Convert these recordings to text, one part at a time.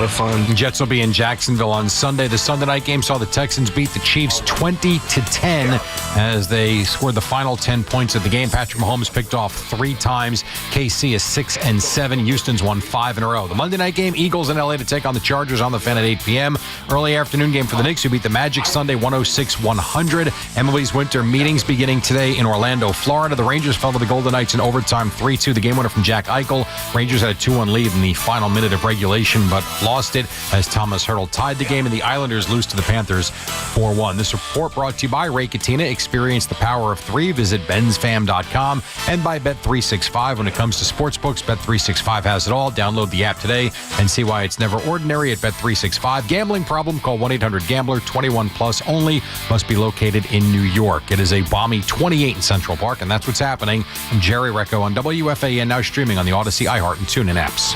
of fun. Jets will be in Jacksonville on Sunday. The Sunday night game saw the Texans beat the Chiefs 20-10 as they scored the final 10 points of the game. Patrick Mahomes picked off 3 times. KC is 6-7. Houston's won 5 in a row. The Monday night game, Eagles in LA to take on the Chargers on the Fan at 8 p.m. Early afternoon game for the Knicks, who beat the Magic Sunday 106-100. MLB's winter meetings beginning today in Orlando, Florida. The Rangers fell to the Golden Knights in overtime 3-2. The game winner from Jack Eichel. Rangers had a 2-1 lead in the final minute of regulation, but lost it as Thomas Hertl tied the game, and the Islanders lose to the Panthers 4-1. This report brought to you by Ray Katina. Experience the power of 3. Visit bensfam.com and by Bet365. When it comes to sportsbooks, Bet365 has it all. Download the app today and see why it's never ordinary at Bet365. Gambling problem? Call 1-800-GAMBLER. 21 plus only. Must be located in New York. It is a balmy 28 in Central Park, and that's what's happening. I'm Jerry Recco on WFAN, now streaming on the Odyssey, iHeart, and TuneIn apps.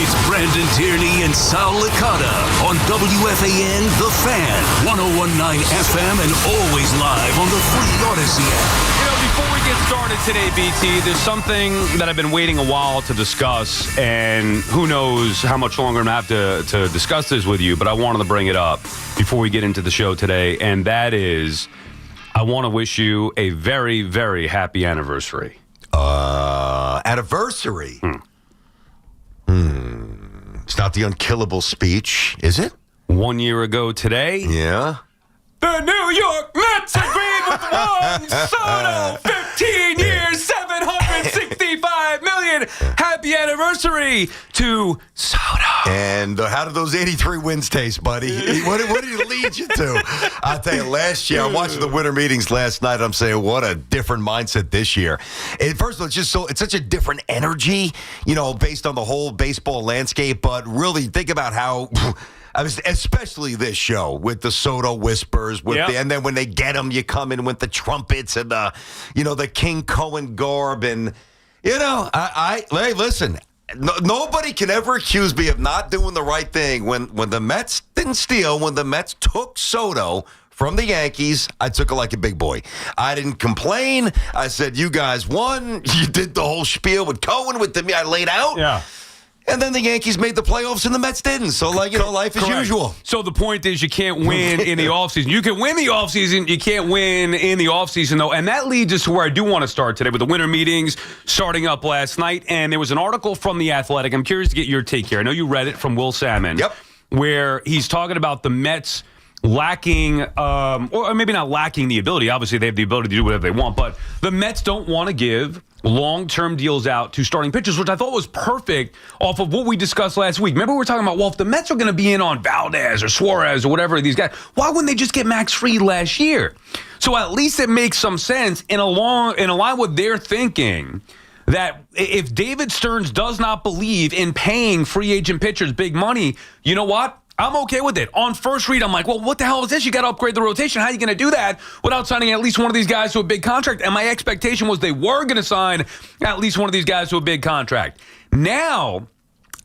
It's Brandon Tierney and Sal Licata on WFAN The Fan, 101.9 FM, and always live on the free Odyssey app. Before we get started today, BT, there's something that I've been waiting a while to discuss, and who knows how much longer I'm going to have to discuss this with you, but I wanted to bring it up before we get into the show today, and that is I want to wish you a very, very happy anniversary. Anniversary? It's not the unkillable speech, is it? 1 year ago today. Yeah. The New York Mets agreed with Juan Soto. 15 years, $765 million. Happy anniversary to Soto. And how did those 83 wins taste, buddy? What did he lead you to? I'll tell you, last year, I'm watching the winter meetings last night. I'm saying, what a different mindset this year. And first of all, it's such a different energy, based on the whole baseball landscape. But really, think about how... especially this show with the Soto whispers, and then when they get them, you come in with the trumpets and the King Cohen garb, and hey, listen, nobody can ever accuse me of not doing the right thing. When the Mets didn't steal, when the Mets took Soto from the Yankees, I took it like a big boy. I didn't complain. I said, you guys won. You did the whole spiel with Cohen with me. I laid out. Yeah. And then the Yankees made the playoffs and the Mets didn't. So, life is usual. So the point is you can't win in the offseason. You can win the offseason. You can't win in the offseason, though. And that leads us to where I do want to start today with the winter meetings starting up last night. And there was an article from The Athletic. I'm curious to get your take here. I know you read it from Will Salmon. Yep. Where he's talking about the Mets lacking, or maybe not lacking the ability. Obviously, they have the ability to do whatever they want. But the Mets don't want to give long-term deals out to starting pitchers, which I thought was perfect off of what we discussed last week. Remember we were talking about, well, if the Mets are going to be in on Valdez or Suarez or whatever these guys, why wouldn't they just get Max Fried last year? So at least it makes some sense in line with their thinking that if David Stearns does not believe in paying free agent pitchers big money, you know what? I'm okay with it. On first read, I'm like, well, what the hell is this? You got to upgrade the rotation. How are you going to do that without signing at least one of these guys to a big contract? And my expectation was they were going to sign at least one of these guys to a big contract. Now,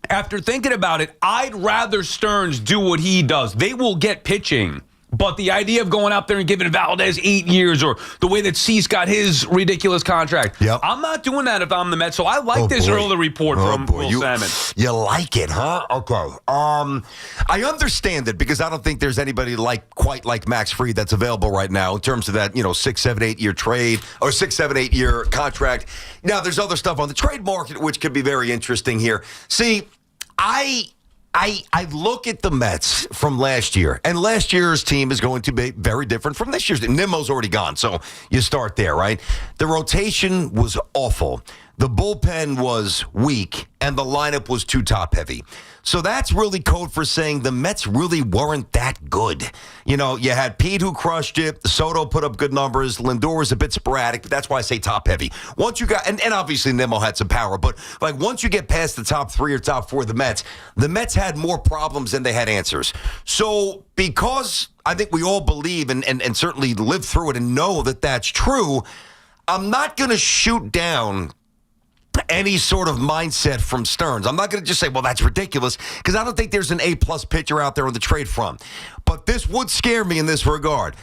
after thinking about it, I'd rather Stearns do what he does. They will get pitching. But the idea of going out there and giving Valdez 8 years, or the way that Cease got his ridiculous contract, I'm not doing that if I'm the Mets. So I like this early report from Will Salmon. You like it, huh? Okay. I understand it because I don't think there's anybody quite like Max Fried that's available right now in terms of that 6, 7, 8 year trade or 6, 7, 8 year contract. Now there's other stuff on the trade market which could be very interesting here. See, I look at the Mets from last year, and last year's team is going to be very different from this year's. Nimmo's already gone, so you start there, right? The rotation was awful. The bullpen was weak, and the lineup was too top-heavy. So that's really code for saying the Mets really weren't that good. You had Pete who crushed it. Soto put up good numbers. Lindor was a bit sporadic, but that's why I say top-heavy. Once you got, and obviously Nimmo had some power, but once you get past the top 3 or top 4 of the Mets had more problems than they had answers. So because I think we all believe and certainly live through it and know that that's true, I'm not going to shoot down any sort of mindset from Stearns. I'm not going to just say, well, that's ridiculous, because I don't think there's an A-plus pitcher out there on the trade front. But this would scare me in this regard.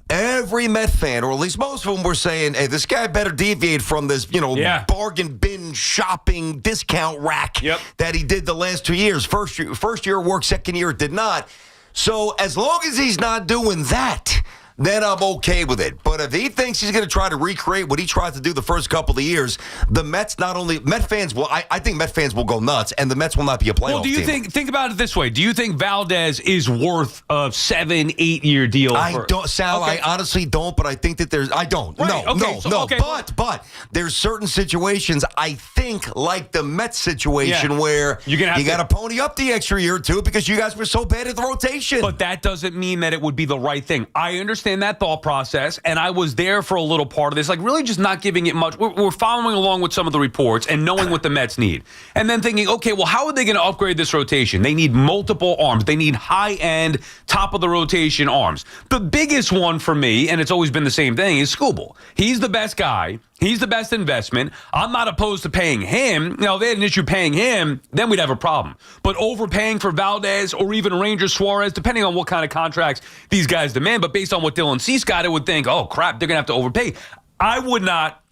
every Met fan, or at least most of them, were saying, hey, this guy better deviate from this, bargain bin shopping discount rack that he did the last 2 years. First year worked, second year it did not. So as long as he's not doing that, then I'm okay with it. But if he thinks he's going to try to recreate what he tried to do the first couple of years, the Mets Met fans will, I think Met fans will go nuts, and the Mets will not be a playoff team. Well, think about it this way. Do you think Valdez is worth a 7-8 year deal? I don't, Sal, okay. I honestly don't, but I think that I don't. Right. No. Okay. But there's certain situations, I think, like the Mets situation, where you got to pony up the extra year or two because you guys were so bad at the rotation. But that doesn't mean that it would be the right thing. I understand that thought process, and I was there for a little part of this, like really just not giving it much. We're following along with some of the reports and knowing what the Mets need, and then thinking, okay, well, how are they going to upgrade this rotation? They need multiple arms. They need high-end, top-of-the-rotation arms. The biggest one for me, and it's always been the same thing, is Skubal. He's the best guy. He's the best investment. I'm not opposed to paying him. Now, if they had an issue paying him, then we'd have a problem. But overpaying for Valdez or even Ranger Suarez, depending on what kind of contracts these guys demand, but based on what Dylan Cease got, I would think, oh, crap, they're going to have to overpay. I would not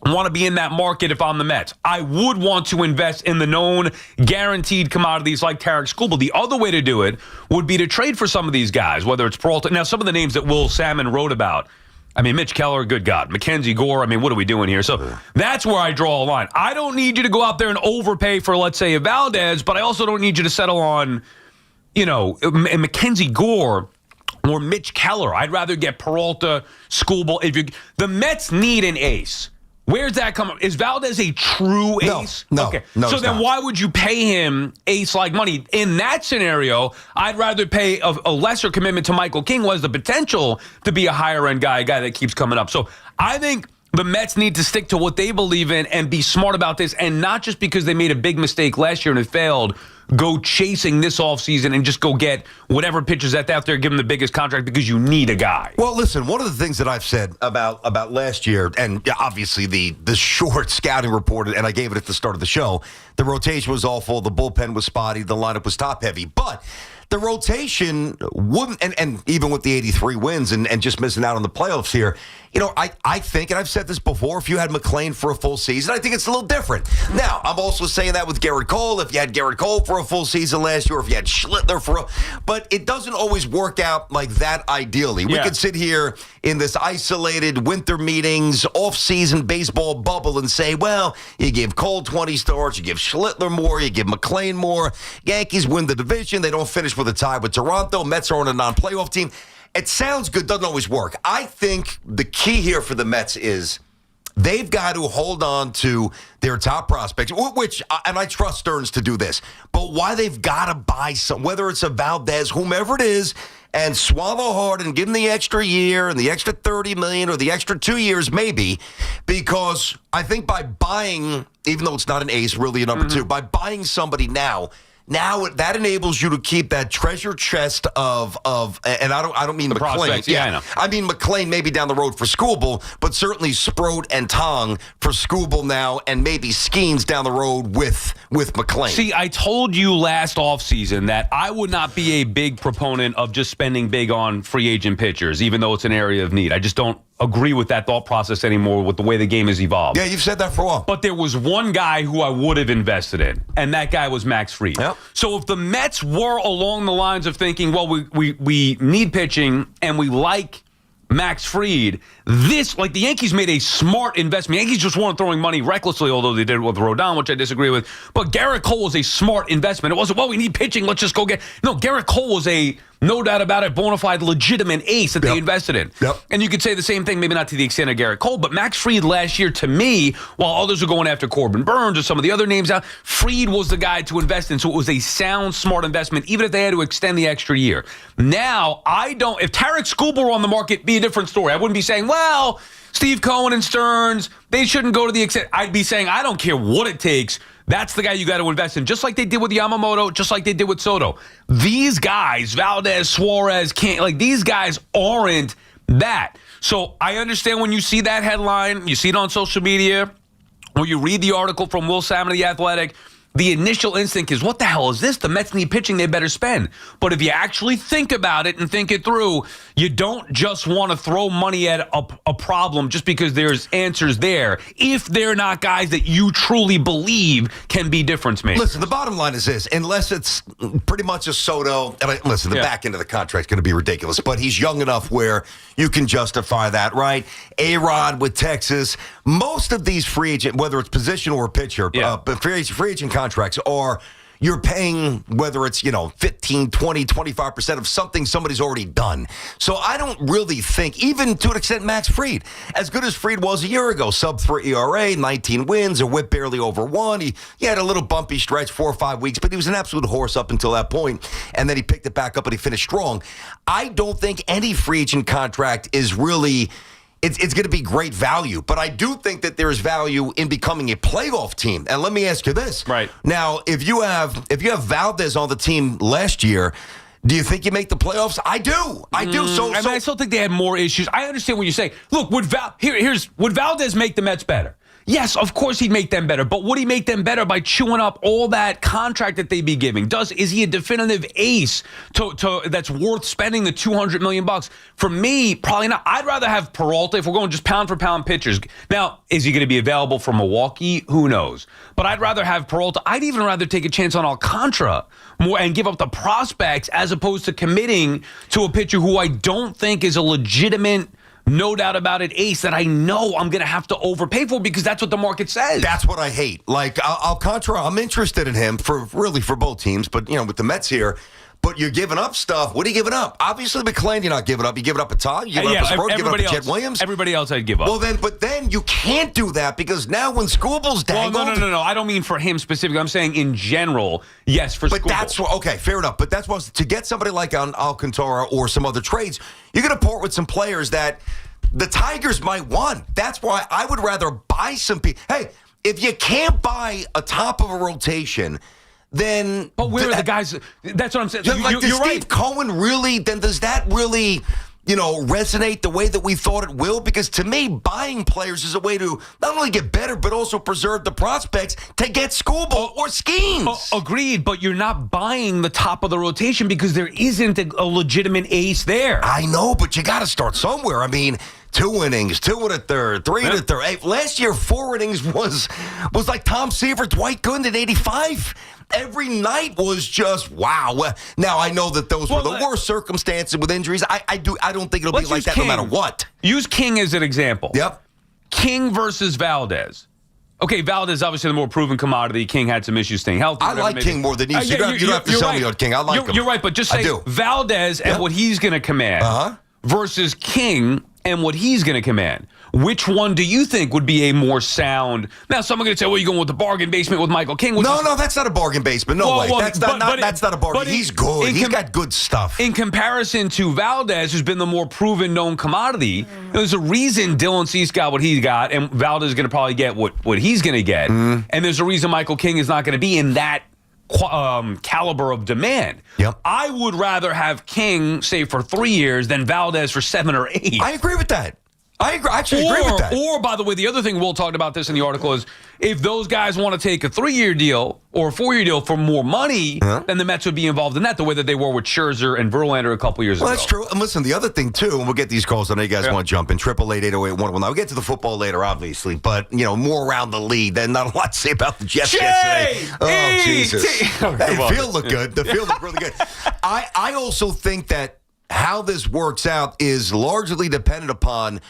want to be in that market if I'm the Mets. I would want to invest in the known guaranteed commodities like Tarek Skubal. The other way to do it would be to trade for some of these guys, whether it's Peralta. Now, some of the names that Will Salmon wrote about, I mean, Mitch Keller, good God. Mackenzie Gore, I mean, what are we doing here? So that's where I draw a line. I don't need you to go out there and overpay for, let's say, a Valdez, but I also don't need you to settle on, Mackenzie Gore or Mitch Keller. I'd rather get Peralta, Skubal. The Mets need an ace. Where's that coming? Is Valdez a true ace? No. Okay. No, so then why would you pay him ace-like money? In that scenario, I'd rather pay a lesser commitment to Michael King, who has the potential to be a higher-end guy, a guy that keeps coming up. So I think the Mets need to stick to what they believe in and be smart about this, and not just because they made a big mistake last year and it failed, go chasing this offseason and just go get whatever pitchers that's out there, give them the biggest contract because you need a guy. Well, listen, one of the things that I've said about last year, and obviously the short scouting report, and I gave it at the start of the show, the rotation was awful, the bullpen was spotty, the lineup was top-heavy, but the rotation wouldn't, and even with the 83 wins and just missing out on the playoffs here, I think, and I've said this before, if you had McClain for a full season, I think it's a little different. Now, I'm also saying that with Garrett Cole, if you had Garrett Cole for a full season last year, if you had Schlittler but it doesn't always work out like that ideally. We could sit here in this isolated winter meetings, off-season baseball bubble and say, well, you give Cole 20 starts, you give Schlittler more, you give McClain more. Yankees win the division. They don't finish with a tie with Toronto. Mets are on a non-playoff team. It sounds good, doesn't always work. I think the key here for the Mets is they've got to hold on to their top prospects, which, and I trust Stearns to do this, but why they've got to buy some, whether it's a Valdez, whomever it is, and swallow hard and give them the extra year and the extra $30 million or the extra 2 years maybe, because I think by buying, even though it's not an ace, really a number two, by buying somebody now that enables you to keep that treasure chest of and I don't mean the McClain. Prospects. Yeah, I know. I mean McClain maybe down the road for Skubal, but certainly Sproat and Tong for Skubal now, and maybe Skeens down the road with McClain. See, I told you last offseason that I would not be a big proponent of just spending big on free agent pitchers, even though it's an area of need. I just don't agree with that thought process anymore with the way the game has evolved. Yeah, you've said that for a while. But there was one guy who I would have invested in, and that guy was Max Fried. Yep. So if the Mets were along the lines of thinking, well, we need pitching and we like Max Fried, the Yankees made a smart investment. Yankees just weren't throwing money recklessly, although they did it with Rodon, which I disagree with. But Garrett Cole was a smart investment. It wasn't, well, we need pitching, let's just go get. No, Garrett Cole was a, no doubt about it, bona fide, legitimate ace that they invested in. Yep. And you could say the same thing, maybe not to the extent of Garrett Cole, but Max Fried last year, to me, while others were going after Corbin Burns or some of the other names out, Fried was the guy to invest in. So it was a sound, smart investment, even if they had to extend the extra year. Now, if Tarek Skubal were on the market, be a different story. I wouldn't be saying, well, Steve Cohen and Stearns, they shouldn't go to the extent. I'd be saying, I don't care what it takes. That's the guy you got to invest in, just like they did with Yamamoto, just like they did with Soto. These guys, Valdez, Suarez, these guys aren't that. So I understand when you see that headline, you see it on social media, or you read the article from Will Salmon of The Athletic, the initial instinct is, what the hell is this? The Mets need pitching, they better spend. But if you actually think about it and think it through, you don't just want to throw money at a problem just because there's answers there, if they're not guys that you truly believe can be difference makers. Listen, the bottom line is this, unless it's pretty much a Soto, listen, the back end of the contract's going to be ridiculous, but he's young enough where you can justify that, right? A-Rod with Texas, most of these free agent, whether it's position or pitcher, but free agent contracts are, you're paying, whether it's, 15, 20, 25% of something somebody's already done. So I don't really think, even to an extent, Max Fried, as good as Fried was a year ago, sub-3 ERA, 19 wins, a whip barely over 1. He had a little bumpy stretch, 4 or 5 weeks, but he was an absolute horse up until that point, and then he picked it back up and he finished strong. I don't think any free agent contract is really... It's going to be great value, but I do think that there's value in becoming a playoff team. And let me ask you this. Right. Now, if you have Valdez on the team last year, do you think you make the playoffs? I do. I do. I still think they had more issues. I understand what you're saying. Look, would Valdez make the Mets better? Yes, of course he'd make them better, but would he make them better by chewing up all that contract that they'd be giving? Is he a definitive ace that's worth spending the $200 million? For me, probably not. I'd rather have Peralta if we're going just pound for pound pitchers. Now, is he going to be available for Milwaukee? Who knows? But I'd rather have Peralta. I'd even rather take a chance on Alcantara more and give up the prospects as opposed to committing to a pitcher who I don't think is a legitimate, no doubt about it, ace that I know I'm going to have to overpay for because that's what the market says. That's what I hate. Like, Alcantara, I'm interested in him for both teams, but, with the Mets here. But you're giving up stuff. What are you giving up? Obviously, McClain, you're not giving up. You giving up a Todd. You giving up a Sproat. You giving up a Chet Williams. Everybody else I'd give up. Well, then you can't do that because now when Scooble's dangled. No. I don't mean for him specifically. I'm saying in general, yes, for Scooble's. But that's okay. Fair enough. But that's what to get somebody like Alcantara or some other trades, you're going to part with some players that the Tigers might want. That's why I would rather buy some people. Hey, if you can't buy a top of a rotation, then... But where are the guys... That's what I'm saying. Like, you're Steve right. Cohen really... Then does that really... resonate the way that we thought it will? Because to me, buying players is a way to not only get better, but also preserve the prospects to get Scooble or Skeens. Agreed, but you're not buying the top of the rotation because there isn't a legitimate ace there. I know, but you got to start somewhere. I mean, 2 innings, 2 1/3, 3 1/3. Hey, last year, 4 innings was like Tom Seaver, Dwight Gooden in 85. Every night was just wow. Now I know that those were the worst circumstances with injuries. I don't think it'll be like that no matter what. Use King as an example. Yep. King versus Valdez. Okay, Valdez obviously the more proven commodity. King had some issues staying healthy. I like King more than you. You don't have to sell me on King. I like him. You're right, but just say Valdez and what he's going to command versus King and what he's going to command. Which one do you think would be a more sound? Now, someone going to say, well, you're going with the bargain basement with Michael King. No, that's not a bargain basement. No way. That's not a bargain. He's good. He's got good stuff. In comparison to Valdez, who's been the more proven, known commodity, there's a reason Dylan Cease got what he got, and Valdez is going to probably get what he's going to get. And there's a reason Michael King is not going to be in that caliber of demand. Yep. I would rather have King, say, for 3 years than Valdez for 7 or 8. I agree with that. I actually agree with that. Or, by the way, the other thing Will talked about this in the article is if those guys want to take a 3-year deal or a 4-year deal for more money, then the Mets would be involved in that the way that they were with Scherzer and Verlander a couple years ago. Well, that's true. And listen, the other thing, too, and we'll get these calls. I know you guys want to jump in. 888-808-111. We'll get to the football later, obviously, but, more around the league. Then not a lot to say about the Jets yesterday. Oh, Jesus. Hey, the field looked good. The field looked really good. I also think that how this works out is largely dependent upon,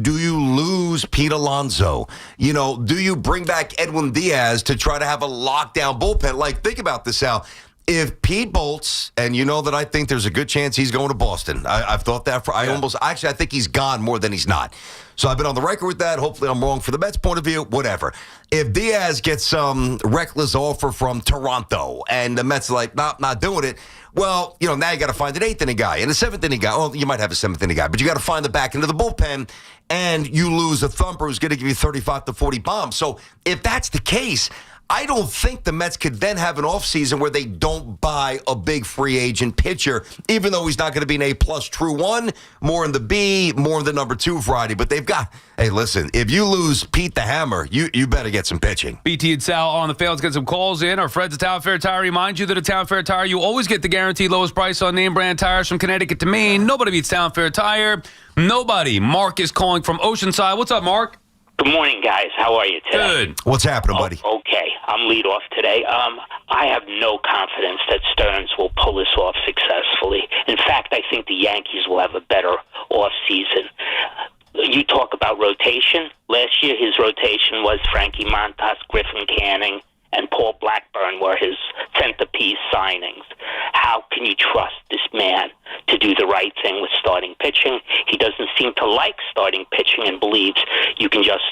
do you lose Pete Alonso? Do you bring back Edwin Diaz to try to have a lockdown bullpen? Like, think about this, Al. If Pete bolts, and you know that I think there's a good chance he's going to Boston. I've thought that I think he's gone more than he's not. So I've been on the record with that. Hopefully I'm wrong for the Mets' point of view, whatever. If Diaz gets some reckless offer from Toronto and the Mets are like, not doing it, well, now you got to find an 8th inning guy and a 7th inning guy. Well, you might have a 7th inning guy, but you got to find the back end of the bullpen, and you lose a thumper who's going to give you 35 to 40 bombs. So if that's the case, I don't think the Mets could then have an offseason where they don't buy a big free agent pitcher, even though he's not going to be an A-plus true one, more in the B, more in the number 2 variety. But they've got, hey, listen, if you lose Pete the Hammer, you better get some pitching. BT and Sal on the field. Let's get some calls in. Our friends at Town Fair Tire remind you that at Town Fair Tire, you always get the guaranteed lowest price on name brand tires from Connecticut to Maine. Nobody beats Town Fair Tire. Nobody. Mark is calling from Oceanside. What's up, Mark? Good morning, guys. How are you today? Good. What's happening, buddy? Okay, I'm lead off today. I have no confidence that Stearns will pull this off successfully. In fact, I think the Yankees will have a better offseason. You talk about rotation. Last year, his rotation was Frankie Montas, Griffin Canning, and Paul Blackburn were his centerpiece signings. How can you trust this man to do the right thing with starting pitching? He doesn't seem to like starting pitching and believes you can just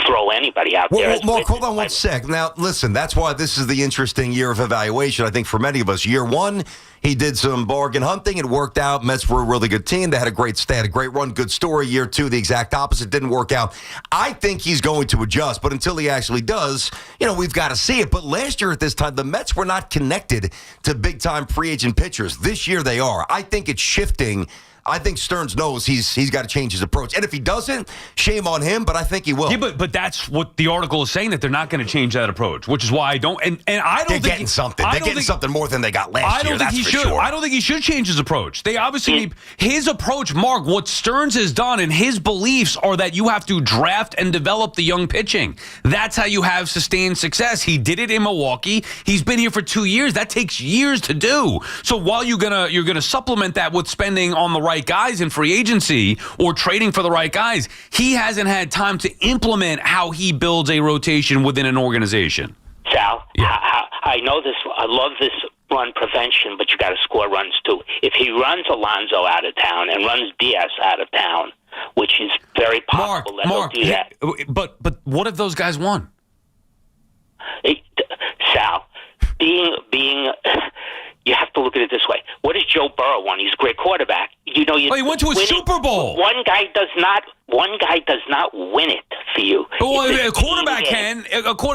throw anybody out there. Well, Mark, hold on one sec. Now, listen, that's why this is the interesting year of evaluation, I think, for many of us. Year one, he did some bargain hunting. It worked out. Mets were a really good team. They had a great run, good story. Year two, the exact opposite. Didn't work out. I think he's going to adjust, but until he actually does, we've got to see it. But last year at this time, the Mets were not connected to big-time free agent pitchers. This year they are. I think it's shifting. I think Stearns knows he's got to change his approach. And if he doesn't, shame on him, but I think he will. Yeah, but that's what the article is saying, that they're not going to change that approach, which is why I don't. And I don't think they're getting something. They're getting something more than they got last year. That's for sure. I don't think he should change his approach. They obviously his approach, Mark. What Stearns has done and his beliefs are that you have to draft and develop the young pitching. That's how you have sustained success. He did it in Milwaukee. He's been here for 2 years. That takes years to do. So while you're gonna supplement that with spending on the right guys in free agency or trading for the right guys, he hasn't had time to implement how he builds a rotation within an organization. Sal, Yeah. I know this. I love this run prevention, but you got to score runs too. If he runs Alonso out of town and runs Diaz out of town, which is very possible he'll do that. But what if those guys won? Sal, being you have to look at it this way. What does Joe Burrow want? He's a great quarterback. He went to a Super Bowl. One guy does not win it for you. Well, a quarterback can.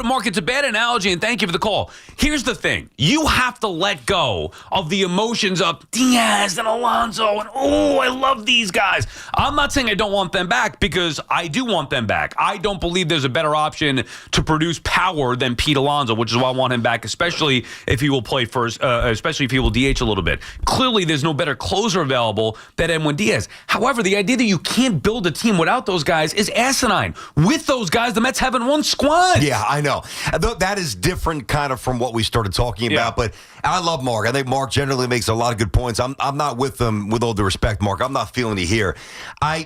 Mark, it's a bad analogy, and thank you for the call. Here's the thing. You have to let go of the emotions of Diaz and Alonso and, I love these guys. I'm not saying I don't want them back, because I do want them back. I don't believe there's a better option to produce power than Pete Alonso, which is why I want him back, especially if he will play first, especially if he will DH a little bit. Clearly, there's no better closer available than Edwin Diaz. However, the idea that you can't build a team without those guys is asinine. With those guys, the Mets haven't won squad. Yeah, I know. That is different kind of from what we started talking about, but I love Mark. I think Mark generally makes a lot of good points. I'm not with them, with all due respect, Mark. I'm not feeling you here.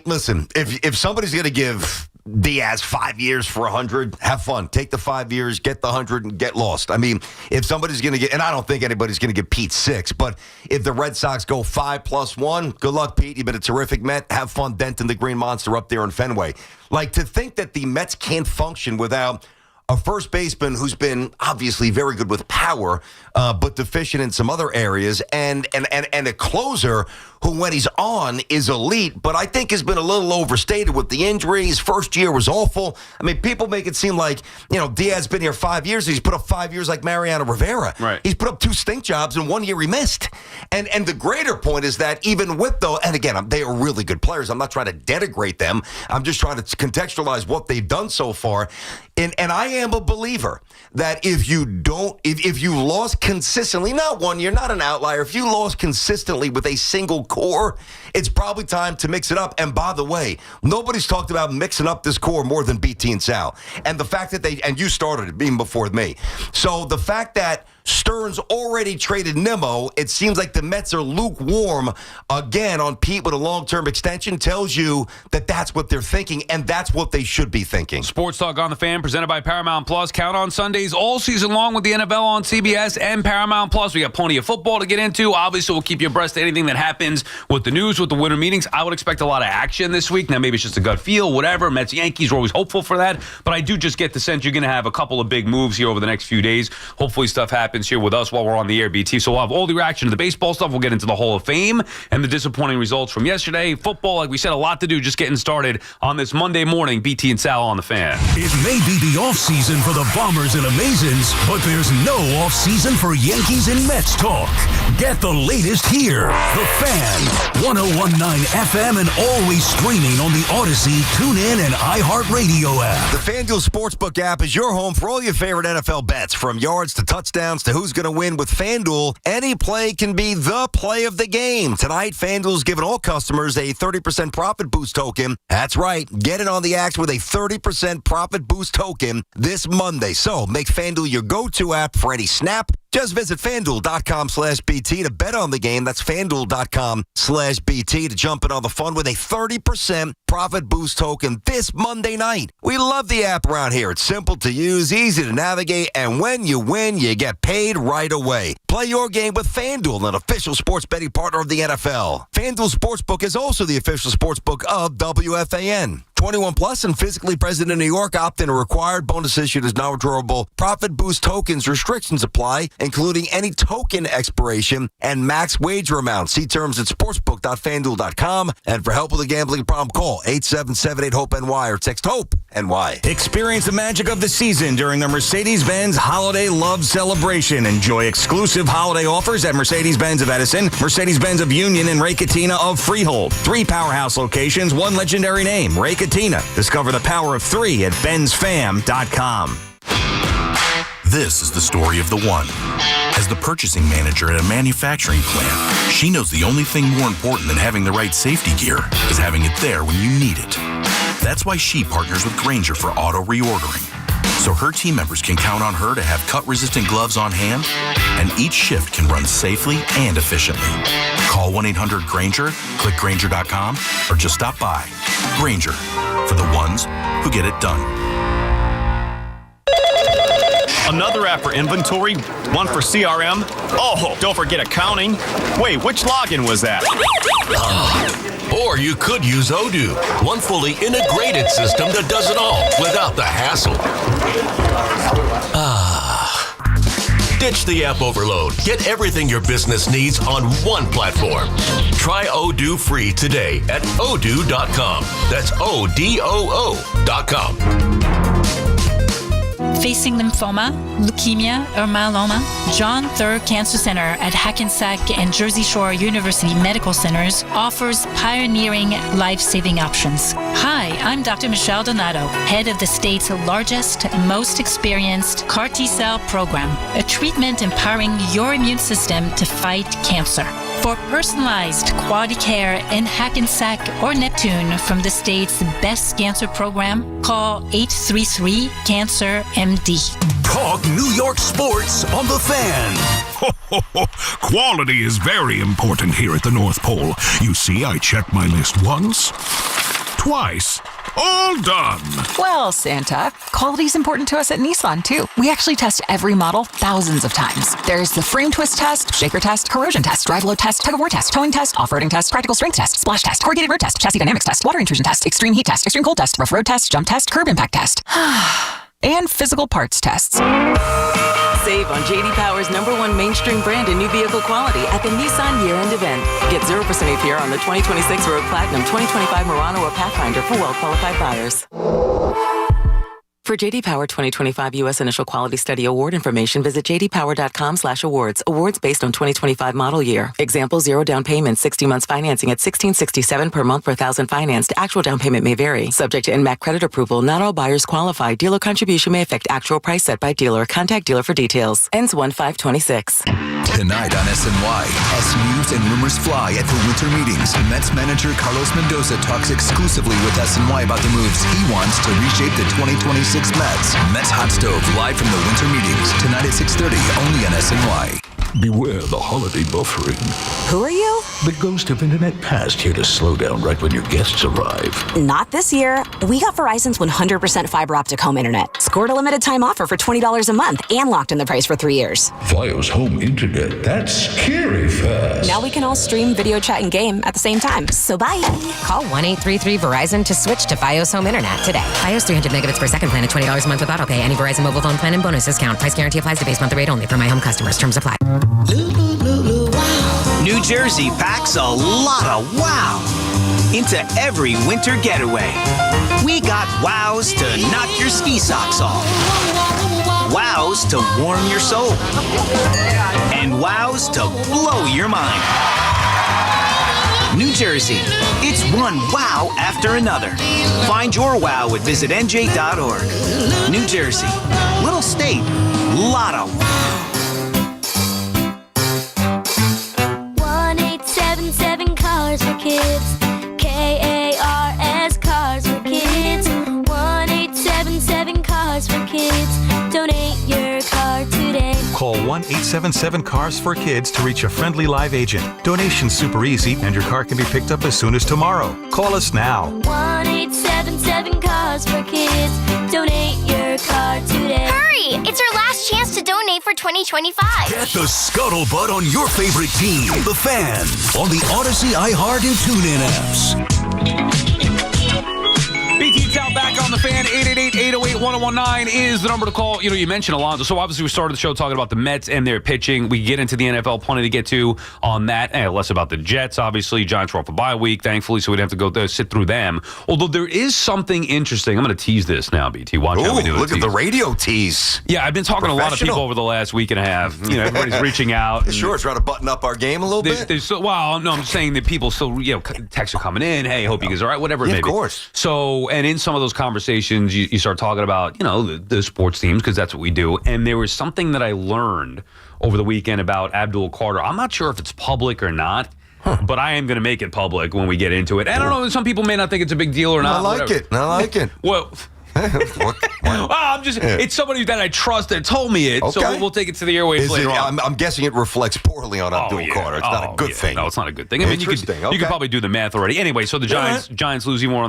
Listen, if somebody's going to give Diaz 5 years for 100, have fun. Take the 5 years, get the 100, and get lost. I mean, if somebody's going to get, and I don't think anybody's going to get Pete 6, but if the Red Sox go 5+1, good luck, Pete. You've been a terrific Met. Have fun denting the Green Monster up there in Fenway. Like, to think that the Mets can't function without a first baseman who's been obviously very good with power, but deficient in some other areas, and a closer who, when he's on, is elite, but I think has been a little overstated with the injuries. First year was awful. I mean, people make it seem like, Diaz's been here 5 years. He's put up 5 years like Mariano Rivera. Right. He's put up 2 stink jobs, and 1 year he missed. And the greater point is that even with and again, they are really good players. I'm not trying to denigrate them. I'm just trying to contextualize what they've done so far. And I am a believer that if you lost consistently, not 1 year, not an outlier, if you lost consistently with a single core, it's probably time to mix it up. And by the way, nobody's talked about mixing up this core more than BT and Sal. And the fact that and you started it even before me. So the fact that Stearns already traded Nimmo, it seems like the Mets are lukewarm again on Pete with a long-term extension, tells you that that's what they're thinking, and that's what they should be thinking. Sports Talk on the Fan, presented by Paramount Plus. Count on Sundays all season long with the NFL on CBS and Paramount Plus. We got plenty of football to get into. Obviously, we'll keep you abreast of anything that happens with the news, with the winter meetings. I would expect a lot of action this week. Now, maybe it's just a gut feel, whatever. Mets, Yankees, we're always hopeful for that. But I do just get the sense you're going to have a couple of big moves here over the next few days. Hopefully, stuff happens happens here with us while we're on the air, BT. So we'll have all the reaction to the baseball stuff. We'll get into the Hall of Fame and the disappointing results from yesterday. Football, like we said, a lot to do, just getting started on this Monday morning. BT and Sal on the Fan. It may be the offseason for the Bombers and Amazons, but there's no offseason for Yankees and Mets talk. Get the latest here. The Fan, 101.9 FM, and always streaming on the Odyssey, TuneIn, and iHeartRadio app. The FanDuel Sportsbook app is your home for all your favorite NFL bets, from yards to touchdowns to who's going to win. With FanDuel, any play can be the play of the game. Tonight, FanDuel's giving all customers a 30% profit boost token. That's right. Get in on the act with a 30% profit boost token this Monday. So make FanDuel your go-to app for any snap. Just visit FanDuel.com/BT to bet on the game. That's FanDuel.com/BT to jump in on the fun with a 30% profit boost token this Monday night. We love the app around here. It's simple to use, easy to navigate, and when you win, you get paid right away. Play your game with FanDuel, an official sports betting partner of the NFL. FanDuel Sportsbook is also the official sportsbook of WFAN. 21 plus and physically present in New York. Opt-in required. Bonus issued as non-withdrawable profit boost tokens. Restrictions apply, including any token expiration and max wager amount. See terms at sportsbook.fanduel.com. And for help with a gambling problem, call 877-8-HOPE-NY or text HOPE-NY. Experience the magic of the season during the Mercedes-Benz Holiday Love Celebration. Enjoy exclusive holiday offers at Mercedes-Benz of Edison, Mercedes-Benz of Union, and Ray Cattina of Freehold. 3 powerhouse locations, 1 legendary name, Ray Cattina. Discover the power of 3 at benzfam.com. This is the story of the one. As the purchasing manager at a manufacturing plant, she knows the only thing more important than having the right safety gear is having it there when you need it. That's why she partners with Grainger for auto reordering, so her team members can count on her to have cut-resistant gloves on hand, and each shift can run safely and efficiently. Call 1-800-GRAINGER, click Grainger.com, or just stop by. Grainger, for the ones who get it done. Another app for inventory, one for CRM. Oh, don't forget accounting. Wait, which login was that? Or you could use Odoo, one fully integrated system that does it all without the hassle. Ditch the app overload. Get everything your business needs on one platform. Try Odoo free today at odoo.com. That's ODOO.com. Facing lymphoma, leukemia, or myeloma, John Thurr Cancer Center at Hackensack and Jersey Shore University Medical Centers offers pioneering life-saving options. Hi, I'm Dr. Michelle Donato, head of the state's largest, most experienced CAR T-cell program, a treatment empowering your immune system to fight cancer. For personalized quality care in Hackensack or Neptune from the state's best cancer program, call 833-CANCER-MD. Talk New York sports on The Fan. Quality is very important here at the North Pole. You see, I check my list once, twice. All done. Well, Santa, quality's important to us at Nissan, too. We actually test every model thousands of times. There's the frame twist test, shaker test, corrosion test, drive load test, tug-of-war test, towing test, off-roading test, practical strength test, splash test, corrugated road test, chassis dynamics test, water intrusion test, extreme heat test, extreme cold test, rough road test, jump test, curb impact test. And physical parts tests. Save on J.D. Power's #1 mainstream brand and new vehicle quality at the Nissan year-end event. Get 0% APR on the 2026 Rogue Platinum, 2025 Murano, or Pathfinder for well-qualified buyers. For J.D. Power 2025 U.S. Initial Quality Study Award information, visit jdpower.com/awards. Awards based on 2025 model year. Example, 0 down payment, 60 months financing at $1,667 per month per thousand financed. Actual down payment may vary. Subject to NMAC credit approval. Not all buyers qualify. Dealer contribution may affect actual price set by dealer. Contact dealer for details. Ends 1/5/26. Tonight on SNY, S News and rumors fly at the winter meetings. Mets manager Carlos Mendoza talks exclusively with SNY about the moves he wants to reshape the 2026 Mets. Mets Hot Stove live from the winter meetings tonight at 6:30 only on SNY. beware the holiday buffering. Who are you? The ghost of Internet Past here to slow down right when your guests arrive. Not this year. We got Verizon's 100% fiber optic home internet. Scored a limited time offer for $20 a month and locked in the price for 3 years. Fios home internet, that's scary fast. Now we can all stream, video chat, and game at the same time. So bye. Call 1-833-VERIZON to switch to Fios home internet today. Fios 300 megabits per second plan at $20 a month with autopay. Any Verizon mobile phone plan and bonus discount. Price guarantee applies to base monthly rate only for my home customers. Terms apply. New Jersey packs a lot of wow into every winter getaway. We got wows to knock your ski socks off, wows to warm your soul, and wows to blow your mind. New Jersey, it's one wow after another. Find your wow at visitnj.org. New Jersey, little state, lot of wow. 1-877 Cars for Kids. KARS Cars for Kids. 1-877 Cars for Kids. Donate your car today. Call 1-877-CARS-FOR-KIDS to reach a friendly live agent. Donation's super easy, and your car can be picked up as soon as tomorrow. Call us now. 1-877 Cars for Kids. Donate your car today. Hurry! It's our last chance to donate for 2025. Get the scuttlebutt on your favorite team, the Fan, on the Odyssey, iHeart, and TuneIn apps. BT Town back on the Fan. 888-808-1019 is the number to call. You mentioned Alonso. So obviously we started the show talking about the Mets and their pitching. We get into the NFL, plenty to get to on that. Less about the Jets, obviously. Giants were off a bye week, thankfully, so we'd have to go there, sit through them. Although there is something interesting. I'm going to tease this now, BT. Watch how we do it. Look at the radio tease. Yeah, I've been talking to a lot of people over the last week and a half. Everybody's reaching out. Sure, trying to button up our game a little bit. I'm just saying that people still, texts are coming in. Hey, hope you guys are all right, whatever it may be. Of course. So, and in some of those conversations, you start talking about, the sports teams, because that's what we do. And there was something that I learned over the weekend about Abdul Carter. I'm not sure if it's public or not, but I am going to make it public when we get into it. And I don't know, some people may not think it's a big deal or not. I like it. Well... it's somebody that I trust that told me it, so we'll take it to the airwaves later on. I'm guessing it reflects poorly on Abdul Carter. It's not a good thing. No, it's not a good thing. I mean, you could probably do the math already. Anyway, so the Giants lose even more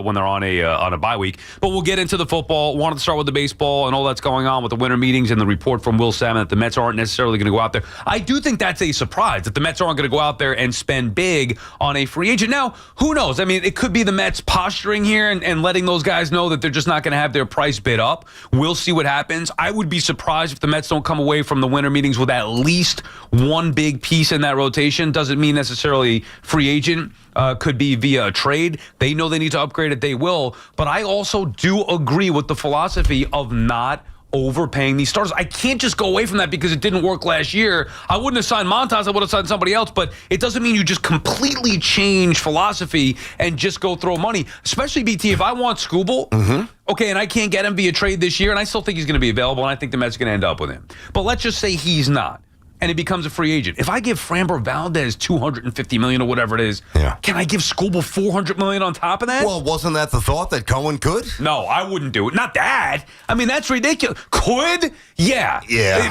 when they're on a bye week. But we'll get into the football. Wanted to start with the baseball and all that's going on with the winter meetings and the report from Will Salmon that the Mets aren't necessarily going to go out there. I do think that's a surprise that the Mets aren't going to go out there and spend big on a free agent. Now, who knows? I mean, it could be the Mets posturing here and letting those guys know that they're just not going to have their price bid up. We'll see what happens. I would be surprised if the Mets don't come away from the winter meetings with at least one big piece in that rotation. Doesn't mean necessarily free agent. Could be via a trade. They know they need to upgrade it. They will. But I also do agree with the philosophy of not overpaying these starters. I can't just go away from that because it didn't work last year. I wouldn't have signed Montas. I would have signed somebody else, but it doesn't mean you just completely change philosophy and just go throw money. Especially, BT, if I want Skubal, okay, and I can't get him via trade this year, and I still think he's going to be available, and I think the Mets are going to end up with him. But let's just say he's not, and he becomes a free agent. If I give Framber Valdez $250 million or whatever it is, can I give Skubal $400 million on top of that? Well, wasn't that the thought that Cohen could? No, I wouldn't do it. Not that. I mean, that's ridiculous. Could? Yeah.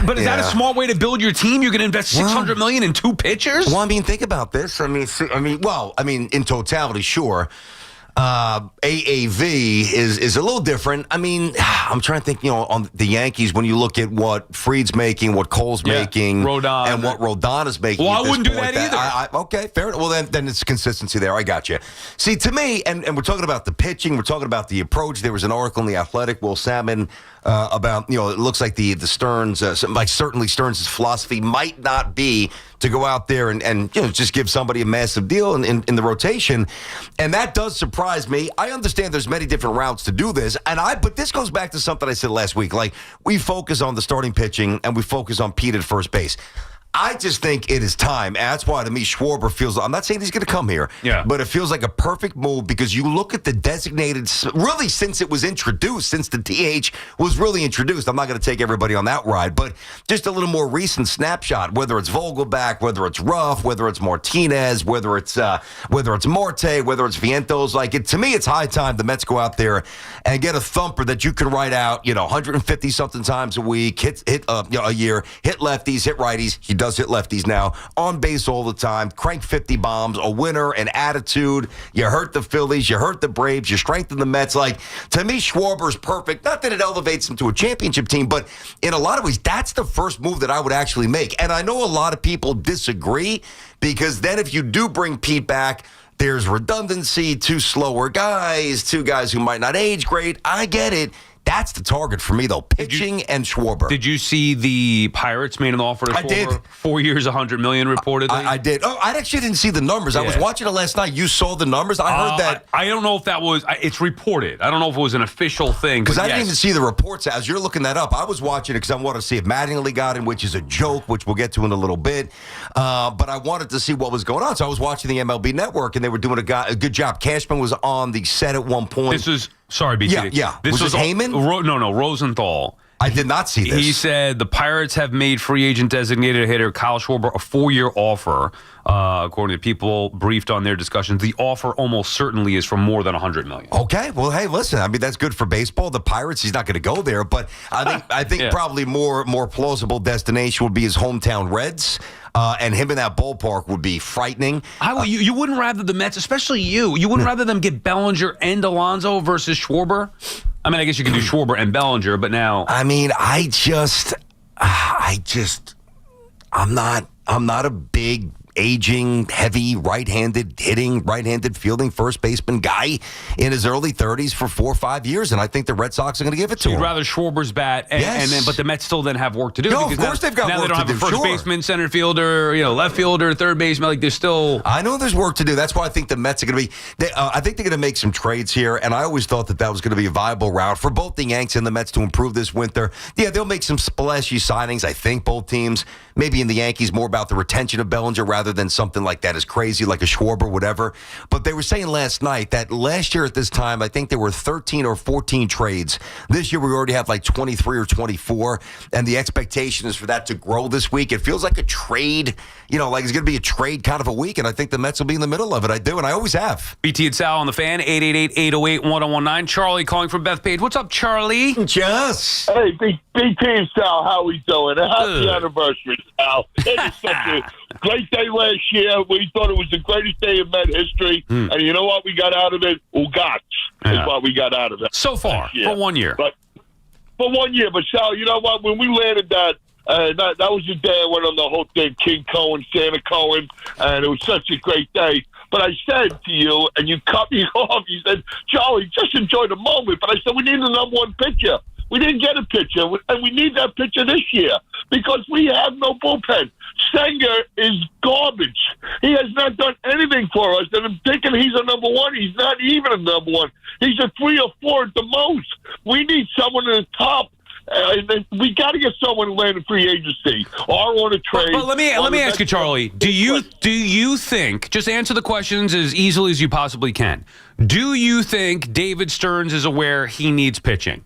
But is that a smart way to build your team? You're going to invest $600 million in two pitchers? Well, I mean, think about this. I mean, in totality, sure. AAV is a little different. I mean, I'm trying to think, on the Yankees, when you look at what Fried's making, what Cole's making, Rodon, and what Rodon is making. Well, I wouldn't do that either. Okay, fair enough. Well, then it's consistency there. I got you. See, to me, and we're talking about the pitching, we're talking about the approach. There was an article in The Athletic, Will Salmon, about, it looks like the Stearns, certainly Stearns' philosophy might not be to go out there and just give somebody a massive deal in the rotation. And that does surprise me. I understand there's many different routes to do this. But this goes back to something I said last week. Like, we focus on the starting pitching and we focus on Pete at first base. I just think it is time. And that's why, to me, Schwarber feels, I'm not saying he's going to come here, but it feels like a perfect move because you look at the designated, really since it was introduced, since the DH was really introduced. I'm not going to take everybody on that ride, but just a little more recent snapshot, whether it's Vogelback, whether it's Ruff, whether it's Martinez, whether it's Marte, whether it's Vientos. To me, it's high time the Mets go out there and get a thumper that you can write out, 150-something times a week, hit a year, hit lefties, hit righties. He does does hit lefties now, on base all the time, crank 50 bombs, a winner, an attitude. You hurt the Phillies, you hurt the Braves, you strengthen the Mets. Like, to me, Schwarber's perfect. Not that it elevates him to a championship team, but in a lot of ways, that's the first move that I would actually make. And I know a lot of people disagree, because then if you do bring Pete back, there's redundancy, 2 slower guys, 2 guys who might not age great. I get it. That's the target for me, though, pitching and Schwarber. Did you see the Pirates made an offer to Schwarber? I did. 4 years, $100 million, reportedly. I did. Oh, I actually didn't see the numbers. Yeah. I was watching it last night. You saw the numbers? I heard that. I don't know if that was. It's reported. I don't know if it was an official thing. Because I didn't even see the reports. As you're looking that up, I was watching it because I wanted to see if Mattingly got in, which is a joke, which we'll get to in a little bit. But I wanted to see what was going on. So I was watching the MLB Network, and they were doing a good job. Cashman was on the set at one point. This is. Sorry, BT. Yeah. This was Heyman? No, Rosenthal. I did not see this. He said the Pirates have made free agent designated hitter Kyle Schwarber a 4-year offer. According to people briefed on their discussions, the offer almost certainly is for more than $100 million. Okay, well, hey, listen. I mean, that's good for baseball. The Pirates, he's not going to go there, but I think probably more plausible destination would be his hometown Reds. And him in that ballpark would be frightening. You wouldn't rather the Mets, especially you wouldn't rather them get Bellinger and Alonso versus Schwarber? I mean, I guess you can do Schwarber and Bellinger, but now... I mean, I'm not a big, aging, heavy, right-handed hitting, right-handed fielding first baseman guy in his early 30s for 4 or 5 years, and I think the Red Sox are going to give it to him. You'd rather Schwarber's bat, but the Mets still then have work to do. No, of course they've got work to do. Now they don't have a first baseman, center fielder, left fielder, third baseman. Like, there's still... I know there's work to do. That's why I think the Mets are going to be... I think they're going to make some trades here, and I always thought that was going to be a viable route for both the Yanks and the Mets to improve this winter. Yeah, they'll make some splashy signings, I think, both teams. Maybe in the Yankees more about the retention of Bellinger rather than something like that is crazy, like a Schwarber, whatever. But they were saying last night that last year at this time, I think there were 13 or 14 trades. This year we already have like 23 or 24, and the expectation is for that to grow this week. It feels like a trade, like it's going to be a trade kind of a week, and I think the Mets will be in the middle of it. I do, and I always have. BT and Sal on the Fan, 888-808-1019. Charlie calling from Bethpage. What's up, Charlie? Just. Hey, BT and Sal, how we doing? Happy anniversary, Sal. It is such a great day last year. We thought it was the greatest day in Met history. And you know what we got out of it? Ugats is what we got out of it. So far, for 1 year. But for 1 year. But, Sal, you know what? When we landed that was the day I went on the whole thing, King Cohen, Santa Cohen, and it was such a great day. But I said to you, and you cut me off, you said, Charlie, just enjoy the moment. But I said, we need the number one pitcher. We didn't get a pitcher, and we need that pitcher this year because we have no bullpen. Sanger is garbage. He has not done anything for us, and I'm thinking he's a number one. He's not even a number one. He's a 3 or 4 at the most. We need someone in the top. We got to get someone to land a free agency or on a trade. But let me ask you, Charlie. Do you think? Just answer the questions as easily as you possibly can. Do you think David Stearns is aware he needs pitching?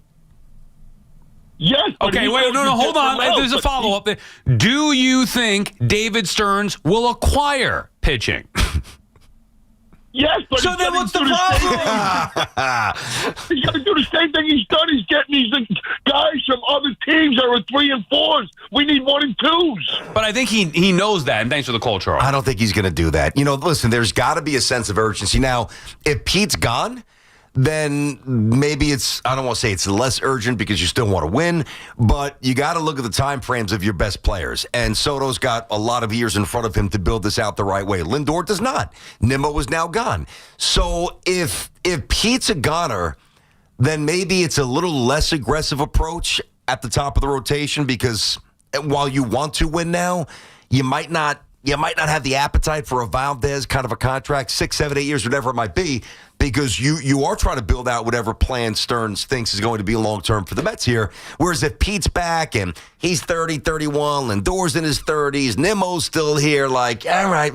Yes. Okay, wait, no, hold on. There's a follow-up there. Do you think David Stearns will acquire pitching? Yes, but so then what's the problem? He's got to do the same thing he's done. He's getting these guys from other teams that are 3 and 4s. We need 1 and 2s. But I think he knows that, and thanks for the call, Charles. I don't think he's going to do that. Listen, there's got to be a sense of urgency. Now, if Pete's gone, then maybe I don't want to say it's less urgent because you still want to win, but you got to look at the time frames of your best players. And Soto's got a lot of years in front of him to build this out the right way. Lindor does not. Nimmo is now gone. So if Pete's a goner, then maybe it's a little less aggressive approach at the top of the rotation because while you want to win now, you might not have the appetite for a Valdez kind of a contract, 6, 7, 8 years, whatever it might be, because you are trying to build out whatever plan Stearns thinks is going to be long-term for the Mets here. Whereas if Pete's back and he's 30, 31, Lindor's in his 30s, Nimmo's still here, like, all right,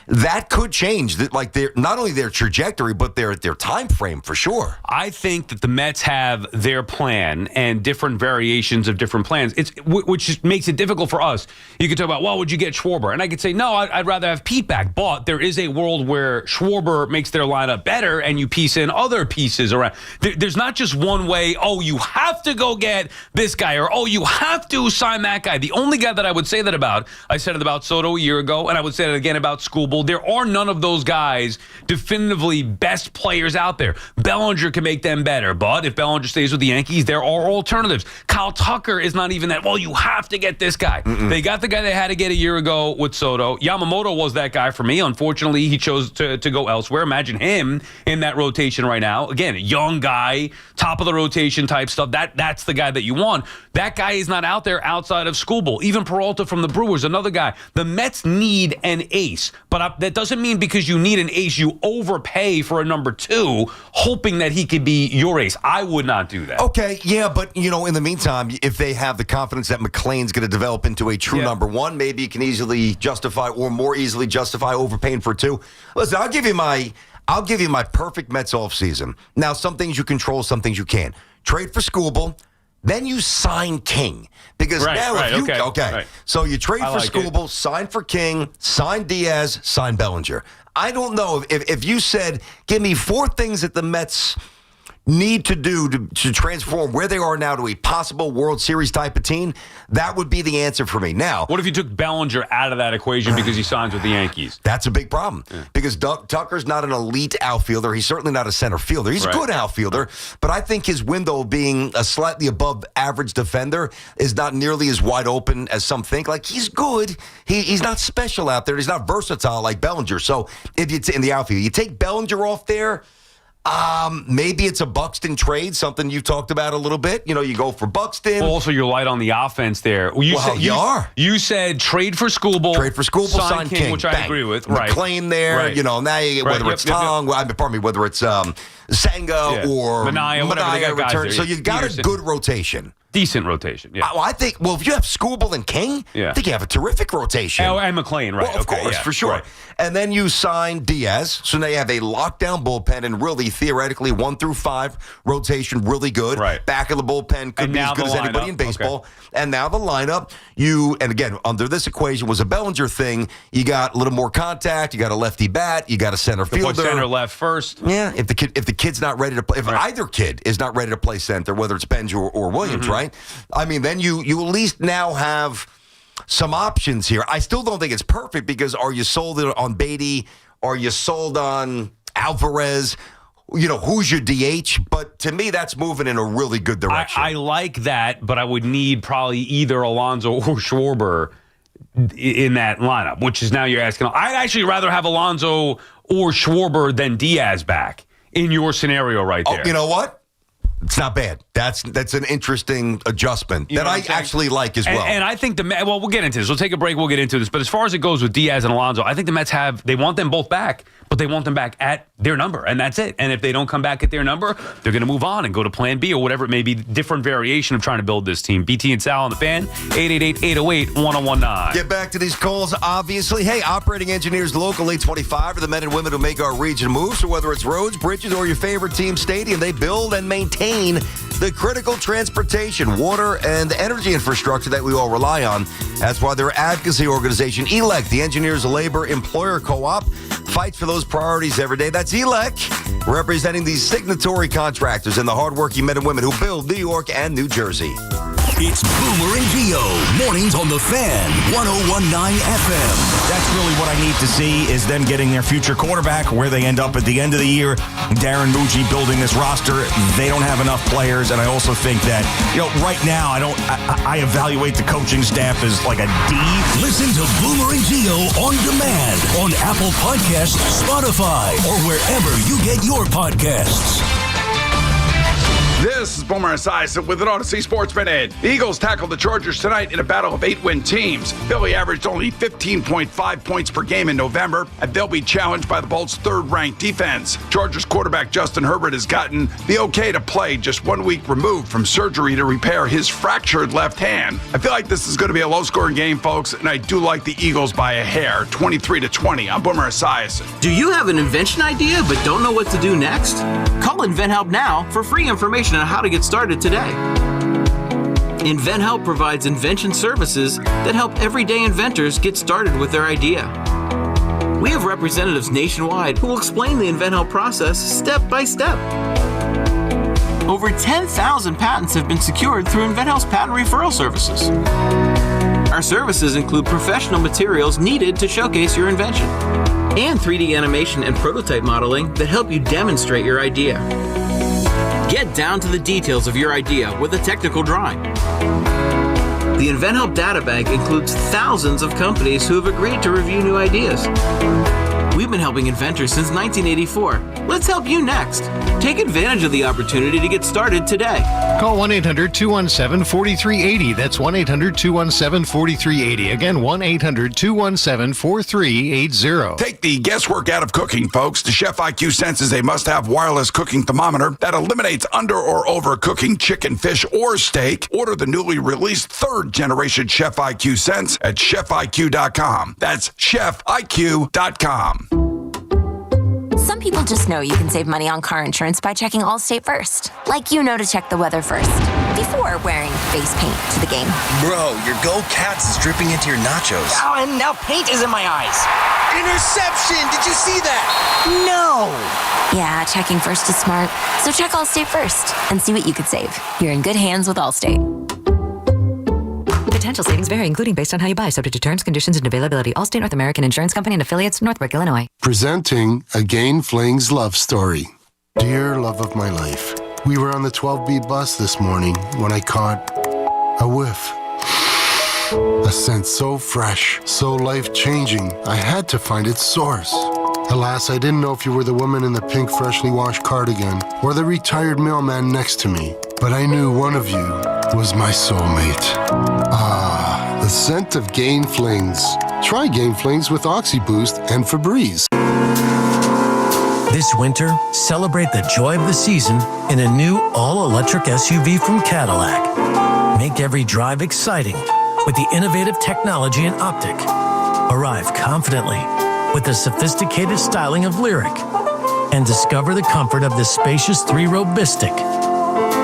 that could change, not only their trajectory, but their time frame for sure. I think that the Mets have their plan and different variations of different plans, which makes it difficult for us. You could talk about, well, would you get Schwarber? And I could say, no, I'd rather have Pete back. But there is a world where Schwarber makes their lineup better together and you piece in other pieces around. There's not just one way, oh, you have to go get this guy, or, oh, you have to sign that guy. The only guy that I would say that about, I said it about Soto a year ago, and I would say it again about Skubal. There are none of those guys definitively best players out there. Bellinger can make them better, but if Bellinger stays with the Yankees, there are alternatives. Kyle Tucker is not even that, well, you have to get this guy. They got the guy they had to get a year ago with Soto. Yamamoto was that guy for me. Unfortunately, he chose to go elsewhere. Imagine him in that rotation right now. Again, a young guy, top of the rotation type stuff. That's the guy that you want. That guy is not out there outside of Skubal. Even Peralta from the Brewers, another guy. The Mets need an ace, but that doesn't mean because you need an ace, you overpay for a number 2, hoping that he could be your ace. I would not do that. Okay, yeah, but, in the meantime, if they have the confidence that McLean's going to develop into a true number 1, maybe you can easily justify, or more easily justify, overpaying for 2. Listen, I'll give you my perfect Mets offseason. Now, some things you control, some things you can't. Trade for Skubal, then you sign King. Because so you trade for Skubal, sign for King, sign Diaz, sign Bellinger. I don't know if you said, give me 4 things that the Mets need to do to transform where they are now to a possible World Series type of team, that would be the answer for me. Now, what if you took Bellinger out of that equation because he signs with the Yankees? That's a big problem because Tucker's not an elite outfielder. He's certainly not a center fielder. He's a good outfielder, but I think his window of being a slightly above average defender is not nearly as wide open as some think. Like, he's good. He's not special out there. He's not versatile like Bellinger. So if it's in the outfield, you take Bellinger off there, maybe it's a Buxton trade, something you've talked about a little bit. You go for Buxton. Also, you're light on the offense there. You said trade for Skubal. Sign King, which I agree with. McLean there. Right. Now you get whether it's Tong, pardon me, whether it's Senga or Manaya, whatever return. So you've got a good rotation. Decent rotation, yeah. I think, if you have Skubal and King, I think you have a terrific rotation. And McLean, right. Well, of course, for sure. Right. And then you sign Diaz, so now you have a lockdown bullpen and really, theoretically, 1 through 5 rotation, really good. Right. Back of the bullpen could be as good as anybody in baseball. Okay. And now the lineup, and again, under this equation was a Bellinger thing, you got a little more contact, you got a lefty bat, you got a center fielder. Put center left first. Yeah, if the kid's not ready to play, if either kid is not ready to play center, whether it's Benj or Williams, right? I mean, then you at least now have some options here. I still don't think it's perfect because are you sold on Beatty? Are you sold on Alvarez? Who's your DH? But to me, that's moving in a really good direction. I like that, but I would need probably either Alonso or Schwarber in that lineup, which is now you're asking. I'd actually rather have Alonso or Schwarber than Diaz back in your scenario right there. You know what? It's not bad. That's an interesting adjustment that I actually like as well. And I think we'll get into this. We'll take a break. We'll get into this. But as far as it goes with Diaz and Alonso, I think the Mets they want them both back, but they want them back at their number, and that's it. And if they don't come back at their number, they're going to move on and go to Plan B or whatever it may be. Different variation of trying to build this team. BT and Sal on the Fan. 888-808-1019. Get back to these calls. Obviously, hey, operating engineers local 825 are the men and women who make our region move. So whether it's roads, bridges, or your favorite team stadium, they build and maintain the critical transportation, water, and energy infrastructure that we all rely on. That's why their advocacy organization, ELEC, the Engineers Labor Employer Co-op, fights for those priorities every day. That's ELEC, representing these signatory contractors and the hardworking men and women who build New York and New Jersey. It's Boomer and Gio, mornings on the Fan, 101.9 FM. That's really what I need to see is them getting their future quarterback, where they end up at the end of the year. Darren Mucci building this roster. They don't have enough players, and I also think that, right now, I evaluate the coaching staff as like a D. Listen to Boomer and Gio on demand on Apple Podcasts, Spotify, or wherever you get your podcasts. This is Boomer Esiason with an Odyssey Sports Minute. The Eagles tackled the Chargers tonight in a battle of 8-win teams. Philly averaged only 15.5 points per game in November, and they'll be challenged by the Bolts' third-ranked defense. Chargers quarterback Justin Herbert has gotten the okay to play just 1 week removed from surgery to repair his fractured left hand. I feel like this is going to be a low-scoring game, folks, and I do like the Eagles by a hair, 23-20. I'm Boomer Esiason. Do you have an invention idea but don't know what to do next? Call InventHelp now for free information on how to get started today. InventHelp provides invention services that help everyday inventors get started with their idea. We have representatives nationwide who will explain the InventHelp process step by step. Over 10,000 patents have been secured through InventHelp's patent referral services. Our services include professional materials needed to showcase your invention and 3D animation and prototype modeling that help you demonstrate your idea. Get down to the details of your idea with a technical drawing. The InventHelp Data Bank includes thousands of companies who have agreed to review new ideas. We've been helping inventors since 1984. Let's help you next. Take advantage of the opportunity to get started today. Call 1-800-217-4380. That's 1-800-217-4380. Again, 1-800-217-4380. Take the guesswork out of cooking, folks. The Chef IQ senses a must-have wireless cooking thermometer that eliminates under or overcooking chicken, fish, or steak. Order the newly released third-generation Chef IQ Sense at chefiq.com. That's chefiq.com. Some people just know you can save money on car insurance by checking Allstate first. Like you know to check the weather first, before wearing face paint to the game. Bro, your Go Cats is dripping into your nachos. Oh, and now paint is in my eyes. Interception! Did you see that? No! Yeah, checking first is smart. So check Allstate first and see what you could save. You're in good hands with Allstate. Potential savings vary, including based on how you buy, subject to terms, conditions, and availability. Allstate North American Insurance Company and affiliates, Northbrook, Illinois. Presenting a Gain Flings love story. Dear love of my life, we were on the 12B bus this morning when I caught a whiff. A scent so fresh, so life-changing, I had to find its source. Alas, I didn't know if you were the woman in the pink freshly washed cardigan or the retired mailman next to me, but I knew one of you was my soulmate. Ah, the scent of Gain Flings. Try Gain Flings with OxyBoost and Febreze. This winter, celebrate the joy of the season in a new all-electric SUV from Cadillac. Make every drive exciting with the innovative technology and optic. Arrive confidently with the sophisticated styling of Lyric and discover the comfort of this spacious three-row Bistic.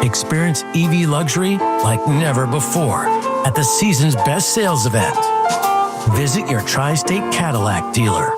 Experience EV luxury like never before at the season's best sales event. Visit your Tri-State Cadillac dealer.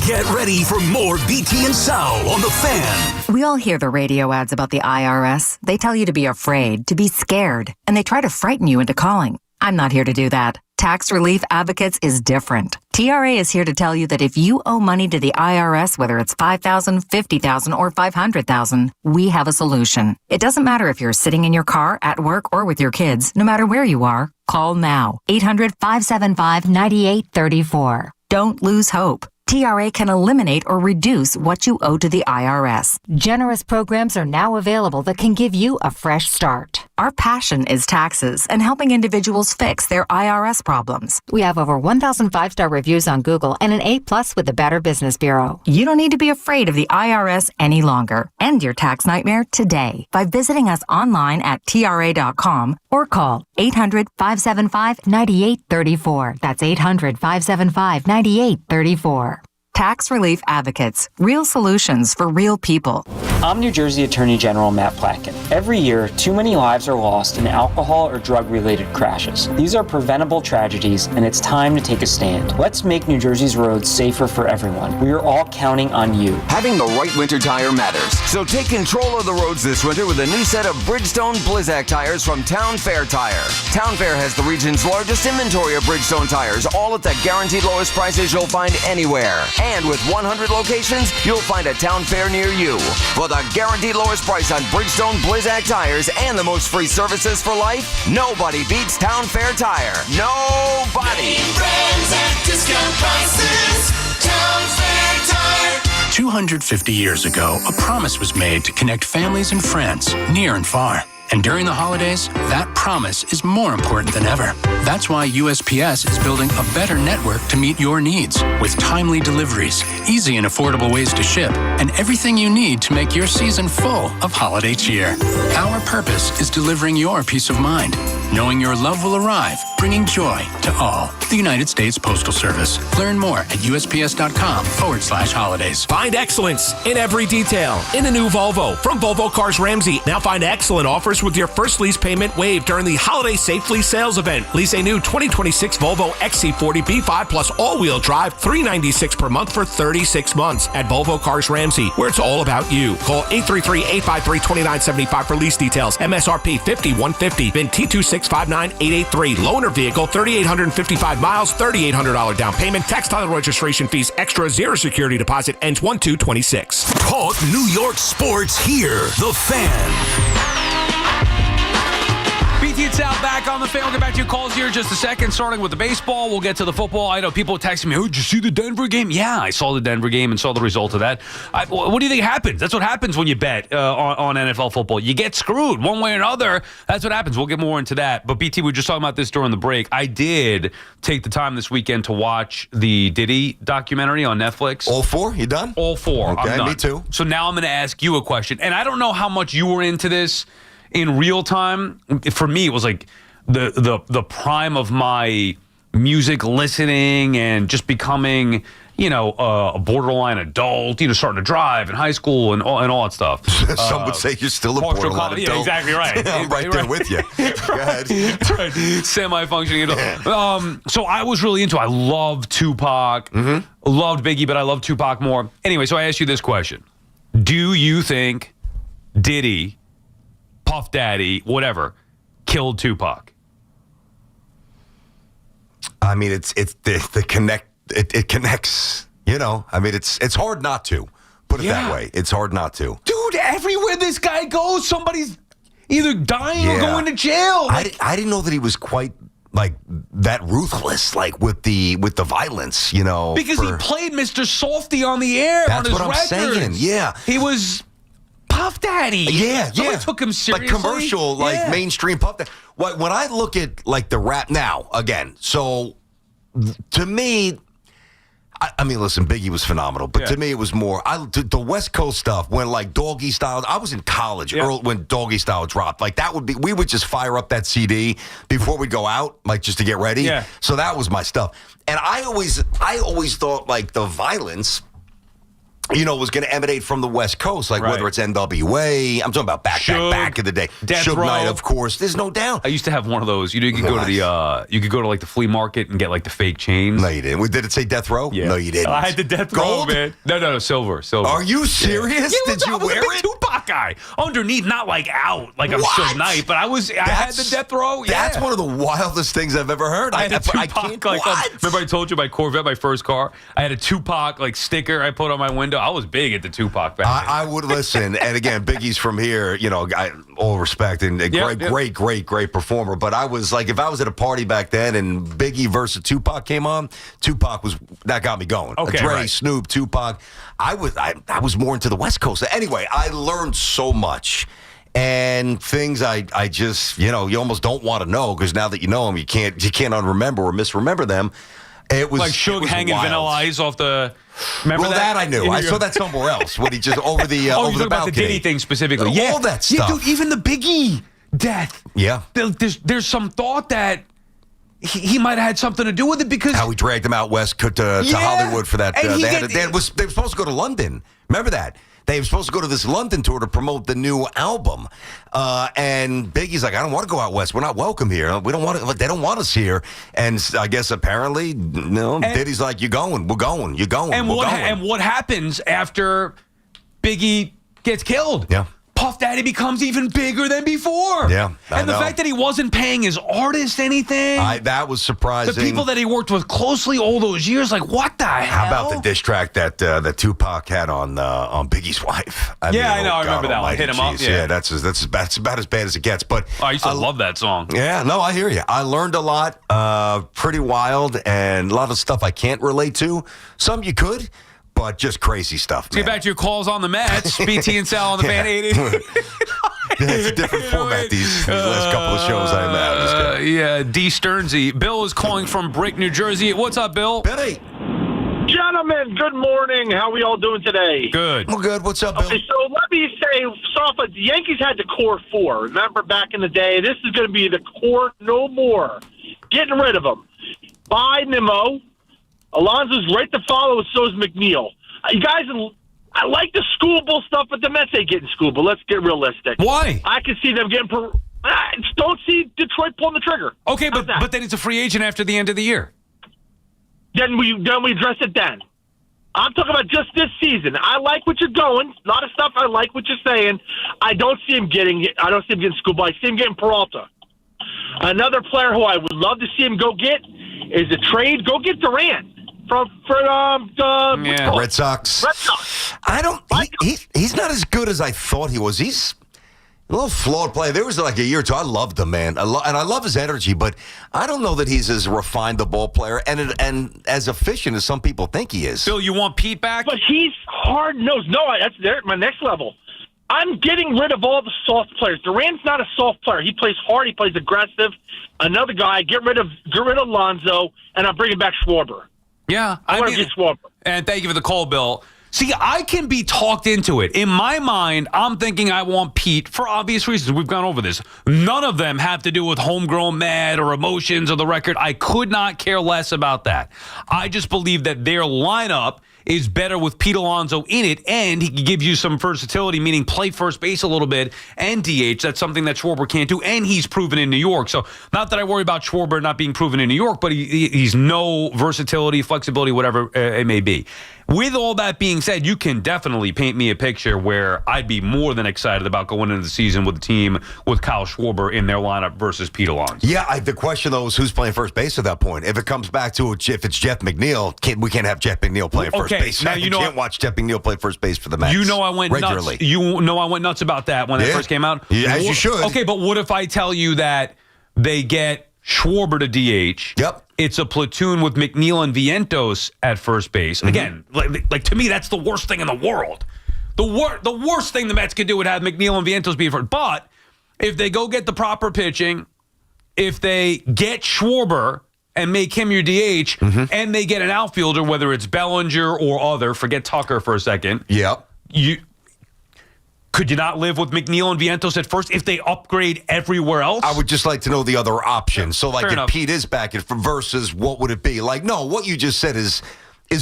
Get ready for more BT and Sal on The Fan. We all hear the radio ads about the IRS. They tell you to be afraid, to be scared, and they try to frighten you into calling. I'm not here to do that. Tax Relief Advocates is different. TRA is here to tell you that if you owe money to the IRS, whether it's $5,000, $50,000, or $500,000, we have a solution. It doesn't matter if you're sitting in your car, at work, or with your kids. No matter where you are, call now. 800-575-9834. Don't lose hope. TRA can eliminate or reduce what you owe to the IRS. Generous programs are now available that can give you a fresh start. Our passion is taxes and helping individuals fix their IRS problems. We have over 1,000 5-star reviews on Google and an A+ with the Better Business Bureau. You don't need to be afraid of the IRS any longer. End your tax nightmare today by visiting us online at TRA.com or call 800-575-9834. That's 800-575-9834. Tax Relief Advocates. Real solutions for real people. I'm New Jersey Attorney General Matt Plotkin. Every year, too many lives are lost in alcohol or drug-related crashes. These are preventable tragedies, and it's time to take a stand. Let's make New Jersey's roads safer for everyone. We are all counting on you. Having the right winter tire matters. So take control of the roads this winter with a new set of Bridgestone Blizzak tires from Town Fair Tire. Town Fair has the region's largest inventory of Bridgestone tires, all at the guaranteed lowest prices you'll find anywhere. And with 100 locations, you'll find a Town Fair near you. For the guaranteed lowest price on Bridgestone Blizzak tires and the most free services for life, nobody beats Town Fair Tire. Nobody. Name brands at discount prices. Town Fair Tire. 250 years ago, a promise was made to connect families and friends near and far. And during the holidays, that promise is more important than ever. That's why USPS is building a better network to meet your needs with timely deliveries, easy and affordable ways to ship, and everything you need to make your season full of holiday cheer. Our purpose is delivering your peace of mind. knowing your love will arrive, bringing joy to all. The United States Postal Service. Learn more at USPS.com/holidays. Find excellence in every detail in a new Volvo from Volvo Cars Ramsey. Now find excellent offers with your first lease payment waived during the Holiday Safe Lease Sales event. Lease a new 2026 Volvo XC40 B5 plus all-wheel drive, $396 per month for 36 months at Volvo Cars Ramsey, where it's all about you. Call 833-853-2975 for lease details. MSRP $50,150. VIN T2659883. Loaner vehicle, 3,855 miles, $3,800 down payment. Tax, title, registration fees extra. Zero security deposit. Ends 1/2/26. Talk New York sports here. The Fan. BT and Sal back on the Fan. We'll get back to your calls here in just a second, starting with the baseball. We'll get to the football. I know people texting me, oh, did you see the Denver game? Yeah, I saw the Denver game and saw the result of that. What do you think happens? That's what happens when you bet on NFL football. You get screwed one way or another. That's what happens. We'll get more into that. But BT, we were just talking about this during the break. I did take the time this weekend to watch the Diddy documentary on Netflix. All four? You done? All four. Okay, I'm done. me too. So now I'm going to ask you a question. And I don't know how much you were into this in real time. For me, it was like the prime of my music listening and just becoming, a borderline adult, starting to drive in high school and all that stuff. Some would say you're still a borderline adult. Yeah, exactly right. I'm right there with you. Go ahead. Right. Semi-functioning adult. So I was really into it. I love Tupac. Loved Biggie, but I love Tupac more. Anyway, so I asked you this question. Do you think Diddy, Puff Daddy, whatever, killed Tupac? I mean, it's the connect. It connects. I mean, it's hard not to put it that way. It's hard not to. Dude, everywhere this guy goes, somebody's either dying or going to jail. I didn't know that he was quite like that ruthless, like with the violence. Because he played Mr. Softy on the air. That's on his what I'm records. saying. Yeah, he was Puff Daddy. Yeah. Somebody took him seriously. Like commercial, like mainstream Puff Daddy. When I look at like the rap now, again, so to me, I mean, listen, Biggie was phenomenal, but to me it was more the West Coast stuff when like Doggy Style. I was in college early when Doggy Style dropped. Like we would just fire up that CD before we go out, like just to get ready. Yeah. So that was my stuff, and I always thought like the violence, was going to emanate from the West Coast, like whether it's NWA. I'm talking about back in the day. Suge Knight, of course. There's no doubt. I used to have one of those. You could go to you could go to like the flea market and get like the fake chains. No, you didn't. Did it say Death Row? Yeah. No, you didn't. I had the Death Row, man. No, silver. Are you serious? Yeah. Did you wear it? I was a big Tupac guy. Underneath, not like out, like I'm Suge Knight, but I had the Death Row. Yeah. That's one of the wildest things I've ever heard. I had a Tupac. Remember I told you my Corvette, my first car? I had a Tupac like sticker I put on my window. I was big at the Tupac back then. I would listen, and again, Biggie's from here, all respect, and a great performer. But I was like, if I was at a party back then and Biggie versus Tupac came on, that got me going. Okay, Dre, Snoop, Tupac. I was more into the West Coast. Anyway, I learned so much. And things I just, you almost don't want to know, because now that you know them, you can't unremember or misremember them. It was like Suge hanging wild. Vanilla Ice off the. Remember that I knew. I saw that somewhere else when he just over the over the balcony. About the Diddy thing specifically. All that stuff. Yeah, dude. Even the Biggie death. Yeah. There's some thought that he might have had something to do with it, because how he dragged him out west to Hollywood for that. They were supposed to go to London. Remember that? They were supposed to go to this London tour to promote the new album, and Biggie's like, "I don't want to go out west. We're not welcome here. We don't want to. They don't want us here." And I guess apparently, Diddy's like, "You're going. We're going. You're going." And what happens after Biggie gets killed? Yeah. Puff Daddy becomes even bigger than before. Yeah, and the fact that he wasn't paying his artist anything. That was surprising. The people that he worked with closely all those years, like, what the hell? How about the diss track that Tupac had on Biggie's wife? I know. I remember that one. Hit him up. Yeah, that's about as bad as it gets. But I used to love that song. Yeah, no, I hear you. I learned a lot. Pretty wild, and a lot of stuff I can't relate to. Some you could. But just crazy stuff, man. Get back to your calls on the Mets. BT and Sal on the Fan 80. It's a different format these last couple of shows I had. D. Sternsey. Bill is calling from Brick, New Jersey. What's up, Bill? Billy. John Gentlemen, good morning. How are we all doing today? Good. Well, good. What's up, Bill? Okay, so let me say, the Yankees had the core four. Remember back in the day? This is going to be the core no more. Getting rid of them. Buy Nimmo. Alonso's right to follow, and so is McNeil. You guys, I like the schoolable stuff, but the Mets ain't getting schoolable. Let's get realistic. Why? I can see them getting... don't see Detroit pulling the trigger. Okay, but then it's a free agent after the end of the year. Then we address it then. I'm talking about just this season. I like what you're going. A lot of stuff I like what you're saying. I don't see him getting schooled. I see him getting Peralta. Another player who I would love to see him go get is a trade. Go get Durant for Red Sox. Red Sox. He's not as good as I thought he was. He's a little flawed player. There was like a year or two. I loved the man, and I love his energy, but I don't know that he's as refined a ball player and as efficient as some people think he is. Bill, you want Pete back? But he's hard-nosed. No, that's my next level. I'm getting rid of all the soft players. Durant's not a soft player. He plays hard. He plays aggressive. Another guy, get rid of Lonzo, and I'm bringing back Schwarber. Yeah, I want to get Schwarber. And thank you for the call, Bill. See, I can be talked into it. In my mind, I'm thinking I want Pete for obvious reasons. We've gone over this. None of them have to do with homegrown mad or emotions or the record. I could not care less about that. I just believe that their lineup is better with Pete Alonso in it, and he can give you some versatility, meaning play first base a little bit and DH. That's something that Schwarber can't do, and he's proven in New York. So not that I worry about Schwarber not being proven in New York, but he's no versatility, flexibility, whatever it may be. With all that being said, you can definitely paint me a picture where I'd be more than excited about going into the season with a team with Kyle Schwarber in their lineup versus Pete Alonso. Yeah, the question, though, is who's playing first base at that point. If it comes back to if it's Jeff McNeil, we can't have Jeff McNeil playing first base. Now, you can't watch Jeff McNeil play first base for the Mets. You know I went regularly. nuts. You know I went nuts about that when that first came out. Yeah, as you should. Okay, but what if I tell you that they get Schwarber to DH? Yep. It's a platoon with McNeil and Vientos at first base. Mm-hmm. Again, like to me, that's the worst thing in the world. The worst thing the Mets could do would have McNeil and Vientos be first. But if they go get the proper pitching, if they get Schwarber and make him your DH, and they get an outfielder, whether it's Bellinger or other, forget Tucker for a second. Yep. Could you not live with McNeil and Vientos at first if they upgrade everywhere else? I would just like to know the other options. So, like, Fair if enough. Pete is back versus what would it be? Like, no, what you just said is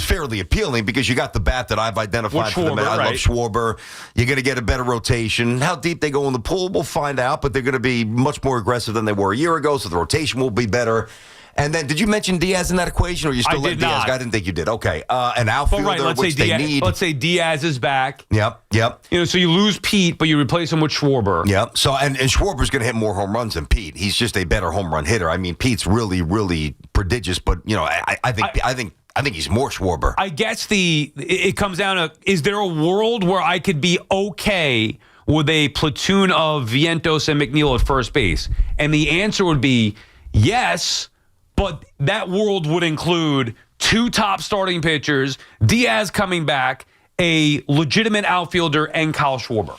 fairly appealing because you got the bat that I've identified for the Mets. I love Schwarber. You're going to get a better rotation. How deep they go in the pool, we'll find out, but they're going to be much more aggressive than they were a year ago, so the rotation will be better. And then, did you mention Diaz in that equation, or you still let Diaz? I didn't think you did. Okay, an outfielder, which they need. Let's say Diaz is back. Yep. So you lose Pete, but you replace him with Schwarber. Yep. So and Schwarber's going to hit more home runs than Pete. He's just a better home run hitter. I mean, Pete's really, really prodigious, but I think he's more Schwarber. I guess it comes down to, is there a world where I could be okay with a platoon of Vientos and McNeil at first base? And the answer would be yes. But that world would include two top starting pitchers, Diaz coming back, a legitimate outfielder, and Kyle Schwarber.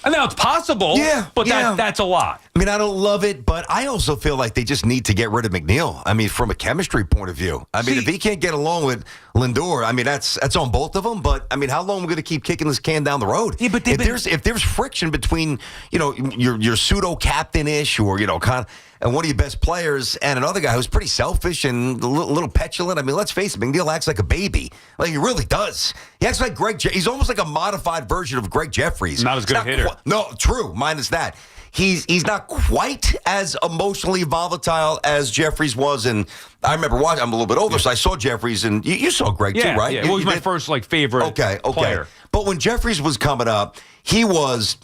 And now it's possible, but that's a lot. I mean, I don't love it, but I also feel like they just need to get rid of McNeil. I mean, from a chemistry point of view. I mean, if he can't get along with Lindor, I mean, that's on both of them. But, I mean, how long are we going to keep kicking this can down the road? Yeah, but if there's friction between, your pseudo-captain-ish or, kind of, and one of your best players and another guy who's pretty selfish and a little petulant. I mean, let's face it, McNeil acts like a baby. Like, he really does. He acts like he's almost like a modified version of Greg Jeffries. Not as good a hitter. No, true. Minus that. He's not quite as emotionally volatile as Jeffries was, and I remember watching. I'm a little bit older, so I saw Jeffries, and you saw Greg too, right? Yeah, well, he was my first favorite player. But when Jeffries was coming up, he was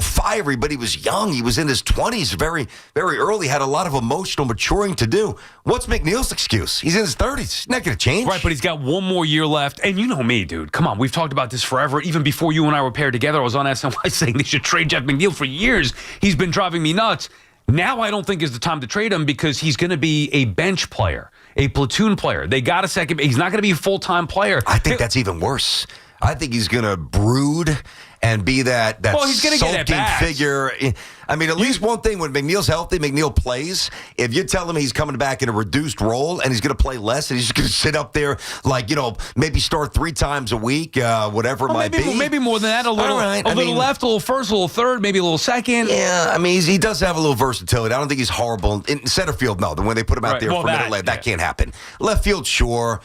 fiery, but he was young. He was in his 20s, very, very early. Had a lot of emotional maturing to do. What's McNeil's excuse? He's in his 30s. He's not going to change. Right, but he's got one more year left. And you know me, dude. Come on, we've talked about this forever. Even before you and I were paired together, I was on SNY saying they should trade Jeff McNeil for years. He's been driving me nuts. Now I don't think is the time to trade him because he's going to be a bench player, a platoon player. They got a second. He's not going to be a full-time player. I think that's even worse. I think he's going to brood and be that he's gonna get at sulking bats. figure. I mean, at least one thing, when McNeil's healthy, McNeil plays. If you tell him he's coming back in a reduced role and he's going to play less and he's just going to sit up there maybe start 3 times a week, whatever it might be. Maybe more than that. A little left, a little first, a little third, maybe a little second. Yeah, I mean, he does have a little versatility. I don't think he's horrible. In center field, no. When they put him out there for a minute, that can't happen. Left field, sure.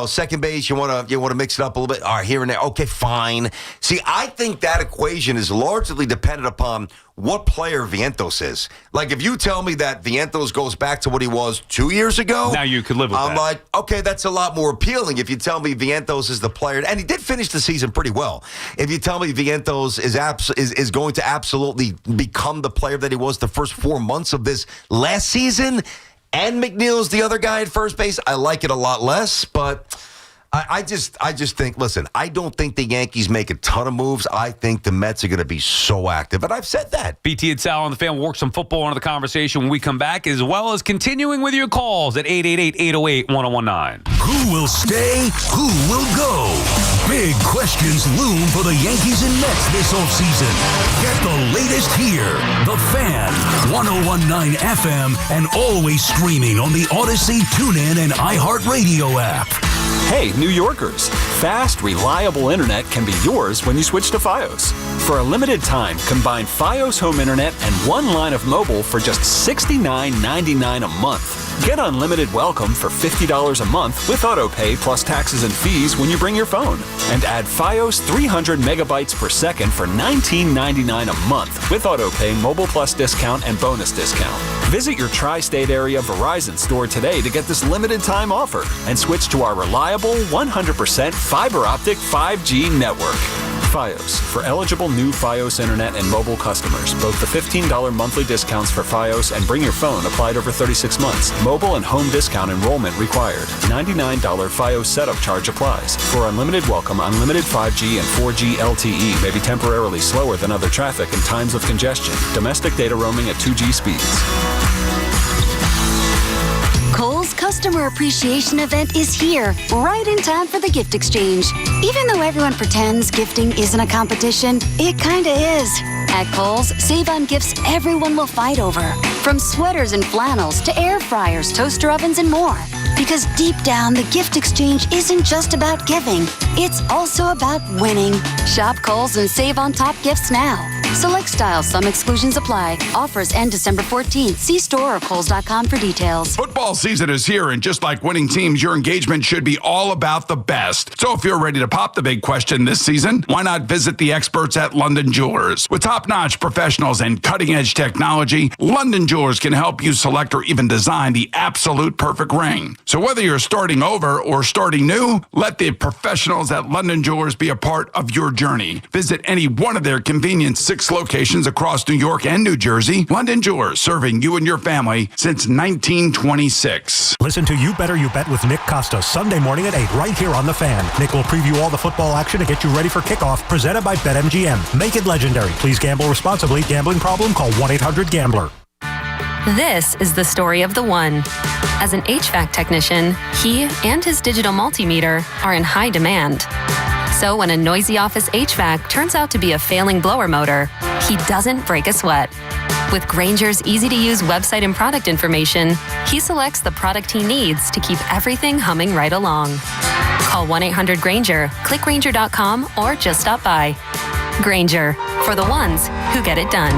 Second base, you want to mix it up a little bit. All right, here and there. Okay, fine. See, I think that equation is largely dependent upon what player Vientos is. Like, if you tell me that Vientos goes back to what he was 2 years ago, now you could live with that. I'm like, okay, that's a lot more appealing. If you tell me Vientos is the player, and he did finish the season pretty well. If you tell me Vientos is going to absolutely become the player that he was the first 4 months of this last season, and McNeil's the other guy at first base, I like it a lot less, but I just think, listen, I don't think the Yankees make a ton of moves. I think the Mets are going to be so active, and I've said that. BT and Sal on the Fan will work some football into the conversation when we come back, as well as continuing with your calls at 888-808-1019. Who will stay? Who will go? Big questions loom for the Yankees and Mets this offseason. Get the latest here. The Fan, 101.9 FM, and always streaming on the Odyssey, TuneIn, and iHeartRadio app. Hey, New Yorkers, fast, reliable internet can be yours when you switch to Fios. For a limited time, combine Fios home internet and 1 line of mobile for just $69.99 a month. Get unlimited welcome for $50 a month with autopay plus taxes and fees when you bring your phone. And add Fios 300 megabytes per second for $19.99 a month with autopay, mobile plus discount, and bonus discount. Visit your tri-state area Verizon store today to get this limited time offer and switch to our reliable 100% fiber optic 5G network. Fios, for eligible new Fios internet and mobile customers. Both the $15 monthly discounts for Fios and Bring Your Phone applied over 36 months. Mobile and home discount enrollment required. $99 Fios setup charge applies. For unlimited welcome, unlimited 5G and 4G LTE may be temporarily slower than other traffic in times of congestion. Domestic data roaming at 2G speeds. Kohl's Customer Appreciation Event is here, right in time for the gift exchange. Even though everyone pretends gifting isn't a competition, it kinda is. At Kohl's, save on gifts everyone will fight over. From sweaters and flannels to air fryers, toaster ovens, and more. Because deep down, the gift exchange isn't just about giving. It's also about winning. Shop Kohl's and save on top gifts now. Select styles, some exclusions apply. Offers end December 14th. See store or Kohls.com for details. Football season is here, and just like winning teams, your engagement should be all about the best. So if you're ready to pop the big question this season, why not visit the experts at London Jewelers? With top-notch professionals and cutting-edge technology, London Jewelers can help you select or even design the absolute perfect ring. So whether you're starting over or starting new, let the professionals at London Jewelers be a part of your journey. Visit any one of their convenient 6 locations across New York and New Jersey. London Jewelers, serving you and your family since 1926. Listen to You Better You Bet with Nick Costa Sunday morning at 8 right here on The Fan. Nick will preview all the football action to get you ready for kickoff, presented by BetMGM. Make it legendary. Please gamble responsibly. Gambling problem? Call 1-800-GAMBLER. This is the story of the one. As an HVAC technician, he and his digital multimeter are in high demand. So when a noisy office HVAC turns out to be a failing blower motor, he doesn't break a sweat. With Grainger's easy-to-use website and product information, he selects the product he needs to keep everything humming right along. Call 1-800-GRAINGER, click Grainger.com, or just stop by. Grainger, for the ones who get it done.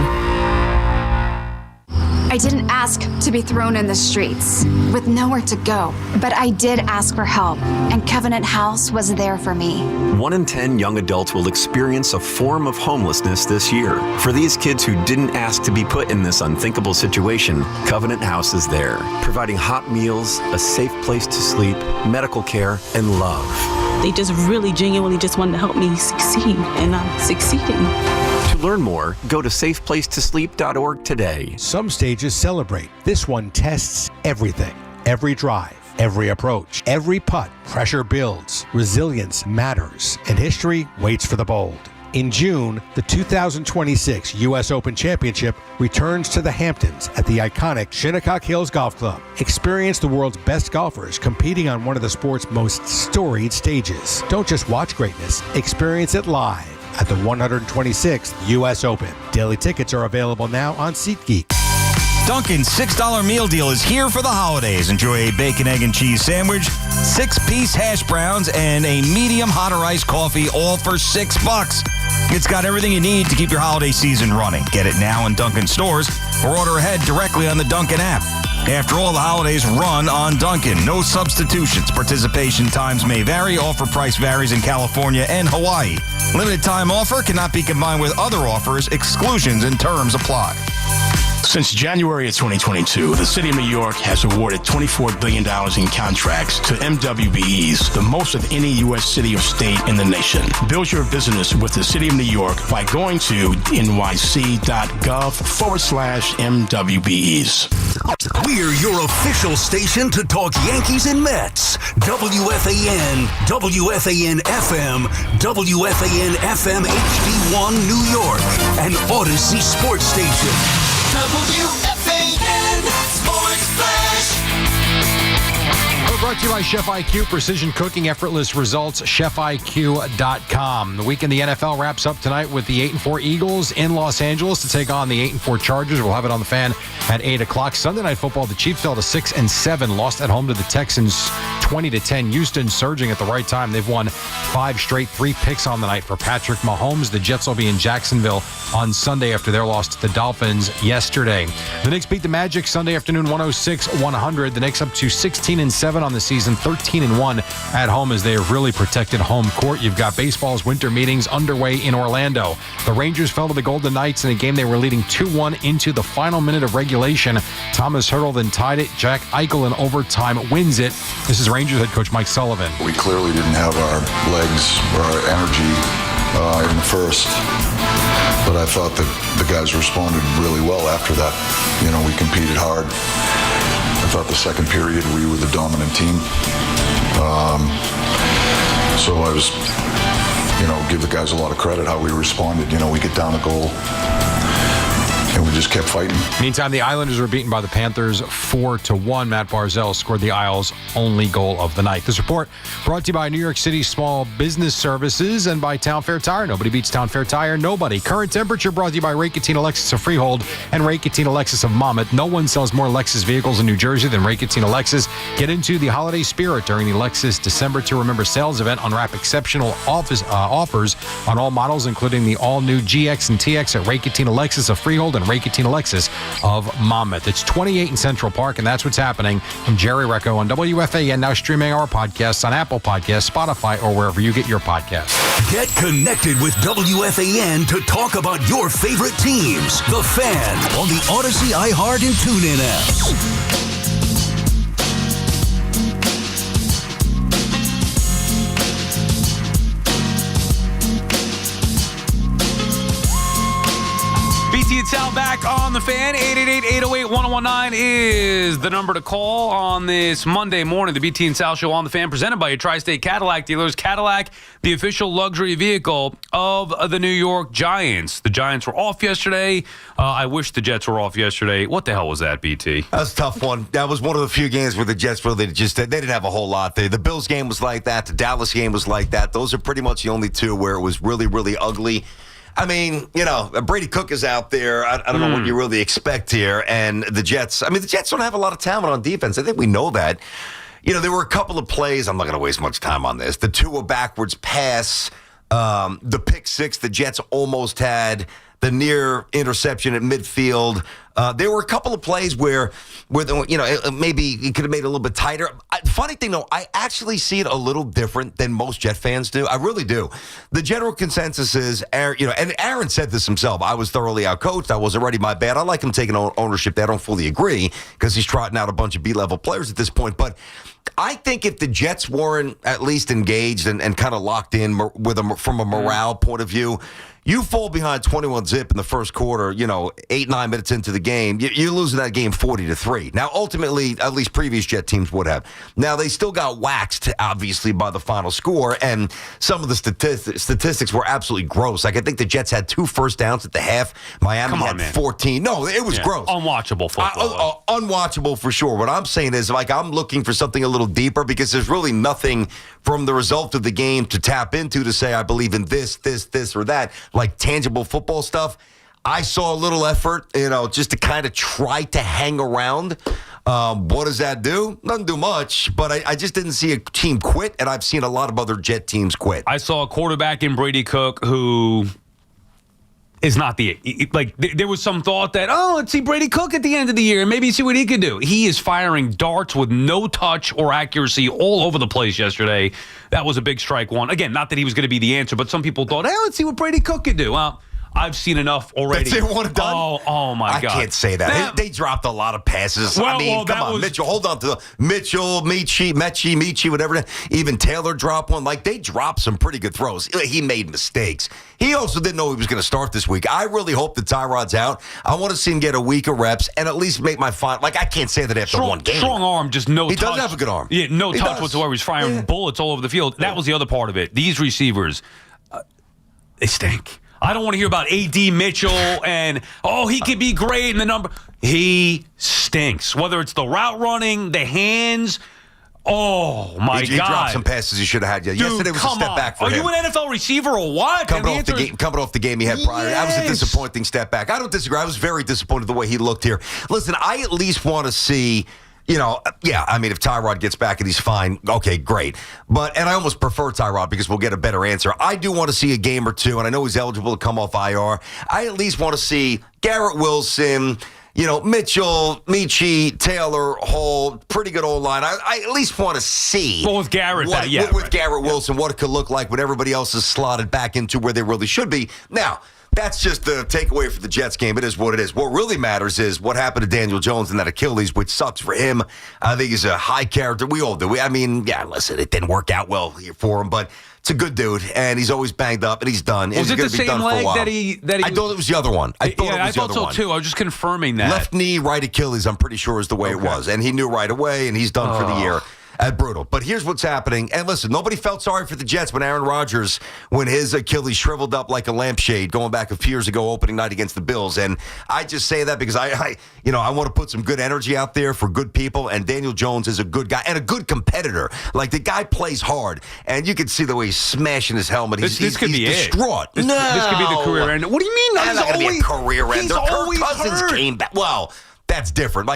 I didn't ask to be thrown in the streets with nowhere to go, but I did ask for help, and Covenant House was there for me. 1 in 10 young adults will experience a form of homelessness this year. For these kids who didn't ask to be put in this unthinkable situation, Covenant House is there, providing hot meals, a safe place to sleep, medical care, and love. They just really genuinely just wanted to help me succeed, and I'm succeeding. To learn more, go to safeplacetosleep.org today. Some stages celebrate. This one tests everything. Every drive, every approach, every putt. Pressure builds. Resilience matters. And history waits for the bold. In June, the 2026 U.S. Open Championship returns to the Hamptons at the iconic Shinnecock Hills Golf Club. Experience the world's best golfers competing on one of the sport's most storied stages. Don't just watch greatness, experience it live. at the 126th U.S. Open. Daily tickets are available now on SeatGeek. Dunkin's $6 meal deal is here for the holidays. Enjoy a bacon, egg, and cheese sandwich, 6-piece hash browns, and a medium hot or iced coffee, all for $6. It's got everything you need to keep your holiday season running. Get it now in Dunkin' stores or order ahead directly on the Dunkin' app. After all, the holidays run on Dunkin'. No substitutions. Participation times may vary. Offer price varies in California and Hawaii. Limited time offer cannot be combined with other offers. Exclusions and terms apply. Since January of 2022, the City of New York has awarded $24 billion in contracts to MWBEs, the most of any U.S. city or state in the nation. Build your business with the City of New York by going to nyc.gov/MWBEs. We're your official station to talk Yankees and Mets. WFAN, WFAN FM, WFAN FM HD1 New York, an Odyssey sports station. WFAN Sports Flash. We're brought to you by Chef IQ, precision cooking, effortless results, chefiq.com. The week in the NFL wraps up tonight with the 8-4 Eagles in Los Angeles to take on the 8-4 Chargers. We'll have it on the Fan at 8 o'clock. Sunday Night Football, the Chiefs fell to 6-7, lost at home to the Texans 20-10. Houston surging at the right time. They've won 5 straight, 3 picks on the night for Patrick Mahomes. The Jets will be in Jacksonville on Sunday after their loss to the Dolphins yesterday. The Knicks beat the Magic Sunday afternoon 106-100. The Knicks up to 16-7 on the season, 13-1 at home as they have really protected home court. You've got baseball's winter meetings underway in Orlando. The Rangers fell to the Golden Knights in a game they were leading 2-1 into the final minute of regulation. Thomas Hertel then tied it. Jack Eichel in overtime wins it. This is Rangers head coach Mike Sullivan. We clearly didn't have our legs or our energy in the first, but I thought that the guys responded really well after that. You know, we competed hard. I thought the second period we were the dominant team. So I was, give the guys a lot of credit how we responded. We get down a goal and we just kept fighting. Meantime, the Islanders were beaten by the Panthers 4-1. Matt Barzal scored the Isles' only goal of the night. This report brought to you by New York City Small Business Services and by Town Fair Tire. Nobody beats Town Fair Tire. Nobody. Current temperature brought to you by Ray Cattina Lexus of Freehold and Ray Cattina Lexus of Monmouth. No one sells more Lexus vehicles in New Jersey than Ray Cattina Lexus. Get into the holiday spirit during the Lexus December to Remember sales event. Unwrap exceptional offers on all models, including the all-new GX and TX at Ray Cattina Lexus of Freehold and Ray Cattina Lexus of Monmouth. It's 28 in Central Park, and that's what's happening from Jerry Recco on WFAN, now streaming our podcasts on Apple Podcasts, Spotify, or wherever you get your podcasts. Get connected with WFAN to talk about your favorite teams. The Fan on the Odyssey, iHeart, and TuneIn apps. BT and Sal back on the Fan. 888-808-1019 is the number to call on this Monday morning. The BT and Sal Show on the Fan, presented by your Tri-State Cadillac dealers. Cadillac, the official luxury vehicle of the New York Giants. The Giants were off yesterday. I wish the Jets were off yesterday. What the hell was that, BT? That's a tough one. That was one of the few games where the Jets really they didn't have a whole lot. The Bills game was like that. The Dallas game was like that. Those are pretty much the only two where it was really, really ugly. I mean, Brady Cook is out there. I don't know what you really expect here. And the Jets don't have a lot of talent on defense. I think we know that. There were a couple of plays. I'm not going to waste much time on this. The Tua backwards pass, the pick six the Jets almost had, the near interception at midfield. There were a couple of plays where maybe you could have made it a little bit tighter. Funny thing, though, I actually see it a little different than most Jet fans do. I really do. The general consensus is, and Aaron said this himself, I was thoroughly outcoached. I wasn't ready, my bad. I like him taking ownership there. I don't fully agree because he's trotting out a bunch of B-level players at this point. But I think if the Jets weren't at least engaged and kind of locked in with them from a morale point of view, you fall behind 21-zip in the first quarter, 8-9 minutes into the game, you're losing that game 40-3. Now, ultimately, at least previous Jet teams would have. Now, they still got waxed, obviously, by the final score, and some of the statistics were absolutely gross. Like, I think the Jets had 2 first downs at the half. Miami had 14. No, it was gross. Unwatchable football. Unwatchable for sure. What I'm saying is, I'm looking for something a little little deeper because there's really nothing from the result of the game to tap into to say, I believe in this, or that, like tangible football stuff. I saw a little effort, just to kind of try to hang around. What does that do? Doesn't do much, but I just didn't see a team quit, and I've seen a lot of other Jet teams quit. I saw a quarterback in Brady Cook who is not there was some thought that, let's see Brady Cook at the end of the year and maybe see what he can do. He is firing darts with no touch or accuracy all over the place yesterday. That was a big strike one. Again, not that he was going to be the answer, but some people thought, hey, let's see what Brady Cook can do. Well, I've seen enough already. That's it, one and done? Oh my God. I can't say that. They dropped a lot of passes. Come on, Mitchell. Hold on to the Mitchell, Michi, whatever. Even Taylor dropped one. Like, they dropped some pretty good throws. He made mistakes. He also didn't know he was going to start this week. I really hope that Tyrod's out. I want to see him get a week of reps and at least make my final. Like, I can't say that after one game. Strong arm, just no touch. He does have a good arm. Yeah, no touch whatsoever. He's firing bullets all over the field. That was the other part of it. These receivers, they stink. I don't want to hear about A.D. Mitchell and, he could be great in the number. He stinks. Whether it's the route running, the hands. Oh, my God. He dropped some passes he should have had. Yesterday was a step back for him. Are you an NFL receiver or what? Coming off the game he had prior. That was a disappointing step back. I don't disagree. I was very disappointed the way he looked here. Listen, I at least want to see... if Tyrod gets back and he's fine, okay, great. And I almost prefer Tyrod because we'll get a better answer. I do want to see a game or two, and I know he's eligible to come off IR. I at least want to see Garrett Wilson, Mitchell, Michi, Taylor, Hall, pretty good old line. I at least want to see. Well, with Garrett, Garrett Wilson, what it could look like when everybody else is slotted back into where they really should be. Now, that's just the takeaway for the Jets game. It is what it is. What really matters is what happened to Daniel Jones and that Achilles, which sucks for him. I think he's a high character. We all do. Listen, it didn't work out well for him, but it's a good dude, and he's always banged up, and he's done. Was it the same leg that he? I thought it was the other one. I thought so too. I was just confirming that. Left knee, right Achilles, I'm pretty sure is the way it was, and he knew right away, and he's done for the year. Brutal. But here's what's happening. And listen, nobody felt sorry for the Jets when Aaron Rodgers, when his Achilles shriveled up like a lampshade going back a few years ago, opening night against the Bills. And I just say that because I want to put some good energy out there for good people. And Daniel Jones is a good guy and a good competitor. Like, the guy plays hard. And you can see the way he's smashing his helmet. This could be distraught. This could be the career end. What do you mean? That's not going to be a career end. He's Kirk always Cousins hurt. came back. Well, that's different.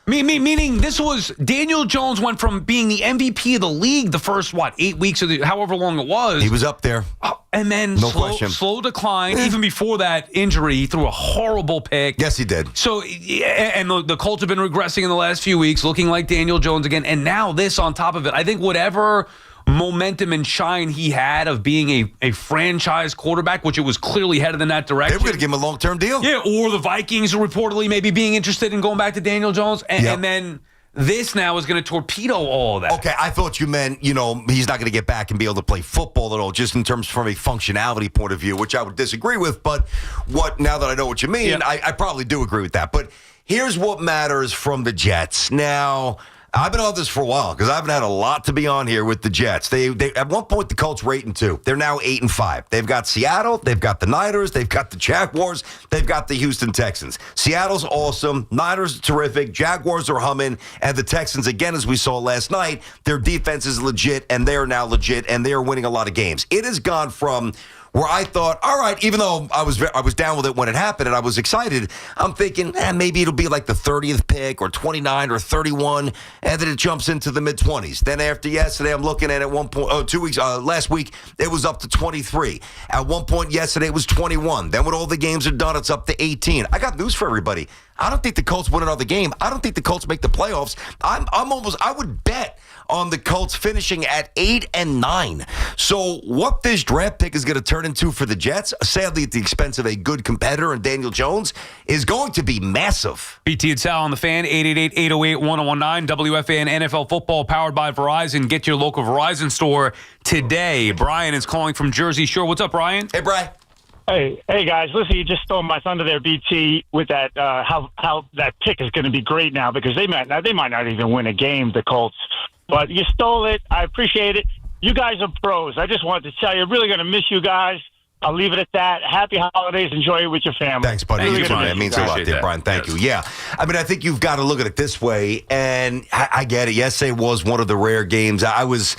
Meaning this was Daniel Jones went from being the MVP of the league the first 8 weeks of however long it was. He was up there, and then slow decline. Even before that injury, he threw a horrible pick. Yes, he did. So, and the Colts have been regressing in the last few weeks, looking like Daniel Jones again, and now this on top of it. I think whatever momentum and shine he had of being a franchise quarterback, which it was clearly headed in that direction. They were going to give him a long-term deal. Yeah, or the Vikings are reportedly maybe being interested in going back to Daniel Jones. And then this now is going to torpedo all of that. Okay, I thought you meant, he's not going to get back and be able to play football at all, just in terms from a functionality point of view, which I would disagree with. But now that I know what you mean, I probably do agree with that. But here's what matters from the Jets. Now, I've been on this for a while because I haven't had a lot to be on here with the Jets. They at one point the Colts were 8-2. They're now 8-5. They've got Seattle, they've got the Niners, they've got the Jaguars, they've got the Houston Texans. Seattle's awesome, Niners are terrific, Jaguars are humming, and the Texans, again, as we saw last night, their defense is legit, and they are now legit, and they are winning a lot of games. It has gone from where I thought, all right, even though I was down with it when it happened and I was excited, I'm thinking maybe it'll be like the 30th pick or 29 or 31, and then it jumps into the mid-20s. Then after yesterday, I'm looking at one point, last week, it was up to 23. At one point yesterday, it was 21. Then when all the games are done, it's up to 18. I got news for everybody. I don't think the Colts win another game. I don't think the Colts make the playoffs. I would bet on the Colts finishing at 8-9. So what this draft pick is going to turn into for the Jets, sadly at the expense of a good competitor and Daniel Jones, is going to be massive. BT and Sal on the Fan, 888-808-1019, WFAN NFL football powered by Verizon. Get your local Verizon store today. Brian is calling from Jersey Shore. What's up, Brian? Hey, Brian. Hey guys! Listen, you just stole my thunder there, BT, with that how that pick is going to be great now because they might not even win a game, the Colts. But you stole it. I appreciate it. You guys are pros. I just wanted to tell you, really going to miss you guys. I'll leave it at that. Happy holidays. Enjoy it with your family. Thanks, buddy. Really You good too, to man. It meet means you a guys. lot there, Brian. Thank you. Yeah. I mean, I think you've got to look at it this way, and I get it. Yesterday was one of the rare games. I was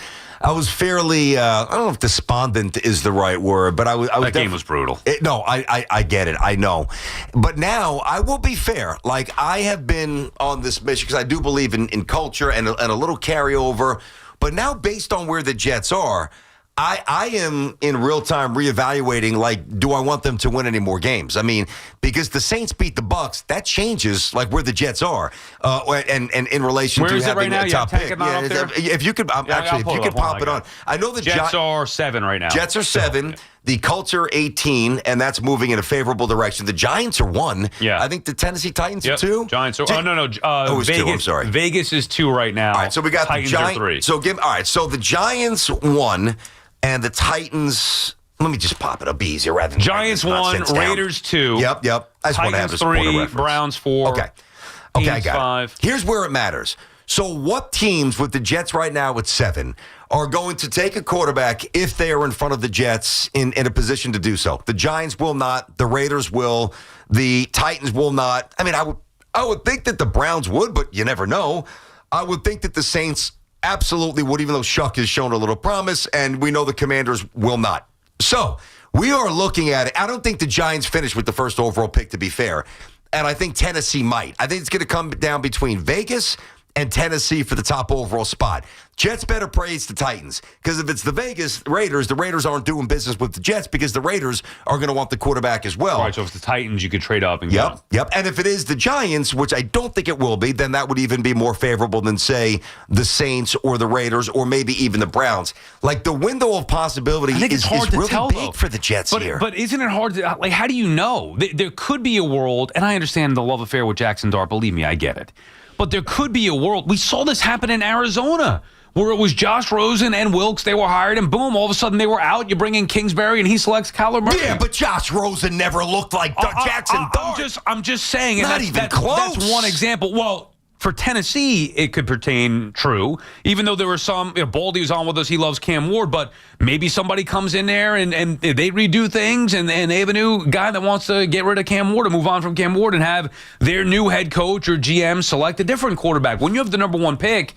fairly, I don't know if despondent is the right word, but I was. That game was brutal. I get it. I know. But now, I will be fair. Like, I have been on this mission because I do believe in culture and a little carryover. But now, based on where the Jets are, I am in real time reevaluating, like, do I want them to win any more games? I mean, because the Saints beat the Bucs, that changes, like, where the Jets are. And in relation where to is having it right now? a top pick. Up there? If you could, actually, if you could pop it on. I know the Jets are 7 right now. Jets are 7. The Colts are 18, and that's moving in a favorable direction. The Giants are 1. Yeah. I think the Tennessee Titans are 2. Giants are. No. it's Vegas, 2. I'm sorry. Vegas is 2 right now. All right, so we got Titans the are Giants. 3. All right, so the Giants 1, and the Titans. Let me just pop it up easier rather than Giants 1, Raiders 2. Yep. I just want to have Titans this point of 3, reference. Browns 4. Okay, I got 5. it. Here's where it matters. So what teams with the Jets right now at 7 are going to take a quarterback if they are in front of the Jets in a position to do so? The Giants will not. The Raiders will. The Titans will not. I mean, I would think that the Browns would, but you never know. I would think that the Saints absolutely would, even though Shuck has shown a little promise, and we know the Commanders will not. So we are looking at it. I don't think the Giants finish with the first overall pick, to be fair. And I think Tennessee might. I think it's going to come down between Vegas and Tennessee for the top overall spot. Jets better praise the Titans, because if it's the Vegas Raiders, the Raiders aren't doing business with the Jets because the Raiders are going to want the quarterback as well. Right, so if it's the Titans, you could trade up and Yep, go. yep. And if it is the Giants, which I don't think it will be, then that would even be more favorable than, say, the Saints or the Raiders or maybe even the Browns. Like, the window of possibility is really big for the Jets here. But isn't it hard to, like, how do you know? There could be a world, and I understand the love affair with Jackson Dart, believe me, I get it. But there could be a world. We saw this happen in Arizona, where it was Josh Rosen and Wilkes. They were hired, and boom, all of a sudden they were out. You bring in Kingsbury, and he selects Kyler Murray. Yeah, but Josh Rosen never looked like Jackson Dart. I'm just saying. Not even close. That's one example. Well, for Tennessee, it could pertain true, even though there were some, Baldy was on with us, he loves Cam Ward, but maybe somebody comes in there and they redo things and they have a new guy that wants to get rid of Cam Ward and move on from Cam Ward and have their new head coach or GM select a different quarterback. When you have the number 1 pick,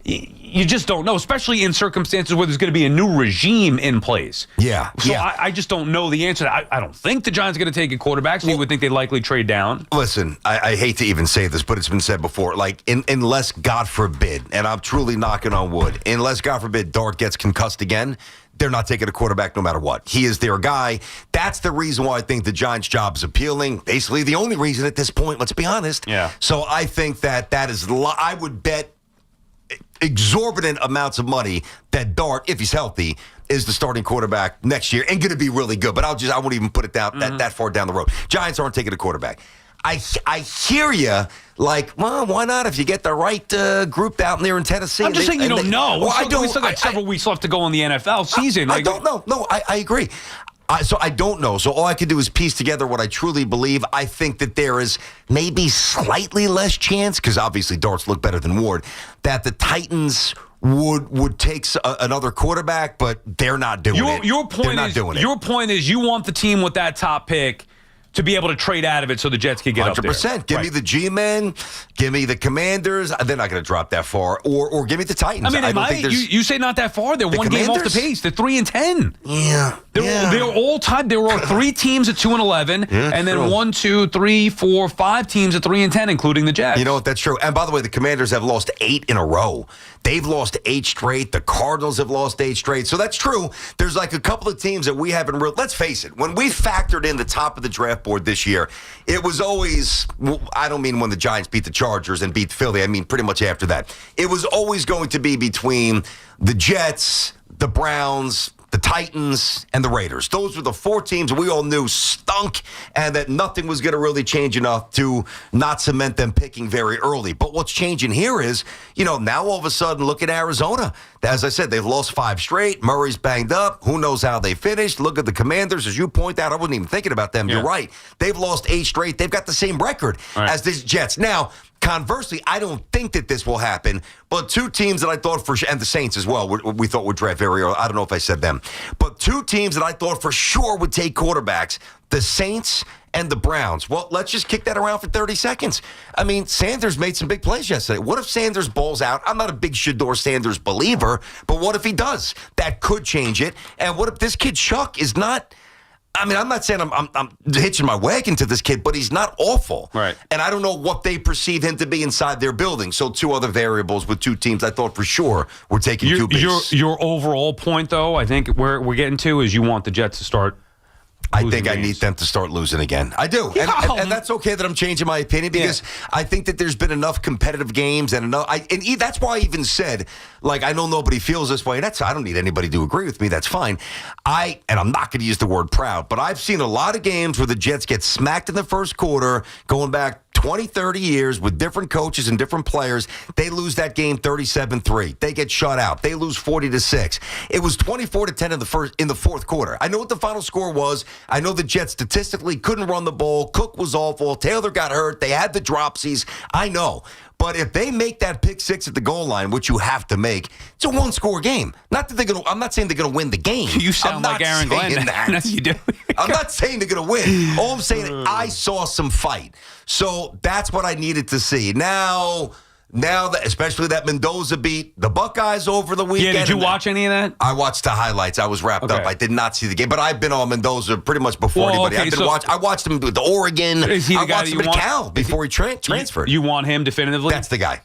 you just don't know, especially in circumstances where there's going to be a new regime in place. Yeah. So I just don't know the answer. I don't think the Giants are going to take a quarterback, so you would think they'd likely trade down. Listen, I hate to even say this, but it's been said before. Like, unless, God forbid, and I'm truly knocking on wood, unless, God forbid, Dart gets concussed again, they're not taking a quarterback no matter what. He is their guy. That's the reason why I think the Giants' job is appealing. Basically, the only reason at this point, let's be honest. Yeah. So I think that is, I would bet exorbitant amounts of money that Dart, if he's healthy, is the starting quarterback next year and going to be really good. But I won't even put it down that far down the road. Giants aren't taking a quarterback. I hear you. Like, well, why not if you get the right group out there in Tennessee? I'm just saying you don't know. Well, we still got several weeks left to go in the NFL season. I don't know. No, I agree. So I don't know. So all I can do is piece together what I truly believe. I think that there is maybe slightly less chance, because obviously Darts look better than Ward, that the Titans would take another quarterback, but they're not doing it. Your point is you want the team with that top pick to be able to trade out of it so the Jets can get 100%. up there. Give me the G-men. Give me the Commanders. They're not going to drop that far. Or give me the Titans. I mean, I don't think you say not that far. They're one game off the pace. They're 3-10. Yeah. They're all tied. There were 3 teams at 2-11, and then 1, 2, 3, 4, 5 teams at 3-10, including the Jets. You know what? That's true. And by the way, the Commanders have lost 8 in a row. They've lost 8 straight. The Cardinals have lost 8 straight. So that's true. There's like a couple of teams that we haven't let's face it. When we factored in the top of the draft board this year, it was always, I don't mean when the Giants beat the Chargers and beat Philly. I mean pretty much after that. It was always going to be between the Jets, the Browns, the Titans, and the Raiders. Those were the 4 teams we all knew stunk and that nothing was going to really change enough to not cement them picking very early. But what's changing here is, now all of a sudden, look at Arizona. As I said, they've lost 5 straight. Murray's banged up. Who knows how they finished? Look at the Commanders. As you point out, I wasn't even thinking about them. Yeah. You're right. They've lost 8 straight. They've got the same record as the Jets. Now, conversely, I don't think that this will happen, but 2 teams that I thought and the Saints as well, we thought would draft very early. I don't know if I said them. But two teams that I thought for sure would take quarterbacks, the Saints and the Browns. Well, let's just kick that around for 30 seconds. I mean, Sanders made some big plays yesterday. What if Sanders balls out? I'm not a big Shedeur Sanders believer, but what if he does? That could change it. And what if this kid Chuck is not... I mean, I'm not saying I'm hitching my wagon to this kid, but he's not awful. Right. And I don't know what they perceive him to be inside their building. So two other variables with two teams I thought for sure were taking QBs. Your overall point, though, I think where we're getting to is you want the Jets to start I think I need them to start losing again. I do. And that's okay that I'm changing my opinion because I think that there's been enough competitive games and enough. That's why I even said, like, I know nobody feels this way. I don't need anybody to agree with me. That's fine. And I'm not going to use the word proud, but I've seen a lot of games where the Jets get smacked in the first quarter going back 20, 30 years with different coaches and different players. They lose that game 37-3. They get shut out. They lose 40-6. It was 24-10 in the fourth quarter. I know what the final score was. I know the Jets statistically couldn't run the ball. Cook was awful. Taylor got hurt. They had the dropsies. I know. But if they make that pick six at the goal line, which you have to make, it's a one-score game. Not that they're going to. I'm not saying they're going to win the game. You sound like Aaron Glenn. That. You do. I'm not saying they're going to win. All I'm saying is I saw some fight. So that's what I needed to see. Now that, especially that Mendoza beat the Buckeyes over the weekend. Yeah, did you watch any of that? I watched the highlights. I was wrapped up. I did not see the game, but I've been on Mendoza pretty much before anybody. I watched him with the Oregon. Is he the guy I watched him at Cal before he transferred. You want him definitively? That's the guy.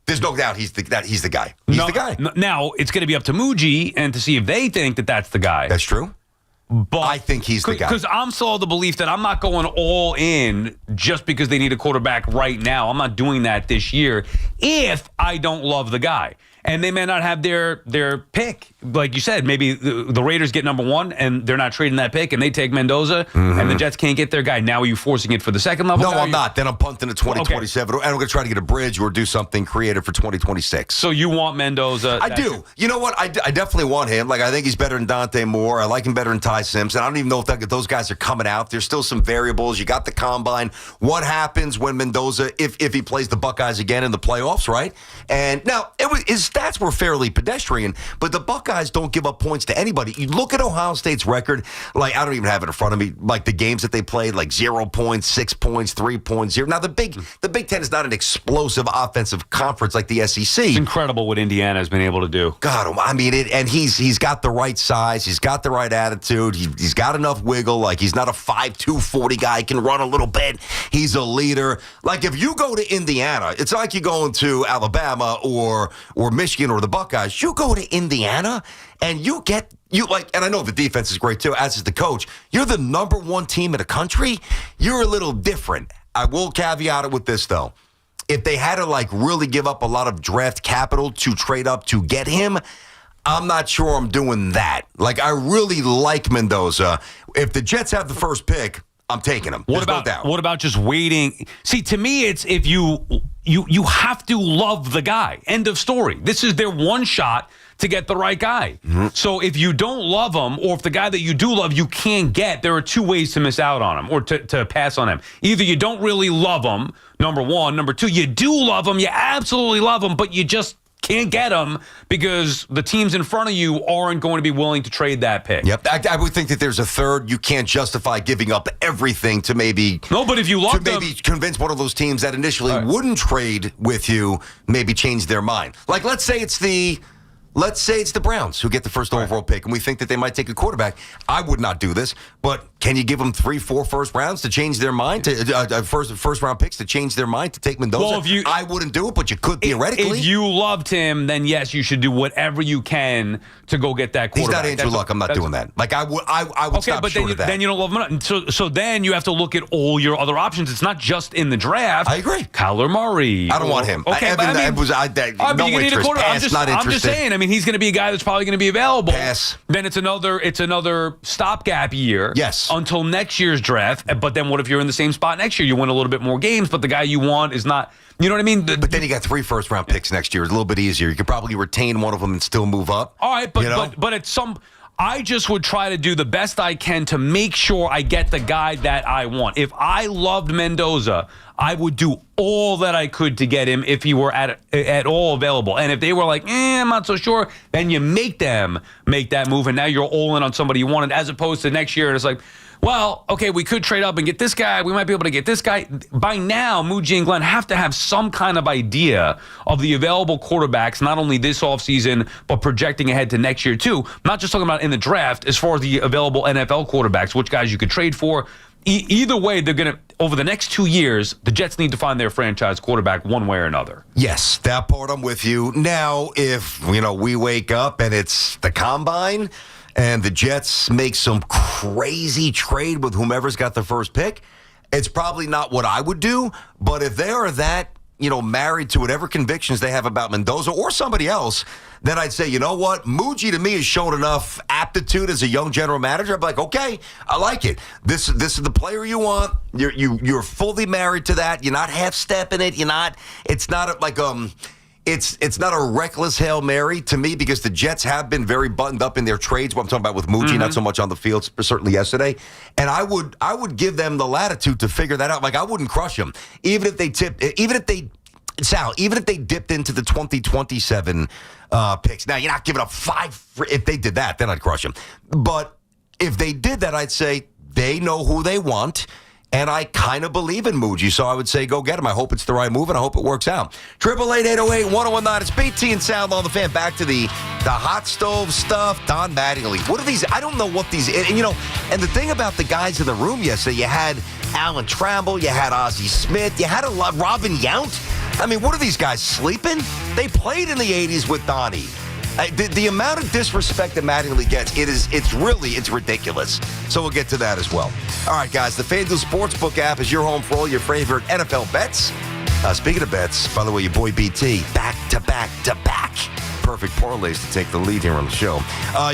There's no doubt he's the guy. He's the guy. Now, it's going to be up to Muji and to see if they think that that's the guy. That's true. But I think he's the guy. Because I'm still of the belief that I'm not going all in just because they need a quarterback right now. I'm not doing that this year if I don't love the guy. And they may not have their pick. Like you said, maybe the Raiders get number one and they're not trading that pick and they take Mendoza and the Jets can't get their guy. Now are you forcing it for the second level? No, I'm not. Then I'm punting to 2027. And I'm going to try to get a bridge or do something creative for 2026. So you want Mendoza? I do. You know what? I definitely want him. Like, I think he's better than Dante Moore. I like him better than Ty Simpson. I don't even know if those guys are coming out. There's still some variables. You got the combine. What happens when Mendoza, if he plays the Buckeyes again in the playoffs, right? And now, his stats were fairly pedestrian, but the Buckeyes don't give up points to anybody. You look at Ohio State's record, like, I don't even have it in front of me, like the games that they played, like 0 points, 6 points, 3 points, 0. Now, the Big Ten is not an explosive offensive conference like the SEC. It's incredible what Indiana has been able to do. God, I mean, and he's got the right size. He's got the right attitude. He's got enough wiggle. Like, he's not a 5'2", 40 guy. He can run a little bit. He's a leader. Like, if you go to Indiana, it's like you going to Alabama or Michigan or the Buckeyes. You go to Indiana and and I know the defense is great too, as is the coach. You're the number one team in the country. You're a little different. I will caveat it with this though. If they had to really give up a lot of draft capital to trade up to get him, I'm not sure I'm doing that. Like, I really like Mendoza. If the Jets have the first pick, I'm taking him. There's no doubt. What about just waiting? See, to me, it's if you have to love the guy. End of story. This is their one shot to get the right guy. Mm-hmm. So if you don't love him, or if the guy that you do love you can't get, there are two ways to miss out on him or to pass on him. Either you don't really love him, number one. Number two, you do love him. You absolutely love him, but you just can't get him because the teams in front of you aren't going to be willing to trade that pick. Yep. I would think that there's a third. You can't justify giving up everything to maybe... No, but if you love them... maybe convince one of those teams that initially wouldn't trade with you, maybe change their mind. Like, let's say it's the Browns who get the first overall pick, and we think that they might take a quarterback. I would not do this, but can you give them 3-4 first rounds to change their mind, to first round picks to change their mind to take Mendoza? Well, I wouldn't do it, but you could theoretically. If you loved him, then yes, you should do whatever you can to go get that quarterback. He's not Andrew Luck. I'm not doing that. Like, I would stop short of that. Then you don't love him. So then you have to look at all your other options. It's not just in the draft. I agree. Kyler Murray. I don't want him. Okay, no interest. I'm just saying. I mean, he's going to be a guy that's probably going to be available. Pass. Then it's another stopgap year. Yes. Until next year's draft. But then what if you're in the same spot next year? You win a little bit more games, but the guy you want is not. You know what I mean? But then you got 3 first round picks next year. It's a little bit easier. You could probably retain one of them and still move up. All right, but at some. I just would try to do the best I can to make sure I get the guy that I want. If I loved Mendoza, I would do all that I could to get him if he were at all available. And if they were like, I'm not so sure, then you make them make that move, and now you're all in on somebody you wanted, as opposed to next year, and it's like, well, okay, we could trade up and get this guy. We might be able to get this guy. By now, Muji and Glenn have to have some kind of idea of the available quarterbacks, not only this offseason, but projecting ahead to next year, too. Not just talking about in the draft, as far as the available NFL quarterbacks, which guys you could trade for. Either way, they're going to, over the next 2 years, the Jets need to find their franchise quarterback one way or another. Yes, that part I'm with you. Now, if, we wake up and it's the combine and the Jets make some crazy trade with whomever's got the first pick, it's probably not what I would do. But if they are that, married to whatever convictions they have about Mendoza or somebody else, then I'd say, you know what? Muji, to me, has shown enough aptitude as a young general manager. I'm like, okay, I like it. This is the player you want. You're fully married to that. You're not half-stepping it. It's not a reckless Hail Mary to me, because the Jets have been very buttoned up in their trades. What I'm talking about with Muji, not so much on the field, certainly yesterday. And I would give them the latitude to figure that out. Like, I wouldn't crush them. Even if they dipped into the 2027 picks. Now, you're not giving up 5. If they did that, then I'd crush them. But if they did that, I'd say they know who they want. And I kind of believe in Muji, so I would say go get him. I hope it's the right move, and I hope it works out. 888-808-1019. It's BT and Sound on the Fan. Back to the hot stove stuff. Don Mattingly. What are these? I don't know what these. And the thing about the guys in the room yesterday, you had Alan Trammell, you had Ozzie Smith, you had Robin Yount. I mean, what are these guys, sleeping? They played in the 80s with Donnie. The amount of disrespect that Mattingly gets, it's ridiculous. So we'll get to that as well. All right, guys, the FanDuel Sportsbook app is your home for all your favorite NFL bets. Speaking of bets, by the way, your boy BT, back to back to back. Perfect parlays to take the lead here on the show.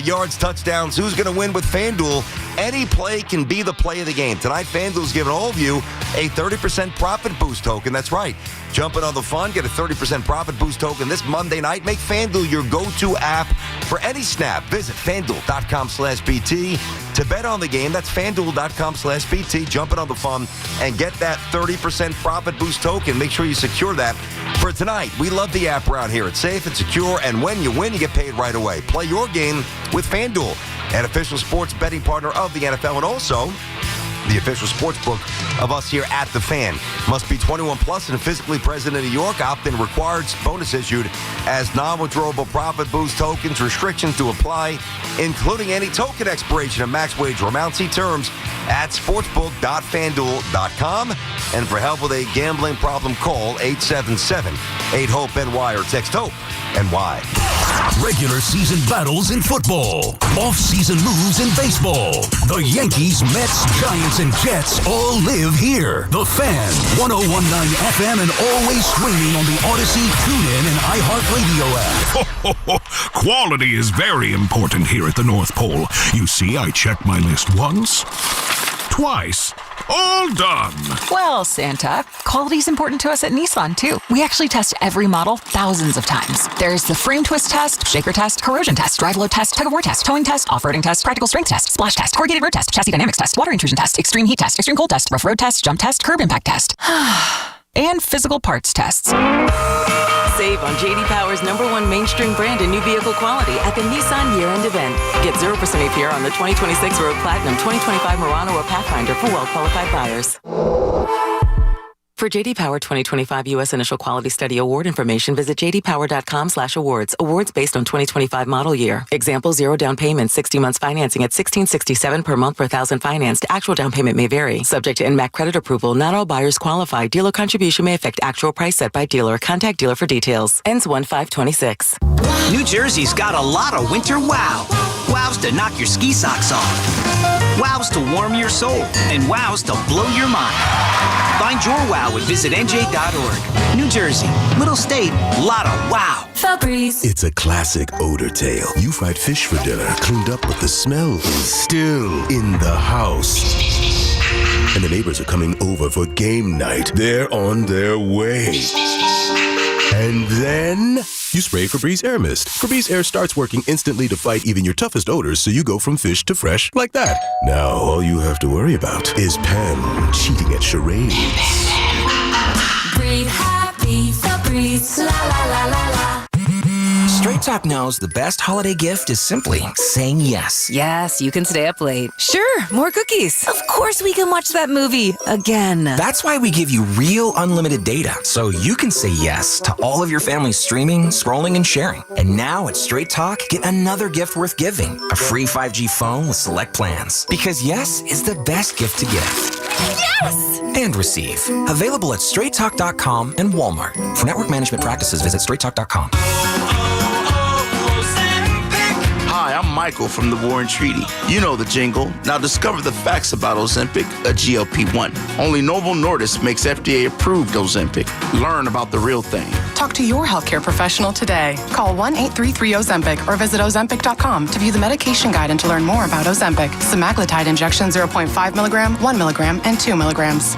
Yards, touchdowns, who's going to win with FanDuel? Any play can be the play of the game. Tonight, FanDuel's giving all of you a 30% profit boost token. That's right. Jumping on the fun, get a 30% profit boost token this Monday night. Make FanDuel your go-to app for any snap. Visit FanDuel.com/BT to bet on the game. That's FanDuel.com/BT. Jumping on the fun and get that 30% profit boost token. Make sure you secure that for tonight. We love the app around here. It's safe and secure, and when you win, you get paid right away. Play your game with FanDuel, an official sports betting partner of the NFL, and also the official sports book of us here at The Fan. Must be 21 plus and physically present in New York. Opt-in required. Bonus issued as non-withdrawable profit boost tokens. Restrictions to apply, including any token expiration and max wager amount. See terms at sportsbook.fanduel.com. And for help with a gambling problem, call 877-8-HOPE-NY or text HOPE-NY. Regular season battles in football. Off-season moves in baseball. The Yankees, Mets, Giants, and Jets all live here. The Fan, 101.9 FM, and always streaming on the Odyssey, TuneIn, and iHeartRadio app. Quality is very important here at the North Pole. You see, I check my list once, twice. All done. Well, Santa, quality's important to us at Nissan, too. We actually test every model thousands of times. There's the frame twist test, shaker test, corrosion test, drive load test, tug-of-war test, towing test, off-roading test, practical strength test, splash test, corrugated road test, chassis dynamics test, water intrusion test, extreme heat test, extreme cold test, rough road test, jump test, curb impact test. And physical parts tests. Save on J.D. Power's #1 mainstream brand in new vehicle quality at the Nissan year-end event. Get 0% APR on the 2026 Rogue Platinum, 2025 Murano, or Pathfinder for well-qualified buyers. For J.D. Power 2025 U.S. Initial Quality Study Award information, visit jdpower.com/awards. Awards based on 2025 model year. Example, 0 down payment, 60 months financing at $1,667 per month per thousand financed. Actual down payment may vary. Subject to NMAC credit approval. Not all buyers qualify. Dealer contribution may affect actual price set by dealer. Contact dealer for details. Ends 1/5/26. New Jersey's got a lot of winter wow. Wows to knock your ski socks off. Wows to warm your soul. And wows to blow your mind. Find your wow at visitnj.org. New Jersey, little state, lot of wow. Febreze. It's a classic odor tale. You fried fish for dinner, cleaned up, but the smell is still in the house. And the neighbors are coming over for game night. They're on their way. And then you spray Febreze Air Mist. Febreze Air starts working instantly to fight even your toughest odors, so you go from fish to fresh like that. Now, all you have to worry about is Pam cheating at charades. streets. La la la la la. Straight Talk knows the best holiday gift is simply saying yes. Yes, you can stay up late. Sure, more cookies. Of course we can watch that movie again. That's why we give you real unlimited data, so you can say yes to all of your family's streaming, scrolling, and sharing. And now at Straight Talk, get another gift worth giving, a free 5G phone with select plans. Because yes is the best gift to give. Yes! And receive. Available at straighttalk.com and Walmart. For network management practices, visit straighttalk.com. Hi, I'm Michael from the War and Treaty. You know the jingle. Now discover the facts about Ozempic, a GLP-1. Only Novo Nordisk makes FDA-approved Ozempic. Learn about the real thing. Talk to your healthcare professional today. Call 1-833-OZEMPIC or visit Ozempic.com to view the medication guide and to learn more about Ozempic. Semaglutide injection 0.5 milligram, 1 milligram, and 2 milligrams.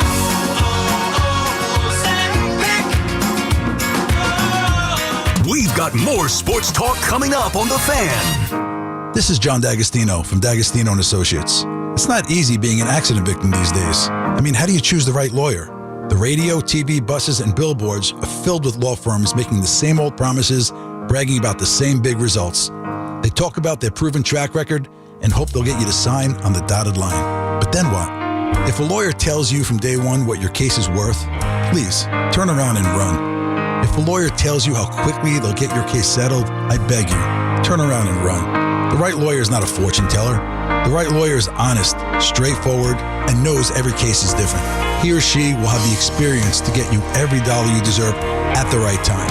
We've got more sports talk coming up on The Fan. This is John D'Agostino from D'Agostino & Associates. It's not easy being an accident victim these days. I mean, how do you choose the right lawyer? The radio, TV, buses, and billboards are filled with law firms making the same old promises, bragging about the same big results. They talk about their proven track record and hope they'll get you to sign on the dotted line. But then what? If a lawyer tells you from day one what your case is worth, please turn around and run. If a lawyer tells you how quickly they'll get your case settled, I beg you, turn around and run. The right lawyer is not a fortune teller. The right lawyer is honest, straightforward, and knows every case is different. He or she will have the experience to get you every dollar you deserve at the right time.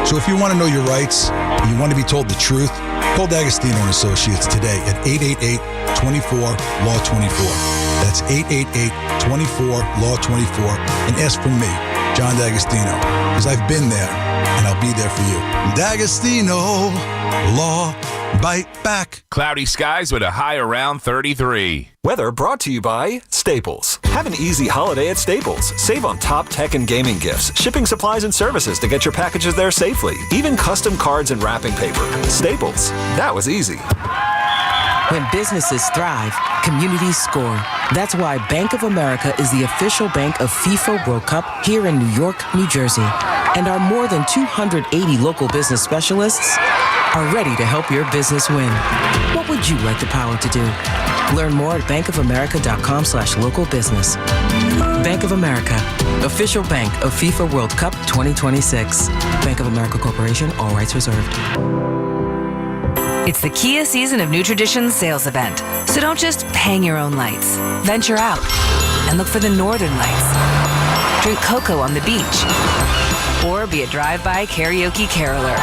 So if you want to know your rights and you want to be told the truth, call D'Agostino & Associates today at 888-24-LAW-24. That's 888-24-LAW-24 and ask for me, John D'Agostino, because I've been there and I'll be there for you. D'Agostino, law, bite back. Cloudy skies with a high around 33. Weather brought to you by Staples. Have an easy holiday at Staples. Save on top tech and gaming gifts, shipping supplies and services to get your packages there safely, even custom cards and wrapping paper. Staples. That was easy. When businesses thrive, communities score. That's why Bank of America is the official bank of FIFA World Cup here in New York, New Jersey. And our more than 280 local business specialists are ready to help your business win. What would you like the power to do? Learn more at bankofamerica.com/local business. Bank of America, official bank of FIFA World Cup 2026. Bank of America Corporation, all rights reserved. It's the Kia season of New Traditions sales event. So don't just hang your own lights. Venture out and look for the northern lights. Drink cocoa on the beach. Or be a drive-by karaoke caroler.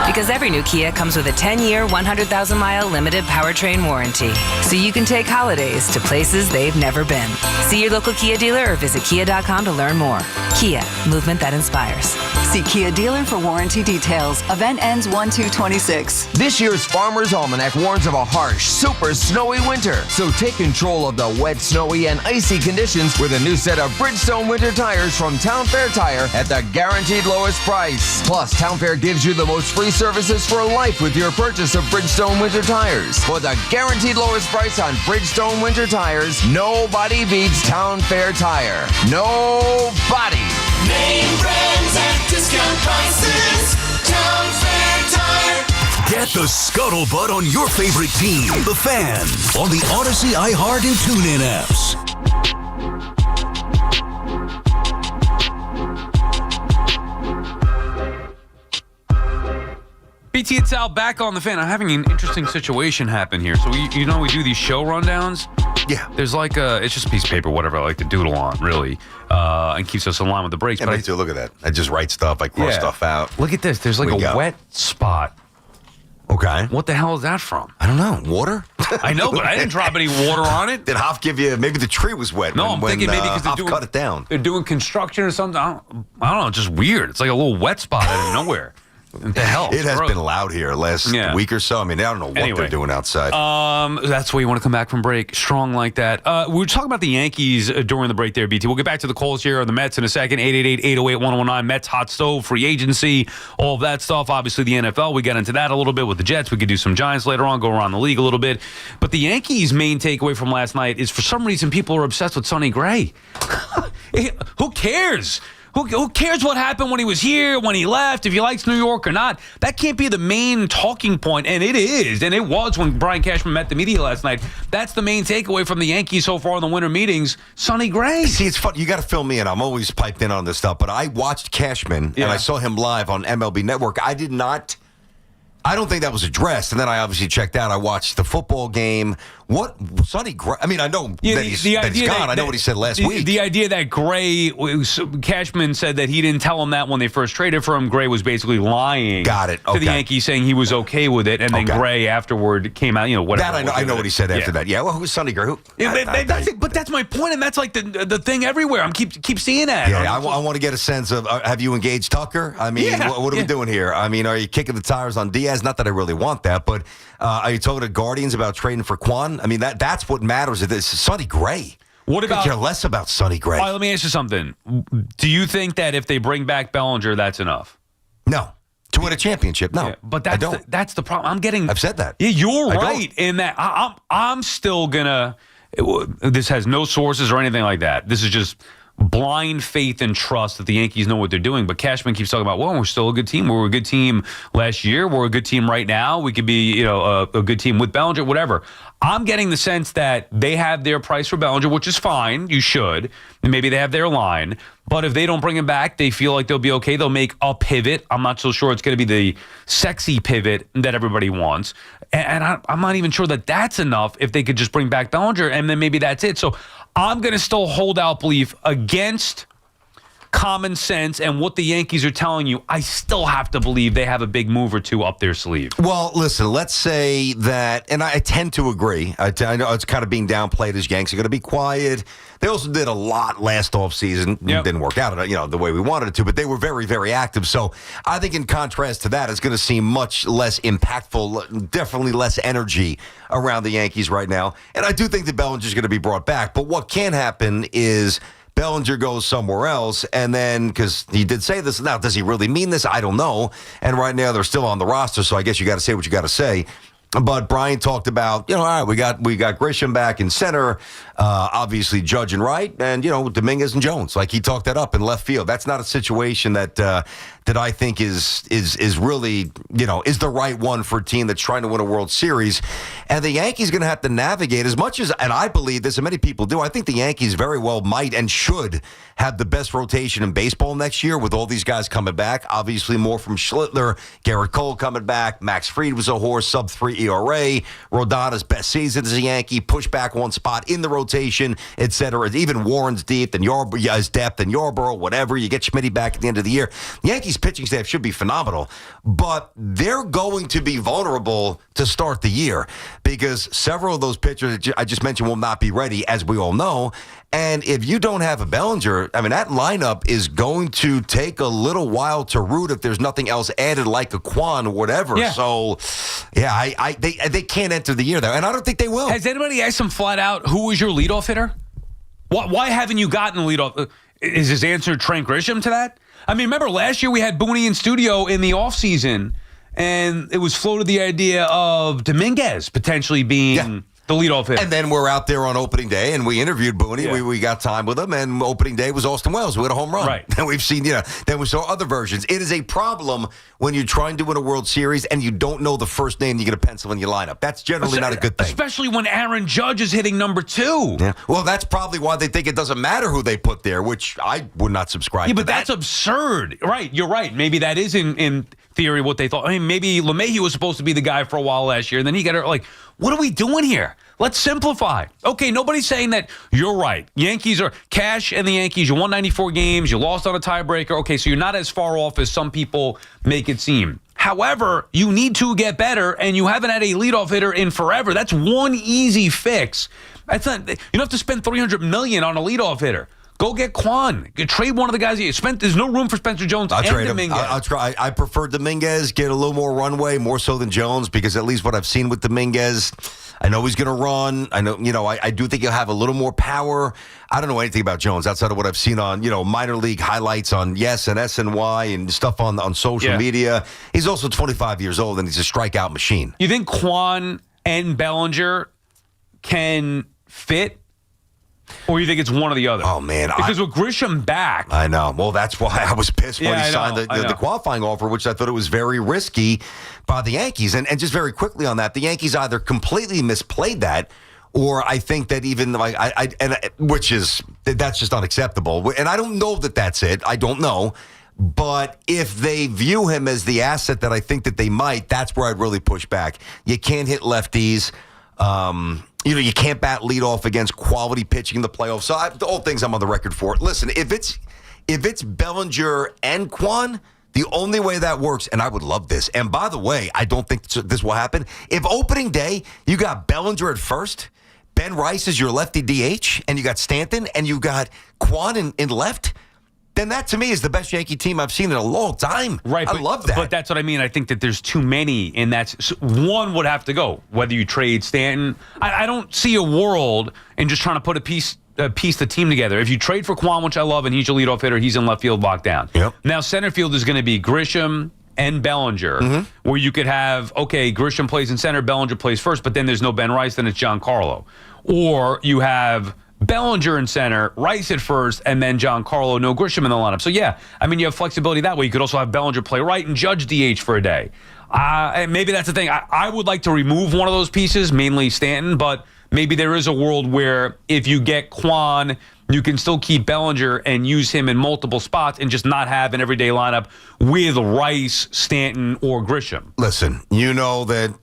Because every new Kia comes with a 10-year, 100,000-mile limited powertrain warranty. So you can take holidays to places they've never been. See your local Kia dealer or visit kia.com to learn more. Kia, movement that inspires. See Kia dealer for warranty details. Event ends 1/2/26. This year's Farmer's Almanac warns of a harsh, super snowy winter. So take control of the wet, snowy, and icy conditions with a new set of Bridgestone winter tires from Town Fair Tire at the guaranteed lowest price. Plus, Town Fair gives you the most free services for life with your purchase of Bridgestone winter tires. For the guaranteed lowest price on Bridgestone winter tires, nobody beats Town Fair Tire. Nobody. Name brands at discount prices. Town Fair Tire. Get the scuttlebutt on your favorite team, The Fan, on the Odyssey, iHeart, and TuneIn apps. BT, it's Al back on The Fan. I'm having an interesting situation happen here. So we do these show rundowns. Yeah. There's like it's just a piece of paper, whatever I like to doodle on, really, and keeps us in line with the breaks. Yeah, but me too. Look at that. I just write stuff. I cross stuff out. Look at this. There's like a wet spot. Okay. What the hell is that from? I don't know. Water? I know, but I didn't drop any water on it. Did Hoff give you, maybe the tree was wet No, I'm thinking maybe because Hoff cut it down. They're doing construction or something. I don't know. It's just weird. It's like a little wet spot out of nowhere. What the hell? It has been loud here last week or so. I mean, I don't know what they're doing outside. That's why you want to come back from break strong like that. We were talking about the Yankees during the break there, BT. We'll get back to the calls here on the Mets in a second. 888-808-1019. Mets hot stove, free agency, all of that stuff. Obviously, the NFL, we got into that a little bit with the Jets. We could do some Giants later on, go around the league a little bit. But the Yankees' main takeaway from last night is for some reason people are obsessed with Sonny Gray. Who cares? Who cares what happened when he was here, when he left, if he likes New York or not? That can't be the main talking point, and it is, and it was when Brian Cashman met the media last night. That's the main takeaway from the Yankees so far in the winter meetings. Sonny Gray. See, it's fun. You got to fill me in. I'm always piped in on this stuff, but I watched Cashman, and I saw him live on MLB Network. I don't think that was addressed, and then I obviously checked out. I watched the football game. What Sonny Gray? I mean, I know that he's gone. I know what he said last week. The idea that Cashman said that he didn't tell him that when they first traded for him. Gray was basically lying. Got it. To the Yankees, saying he was okay with it, and then Gray afterward came out. Whatever. That I know what he said after that. Yeah. Well, who's Sonny Gray? But that's my point, and that's like the thing everywhere. I'm keep seeing that. Yeah, I want to get a sense of have you engaged Tucker? I mean, what are we doing here? I mean, are you kicking the tires on Diaz? Not that I really want that, but are you talking to Guardians about trading for Kwan? I mean, that's what matters. It's Sonny Gray. What about? I care less about Sonny Gray. All right, let me ask you something. Do you think that if they bring back Bellinger, that's enough? No. To win a championship, no. Yeah, but that's the problem. I've said that. Yeah, you're right in that. I'm still gonna. This has no sources or anything like that. This is just blind faith and trust that the Yankees know what they're doing. But Cashman keeps talking about, well, we're still a good team. We were a good team last year. We're a good team right now. We could be, a good team with Bellinger, whatever. I'm getting the sense that they have their price for Bellinger, which is fine. You should. And maybe they have their line. But if they don't bring him back, they feel like they'll be okay. They'll make a pivot. I'm not so sure it's going to be the sexy pivot that everybody wants. And I'm not even sure that that's enough if they could just bring back Bellinger, and then maybe that's it. So I'm going to still hold out belief against common sense and what the Yankees are telling you. I still have to believe they have a big move or two up their sleeve. Well, listen, let's say that, and I tend to agree. I know it's kind of being downplayed as Yanks are going to be quiet. They also did a lot last offseason. Yep. Didn't work out, the way we wanted it to, but they were very, very active. So I think in contrast to that, it's going to seem much less impactful, definitely less energy around the Yankees right now. And I do think that Bellinger's going to be brought back. But what can happen is Bellinger goes somewhere else, and then, because he did say this, now, does he really mean this? I don't know. And right now, they're still on the roster, so I guess you got to say what you got to say. But Brian talked about, all right, we got Grisham back in center, obviously Judge and right, and, Dominguez and Jones. Like, he talked that up in left field. That's not a situation that I think is really, is the right one for a team that's trying to win a World Series. And the Yankees going to have to navigate as much as, and I believe this, and many people do, I think the Yankees very well might and should have the best rotation in baseball next year with all these guys coming back. Obviously more from Schlittler, Garrett Cole coming back, Max Fried was a horse, sub-3 ERA, Rodana's best season as a Yankee, push back one spot in the rotation, etc. Even Warren's deep, and Yarborough's depth, and Yarborough, whatever. You get Schmitty back at the end of the year. The Yankees pitching staff should be phenomenal, but they're going to be vulnerable to start the year because several of those pitchers I just mentioned will not be ready, as we all know. And if you don't have a Bellinger, I mean, that lineup is going to take a little while to root if there's nothing else added like a Kwan or whatever. Yeah. So, yeah, they can't enter the year there, and I don't think they will. Has anybody asked him flat out, who is your leadoff hitter? Why haven't you gotten a leadoff? Is his answer Trent Grisham to that? I mean, remember last year we had Booney in studio in the offseason, and it was floated the idea of Dominguez potentially being the leadoff hitter. And then we're out there on opening day, and we interviewed Booney. Yeah. We got time with him, and opening day was Austin Wells, who hit a home run. Right. And we've seen, then we saw other versions. It is a problem when you're trying to win a World Series and you don't know the first name you're going to pencil in your lineup. That's generally not a good thing. Especially when Aaron Judge is hitting number 2. Yeah. Well, that's probably why they think it doesn't matter who they put there, which I would not subscribe to. Yeah, but that's absurd. Right, you're right. Maybe that is in theory what they thought. I mean, maybe LeMahieu was supposed to be the guy for a while last year, and then he got it. Like, what are we doing here? Let's simplify. Okay, nobody's saying that you're right. Yankees are Cash and the Yankees. You won 94 games. You lost on a tiebreaker. Okay, so you're not as far off as some people make it seem. However, you need to get better, and you haven't had a leadoff hitter in forever. That's one easy fix. That's not. You don't have to spend $300 million on a leadoff hitter. Go get Kwan. Trade one of the guys you spent. There's no room for Spencer Jones I'll and trade Dominguez. I'll try. I prefer Dominguez. Get a little more runway, more so than Jones, because at least what I've seen with Dominguez, I know he's going to run. I know, I do think he'll have a little more power. I don't know anything about Jones outside of what I've seen on, minor league highlights on Yes and SNY and stuff on social media. He's also 25 years old, and he's a strikeout machine. You think Kwan and Bellinger can fit Or you think it's one or the other? Oh, man. Because with Grisham back. I know. Well, that's why I was pissed when he signed the qualifying offer, which I thought it was very risky by the Yankees. And just very quickly on that, the Yankees either completely misplayed that, or I think that even like that's just unacceptable. And I don't know that that's it. I don't know. But if they view him as the asset that I think that they might, that's where I'd really push back. You can't hit lefties. You can't bat leadoff against quality pitching in the playoffs. So all things I'm on the record for. Listen, if it's Bellinger and Kwan, the only way that works, and I would love this. And by the way, I don't think this will happen. If opening day you got Bellinger at first, Ben Rice is your lefty DH, and you got Stanton, and you got Kwan in left, then that to me is the best Yankee team I've seen in a long time. Right. I love that. But that's what I mean. I think that there's too many, and one would have to go, whether you trade Stanton. I don't see a world in just trying to put a piece the team together. If you trade for Kwan, which I love, and he's your leadoff hitter, he's in left field locked down. Yep. Now, center field is going to be Grisham and Bellinger, where you could have, Grisham plays in center, Bellinger plays first, but then there's no Ben Rice, then it's Giancarlo. Or you have Bellinger in center, Rice at first, and then Giancarlo, no Grisham in the lineup. So, yeah, you have flexibility that way. You could also have Bellinger play right and Judge DH for a day. And maybe that's the thing. I would like to remove one of those pieces, mainly Stanton, but maybe there is a world where if you get Kwan, you can still keep Bellinger and use him in multiple spots and just not have an everyday lineup with Rice, Stanton, or Grisham. Listen, you know that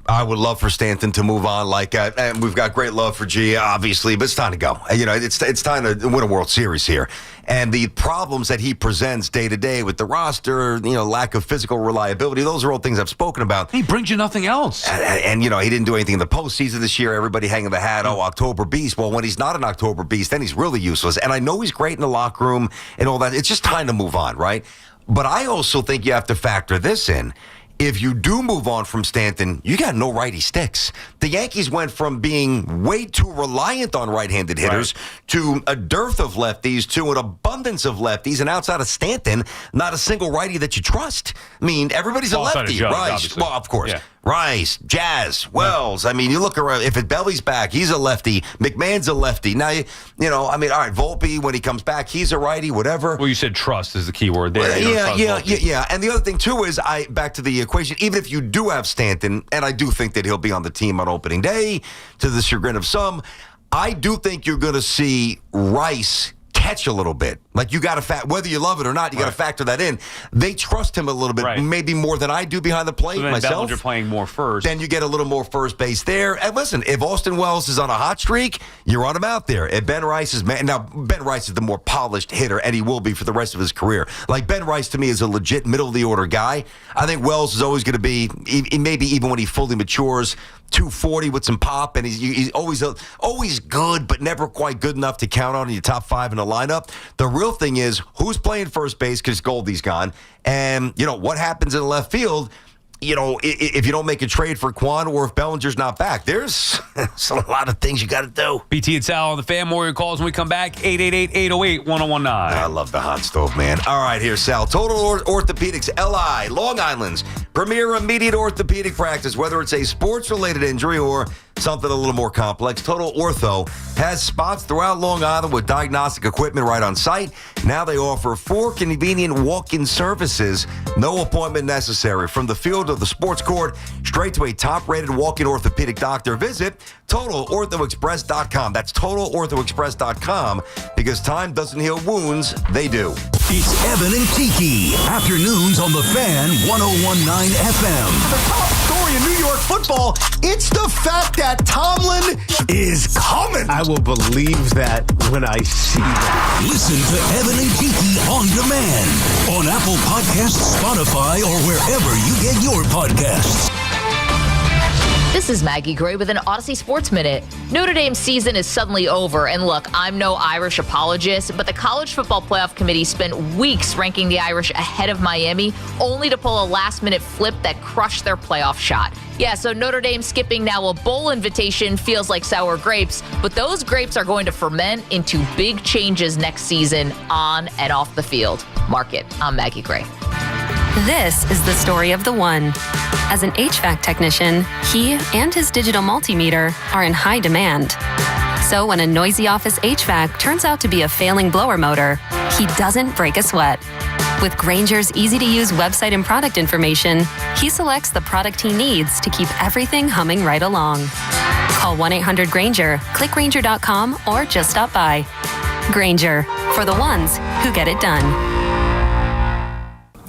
I would love for Stanton to move on. And we've got great love for G, obviously, but it's time to go. It's time to win a World Series here. And the problems that he presents day to day with the roster, lack of physical reliability, those are all things I've spoken about. He brings you nothing else. And he didn't do anything in the postseason this year. Everybody hanging the hat, October Beast. Well, when he's not an October Beast, then he's really useless. And I know he's great in the locker room and all that. It's just time to move on, right? But I also think you have to factor this in. If you do move on from Stanton, you got no righty sticks. The Yankees went from being way too reliant on right-handed hitters to a dearth of lefties to an abundance of lefties. And outside of Stanton, not a single righty that you trust. Everybody's a lefty. Judge, Rice, obviously. well, of course. Yeah. Rice, Jazz, Wells. You look around. If Belly's back, he's a lefty. McMahon's a lefty. Now, all right, Volpe, when he comes back, he's a righty, whatever. Well, you said trust is the key word there. Yeah. And the other thing, too, is back to the equation, even if you do have Stanton, and I do think that he'll be on the team on opening day, to the chagrin of some, I do think you're going to see Rice catch a little bit. You got to whether you love it or not, you got to factor that in. They trust him a little bit, maybe more than I do behind the plate so then myself. Bellinger playing more first. Then you get a little more first base there. And listen, if Austin Wells is on a hot streak, you run him out there. If Ben Rice is now Ben Rice is the more polished hitter, and he will be for the rest of his career. Ben Rice to me is a legit middle of the order guy. I think Wells is always going to be, maybe even when he fully matures, 240 with some pop, and he's always good, but never quite good enough to count on in your top 5 in the lineup. The real thing is who's playing first base because Goldie's gone, and what happens in left field. If you don't make a trade for Kwan or if Bellinger's not back, there's a lot of things you got to do. BT and Sal on the Fan Warrior calls when we come back. 888-808-1019. I love the hot stove, man. All right, here's Sal. Total Orthopedics LI, Long Island's premier immediate orthopedic practice, whether it's a sports-related injury or something a little more complex. Total Ortho has spots throughout Long Island with diagnostic equipment right on site. Now they offer 4 convenient walk-in services. No appointment necessary. From the field of the sports court straight to a top-rated walk-in orthopedic doctor. Visit TotalOrthoExpress.com. That's TotalOrthoExpress.com, because time doesn't heal wounds. They do. It's Evan and Tiki. Afternoons on the Fan 101.9 FM. The top story in New York football, it's the fact that Tomlin is coming. I will believe that when I see that. Listen to Evan and Tiki on demand on Apple Podcasts, Spotify, or wherever you get your podcasts. This is Maggie Gray with an Odyssey Sports Minute. Notre Dame's season is suddenly over, and look, I'm no Irish apologist, but the College Football Playoff Committee spent weeks ranking the Irish ahead of Miami, only to pull a last-minute flip that crushed their playoff shot. Yeah, so Notre Dame skipping now a bowl invitation feels like sour grapes, but those grapes are going to ferment into big changes next season on and off the field. Mark it. I'm Maggie Gray. This is the story of the one. As an HVAC technician, he and his digital multimeter are in high demand. So when a noisy office HVAC turns out to be a failing blower motor, he doesn't break a sweat. With Grainger's easy-to-use website and product information, he selects the product he needs to keep everything humming right along. Call 1-800-GRAINGER, click Grainger.com, or just stop by. Grainger, for the ones who get it done.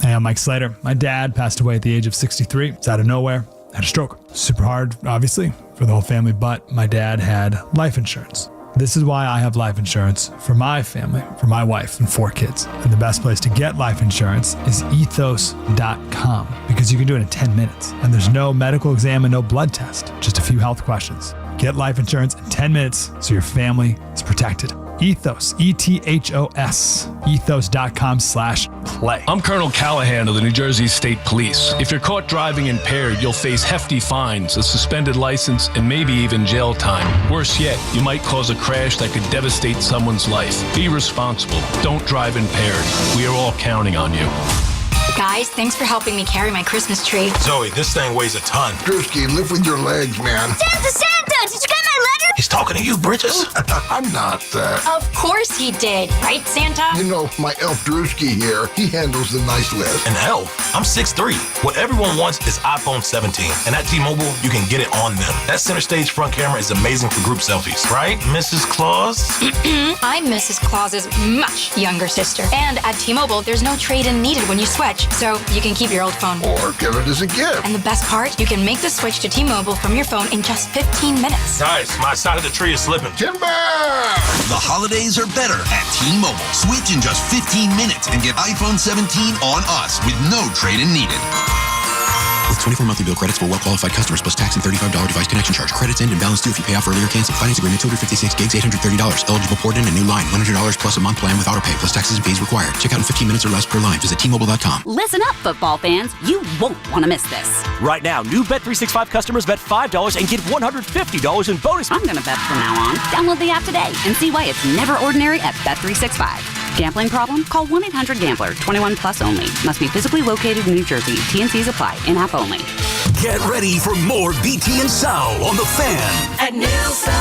Hey, I'm Mike Slater. My dad passed away at the age of 63. It's out of nowhere. Had a stroke. Super hard, obviously, for the whole family, but my dad had life insurance. This is why I have life insurance for my family, for my wife and 4 kids. And the best place to get life insurance is ethos.com, because you can do it in 10 minutes. And there's no medical exam and no blood test, just a few health questions. Get life insurance in 10 minutes so your family is protected. Ethos, ETHOS, ethos.com/play. I'm Colonel Callahan of the New Jersey State Police. If you're caught driving impaired, you'll face hefty fines, a suspended license, and maybe even jail time. Worse yet, you might cause a crash that could devastate someone's life. Be responsible. Don't drive impaired. We are all counting on you. Guys, thanks for helping me carry my Christmas tree. Zoe, this thing weighs a ton. Drewski, lift with your legs, man. Santa! Did you get my letter? He's talking to you, Bridges. I'm not that. Of course he did. Right, Santa? You know, my elf Drewski here, he handles the nice list. An elf? I'm 6'3". What everyone wants is iPhone 17. And at T-Mobile, you can get it on them. That center stage front camera is amazing for group selfies. Right, Mrs. Claus? I'm Mrs. Claus's much younger sister. And at T-Mobile, there's no trade-in needed when you switch. So you can keep your old phone. Or give it as a gift. And the best part, you can make the switch to T-Mobile from your phone in just 15 minutes. Nice. My side of the tree is slipping. Timber! The holidays are better at T-Mobile. Switch in just 15 minutes and get iPhone 17 on us with no trade-in needed. With 24 monthly bill credits for well-qualified customers plus tax and $35 device connection charge. Credits end and balance due if you pay off earlier. Cancel. Finance agreement 256 gigs, $830. Eligible port in a new line. $100 plus a month plan with auto pay plus taxes and fees required. Check out in 15 minutes or less per line. Visit T-Mobile.com. Listen up, football fans. You won't want to miss this. Right now, new Bet365 customers bet $5 and get $150 in bonus. I'm going to bet from now on. Download the app today and see why it's never ordinary at Bet365. Gambling problem? Call 1-800-GAMBLER. 21 plus only. Must be physically located in New Jersey. T&Cs apply. In-app only. Get ready for more BT and Sal on The Fan. At Nielsen,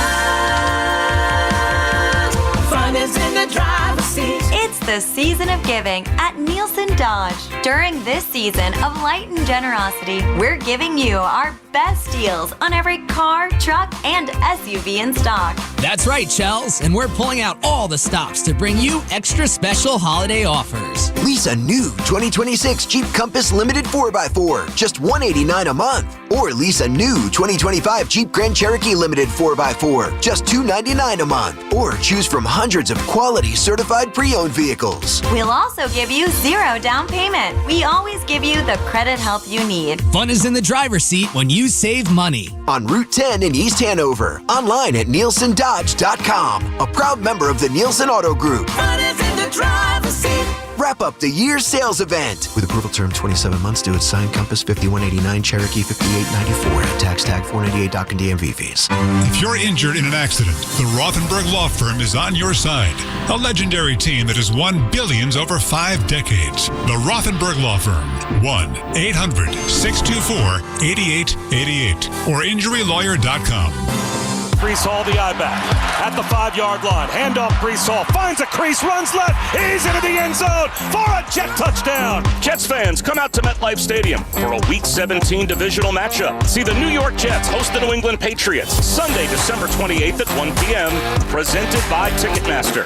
fun is in the driver's seat. It's the season of giving at Nielsen Dodge. During this season of light and generosity, we're giving you our best deals on every car, truck, and SUV in stock. That's right, Chels, and we're pulling out all the stops to bring you extra special holiday offers. Lease a new 2026 Jeep Compass Limited 4x4, just $189 a month. Or lease a new 2025 Jeep Grand Cherokee Limited 4x4, just $299 a month. Or choose from hundreds of quality certified pre-owned vehicles. We'll also give you 0 down payment. We always give you the credit help you need. Fun is in the driver's seat when you save money. On Route 10 in East Hanover. Online at NielsenDodge.com. A proud member of the Nielsen Auto Group. Fun is in the driver's seat. Wrap up the year's sales event. With approval term 27 months due at signed Compass 5189, Cherokee 5894, and tax tag 498 doc and DMV fees. If you're injured in an accident, the Rothenberg Law Firm is on your side. A legendary team that has won billions over 5 decades. The Rothenberg Law Firm. 1-800-624-8888 or injurylawyer.com. Brees Hall, the eye back at the 5-yard line. Handoff, Brees Hall finds a crease, runs left. He's into the end zone for a Jet touchdown. Jets fans, come out to MetLife Stadium for a Week 17 divisional matchup. See the New York Jets host the New England Patriots Sunday, December 28th at 1 p.m. Presented by Ticketmaster.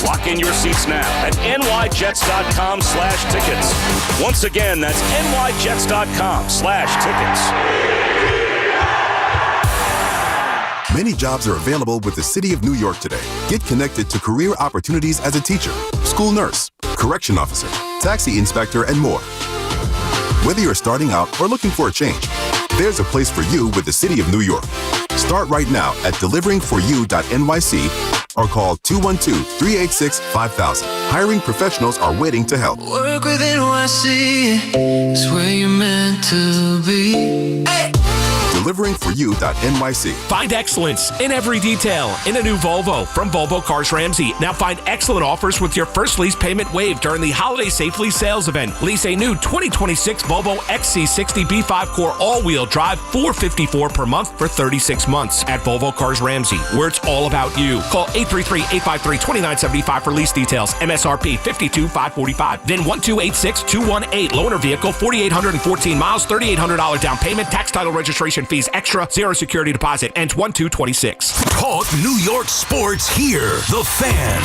Lock in your seats now at nyjets.com/tickets. Once again, that's nyjets.com/tickets. Many jobs are available with the City of New York today. Get connected to career opportunities as a teacher, school nurse, correction officer, taxi inspector, and more. Whether you're starting out or looking for a change, there's a place for you with the City of New York. Start right now at deliveringforyou.nyc or call 212-386-5000. Hiring professionals are waiting to help. Work with NYC is where you're meant to be. Hey. deliveringforyou.nyc. Find excellence in every detail in a new Volvo from Volvo Cars Ramsey. Now find excellent offers with your first lease payment waived during the Holiday Safe Lease Sales event. Lease a new 2026 Volvo XC60 B5 Core all-wheel drive, $454 per month for 36 months at Volvo Cars Ramsey, where it's all about you. Call 833-853-2975 for lease details. MSRP $52,545. Then 1286218. Loaner vehicle, 4,814 miles, $3,800 down payment, tax title registration fees extra, 0 security deposit, ends 1/2/26. Talk New York sports here. The Fan.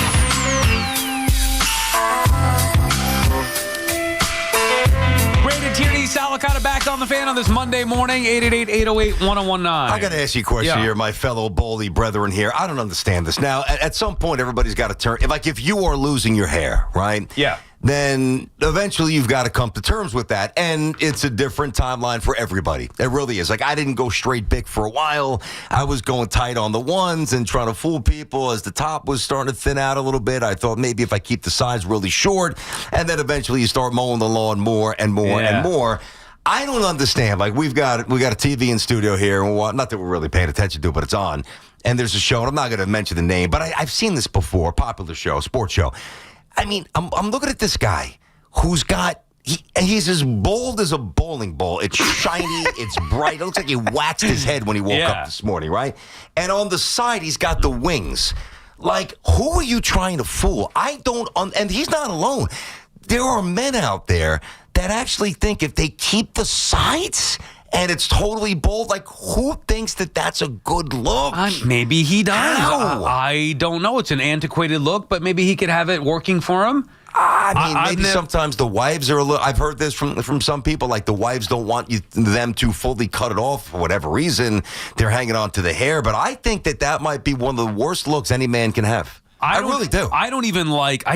Brandon Tierney, Salicata back on the Fan on this Monday morning, 888-808-1019. I got to ask you a question here, my fellow Baldy brethren here. I don't understand this. Now, at some point, everybody's got to turn. Like, if you are losing your hair, right? Yeah. Then eventually you've got to come to terms with that. And it's a different timeline for everybody. It really is. Like, I didn't go straight big for a while. I was going tight on the ones and trying to fool people as the top was starting to thin out a little bit. I thought maybe if I keep the sides really short, and then eventually you start mowing the lawn more and more and more. I don't understand. Like, we got a TV in studio here, and not that we're really paying attention to it, but it's on. And there's a show, and I'm not going to mention the name, but I've seen this before, popular show, sports show. I mean, I'm looking at this guy who's got, he's as bold as a bowling ball. It's shiny, it's bright. It looks like he waxed his head when he woke up this morning, right? And on the side, he's got the wings. Like, who are you trying to fool? And he's not alone. There are men out there that actually think if they keep the sides and it's totally bold, like, who thinks that that's a good look? Maybe he does. How? I don't know. It's an antiquated look, but maybe he could have it working for him. I mean, maybe sometimes the wives are a little. I've heard this from some people. Like, the wives don't want them to fully cut it off for whatever reason. They're hanging on to the hair. But I think that might be one of the worst looks any man can have. I really do. I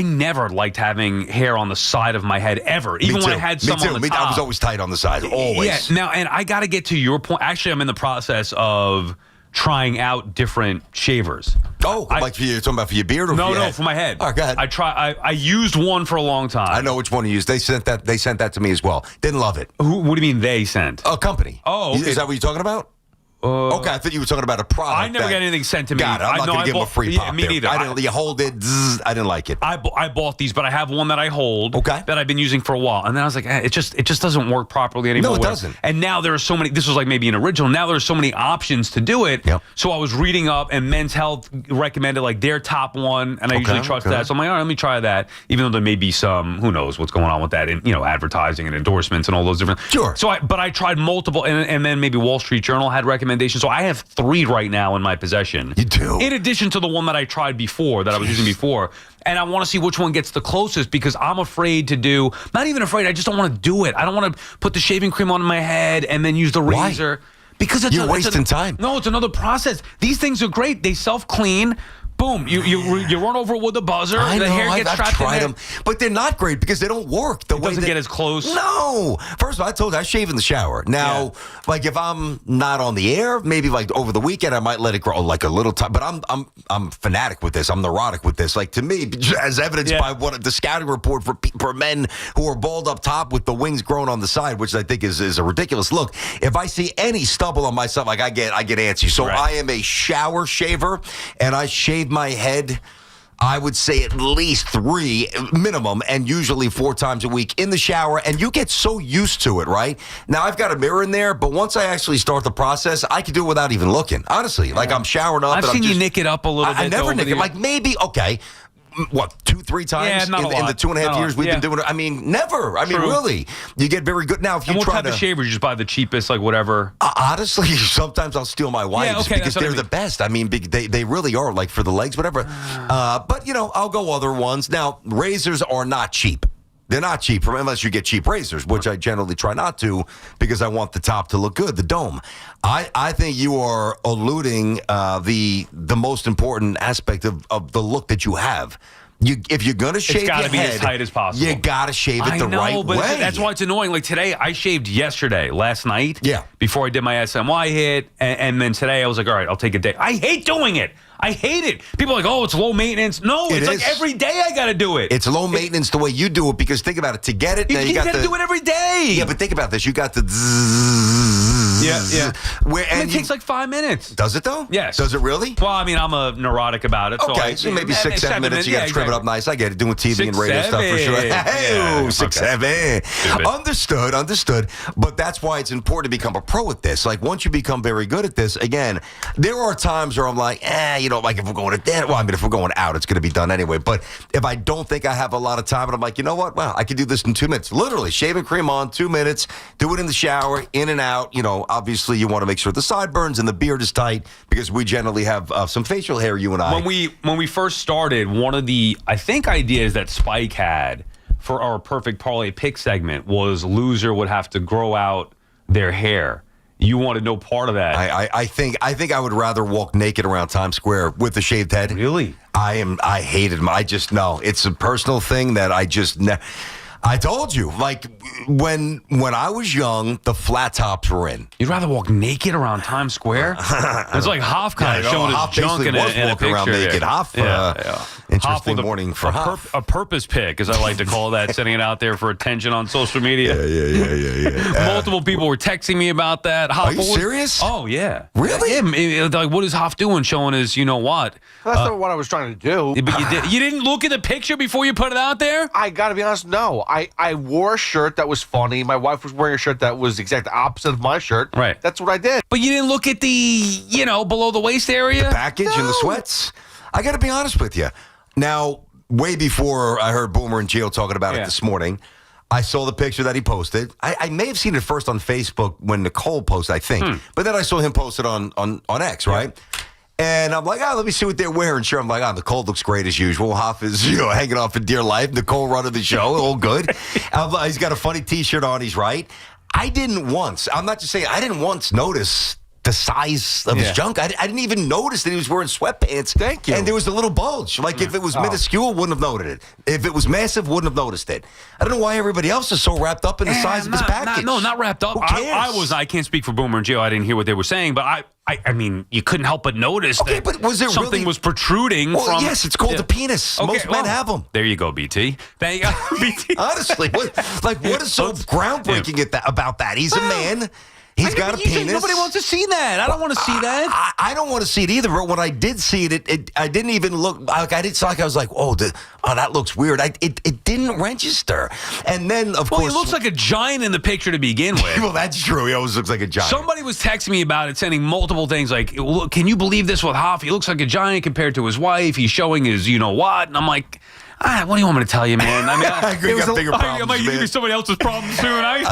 never liked having hair on the side of my head ever. Even when I had some on the top. I was always tight on the side, always. Yeah, now, and I got to get to your point. Actually, I'm in the process of trying out different shavers. Oh, like you're talking about for your beard or for your head? No, for my head. All right, go ahead. I used one for a long time. I know which one you used. They sent that to me as well. Didn't love it. What do you mean they sent? A company. Oh, okay. Is that what you're talking about? Okay, I thought you were talking about a product. I never got anything sent to me. Got it. I'm not going to give him a free pop. Me neither. You hold it. Zzz, I didn't like it. I bought these, but I have one that I hold. Okay. That I've been using for a while, and then I was like, it just doesn't work properly anymore. No, it doesn't. And now there are so many. This was like maybe an original. Now there's so many options to do it. Yep. So I was reading up, and Men's Health recommended like their top one, and I usually trust that. So I'm like, all right, let me try that. Even though there may be some, who knows what's going on with that, in advertising and endorsements and all those different. Sure. So I tried multiple, and then maybe Wall Street Journal had recommendations. So I have 3 right now in my possession. You do? In addition to the one that I tried before, that I was using before. And I want to see which one gets the closest because I'm afraid to do, not even afraid, I just don't want to do it. I don't want to put the shaving cream on my head and then use the razor. Because you're wasting time. No, it's another process. These things are great. They self-clean. Boom, you run over it with a buzzer. I know, the hair gets trapped tried in there. them, but they're not great because they don't work. It doesn't get as close. No. First of all, I told you I shave in the shower. Now, like if I'm not on the air, maybe like over the weekend, I might let it grow like a little time. But I'm fanatic with this. I'm neurotic with this. Like to me, as evidenced by what the scouting report for men who are bald up top with the wings growing on the side, which I think is a ridiculous look. If I see any stubble on myself, like I get antsy. So I am a shower shaver, and I shave my head, I would say at least 3 minimum, and usually 4 times a week in the shower, and you get so used to it, right? Now, I've got a mirror in there, but once I actually start the process, I can do it without even looking, honestly. Like, I'm showering up. I've seen you nick it up a little bit. I never nick it. Like, maybe, okay, what, 2-3 times in the 2.5 years we've been doing it? I mean, never. I mean, really. You get very good. Now, if you try what type of shaver? You just buy the cheapest, like whatever? Honestly, sometimes I'll steal my wife's because they're the best. I mean, they really are, like for the legs, whatever. But, I'll go other ones. Now, razors are not cheap. They're not cheap unless you get cheap razors, which I generally try not to because I want the top to look good, the dome. I think you are eluding the most important aspect of the look that you have. If you're going to shave your head, it's got to be as tight as possible. You got to shave it the right way. That's why it's annoying. Like today, I shaved last night. Yeah. Before I did my SMY hit. And then today I was like, all right, I'll take a day. I hate doing it. I hate it. People are like, oh, it's low maintenance. No, it's like every day I got to do it. It's low maintenance the way you do it because think about it. To get it, you got to do it every day. Yeah, but think about this. You got the zzz, Yeah. And it takes like 5 minutes. Does it though? Yes. Does it really? Well, I mean, I'm a neurotic about it. Okay, so maybe 6-7 minutes. You got to trim it up nice. I get it. Doing TV and radio stuff for sure. Hey, 6-7. Understood. But that's why it's important to become a pro at this. Like once you become very good at this, again, there are times where I'm like, like if we're going to dinner, well, I mean, if we're going out, it's going to be done anyway. But if I don't think I have a lot of time, and I'm like, you know what? Well, I could do this in 2 minutes. Literally, shaving cream on, 2 minutes. Do it in the shower, in and out. Obviously, you want to make sure the sideburns and the beard is tight because we generally have some facial hair. You and I. When we first started, one of the ideas that Spike had for our perfect parlay pick segment was loser would have to grow out their hair. You wanted no part of that. I think I would rather walk naked around Times Square with a shaved head. Really? I hated my. I just no. It's a personal thing that I just. I told you, like when I was young, the flat tops were in. You'd rather walk naked around Times Square? It's like Hoff kind of showing his junk in a picture. Around naked. Hoff, interesting morning for Hoff. A purpose pick, as I like to call that, setting it out there for attention on social media. Yeah. Multiple people were texting me about that. Hoff, are you serious? Oh, yeah. Really? Yeah, like, what is Hoff doing showing his what? That's not what I was trying to do. But you didn't look at the picture before you put it out there? I got to be honest, no. I wore a shirt that was funny. My wife was wearing a shirt that was the exact opposite of my shirt. Right. That's what I did. But you didn't look at the, below the waist area? The package and the sweats? I got to be honest with you. Now, way before I heard Boomer and Gio talking about it this morning, I saw the picture that he posted. I may have seen it first on Facebook when Nicole posted, I think. But then I saw him post it on X, right? And I'm like, let me see what they're wearing. Sure, I'm like, Nicole looks great as usual. Hoff is, hanging off for dear life. Nicole running the show, all good. He's got a funny T-shirt on. He's right. I'm not just saying, I didn't once notice the size of his junk. I didn't even notice that he was wearing sweatpants. Thank you. And there was a little bulge. Like if it was minuscule, wouldn't have noted it. If it was massive, wouldn't have noticed it. I don't know why everybody else is so wrapped up in the size of his package. Not wrapped up. Who cares? I can't speak for Boomer and Gio. I didn't hear what they were saying, but I mean, you couldn't help but notice that but was there something really was protruding from... Yes, it's called the penis. Okay, Most men have them. There you go, BT. Thank you, BT. Honestly, what is so groundbreaking about that? He's a man. He's got a penis. Nobody wants to see that. I don't want to see that. I don't want to see it either. But when I did see it, I didn't even look. Like I was like, that looks weird. It didn't register. And then, of course, he looks like a giant in the picture to begin with. Well, that's true. He always looks like a giant. Somebody was texting me about it, sending multiple things like, "Look, can you believe this with Hoff? He looks like a giant compared to his wife. He's showing his, what?" And I'm like, what do you want me to tell you, man? I mean, I agree. Got bigger problems, I might give you somebody else's problem soon. We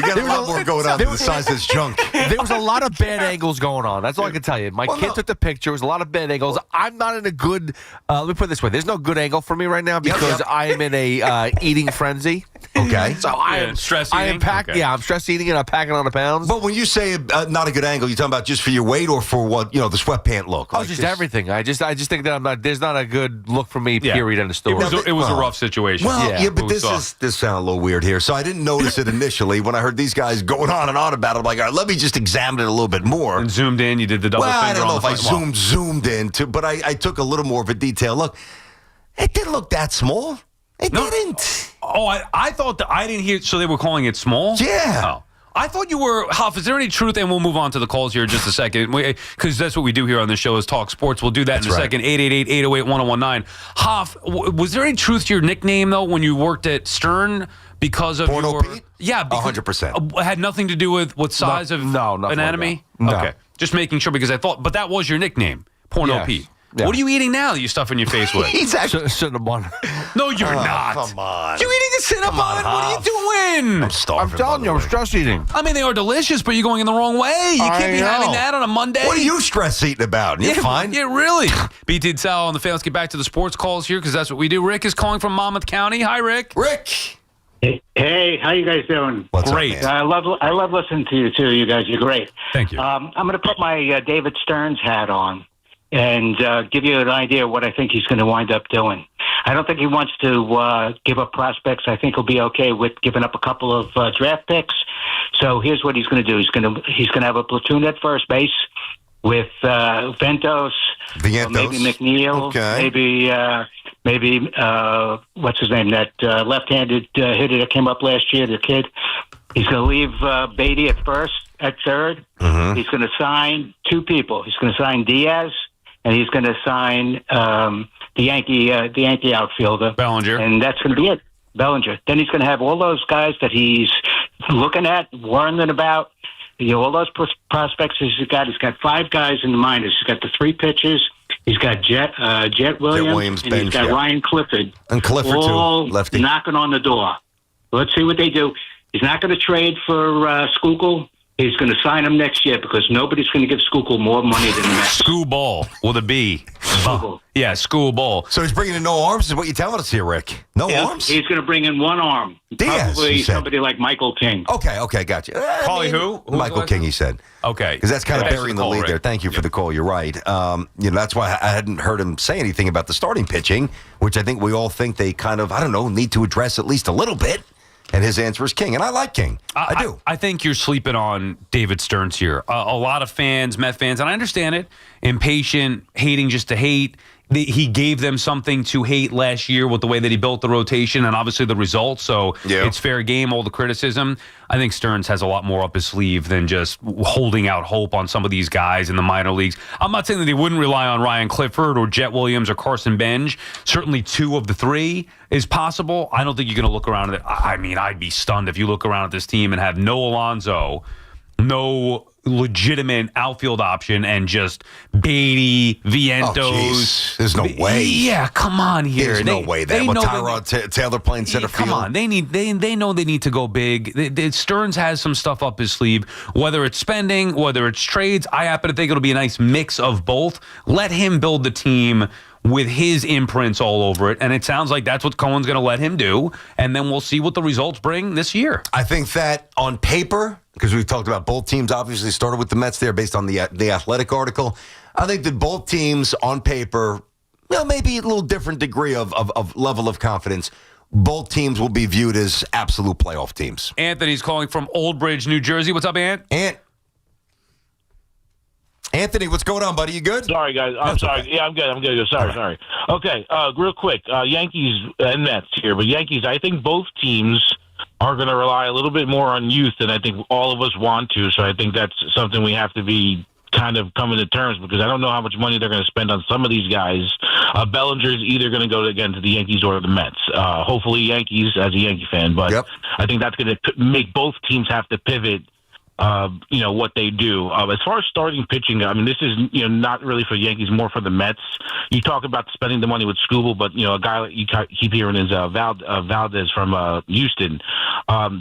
got a lot more going on than the size of this junk. There was a lot of bad angles going on. That's all I can tell you. My kid took the picture. There was a lot of bad angles. I'm not in a good. Let me put it this way. There's no good angle for me right now because I am in a eating frenzy. Okay. So I am stress eating. I am packing. Yeah, I'm stress eating and I'm packing on the pounds. But when you say not a good angle, you talking about just for your weight or for what the sweatpant look? Oh, just everything. I just think that there's not a good look for me. Period. In the story. It was a rough situation. Well, but this sounds a little weird here. So I didn't notice it initially. When I heard these guys going on and on about it, I'm like, all right, let me just examine it a little bit more. And zoomed in. You did the double finger. I don't know if I zoomed in, but I took a little more of a detail look. It didn't look that small. It didn't. Oh, I thought that I didn't hear. So they were calling it small? Yeah. Oh. I thought you were, Hoff, is there any truth? And we'll move on to the calls here in just a second, because that's what we do here on the show is talk sports. We'll do that in a second. 888-808-1019. Hoff, was there any truth to your nickname, though, when you worked at Stern because of Porno Pete? Yeah. 100%. Had nothing to do with what size of anatomy? Like okay. Just making sure, because I thought, but that was your nickname, Porno Pete. Yeah. What are you eating now that you stuff in your face with? He's actually Cinnabon. No, you're not. Come on. You eating a Cinnabon? What are you doing? I'm starving. I'm telling you, I'm stress eating. I mean, they are delicious, but you're going in the wrong way. You can't be having that on a Monday. What are you stress eating about? You're fine. Yeah, really. BT and Sal on the fan. Let's get back to the sports calls here because that's what we do. Rick is calling from Monmouth County. Hi, Rick. Rick. Hey, how you guys doing? What's great? I love listening to you too. You guys, you're great. Thank you. I'm going to put my David Stearns hat on and give you an idea of what I think he's going to wind up doing. I don't think he wants to give up prospects. I think he'll be okay with giving up a couple of draft picks. So here's what he's going to do. He's going to have a platoon at first base with Vientos, maybe McNeil, maybe what's his name? That left-handed hitter that came up last year, the kid. He's going to leave Beatty at third. Mm-hmm. He's going to sign two people. He's going to sign Diaz, and he's going to sign the Yankee outfielder Bellinger, and that's going to be it. Bellinger. Then he's going to have all those guys that he's looking at, worrying about. All those prospects he's got. He's got 5 guys in the minors. He's got the 3 pitchers. He's got Jet Williams, and he's got Ryan Clifford. And Clifford, all too, lefty. knocking on the door. Let's see what they do. He's not going to trade for Schuylkill. He's going to sign him next year because nobody's going to give Schuylkill more money than the Mets. School ball with a B. Yeah, school ball. So he's bringing in no arms is what you're telling us here, Rick. No arms? He's going to bring in one arm. Diaz, probably somebody like Michael King. Okay, gotcha. Probably who? Michael King, he said. Okay. Because that's kind of burying the lead Rick. there. Thank you for the call. You're right. That's why I hadn't heard him say anything about the starting pitching, which I think we all think they kind of, need to address at least a little bit. And his answer is King. And I like King. I do. I think you're sleeping on David Stearns here. A lot of fans, Met fans, and I understand it, impatient, hating just to hate. He gave them something to hate last year with the way that he built the rotation and obviously the results. So It's fair game, all the criticism. I think Stearns has a lot more up his sleeve than just holding out hope on some of these guys in the minor leagues. I'm not saying that he wouldn't rely on Ryan Clifford or Jet Williams or Carson Benj. Certainly 2 of the 3 is possible. I don't think you're going to look around at it. I mean, I'd be stunned if you look around at this team and have no Alonso, no legitimate outfield option, and just Beatty, Vientos. There's no way. Yeah, come on here. There's no way that with Tyrod Taylor playing center field. Come on, they know they need to go big. Stearns has some stuff up his sleeve, whether it's spending, whether it's trades. I happen to think it'll be a nice mix of both. Let him build the team with his imprints all over it, and it sounds like that's what Cohen's going to let him do, and then we'll see what the results bring this year. I think that on paper, because we've talked about both teams, obviously started with the Mets there based on the Athletic article. I think that both teams on paper, maybe a little different degree of level of confidence, both teams will be viewed as absolute playoff teams. Anthony's calling from Old Bridge, New Jersey. What's up, Anthony, what's going on, buddy? You good? Sorry, guys. I'm sorry. Okay. Yeah, I'm good. Sorry. Okay, real quick. Yankees and Mets here. But Yankees, I think both teams are going to rely a little bit more on youth than I think all of us want to. So I think that's something we have to be kind of coming to terms, because I don't know how much money they're going to spend on some of these guys. Bellinger's either going to go again to the Yankees or the Mets. Hopefully Yankees as a Yankee fan. But I think that's going to make both teams have to pivot what they do. As far as starting pitching, I mean, this is, not really for the Yankees, more for the Mets. You talk about spending the money with Schuylkill, but, a guy that you keep hearing is Valdez from Houston.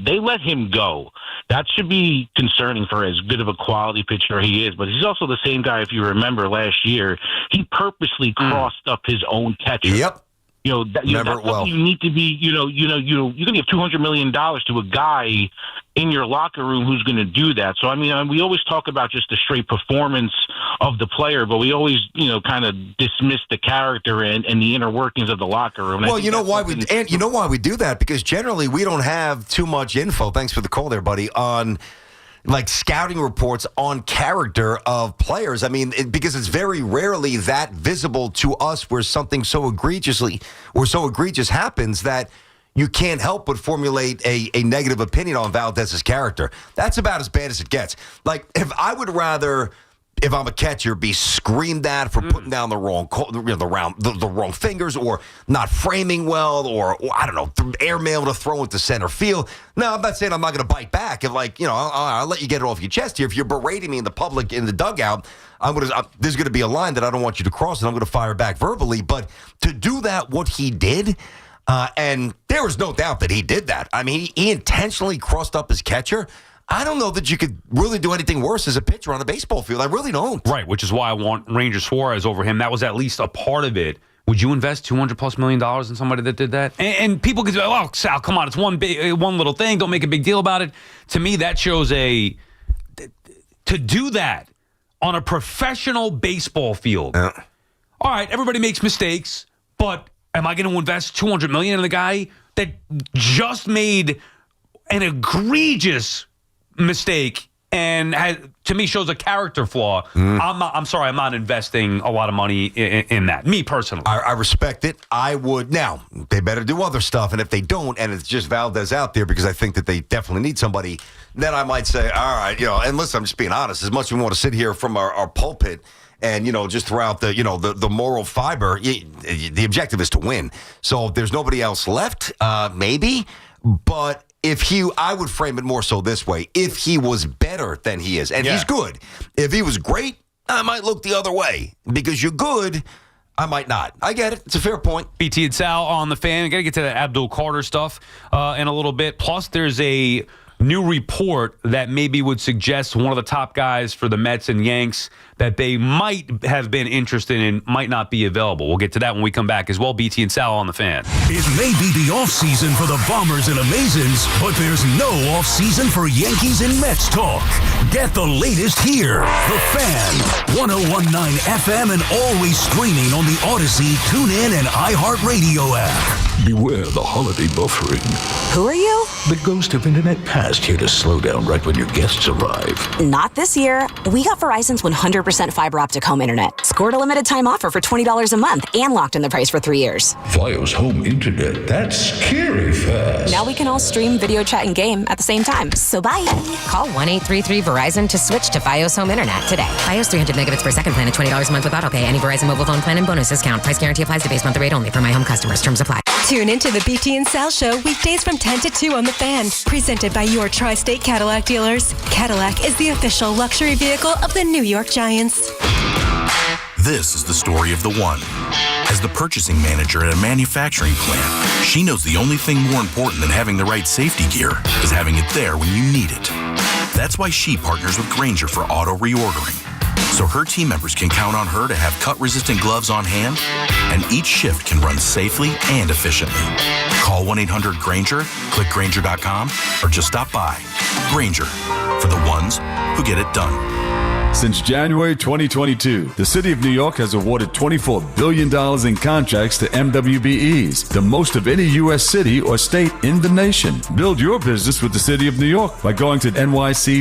They let him go. That should be concerning for as good of a quality pitcher he is, but he's also the same guy, if you remember last year, he purposely crossed up his own catcher. Yep. That's well. You need to be, you're going to give $200 million to a guy in your locker room who's going to do that. So, I mean, we always talk about just the straight performance of the player, but we always, kind of dismiss the character and the inner workings of the locker room. Well, you know why we do that? Because generally we don't have too much info. Thanks for the call there, buddy, on like scouting reports on character of players. I mean, because it's very rarely that visible to us where something so egregious happens that you can't help but formulate a negative opinion on Valdez's character. That's about as bad as it gets. Like, if I would rather, if I'm a catcher, be screamed at for putting down the wrong the wrong fingers, or not framing well, or I don't know, airmail to throw into center field. No, I'm not saying I'm not going to bite back. If I'll let you get it off your chest here. If you're berating me in the public in the dugout, there's going to be a line that I don't want you to cross, and I'm going to fire back verbally. But to do that, what he did. And there was no doubt that he did that. I mean, he intentionally crossed up his catcher. I don't know that you could really do anything worse as a pitcher on a baseball field. I really don't. Right, which is why I want Ranger Suarez over him. That was at least a part of it. Would you invest $200+ million in somebody that did that? And people could say, "Oh, Sal, come on, it's one little thing. Don't make a big deal about it." To me, that shows to do that on a professional baseball field. All right, everybody makes mistakes, but am I going to invest $200 million in the guy that just made an egregious mistake and to me shows a character flaw. I'm sorry, I'm not investing a lot of money in that. Me personally, I respect it. I would. Now they better do other stuff, and if they don't, and it's just Valdez out there because I think that they definitely need somebody, then I might say, all right, And listen, I'm just being honest. As much as we want to sit here from our pulpit and just throughout the moral fiber, the objective is to win. So if there's nobody else left, maybe, but. I would frame it more so this way. If he was better than he is, and he's good. If he was great, I might look the other way. Because you're good, I might not. I get it. It's a fair point. BT and Sal on the Fan. Got to get to the Abdul Carter stuff in a little bit. Plus, there's a new report that maybe would suggest one of the top guys for the Mets and Yanks that they might have been interested in might not be available. We'll get to that when we come back as well. BT and Sal on the Fan. It may be the offseason for the Bombers and Amazons, but there's no offseason for Yankees and Mets talk. Get the latest here. The Fan, 101.9 FM, and always streaming on the Odyssey, TuneIn, and iHeartRadio app. Beware the holiday buffering. Who are you? The ghost of internet past here to slow down right when your guests arrive. Not this year. We got Verizon's 100% fiber optic home internet. Scored a limited time offer for $20 a month and locked in the price for 3 years. Fios home internet, that's scary fast. Now we can all stream, video chat, and game at the same time. So bye. Call 1-833-VERIZON to switch to Fios home internet today. Fios 300 megabits per second plan at $20 a month with autopay. Any Verizon mobile phone plan and bonus discount. Price guarantee applies to base monthly rate only for my home customers. Terms apply. Tune into the BT and Sal Show weekdays from 10 to 2 on the Fan. Presented by your Tri-State Cadillac dealers. Cadillac is the official luxury vehicle of the New York Giants. This is the story of the one. As the purchasing manager at a manufacturing plant, she knows the only thing more important than having the right safety gear is having it there when you need it. That's why she partners with Grainger for auto reordering, so her team members can count on her to have cut-resistant gloves on hand, and each shift can run safely and efficiently. Call 1-800-GRAINGER, click Grainger.com, or just stop by. Grainger, for the ones who get it done. Since January 2022, the City of New York has awarded $24 billion in contracts to MWBEs, the most of any U.S. city or state in the nation. Build your business with the City of New York by going to nyc.gov/MWBEs.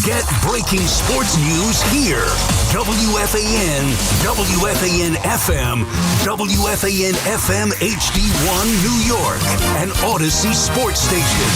Get breaking sports news here. WFAN, WFAN FM, WFAN FM HD1 New York, an Odyssey sports station.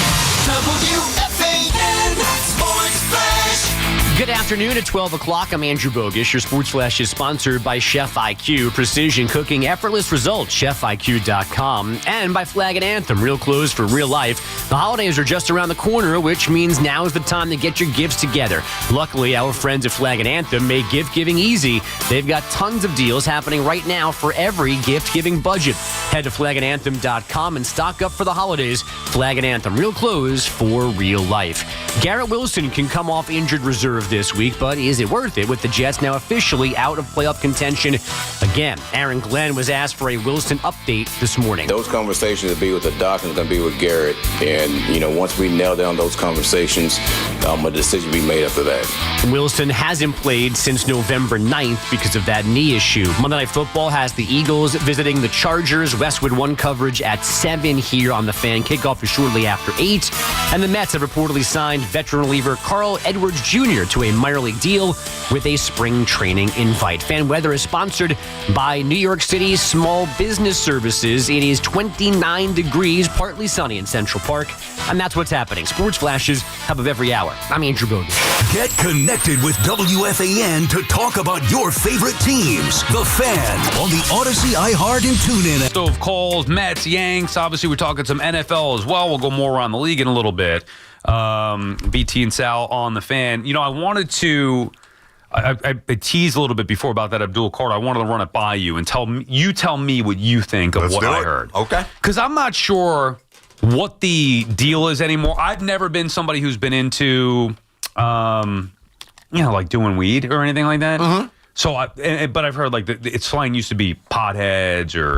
WFAN Sports Flash. Good afternoon at 12 o'clock. I'm Andrew Bogish. Your Sports Flash is sponsored by Chef IQ. Precision cooking, effortless results, chefiq.com. And by Flag and Anthem, real clothes for real life. The holidays are just around the corner, which means now is the time to get your gifts together. Luckily, our friends at Flag and Anthem make gift giving easy. They've got tons of deals happening right now for every gift giving budget. Head to flagandanthem.com and stock up for the holidays. Flag and Anthem, real clothes for real life. Garrett Wilson can come off injured reserve this week, but is it worth it with the Jets now officially out of playoff contention again? Aaron Glenn was asked for a Wilson update this morning. Those conversations will be with the doc and going to be with Garrett. And, once we nail down those conversations, a decision will be made after that. Wilson hasn't played since November 9th because of that knee issue. Monday Night Football has the Eagles visiting the Chargers. Westwood One coverage at 7 here on the Fan. Kickoff is shortly after 8. And the Mets have reportedly signed veteran reliever Carl Edwards Jr. to a minor league deal with a spring training invite. Fan weather is sponsored by New York City's Small Business Services. It is 29 degrees, partly sunny in Central Park, and that's what's happening. Sports flashes top of every hour. I'm Andrew Bogish. Get connected with WFAN to talk about your favorite teams. The Fan on the Odyssey, iHeart, and TuneIn. So, of calls, Mets, Yanks. Obviously, we're talking some NFL as well. We'll go more around the league in a little bit. BT and Sal on the Fan. I wanted to I teased a little bit before about that Abdul Carter. I wanted to run it by you and tell me what you think of what I heard. Okay. Because I'm not sure what the deal is anymore. I've never been somebody who's been into, like doing weed or anything like that. Mm-hmm. So, but I've heard like its slang used to be potheads or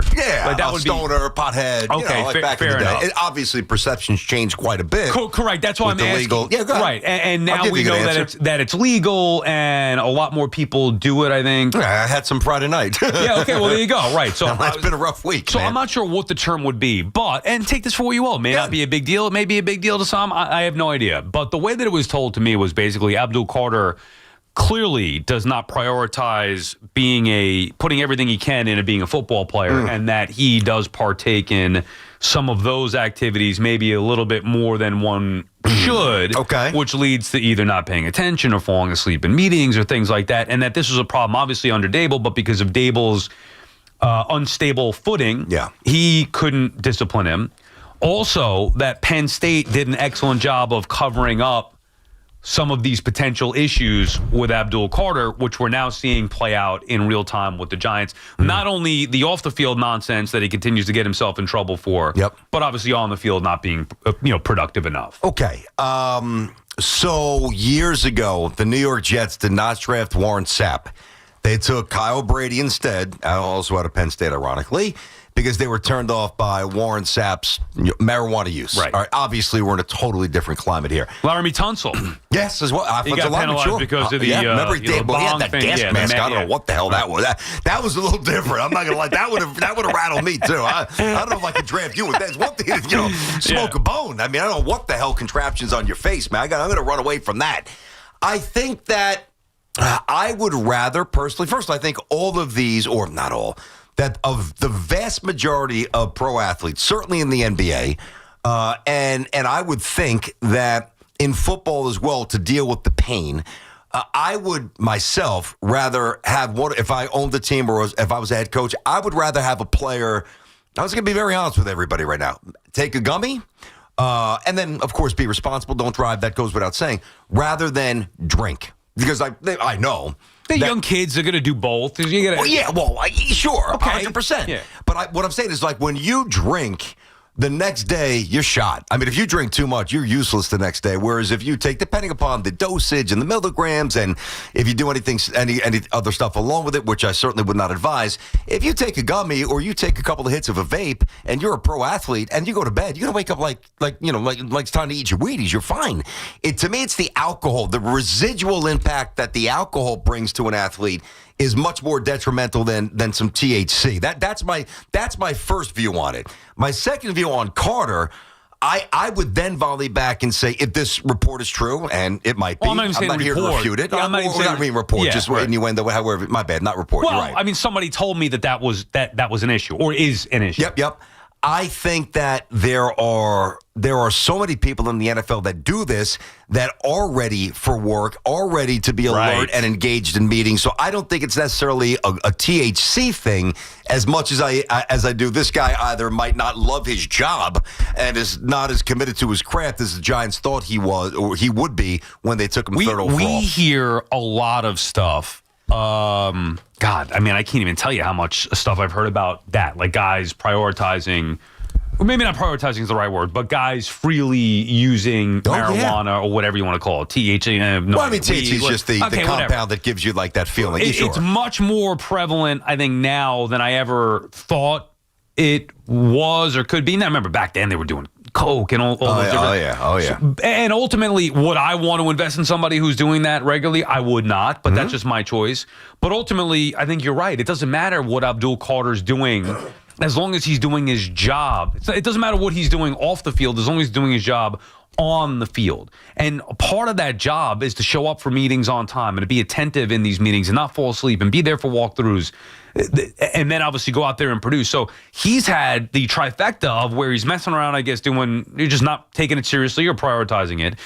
like that would stoner, pothead. Okay, back in the day. Obviously, perceptions changed quite a bit. Correct. That's why I'm asking. Legal. Yeah, go ahead. Right, and now we know that it's legal, and a lot more people do it. I think. Yeah, I had some Friday night. Yeah. Okay. Well, there you go. Right. So it's been a rough week. So man. I'm not sure what the term would be, and take this for what you will. It may not be a big deal. It may be a big deal to some. I have no idea. But the way that it was told to me was basically Abdul Carter clearly does not prioritize putting everything he can into being a football player, and that he does partake in some of those activities maybe a little bit more than one should, which leads to either not paying attention or falling asleep in meetings or things like that, and that this was a problem obviously under Dable, but because of Dable's unstable footing, he couldn't discipline him. Also, that Penn State did an excellent job of covering up some of these potential issues with Abdul Carter, which we're now seeing play out in real time with the Giants. Not only the off-the-field nonsense that he continues to get himself in trouble for, but obviously on the field not being productive enough. Okay. So years ago, the New York Jets did not draft Warren Sapp. They took Kyle Brady instead, also out of Penn State, ironically, because they were turned off by Warren Sapp's marijuana use. Right. All right. Obviously, we're in a totally different climate here. Laramie Tunsil. Yes, as well. He got penalized because of the remember he had that gas mask. I don't know what the hell that was. That was a little different. I'm not gonna lie. That would have rattled me too. I don't know if I could draft you with that. It's one thing to smoke a bone. I mean, I don't know what the hell contraptions on your face, man. I'm gonna run away from that. I think that I would rather personally. First, I think all of these, or not all, that of the vast majority of pro athletes, certainly in the NBA, and I would think that in football as well, to deal with the pain, I would myself rather have one. If I owned the team or if I was a head coach, I would rather have a player. I was going to be very honest with everybody right now. Take a gummy, and then of course be responsible. Don't drive. That goes without saying. Rather than drink, because I know. The young kids are going to do both. Sure, 100%. Yeah. But what I'm saying is, like, when you drink, the next day you're shot. I mean, if you drink too much, you're useless the next day. Whereas if you take, depending upon the dosage and the milligrams, and if you do any other stuff along with it, which I certainly would not advise, if you take a gummy or you take a couple of hits of a vape and you're a pro athlete and you go to bed, you're gonna wake up like it's time to eat your Wheaties. You're fine. To me, it's the alcohol, the residual impact that the alcohol brings to an athlete is much more detrimental than some THC. That's my first view on it. My second view on Carter, I would then volley back and say, if this report is true, and it might be, I'm not here to refute it. Yeah, I'm not reading report, just innuendo, however, my bad, not report. Well, You're right. I mean, somebody told me that was an issue, or is an issue. Yep. I think that there are so many people in the NFL that do this that are ready for work, are ready to be alert and engaged in meetings. So I don't think it's necessarily a THC thing as much as I do. This guy either might not love his job and is not as committed to his craft as the Giants thought he was or he would be when they took him third overall. We hear a lot of stuff. God, I mean, I can't even tell you how much stuff I've heard about that. Like guys prioritizing, or maybe not prioritizing is the right word, but guys freely using marijuana or whatever you want to call it. THC. THC is just the compound that gives you like that feeling. It's much more prevalent, I think, now than I ever thought it was or could be. Now, remember back then they were doing coke and all those different. Oh yeah. And ultimately, would I want to invest in somebody who's doing that regularly? I would not, but that's just my choice. But ultimately, I think you're right. It doesn't matter what Abdul Carter's doing, as long as he's doing his job. It doesn't matter what he's doing off the field, as long as he's doing his job on the field. And part of that job is to show up for meetings on time and to be attentive in these meetings and not fall asleep and be there for walkthroughs. And then obviously go out there and produce. So he's had the trifecta of where he's messing around, I guess, you're just not taking it seriously or prioritizing it,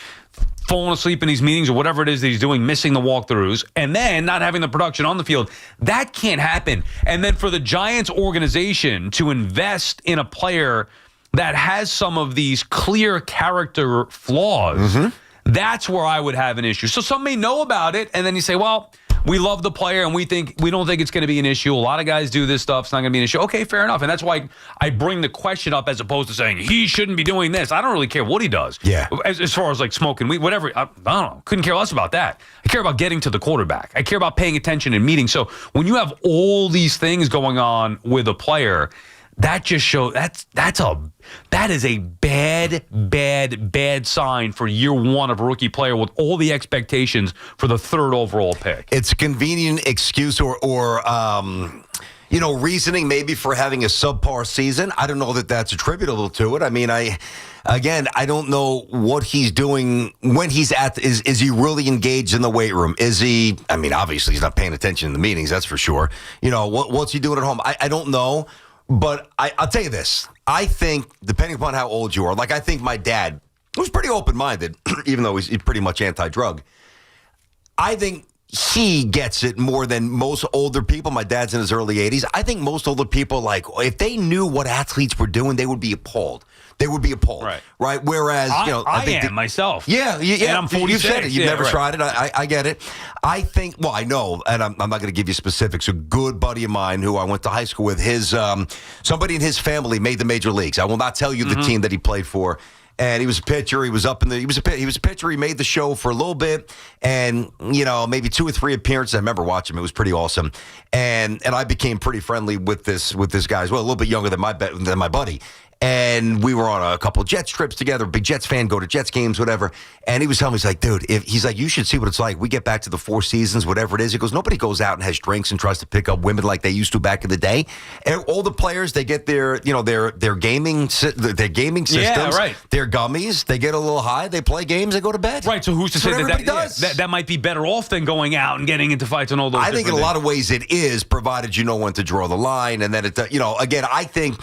falling asleep in these meetings or whatever it is that he's doing, missing the walkthroughs, and then not having the production on the field. That can't happen. And then for the Giants organization to invest in a player that has some of these clear character flaws, that's where I would have an issue. So some may know about it, and then you say, well, we love the player and we don't think it's going to be an issue. A lot of guys do this stuff. It's not going to be an issue. Okay, fair enough. And that's why I bring the question up as opposed to saying he shouldn't be doing this. I don't really care what he does. Yeah. As far as like smoking weed, whatever. I don't know. Couldn't care less about that. I care about getting to the quarterback. I care about paying attention in meetings. So when you have all these things going on with a player, that just shows that is a bad sign for year one of a rookie player with all the expectations for the 3rd overall pick. It's a convenient excuse or reasoning maybe for having a subpar season. I don't know that that's attributable to it. I mean, I don't know what he's doing when he's is he really engaged in the weight room? Is he, I mean, obviously he's not paying attention in the meetings, that's for sure. What's he doing at home? I don't know. But I'll tell you this. I think, depending upon how old you are, like I think my dad was pretty open-minded, even though he's pretty much anti-drug. I think he gets it more than most older people. My dad's in his early 80s. I think most older people, like, if they knew what athletes were doing, they would be appalled. Right? Whereas, I am myself. Yeah. And I'm 46. You've said it. You've never tried it. I get it. I think, well, I know, and I'm not going to give you specifics. A good buddy of mine who I went to high school with, somebody in his family made the major leagues. I will not tell you the team that he played for. And he was a pitcher. He was a pitcher. He made the show for a little bit, and maybe 2 or 3 appearances. I remember watching him. It was pretty awesome. And I became pretty friendly with this guy as well. A little bit younger than my buddy. And we were on a couple of Jets trips together. Big Jets fan, go to Jets games, whatever. And he was telling me, he's like, dude, he's like, you should see what it's like. We get back to the 4 seasons, whatever it is. He goes, nobody goes out and has drinks and tries to pick up women like they used to back in the day. And all the players, they get their gaming systems, their gummies. They get a little high. They play games. They go to bed. Right. So who's to say that might be better off than going out and getting into fights and all those? I think in a lot of ways it is, provided you know when to draw the line, and then again, I think.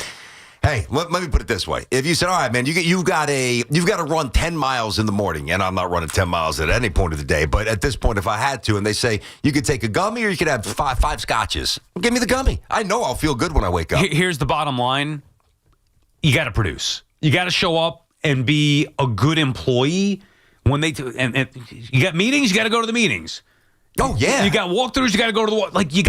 Hey, let me put it this way. If you said, all right, man, you've got to run 10 miles in the morning, and I'm not running 10 miles at any point of the day, but at this point, if I had to, and they say you could take a gummy or you could have five scotches, give me the gummy. I know I'll feel good when I wake up. Here's the bottom line. You got to produce. You got to show up and be a good employee. When and you got meetings, you got to go to the meetings. Oh, yeah. You got walkthroughs, you got to go to the you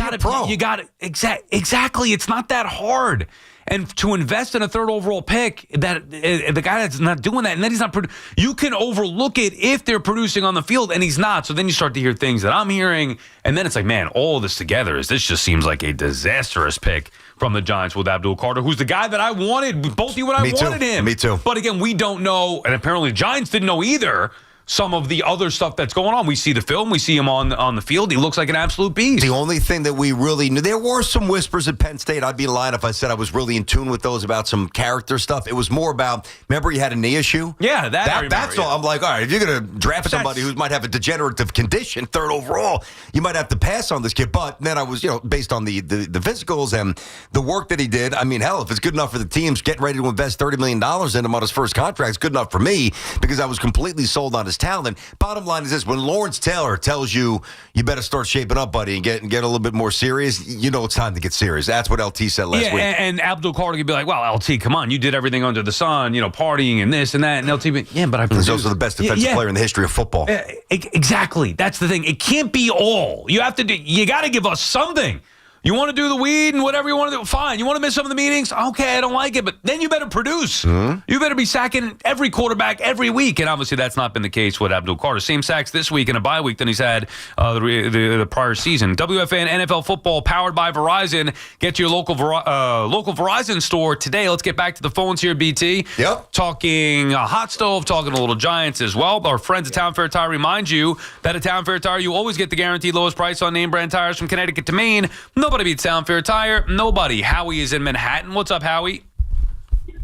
got to exactly. It's not that hard. And to invest in a 3rd overall pick, that the guy that's not doing that, and then he's not you can overlook it if they're producing on the field, and he's not. So then you start to hear things that I'm hearing, and then it's like, man, all of this together this just seems like a disastrous pick from the Giants with Abdul Carter, who's the guy that I wanted. Both you and I wanted him. Me too. But again, we don't know, and apparently the Giants didn't know either, some of the other stuff that's going on. We see the film. We see him on the field. He looks like an absolute beast. The only thing that we really knew, there were some whispers at Penn State. I'd be lying if I said I was really in tune with those about some character stuff. It was more about, remember he had a knee issue? Yeah, that's all. I'm like, all right, if you're going to draft somebody who might have a degenerative condition, 3rd overall, you might have to pass on this kid. But then I was, based on the physicals and the work that he did, I mean, hell, if it's good enough for the teams getting ready to invest $30 million in him on his first contract, it's good enough for me because I was completely sold on his talent. Bottom line is this: when Lawrence Taylor tells you better start shaping up, buddy, and get a little bit more serious, it's time to get serious. That's what LT said last week. And Abdul Carter could be like, well, LT, come on, you did everything under the sun, partying and this and that, and LT, but he's also the best defensive player in the history of football. Exactly, that's the thing. It can't be all. You got to give us something. You want to do the weed and whatever you want to do, fine. You want to miss some of the meetings? Okay, I don't like it, but then you better produce. Mm-hmm. You better be sacking every quarterback every week, and obviously that's not been the case with Abdul Carter. Same sacks this week in a bye week than he's had the prior season. WFAN NFL football powered by Verizon. Get to your local Verizon store today. Let's get back to the phones here, BT. Yep. Talking hot stove, talking a little Giants as well. Our friends at Town Fair Tire remind you that at Town Fair Tire, you always get the guaranteed lowest price on name brand tires from Connecticut to Maine. Nobody beats Town Fair Tire. Nobody. Howie is in Manhattan. What's up, Howie?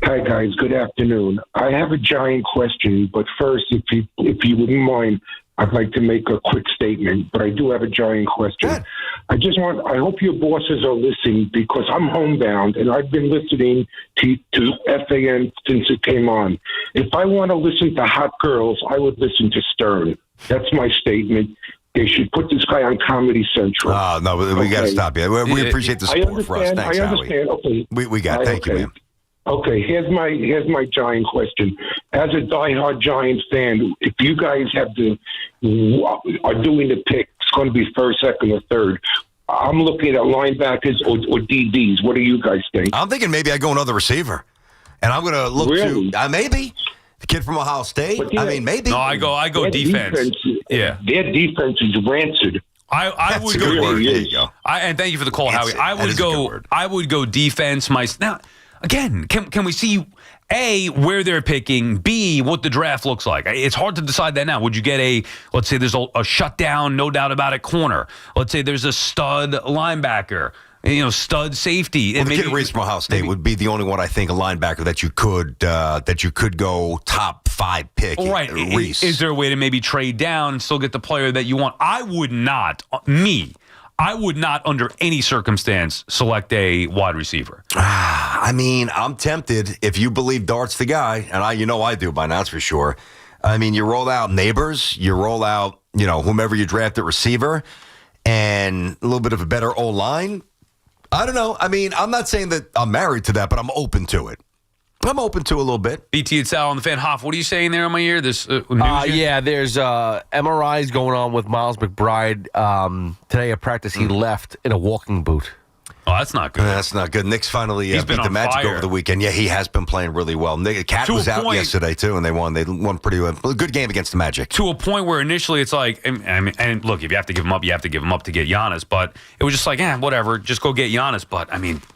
Hi, guys. Good afternoon. I have a giant question, but first, if you wouldn't mind, I'd like to make a quick statement. But I do have a giant question. I hope your bosses are listening because I'm homebound and I've been listening to FAN since it came on. If I want to listen to hot girls, I would listen to Stern. That's my statement. They should put this guy on Comedy Central. Oh, no, we got to stop you. We appreciate the support for us. Thanks, I understand. Howie. Okay. We got it. Thank you, man. Okay, here's my giant question. As a diehard Giants fan, if you guys are doing the picks it's going to be first, second, or third. I'm looking at linebackers or DBs. What do you guys think? I'm thinking maybe I go another receiver. And I'm going to look to maybe the kid from Ohio State. Maybe. No, I go defense. Yeah. Their defense is rancid. I would go. There you go. And thank you for the call, Howie. I would go defense. Now, again, can we see A, where they're picking, B, what the draft looks like? It's hard to decide that now. Would you get let's say there's a shutdown, no doubt about it, corner. Let's say there's a stud linebacker, stud safety. Well, the kid Reese from Ohio State would be the only one, I think, a linebacker that you could go top 5 pick. Right. Reese. Is there a way to maybe trade down and still get the player that you want? I would not under any circumstance select a wide receiver. I'm tempted. If you believe Dart's the guy, and I do by now, that's for sure. You roll out Neighbors, you roll out, whomever you draft at receiver, and a little bit of a better O-line. I don't know. I'm not saying that I'm married to that, but I'm open to it. I'm open to a little bit. BT and Sal on the fan. Hoff, what are you saying there in my ear? This news yeah, there's MRIs going on with Miles McBride. Today at practice, he left in a walking boot. Oh, that's not good. That's not good. Knicks finally beat the Magic over the weekend. Yeah, he has been playing really well. Cat was out yesterday, too, and they won. They won pretty well. A good game against the Magic. To a point where initially it's like, and look, if you have to give him up, you have to give him up to get Giannis. But it was just like, whatever, just go get Giannis. But,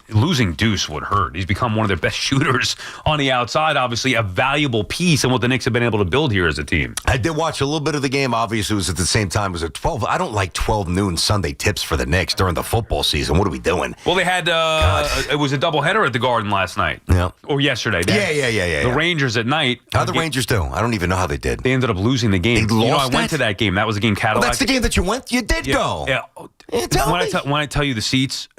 losing Deuce would hurt. He's become one of their best shooters on the outside, obviously a valuable piece in what the Knicks have been able to build here as a team. I did watch a little bit of the game. Obviously, it was at the same time. It was at 12. I don't like 12 noon Sunday tips for the Knicks during the football season. What are we doing? Well, they had it was a doubleheader at the Garden last night. Yeah. Or yesterday. Yeah. The Rangers at night. How'd the Rangers do? I don't even know how they did. They ended up losing the game. They lost I went to that game. That was the game Cadillac. Well, that's the game that you went? You did go. Yeah. When I tell you the seats,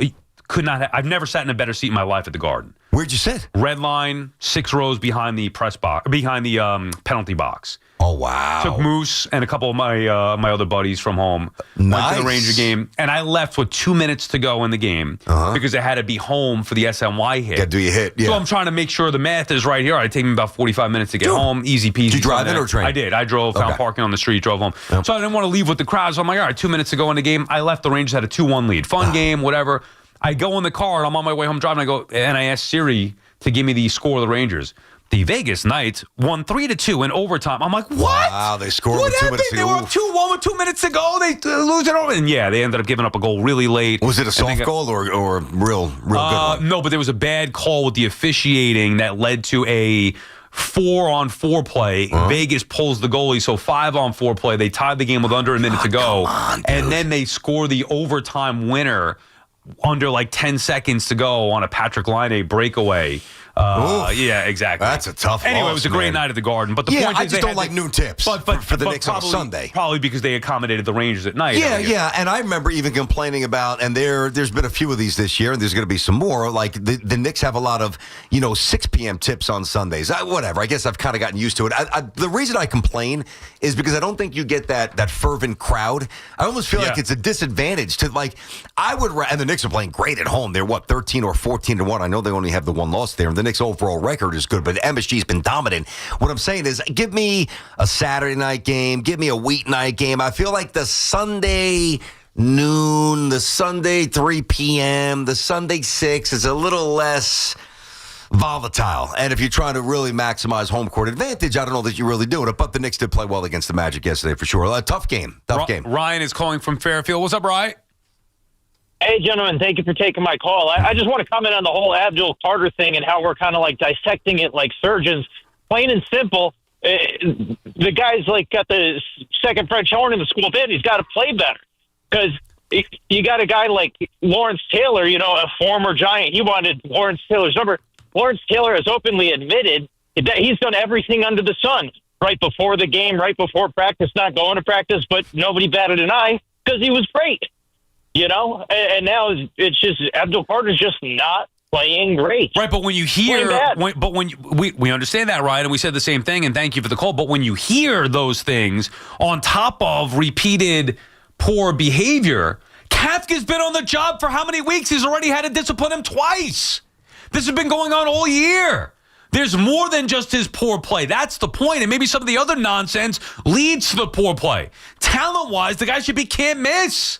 could not. I've never sat in a better seat in my life at the Garden. Where'd you sit? Red line, 6 rows behind the press box, behind the penalty box. Oh wow! Took Moose and a couple of my other buddies from home. Nice. Went to the Ranger game, and I left with 2 minutes to go in the game because I had to be home for the SNY hit. Got to do your hit. Yeah. So I'm trying to make sure the math is right here. It take me about 45 minutes to get home. Easy peasy. Did you drive in or train? I did. I drove. Found parking on the street. Drove home. Yep. So I didn't want to leave with the crowd. So I'm like, all right, 2 minutes to go in the game. I left. The Rangers had a 2-1 lead. Fun game, whatever. I go in the car and I'm on my way home driving. I ask Siri to give me the score of the Rangers. The Vegas Knights won 3-2 in overtime. I'm like, what? Wow, they scored with 2 minutes to go. They were up 2-1 with 2 minutes to go. They lose it over. And they ended up giving up a goal really late. Was it a soft goal or a real good one? No, but there was a bad call with the officiating that led to a 4-on-4 play. Vegas pulls the goalie, so 5-on-4 play. They tied the game with under a minute to go. And then they score the overtime winner under like 10 seconds to go on a Patrick Laine breakaway. Yeah, exactly. That's a tough Anyway, loss, it was a great night at the Garden. But the point I is just don't like noon tips for the Knicks on Sunday. Probably because they accommodated the Rangers at night. Yeah. And I remember even complaining about, and there's been a few of these this year, and there's going to be some more, like the Knicks have a lot of, 6 p.m. tips on Sundays. Whatever. I guess I've kind of gotten used to it. The reason I complain is because I don't think you get that fervent crowd. I almost feel like it's a disadvantage to, like, and the Knicks are playing great at home. They're, 13 or 14-1. I know they only have the one loss there, and the Knicks' overall record is good, but MSG's been dominant. What I'm saying is, give me a Saturday night game, give me a weeknight game. I feel like the Sunday noon, the Sunday 3 p.m., the Sunday 6 is a little less volatile. And if you're trying to really maximize home court advantage, I don't know that you really do it. But the Knicks did play well against the Magic yesterday for sure. A tough game. Ryan is calling from Fairfield. What's up, Ryan? Hey, gentlemen, thank you for taking my call. I just want to comment on the whole Abdul Carter thing and how we're kind of like dissecting it like surgeons. Plain and simple, the guy's like got the second French horn in the school band. He's got to play better because you got a guy like Lawrence Taylor, a former Giant. He wanted Lawrence Taylor's number. Lawrence Taylor has openly admitted that he's done everything under the sun right before the game, right before practice, not going to practice, but nobody batted an eye because he was great. And now it's just Abdul Carter's just not playing great. Right, but when you hear, we understand that, right? And we said the same thing, and thank you for the call. But when you hear those things on top of repeated poor behavior, Kafka's been on the job for how many weeks? He's already had to discipline him twice. This has been going on all year. There's more than just his poor play. That's the point. And maybe some of the other nonsense leads to the poor play. Talent-wise, the guy should be can't miss.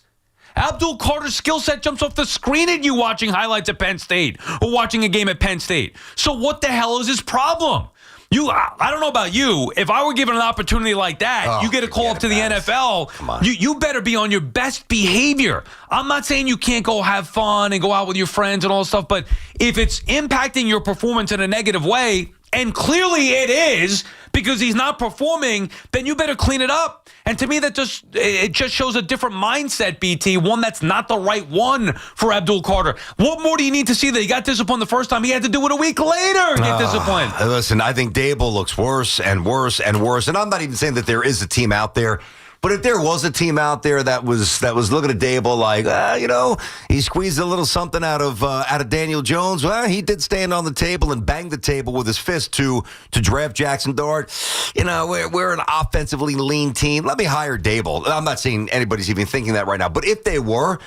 Abdul Carter's skill set jumps off the screen at you watching highlights at Penn State or watching a game at Penn State. So what the hell is his problem? I don't know about you. If I were given an opportunity like that, you get a call up to the NFL, you better be on your best behavior. I'm not saying you can't go have fun and go out with your friends and all that stuff, but if it's impacting your performance in a negative way, and clearly it is because he's not performing, then you better clean it up. And to me, it just shows a different mindset, BT, one that's not the right one for Abdul Carter. What more do you need to see that he got disciplined the first time? He had to do it a week later and get disciplined. Listen, I think Dable looks worse and worse and worse. And I'm not even saying that there is a team out there. But if there was a team out there that was looking at Dable like, he squeezed a little something out of Daniel Jones, well, he did stand on the table and bang the table with his fist to draft Jackson Dart. We're an offensively lean team. Let me hire Dable. I'm not saying anybody's even thinking that right now. But if they were,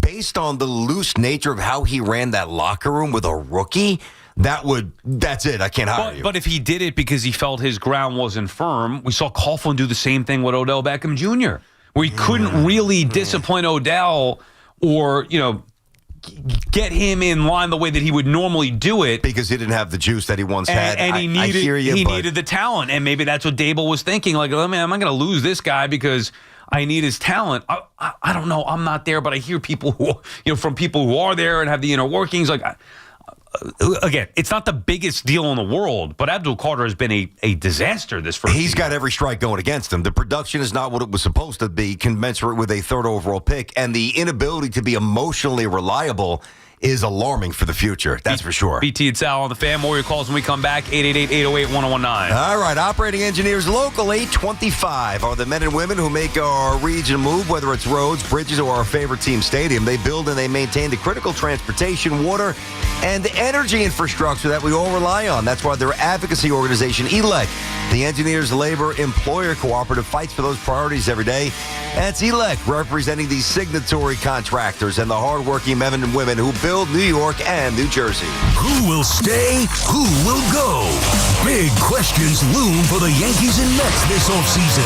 based on the loose nature of how he ran that locker room with a rookie, that's it. I can't hire you. But if he did it because he felt his ground wasn't firm, we saw Coughlin do the same thing with Odell Beckham Jr., where he couldn't really discipline Odell or, get him in line the way that he would normally do it. Because he didn't have the juice that he once had. And he needed the talent. And maybe that's what Dable was thinking. Like, oh, man, am I going to lose this guy because I need his talent? I don't know. I'm not there, but I hear people who, from people who are there and have the inner workings. Like, again, it's not the biggest deal in the world, but Abdul Carter has been a disaster this first He's season. got every strike going against him. The production is not what it was supposed to be, commensurate with a third overall pick, and the inability to be emotionally reliable is alarming for the future. That's for sure. BT and Sal on the Fan. More your calls when we come back. 888-808-1019. All right. Operating engineers local 825 are the men and women who make our region move, whether it's roads, bridges, or our favorite team stadium. They build and they maintain the critical transportation, water, and energy infrastructure that we all rely on. That's why their advocacy organization, ELEC, the Engineers Labor Employer Cooperative, fights for those priorities every day. That's ELEC, representing these signatory contractors and the hardworking men and women who build New York and New Jersey. Who will stay? Who will go? Big questions loom for the Yankees and Mets this offseason.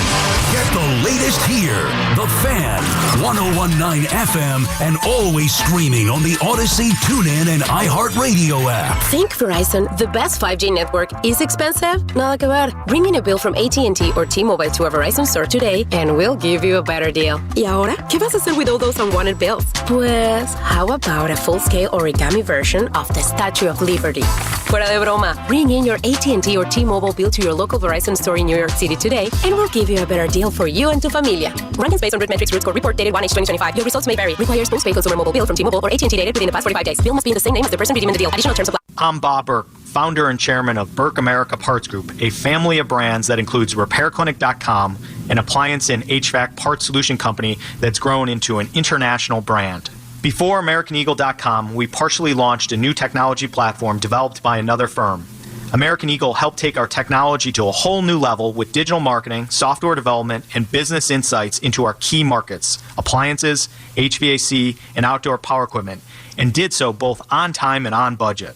Get the latest here. The Fan, 101.9 FM, and always streaming on the Odyssey, TuneIn, and iHeartRadio app. Think Verizon, the best 5G network, is expensive? Nada que ver. Bring in a bill from AT&T or T-Mobile to a Verizon store today, and we'll give you a better deal. ¿Y ahora? ¿Qué vas a hacer with all those unwanted bills? Pues, how about a full-scale origami version of the Statue of Liberty? Fuera de broma. Bring in your AT&T or T-Mobile bill to your local Verizon store in New York City today, and we'll give you a better deal for you and tu familia. Rankings based on RootMetrics root score report dated 1H2025. Your results may vary. Requires postpaid consumer mobile bill from T-Mobile or AT&T dated within the past 45 days. Bill must be in the same name as the person redeeming the deal. Additional terms apply. I'm Bob Burke, founder and chairman of Burke America Parts Group, a family of brands that includes RepairClinic.com, an appliance and HVAC parts solution company that's grown into an international brand. Before AmericanEagle.com, we partially launched a new technology platform developed by another firm. American Eagle helped take our technology to a whole new level with digital marketing, software development, and business insights into our key markets, appliances, HVAC, and outdoor power equipment, and did so both on time and on budget.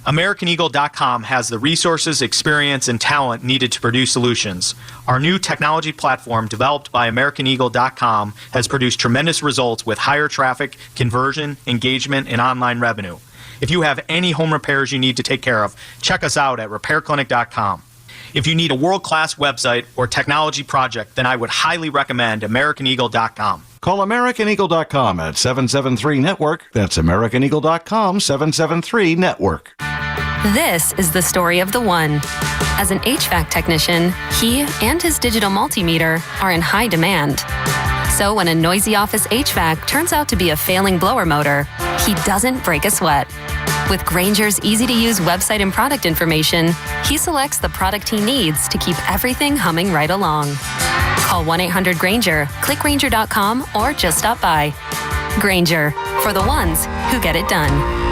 AmericanEagle.com has the resources, experience, and talent needed to produce solutions. Our new technology platform, developed by AmericanEagle.com, has produced tremendous results with higher traffic, conversion, engagement, and online revenue. If you have any home repairs you need to take care of, check us out at RepairClinic.com. If you need a world-class website or technology project, then I would highly recommend AmericanEagle.com. Call AmericanEagle.com at 773-NETWORK. That's AmericanEagle.com, 773-NETWORK. This is the story of the one. As an HVAC technician, he and his digital multimeter are in high demand. So when a noisy office HVAC turns out to be a failing blower motor, he doesn't break a sweat. With Grainger's easy-to-use website and product information, he selects the product he needs to keep everything humming right along. Call 1-800-GRAINGER, click Grainger.com, or just stop by. Grainger, for the ones who get it done.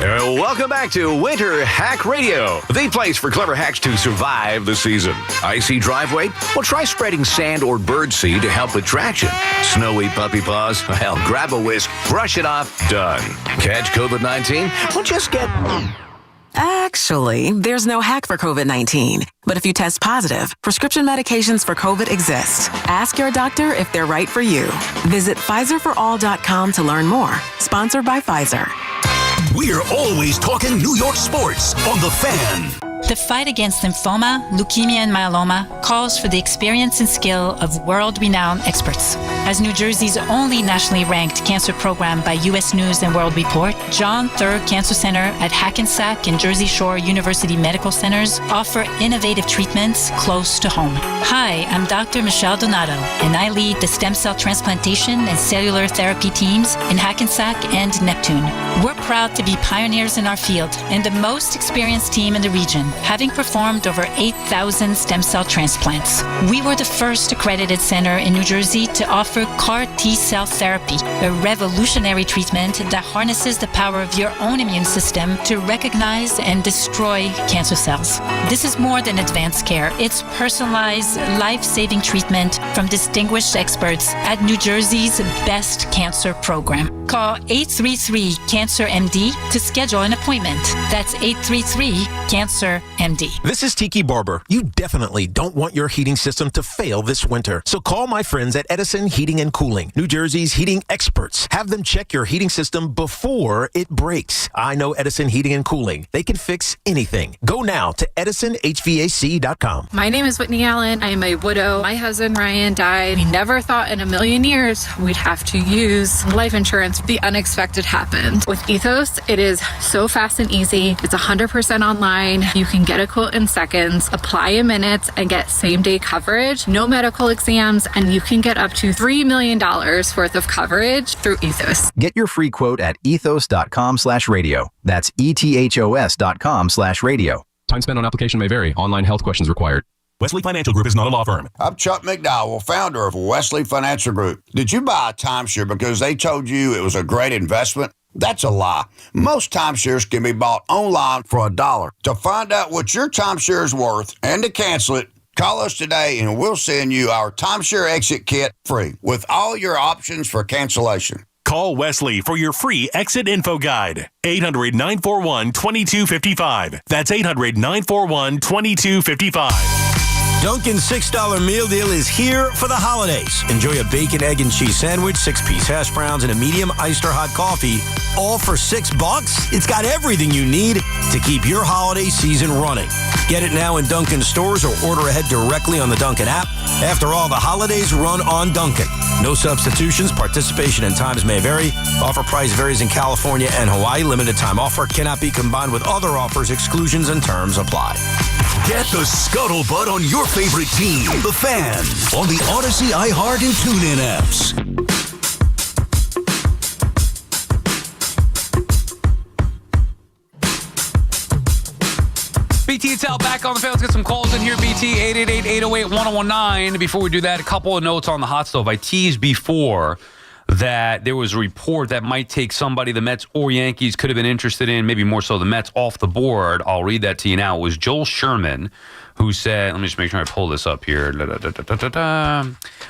Welcome back to Winter Hack Radio, the place for clever hacks to survive the season. Icy driveway? Well, try spreading sand or birdseed to help with traction. Snowy puppy paws? Well, grab a whisk, brush it off, done. Catch COVID-19? Well, just get Actually, there's no hack for COVID-19. But if you test positive, prescription medications for COVID exist. Ask your doctor if they're right for you. Visit PfizerForAll.com to learn more. Sponsored by Pfizer. We're always talking New York sports on The Fan. The fight against lymphoma, leukemia, and myeloma calls for the experience and skill of world-renowned experts. As New Jersey's only nationally ranked cancer program by U.S. News and World Report, John Thurg Cancer Center at Hackensack and Jersey Shore University Medical Centers offer innovative treatments close to home. Hi, I'm Dr. Michelle Donato, and I lead the stem cell transplantation and cellular therapy teams in Hackensack and Neptune. We're proud to be pioneers in our field and the most experienced team in the region, having performed over 8,000 stem cell transplants. We were the first accredited center in New Jersey to offer CAR T-cell therapy, a revolutionary treatment that harnesses the power of your own immune system to recognize and destroy cancer cells. This is more than advanced care. It's personalized, life-saving treatment from distinguished experts at New Jersey's best cancer program. Call 833-CANCER-MD to schedule an appointment. That's 833-CANCER-MD. This is Tiki Barber. You definitely don't want your heating system to fail this winter. So call my friends at Edison Heating and Cooling, New Jersey's heating experts. Have them check your heating system before it breaks. I know Edison Heating and Cooling. They can fix anything. Go now to EdisonHVAC.com. My name is Whitney Allen. I am a widow. My husband Ryan died. We never thought in a million years we'd have to use life insurance. The unexpected happened. With Ethos, it is so fast and easy. It's 100% online. You can get a quote in seconds, apply in minutes, and get same-day coverage. No medical exams, and you can get up to $3 million worth of coverage through Ethos. Get your free quote at ethos.com/radio. That's ETHOS.com/radio. Time spent on application may vary. Online health questions required. Wesley Financial Group is not a law firm. I'm Chuck McDowell, founder of Wesley Financial Group. Did you buy a timeshare because they told you it was a great investment? That's a lie. Most timeshares can be bought online for $1. To find out what your timeshare is worth and to cancel it, call us today and we'll send you our timeshare exit kit free with all your options for cancellation. Call Wesley for your free exit info guide. 800-941-2255. That's 800-941-2255. Dunkin's $6 meal deal is here for the holidays. Enjoy a bacon, egg, and cheese sandwich, 6-piece hash browns, and a medium iced or hot coffee, all for $6. It's got everything you need to keep your holiday season running. Get it now in Dunkin' stores or order ahead directly on the Dunkin' app. After all, the holidays run on Dunkin'. No substitutions, participation and times may vary. Offer price varies in California and Hawaii. Limited time offer cannot be combined with other offers. Exclusions and terms apply. Get the scuttlebutt on your favorite team, The Fan, on the Odyssey, iHeart, and TuneIn apps. BT, it's out back on The Fan. Let's get some calls in here. BT, 888-808-1019. Before we do that, a couple of notes on the hot stove. I teased before that there was a report that might take somebody the Mets or Yankees could have been interested in, maybe more so the Mets, off the board. I'll read that to you now. It was Joel Sherman who said, let me just make sure I pull this up here.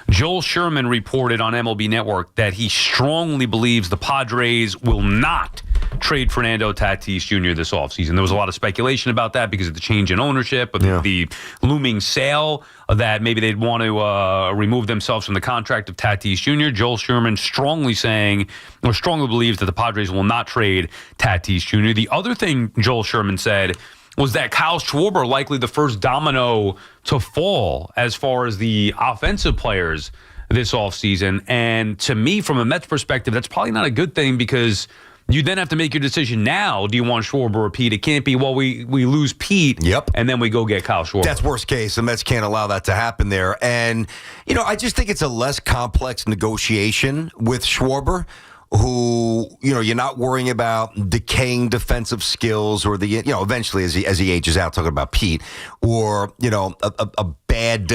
Joel Sherman reported on MLB Network that he strongly believes the Padres will not trade Fernando Tatis Jr. this offseason. There was a lot of speculation about that because of the change in ownership, of the looming sale, that maybe they'd want to remove themselves from the contract of Tatis Jr. Joel Sherman strongly believes that the Padres will not trade Tatis Jr. The other thing Joel Sherman said was that Kyle Schwarber likely the first domino to fall as far as the offensive players this offseason. And to me, from a Mets perspective, that's probably not a good thing because you then have to make your decision now. Do you want Schwarber or Pete? It can't be, well, we lose Pete, and then we go get Kyle Schwarber. That's worst case. The Mets can't allow that to happen there. And, I just think it's a less complex negotiation with Schwarber, who, you're not worrying about decaying defensive skills or the, eventually as he ages out, talking about Pete, or, a bad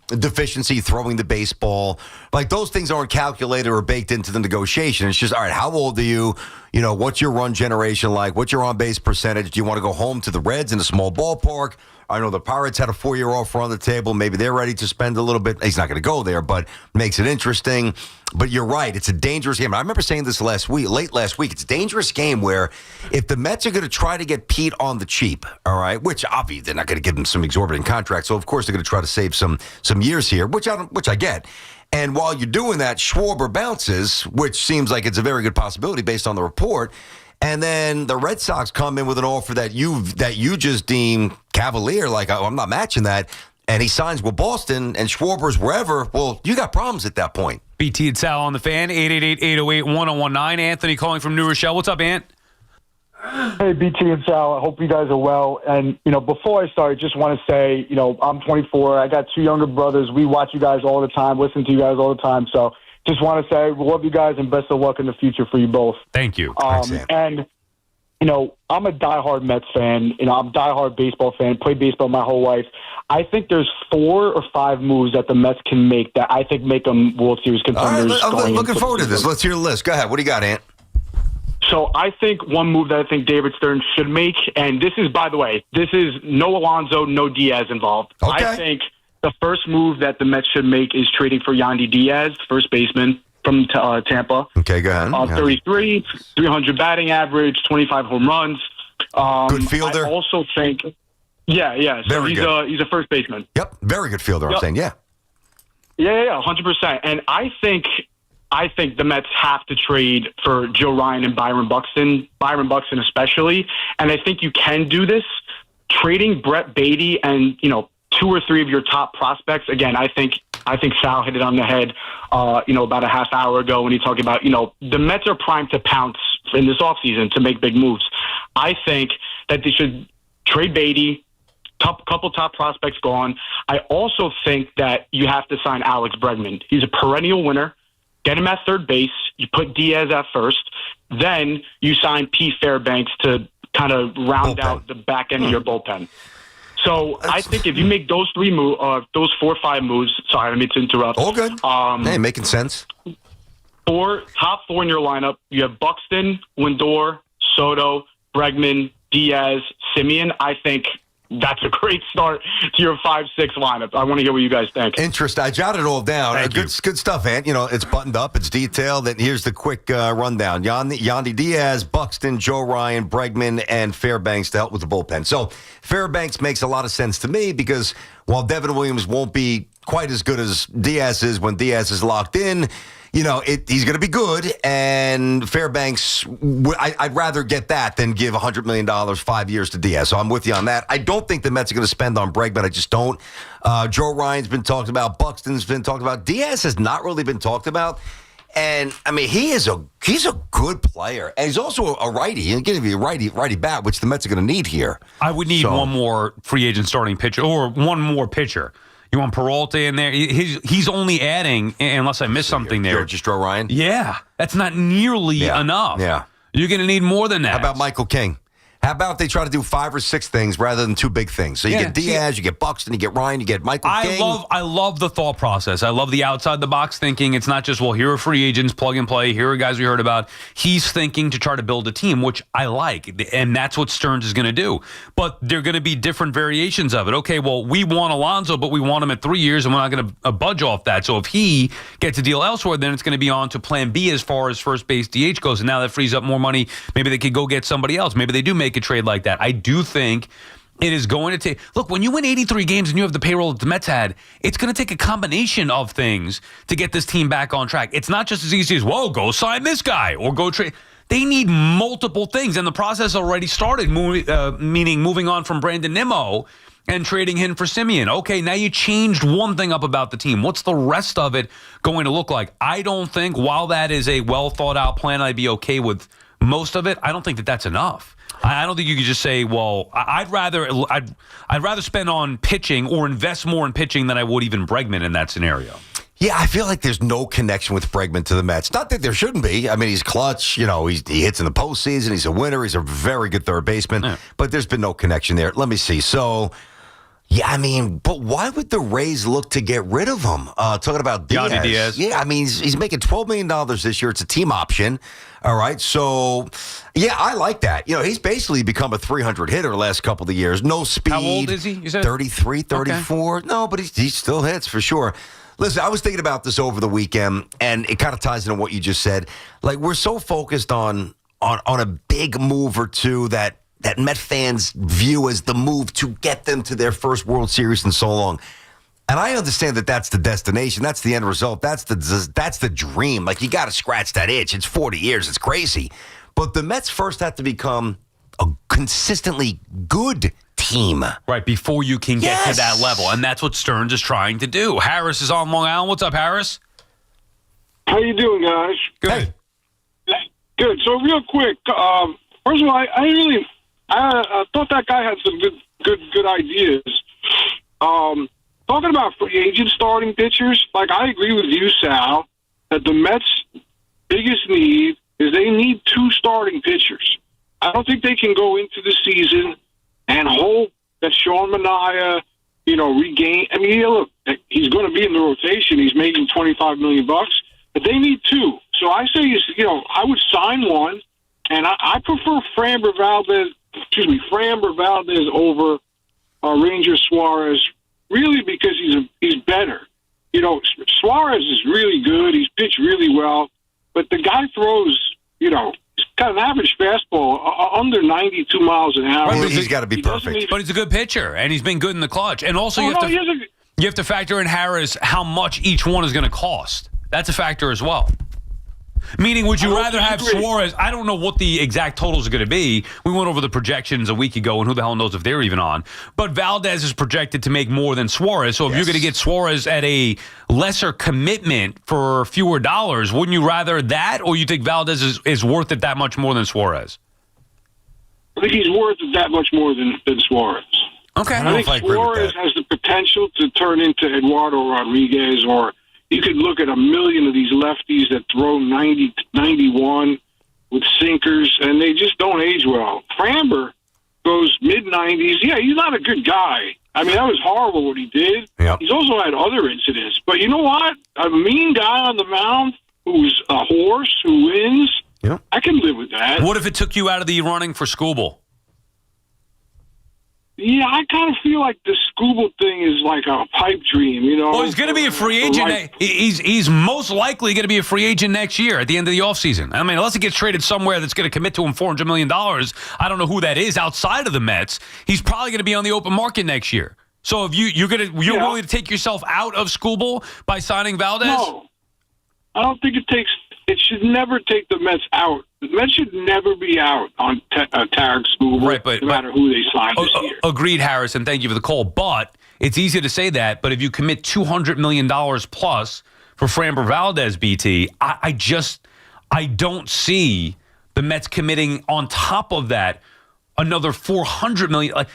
deficiency throwing the baseball. Like, those things aren't calculated or baked into the negotiation. It's just, all right, how old are you? What's your run generation like? What's your on-base percentage? Do you want to go home to the Reds in a small ballpark? I know the Pirates had a 4-year offer on the table. Maybe they're ready to spend a little bit. He's not going to go there, but makes it interesting. But you're right. It's a dangerous game. I remember saying this late last week. It's a dangerous game where if the Mets are going to try to get Pete on the cheap, all right, which obviously they're not going to give him some exorbitant contract. So, of course, they're going to try to save some years here, which I get. And while you're doing that, Schwarber bounces, which seems like it's a very good possibility based on the report. And then the Red Sox come in with an offer that you just deem cavalier, like I'm not matching that. And he signs with Boston and Schwarber's wherever. Well, you got problems at that point. BT and Sal on the Fan, 888-808-1019. Anthony calling from New Rochelle. What's up, Ant? Hey, BT and Sal. I hope you guys are well. And, before I start, I just want to say, I'm 24. I got 2 younger brothers. We watch you guys all the time, listen to you guys all the time. So just want to say we love you guys and best of luck in the future for you both. Thank you. And, I'm a diehard Mets fan. I'm a diehard baseball fan. Played baseball my whole life. I think there's 4 or 5 moves that the Mets can make that I think make them World Series contenders. All right, I'm looking forward to this. Let's hear the list. Go ahead. What do you got, Ant? So I think one move that I think David Stern should make, and this is, by the way, this is no Alonso, no Diaz involved. Okay. I think the first move that the Mets should make is trading for Yandy Diaz, first baseman from Tampa. Okay, go ahead. 33, 300 batting average, 25 home runs. Good fielder. I also think, yeah. So he's a first baseman. Yep, very good fielder. I'm saying, yeah. Yeah, 100%. And I think the Mets have to trade for Joe Ryan and Byron Buxton especially. And I think you can do this. Trading Brett Beatty and, 2 or 3 of your top prospects. Again, I think Sal hit it on the head, about a half hour ago when he talked about, the Mets are primed to pounce in this offseason to make big moves. I think that they should trade Beatty, couple top prospects gone. I also think that you have to sign Alex Bregman. He's a perennial winner. Get him at third base. You put Diaz at first. Then you sign Pete Fairbanks to kind of round out the back end of your bullpen. So I think if you make those 4 or 5 moves, sorry, I didn't mean to interrupt. All good. Hey, making sense. Top 4 in your lineup. You have Buxton, Lindor, Soto, Bregman, Diaz, Simeon. I think that's a great start to your 5-6 lineup. I want to hear what you guys think. Interesting. I jotted it all down. Good stuff, Ant. It's buttoned up. It's detailed. And here's the quick rundown. Yandy Diaz, Buxton, Joe Ryan, Bregman, and Fairbanks to help with the bullpen. So Fairbanks makes a lot of sense to me because while Devin Williams won't be quite as good as Diaz is when Diaz is locked in, he's going to be good, and Fairbanks, I'd rather get that than give $100 million 5 years to Diaz. So I'm with you on that. I don't think the Mets are going to spend on Bregman. I just don't. Joe Ryan's been talked about. Buxton's been talked about. Diaz has not really been talked about. And, he's a good player. And he's also a righty. He's going to be a righty bat, which the Mets are going to need here. I would need one more free agent starting pitcher or one more pitcher. You want Peralta in there? He's only adding, unless I missed something there. Just Joe Ryan? Yeah. That's not nearly enough. Yeah. You're going to need more than that. How about Michael King? How about they try to do 5 or 6 things rather than 2 big things? So you get Diaz, you get Buxton, you get Ryan, you get Michael King. I love the thought process. I love the outside the box thinking. It's not just, here are free agents, plug and play. Here are guys we heard about. He's thinking to try to build a team, which I like. And that's what Stearns is going to do. But there are going to be different variations of it. Okay, we want Alonso, but we want him at 3 years, and we're not going to budge off that. So if he gets a deal elsewhere, then it's going to be on to plan B as far as first base DH goes. And now that frees up more money. Maybe they could go get somebody else. Maybe they do make a trade like that. I do think it is going to take... Look, when you win 83 games and you have the payroll that the Mets had, it's going to take a combination of things to get this team back on track. It's not just as easy as, go sign this guy or go trade. They need multiple things, and the process already started, meaning moving on from Brandon Nimmo and trading him for Simeon. Okay, now you changed one thing up about the team. What's the rest of it going to look like? I don't think, while that is a well-thought-out plan, I'd be okay with most of it. I don't think that that's enough. I don't think you could just say, I'd rather spend on pitching or invest more in pitching than I would even Bregman in that scenario. Yeah, I feel like there's no connection with Bregman to the Mets. Not that there shouldn't be. He's clutch. He hits in the postseason. He's a winner. He's a very good third baseman. Yeah. But there's been no connection there. Let me see. So Yeah, I mean, but why would the Rays look to get rid of him? Talking about Diaz. Yeah, I mean, he's making $12 million this year. It's a team option. All right. So, yeah, I like that. You know, he's basically become a 300 hitter the last couple of years. No speed. How old is he? You said 33, 34. Okay. No, but he still hits for sure. Listen, I was thinking about this over the weekend, and it kind of ties into what you just said. Like, we're so focused on a big move or two that Met fans view as the move to get them to their first World Series in so long. And I understand that that's the destination. That's the end result. That's the dream. Like, you got to scratch that itch. It's 40 years. It's crazy. But the Mets first have to become a consistently good team. Right, before you can get to that level. And that's what Stearns is trying to do. Harris is on Long Island. What's up, Harris? How you doing, guys? Good. Good. So real quick, first of all, I thought that guy had some good ideas. Talking about free agent starting pitchers, like, I agree with you, Sal, that the Mets' biggest need is they need 2 starting pitchers. I don't think they can go into the season and hope that Sean Manaea, regain. I mean, look, he's going to be in the rotation. He's making $25 million, but they need 2. So I say, I would sign one, and I prefer Framber Valdez over Ranger Suarez, really, because he's better. Suarez is really good. He's pitched really well, but the guy throws, he's got an average fastball under 92 miles an hour. Right, he's got to be perfect. But he's a good pitcher, and he's been good in the clutch. And also, you have to factor in, Harris, how much each one is going to cost. That's a factor as well. Meaning, would you rather have Suarez? I don't know what the exact totals are going to be. We went over the projections a week ago, and who the hell knows if they're even on. But Valdez is projected to make more than Suarez. So if you're going to get Suarez at a lesser commitment for fewer dollars, wouldn't you rather that, or you think Valdez is worth it that much more than Suarez? I think he's worth it that much more than Suarez. Okay. I think Suarez has the potential to turn into Eduardo Rodriguez, or you could look at a million of these lefties that throw 90, 91 with sinkers, and they just don't age well. Framber goes mid-90s. Yeah, he's not a good guy. I mean, that was horrible what he did. Yep. He's also had other incidents. But you know what? A mean guy on the mound who's a horse who wins, I can live with that. What if it took you out of the running for Skubal? Yeah, I kind of feel like the Skubal thing is like a pipe dream, Well, he's going to be a free agent. He's most likely going to be a free agent next year at the end of the offseason. I mean, unless he gets traded somewhere that's going to commit to him $400 million, I don't know who that is outside of the Mets. He's probably going to be on the open market next year. So if you're willing to take yourself out of Skubal by signing Valdez? No, I don't think it should never take the Mets out. The Mets should never be out on Tarek Skubal, right, no matter who they sign this year. Agreed, Harris, and thank you for the call. But it's easy to say that. But if you commit $200 million plus for Framber Valdez, BT, I don't see the Mets committing on top of that another $400 million. Like,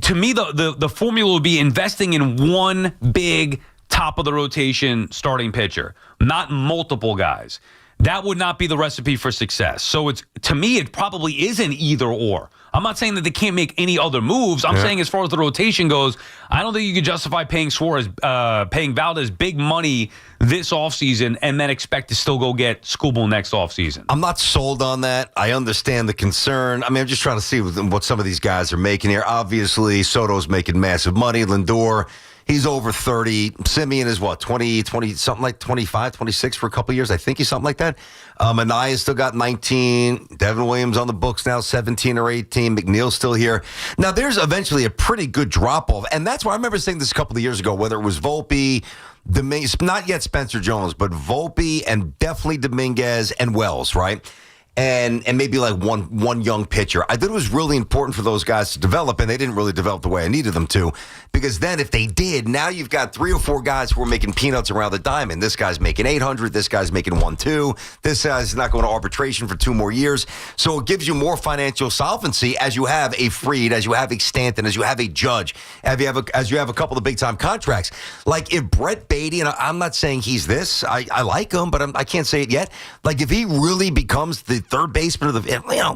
to me, the formula would be investing in one big top of the rotation starting pitcher, not multiple guys. That would not be the recipe for success. So to me, it probably is an either or. I'm not saying that they can't make any other moves. I'm saying as far as the rotation goes, I don't think you can justify paying Valdez big money this offseason and then expect to still go get Skubal next offseason. I'm not sold on that. I understand the concern. I mean, I'm just trying to see what some of these guys are making here. Obviously, Soto's making massive money. Lindor, he's over 30. Simeon is what, 20, something like 25, 26 for a couple of years. I think he's something like that. Manaea's still got 19. Devin Williams on the books now, 17 or 18. McNeil's still here. Now, there's eventually a pretty good drop-off, and that's why I remember saying this a couple of years ago, whether it was Volpe, not yet Spencer Jones, but Volpe and definitely Dominguez and Wells, right? And maybe like one young pitcher. I thought it was really important for those guys to develop, and they didn't really develop the way I needed them to. Because then if they did, now you've got 3 or 4 guys who are making peanuts around the diamond. This guy's making $800. This guy's making $1.2. This guy's not going to arbitration for 2 more years. So it gives you more financial solvency as you have a Fried, as you have a Stanton, as you have a Judge, as you have a couple of big-time contracts. Like if Brett Beatty, and I'm not saying he's this. I like him, but I can't say it yet. Like if he really becomes the third baseman of the,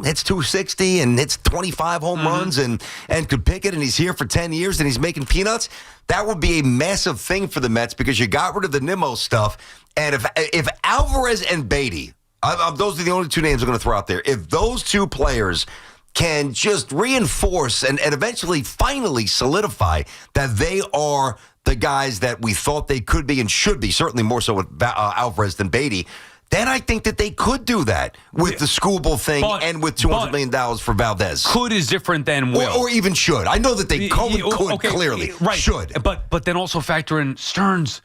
hits 260 and hits 25 home runs and could pick it, and he's here for 10 years and he's making peanuts. That would be a massive thing for the Mets because you got rid of the Nimmo stuff. And if Alvarez and Beatty, those are the only two names I'm going to throw out there. If those two players can just reinforce and eventually finally solidify that they are the guys that we thought they could be and should be, certainly more so with Alvarez than Beatty, then I think that they could do that with the Skubal thing and with $200 million for Valdez. Could is different than will. Or even should. I know that they could clearly. Right. Should. But then also factor in Stearns.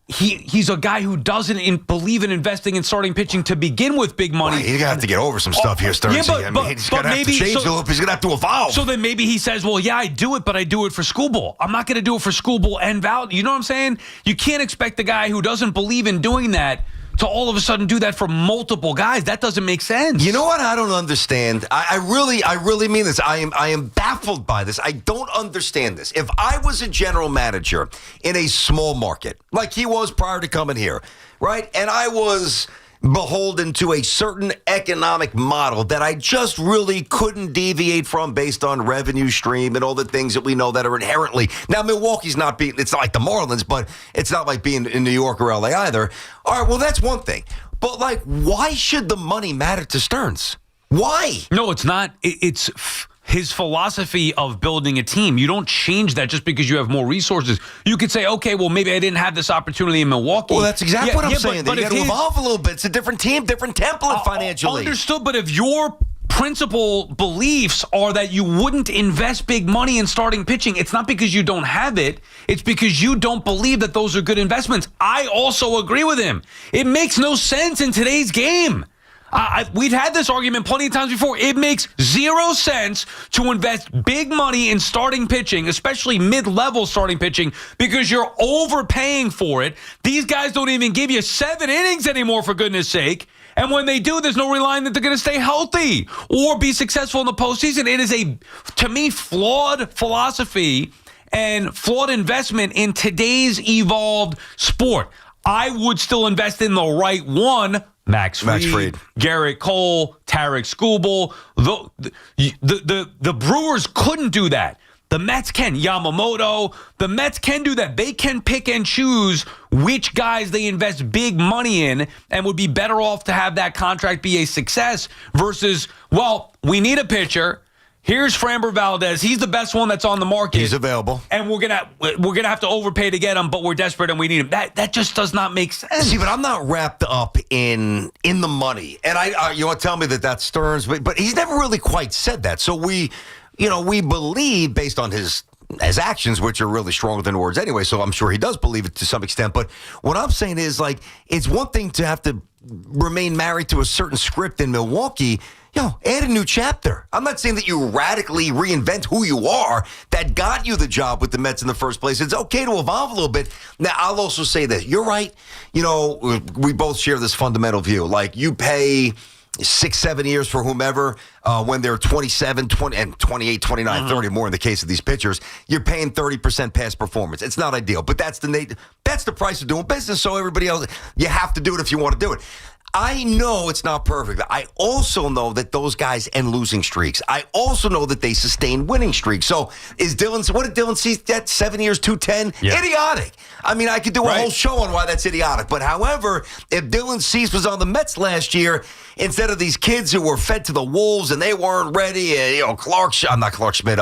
He's a guy who doesn't believe in investing in starting pitching to begin with big money. Right, he's going to have to get over some stuff here, Stearns. He's going to have to change the loop. He's going to have to evolve. So then maybe he says, well, yeah, I do it, but I do it for Skubal. I'm not going to do it for Skubal and Val. You know what I'm saying? You can't expect the guy who doesn't believe in doing that to all of a sudden do that for multiple guys. That doesn't make sense. You know what? I don't understand. I really mean this. I am baffled by this. I don't understand this. If I was a general manager in a small market, like he was prior to coming here, right? And I was beholden to a certain economic model that I just really couldn't deviate from based on revenue stream and all the things that we know that are inherently. Now, Milwaukee's not being, it's not like the Marlins, but it's not like being in New York or LA either. All right, well, that's one thing. But, like, why should the money matter to Stearns? Why? No, it's not. It's his philosophy of building a team. You don't change that just because you have more resources. You could say, okay, well, maybe I didn't have this opportunity in Milwaukee. Well, that's exactly what I'm saying. But you got to evolve a little bit. It's a different team, different template financially. Understood, but if your principal beliefs are that you wouldn't invest big money in starting pitching, it's not because you don't have it. It's because you don't believe that those are good investments. I also agree with him. It makes no sense in today's game. We've had this argument plenty of times before. It makes zero sense to invest big money in starting pitching, especially mid-level starting pitching, because you're overpaying for it. These guys don't even give you 7 innings anymore, for goodness sake. And when they do, there's no relying that they're going to stay healthy or be successful in the postseason. It is to me, flawed philosophy and flawed investment in today's evolved sport. I would still invest in the right one. Max Fried, Garrett Cole, Tarek Skubal. The Brewers couldn't do that. The Mets can. Yamamoto. The Mets can do that. They can pick and choose which guys they invest big money in and would be better off to have that contract be a success versus, well, we need a pitcher. Here's Framber Valdez. He's the best one that's on the market. He's available. And we're gonna have to overpay to get him, but we're desperate and we need him. That just does not make sense. See, but I'm not wrapped up in the money. And you want to tell me that that's Stearns, but he's never really quite said that. So we believe based on his actions, which are really stronger than words anyway, so I'm sure he does believe it to some extent. But what I'm saying is, like, it's one thing to have to remain married to a certain script in Milwaukee. Add a new chapter. I'm not saying that you radically reinvent who you are that got you the job with the Mets in the first place. It's okay to evolve a little bit. Now, I'll also say this. You're right. We both share this fundamental view. Like, you pay 6-7 years for whomever when they're 27, 20, and 28, 29, 30, more in the case of these pitchers. You're paying 30% past performance. It's not ideal, but that's the price of doing business. So everybody else, you have to do it if you want to do it. I know it's not perfect. I also know that those guys end losing streaks. I also know that they sustain winning streaks. So what did Dylan see? That 7 years, 210? Yeah. Idiotic. I mean, I could do a whole show on why that's idiotic. But however, if Dylan Cease was on the Mets last year, instead of these kids who were fed to the wolves and they weren't ready, not Clark Schmidt, not Clark Schmidt,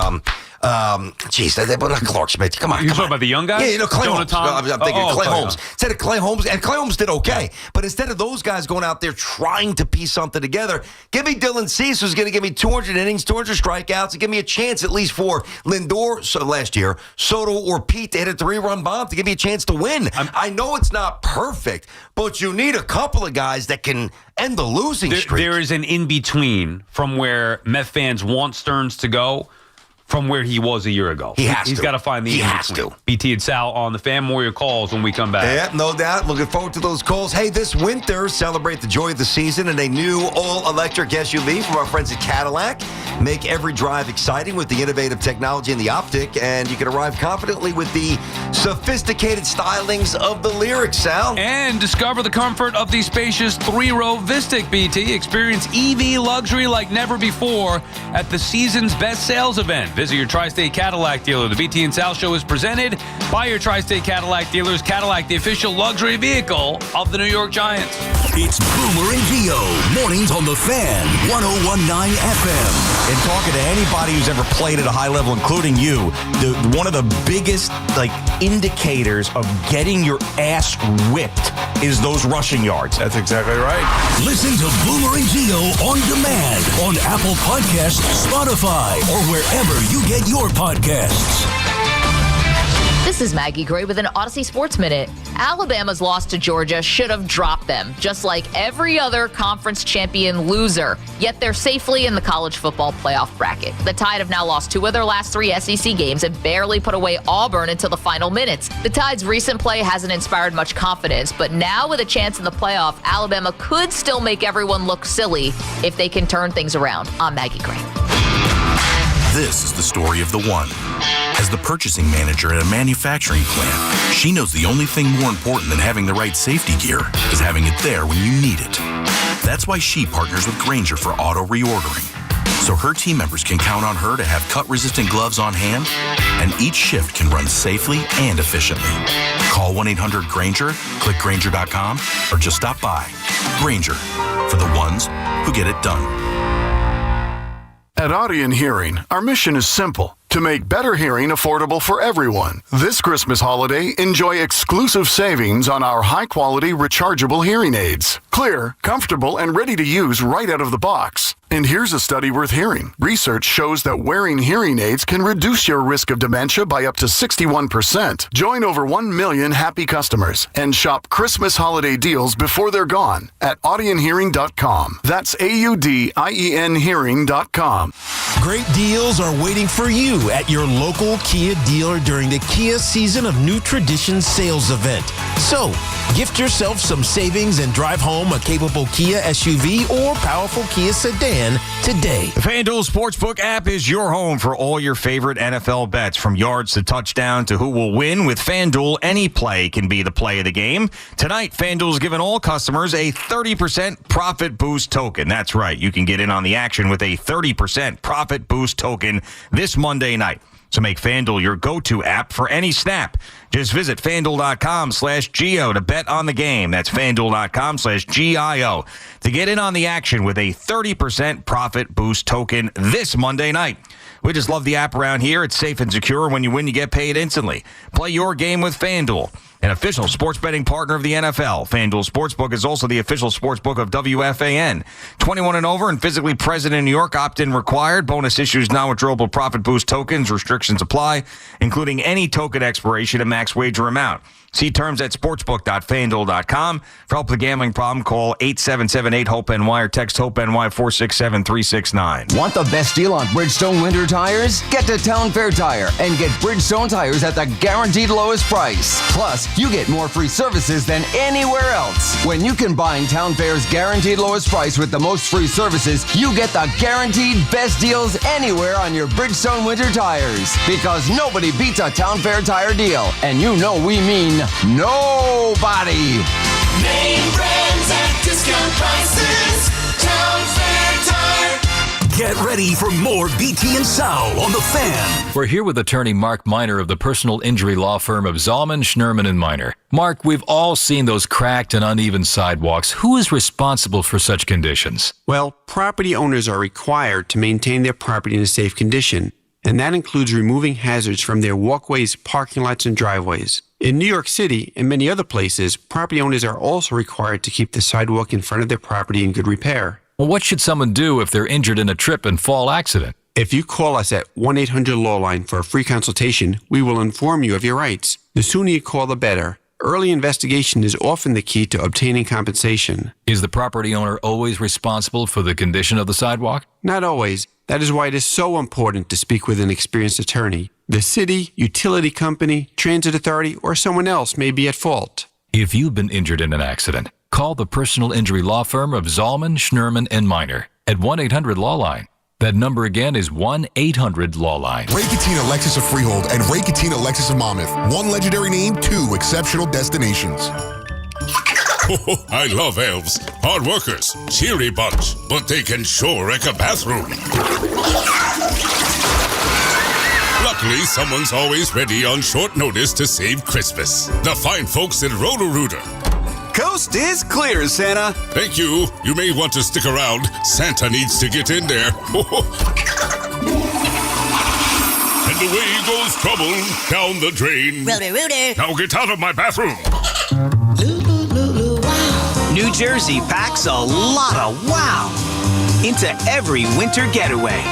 Come on. You're talking about the young guys? Yeah, Clay Holmes. I'm thinking Clay Holmes. Instead of Clay Holmes, and Clay Holmes did okay. But instead of those guys going out there trying to piece something together, give me Dylan Cease, who's going to give me 200 innings, 200 strikeouts, and give me a chance at least for Lindor last year, Soto or Pete to hit a 3-run bomb to give me a chance to win. I know it's not perfect, but you need a couple of guys that can end the losing streak. There is an in-between from where Met fans want Stearns to go from where he was a year ago. He's got to find the in-between. BT and Sal on the Fan. More your calls when we come back. Yeah, no doubt. Looking forward to those calls. Hey, this winter, celebrate the joy of the season in a new all-electric SUV from our friends at Cadillac. Make every drive exciting with the innovative technology and the optic, and you can arrive confidently with the sophisticated stylings of the Lyriq, Sal. And discover the comfort of the spacious 3-row Vistic, BT. Experience EV luxury like never before at the season's best sales event. Visit your Tri-State Cadillac dealer. The BT and Sal Show is presented by your Tri-State Cadillac dealers. Cadillac, the official luxury vehicle of the New York Giants. It's Boomer and Gio, mornings on the Fan, 101.9 FM. And talking to anybody who's ever played at a high level, including you, one of the biggest indicators of getting your ass whipped is those rushing yards. That's exactly right. Listen to Boomer and Gio on demand on Apple Podcasts, Spotify, or wherever you get your podcasts. This is Maggie Gray with an Odyssey Sports Minute. Alabama's loss to Georgia should have dropped them, just like every other conference champion loser. Yet they're safely in the college football playoff bracket. The Tide have now lost 2 of their last 3 SEC games and barely put away Auburn until the final minutes. The Tide's recent play hasn't inspired much confidence, but now with a chance in the playoff, Alabama could still make everyone look silly if they can turn things around. I'm Maggie Gray. This is the story of the one. As the purchasing manager at a manufacturing plant, she knows the only thing more important than having the right safety gear is having it there when you need it. That's why she partners with Grainger for auto reordering, so her team members can count on her to have cut-resistant gloves on hand, and each shift can run safely and efficiently. Call 1-800-GRAINGER, click Grainger.com, or just stop by. Grainger, for the ones who get it done. At Audion Hearing, our mission is simple: to make better hearing affordable for everyone. This Christmas holiday, enjoy exclusive savings on our high-quality rechargeable hearing aids. Clear, comfortable, and ready to use right out of the box. And here's a study worth hearing. Research shows that wearing hearing aids can reduce your risk of dementia by up to 61%. Join over 1 million happy customers and shop Christmas holiday deals before they're gone at audionhearing.com. That's AUDIEN hearing.com. Great deals are waiting for you at your local Kia dealer during the Kia Season of New Traditions sales event. So, gift yourself some savings and drive home a capable Kia SUV or powerful Kia sedan today. The FanDuel Sportsbook app is your home for all your favorite NFL bets, from yards to touchdown to who will win. With FanDuel, any play can be the play of the game. Tonight, FanDuel's giving all customers a 30% profit boost token. That's right, you can get in on the action with a 30% profit boost token this Monday night. So make FanDuel your go-to app for any snap. Just visit FanDuel.com/Gio to bet on the game. That's FanDuel.com/GIO to get in on the action with a 30% profit boost token this Monday night. We just love the app around here. It's safe and secure. When you win, you get paid instantly. Play your game with FanDuel, an official sports betting partner of the NFL. FanDuel Sportsbook is also the official sportsbook of WFAN. 21 and over and physically present in New York. Opt-in required. Bonus issues, non-withdrawable profit boost tokens. Restrictions apply, including any token expiration and max wager amount. See terms at sportsbook.fanduel.com. For help with a gambling problem, call 877-8-HOPE-NY or text HOPE-NY 467-369. Want the best deal on Bridgestone winter tires? Get to Town Fair Tire and get Bridgestone tires at the guaranteed lowest price. Plus, you get more free services than anywhere else. When you combine Town Fair's guaranteed lowest price with the most free services, you get the guaranteed best deals anywhere on your Bridgestone winter tires. Because nobody beats a Town Fair Tire deal. And you know we mean nobody. Name brands at discount prices. Town Fair Tire. Get ready for more BT and Sal on the Fan. We're here with attorney Mark Miner of the personal injury law firm of Zalman, Schnerman, and Miner. Mark, we've all seen those cracked and uneven sidewalks. Who is responsible for such conditions? Well, property owners are required to maintain their property in a safe condition, and that includes removing hazards from their walkways, parking lots, and driveways. In New York City and many other places, property owners are also required to keep the sidewalk in front of their property in good repair. Well, what should someone do if they're injured in a trip and fall accident? If you call us at 1-800-LAW-LINE for a free consultation, we will inform you of your rights. The sooner you call, the better. Early investigation is often the key to obtaining compensation. Is the property owner always responsible for the condition of the sidewalk? Not always. That is why it is so important to speak with an experienced attorney. The city, utility company, transit authority, or someone else may be at fault. If you've been injured in an accident, call the personal injury law firm of Zalman, Schnurman, and Minor at 1-800-LAW-LINE. That number again is 1-800-LAW-LINE. Ray Cattina Lexus of Freehold and Ray Cattina Lexus of Monmouth. One legendary name, two exceptional destinations. I love elves. Hard workers, cheery bunch, but they can sure wreck a bathroom. Luckily, someone's always ready on short notice to save Christmas. The fine folks at Roto-Rooter. Coast is clear, Santa. Thank you. You may want to stick around. Santa needs to get in there. And away goes trouble down the drain. Roto-Rooter. Now get out of my bathroom. New Jersey packs a lot of wow into every winter getaway.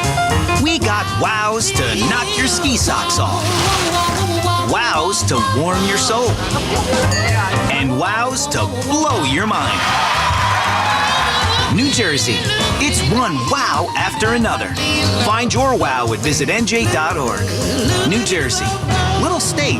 We got wows to knock your ski socks off, wows to warm your soul, and wows to blow your mind. New Jersey, it's one wow after another. Find your wow at visitnj.org. New Jersey, little state,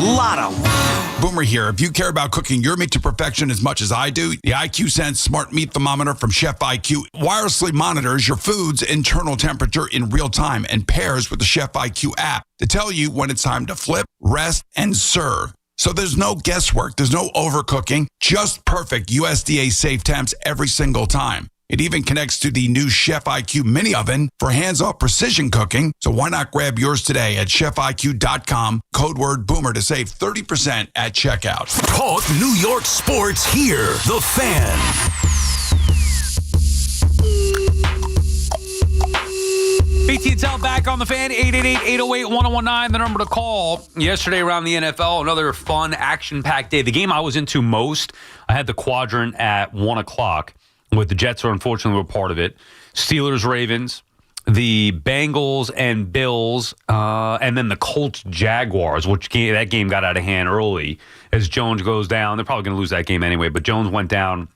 lot of wow. Boomer here. If you care about cooking your meat to perfection as much as I do, the IQ Sense Smart Meat Thermometer from Chef IQ wirelessly monitors your food's internal temperature in real time and pairs with the Chef IQ app to tell you when it's time to flip, rest, and serve. So there's no guesswork. There's no overcooking. Just perfect USDA safe temps every single time. It even connects to the new Chef IQ mini oven for hands-off precision cooking. So why not grab yours today at chefiq.com, code word Boomer to save 30% at checkout. Talk New York sports here. The Fan. BTL back on the Fan, 888-808-1019, the number to call. Yesterday around the NFL, another fun, action-packed day. The game I was into most, I had the quadrant at 1 o'clock. With the Jets are unfortunately were part of it. Steelers, Ravens, the Bengals and Bills, and then the Colts, Jaguars, that game got out of hand early as Jones goes down. They're probably going to lose that game anyway, but Jones went down.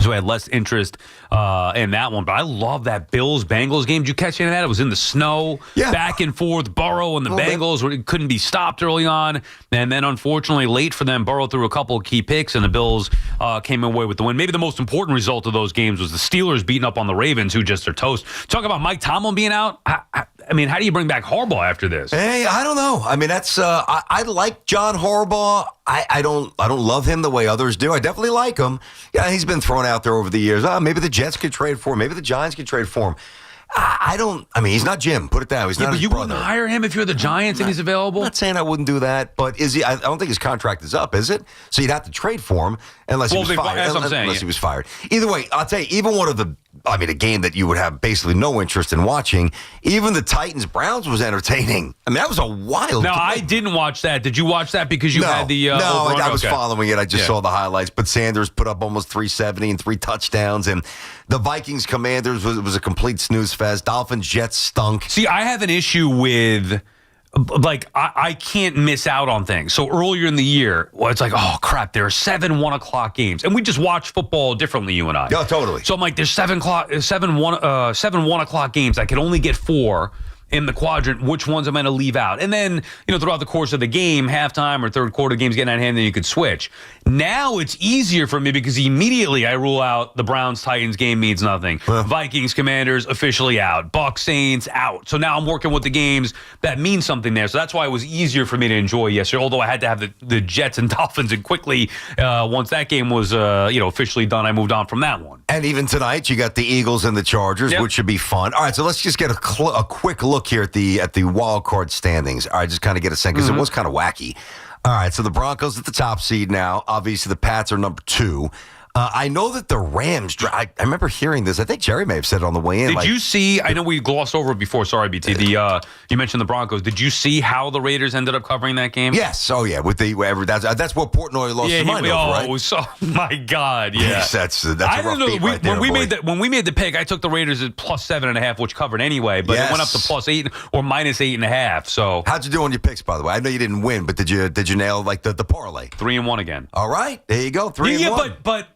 So I had less interest in that one. But I love that Bills-Bengals game. Did you catch any of that? It was in the snow, back and forth. Burrow and the Bengals couldn't be stopped early on. And then, unfortunately, late for them, Burrow threw a couple of key picks, and the Bills came away with the win. Maybe the most important result of those games was the Steelers beating up on the Ravens, who just are toast. Talk about Mike Tomlin being out. I mean, how do you bring back Harbaugh after this? Hey, I don't know. I mean, that's I like John Harbaugh. I don't love him the way others do. I definitely like him. Yeah, he's been thrown out there over the years. Maybe the Jets could trade for him. Maybe the Giants could trade for him. I mean, he's not Jim. Put it that way. He's not his brother. But you wouldn't hire him if you're the Giants and he's available? I'm not saying I wouldn't do that, but is he? I don't think his contract is up, is it? So you'd have to trade for him unless he was fired. That's what I'm saying. Unless he was fired. Either way, I'll tell you, even one of the, a game that you would have basically no interest in watching, even the Titans-Browns was entertaining. I mean, that was a wild No, game. I didn't watch that. Did you watch that because you had the No, over-under? I was following it. I just saw the highlights. But Sanders put up almost 370 and 3 touchdowns. And the Vikings-Commanders was a complete snooze fest. Dolphins-Jets stunk. See, I have an issue with, I can't miss out on things. So earlier in the year, it's like, oh, crap, there are 7 1 o'clock games. And we just watch football differently, you and I. Yeah, totally. So I'm like, there's 7 1 o'clock games. I can only get 4 in the quadrant. Which ones am I going to leave out? And then, throughout the course of the game, halftime or third quarter games getting out of hand, then you could switch. Now it's easier for me because immediately I rule out the Browns-Titans game means nothing. Vikings-Commanders officially out. Bucs-Saints out. So now I'm working with the games that mean something there. So that's why it was easier for me to enjoy yesterday, although I had to have the Jets and Dolphins, and quickly, once that game was officially done, I moved on from that one. And even tonight, you got the Eagles and the Chargers, which should be fun. All right, so let's just get a quick look here at the wild card standings. All right, just kind of get a sense, because it was kind of wacky. All right, so the Broncos at the top seed now. Obviously, the Pats are number 2. I know that the Rams, I remember hearing this. I think Jerry may have said it on the way in. Did you see, I know we glossed over it before, sorry, BT, you mentioned the Broncos. Did you see how the Raiders ended up covering that game? Yes. Oh, yeah. With that's what Portnoy lost his mind over, right? Oh, my God, yeah. Yes, that's a rough beat right there, when we made the pick, I took the Raiders at plus 7.5, which covered anyway, but it went up to plus 8 or minus 8.5. So how'd you do on your picks, by the way? I know you didn't win, but did you nail like the parlay? 3-1 again. All right, there you go. 3-1. Yeah, but